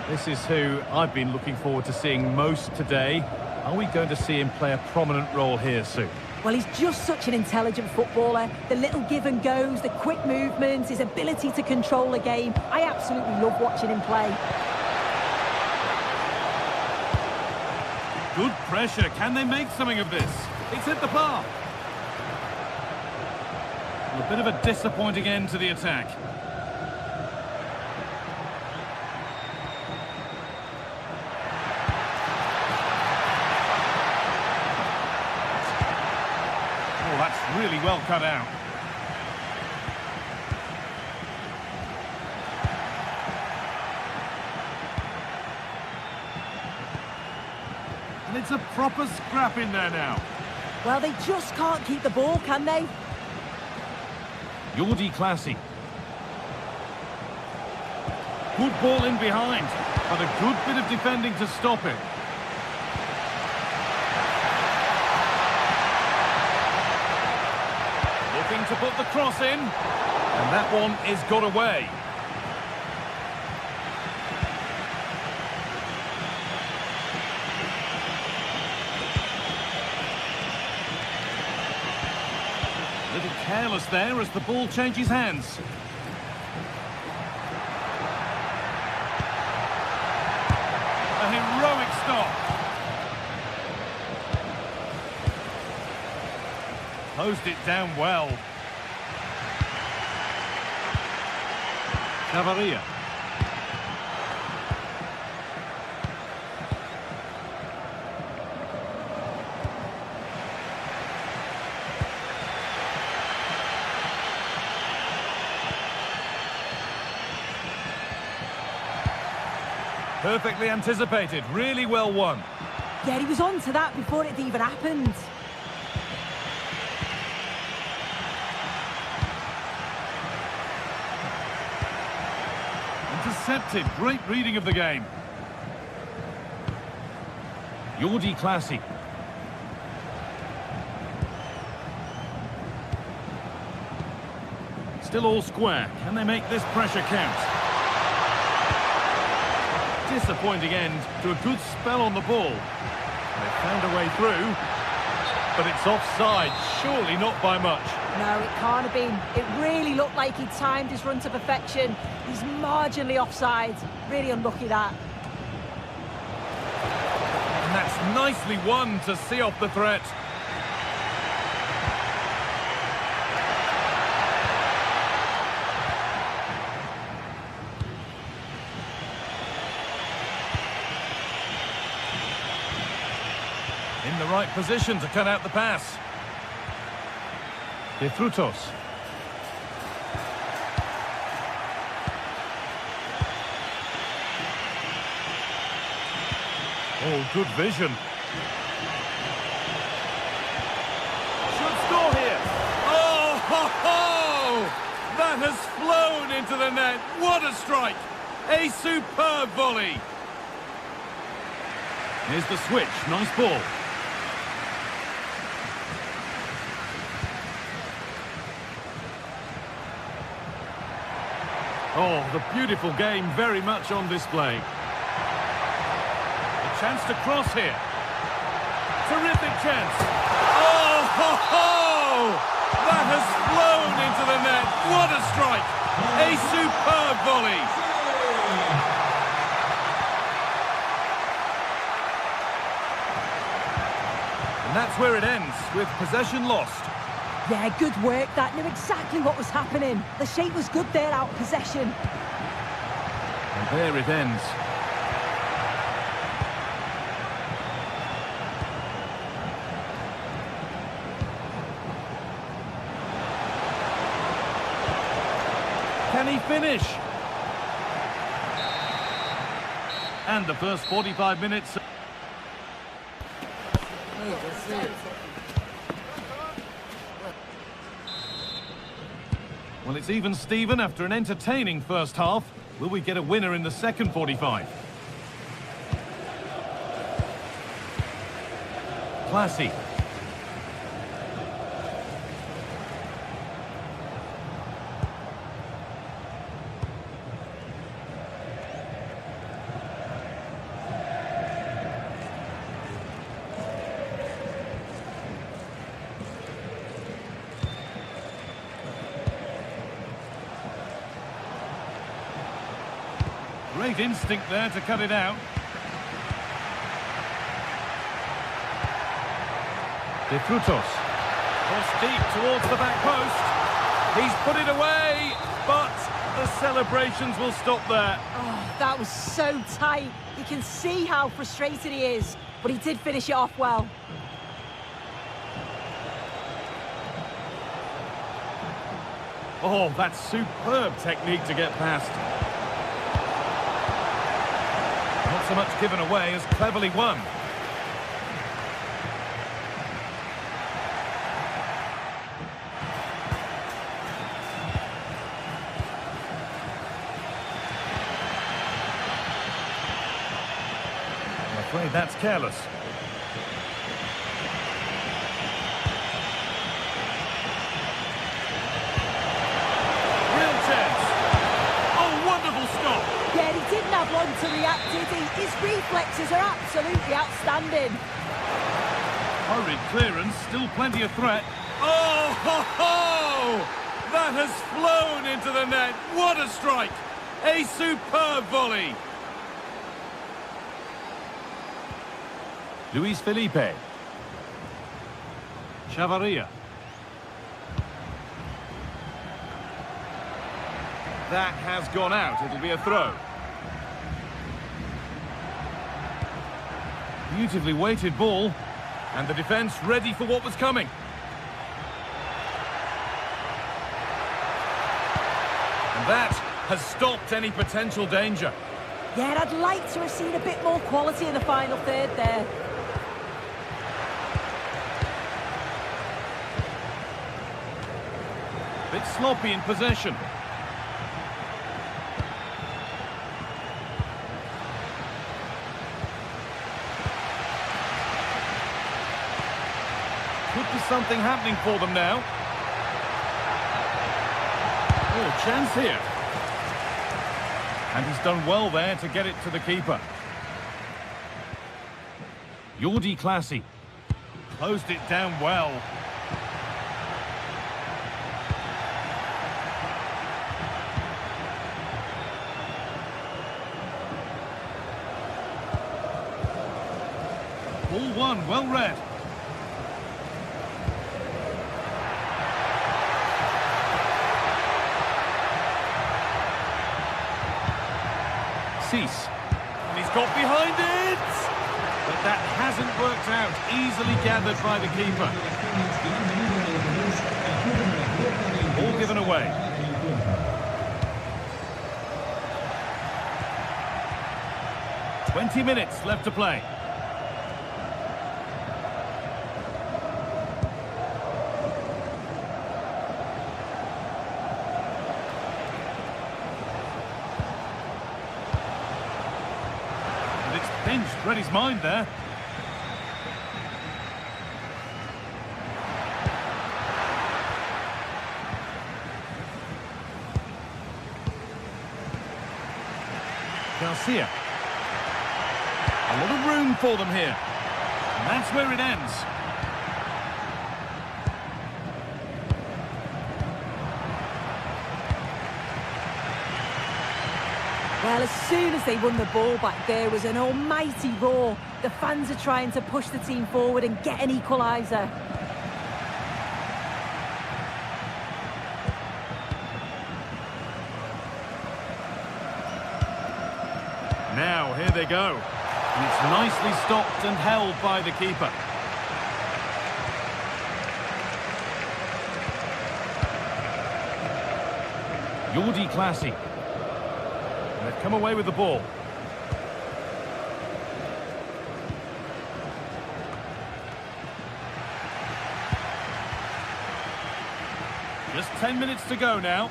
A: This is who I've been looking forward to seeing most today. Are we going to see him play a prominent role here soon?
B: Well, he's just such an intelligent footballer. The little give and goes, the quick movements, his ability to control the game. I absolutely love watching him play.
A: Good pressure. Can they make something of this? It's hit the bar. A bit of a disappointing end to the attack. Oh, that's really well cut out. And it's a proper scrap in there now.
B: Well, they just can't keep the ball, can they?
A: Jordi Classy. Good ball in behind, but a good bit of defending to stop it. Looking to put the cross in, and that one is got away. Little careless there as the ball changes hands. A heroic stop. Closed it down well. Cavaria. Perfectly anticipated, really well won.
B: Yeah, he was on to that before it even happened.
A: Intercepted, great reading of the game. Jordi Classy. Still all square. Can they make this pressure count? Disappointing end to a good spell on the ball. They found a way through, but it's offside. Surely not by much.
B: No, it can't have been. It really looked like he timed his run to perfection. He's marginally offside. Really unlucky, that.
A: And that's nicely won to see off the threat. In the right position to cut out the pass. GTSports. Oh, good vision. Should score here. Oh, ho, ho! That has flown into the net. What a strike. A superb volley. Here's the switch. Nice ball. Oh, the beautiful game very much on display. A chance to cross here. Terrific chance. Oh, ho, ho! That has flown into the net. What a strike. A superb volley. And that's where it ends, with possession lost.
B: Yeah, good work. That knew exactly what was happening. The shape was good there, out of possession.
A: And there it ends. Can he finish? And the first 45 minutes. Well, it's even Steven after an entertaining first half. Will we get a winner in the second 45? Classy. Great instinct there to cut it out. GTSports. Cross deep towards the back post. He's put it away, but the celebrations will stop there.
B: Oh, that was so tight. You can see how frustrated he is, but he did finish it off well.
A: Oh, that's superb technique to get past. Not so much given away as cleverly won. I'm afraid that's careless. Real chance. Oh, wonderful stop.
B: Yeah, he didn't have long to react, did he? His reflexes are absolutely outstanding.
A: Hurried clearance, still plenty of threat. Oh, ho, ho! That has flown into the net. What a strike! A superb volley. Luis Felipe. Chavarria. That has gone out. It'll be a throw. Beautifully weighted ball, and the defence ready for what was coming. And that has stopped any potential danger.
B: Yeah, I'd like to have seen a bit more quality in the final third there.
A: Bit sloppy in possession. Could be something happening for them now. Oh, chance here. And he's done well there to get it to the keeper. Jordi Classy. Closed it down well. Ball one, well read. Cease. And he's got behind it! But that hasn't worked out. Easily gathered by the keeper. Ball given away. "20 minutes left to play. And it's pinched, read his mind there. Garcia. A lot of room for them here. And that's where it ends.
B: Well, as soon as they won the ball back, there was an almighty roar. The fans are trying to push the team forward and get an equaliser.
A: Now, here they go. And it's nicely stopped and held by the keeper. Jordi Classy. They've come away with the ball. Just 10 minutes to go now.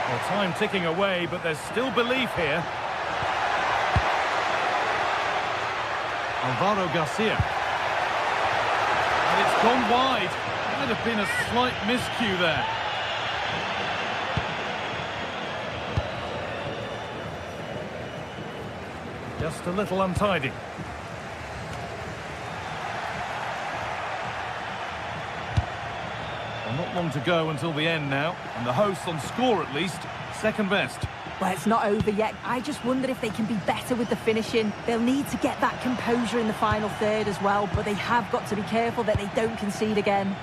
A: Well, time ticking away, but there's still belief here. Alvaro Garcia. And it's gone wide. Might have been a slight miscue there. Just a little untidy. Well, not long to go until the end now, and the hosts on score at least, second best.
B: Well, it's not over yet. I just wonder if they can be better with the finishing. They'll need to get that composure in the final third as well, but they have got to be careful that they don't concede again.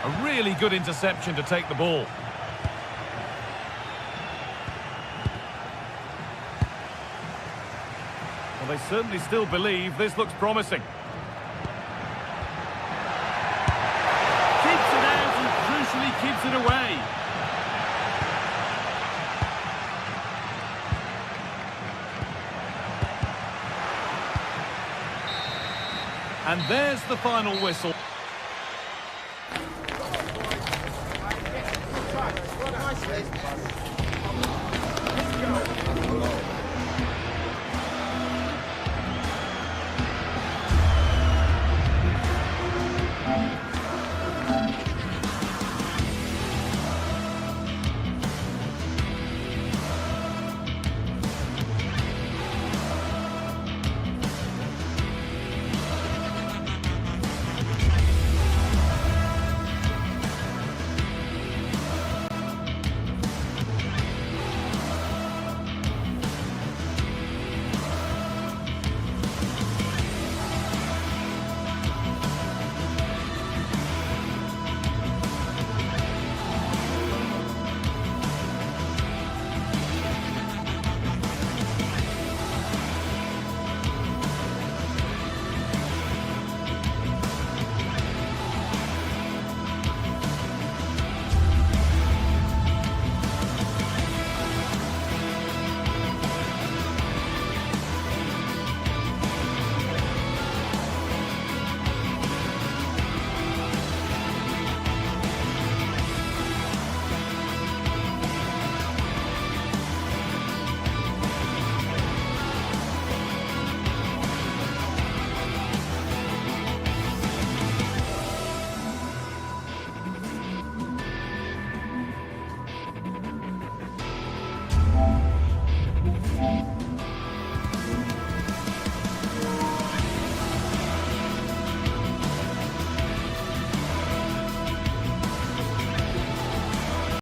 A: A really good interception to take the ball. Well, they certainly still believe this looks promising. Keeps it out and crucially keeps it away. And there's the final whistle.
G: League.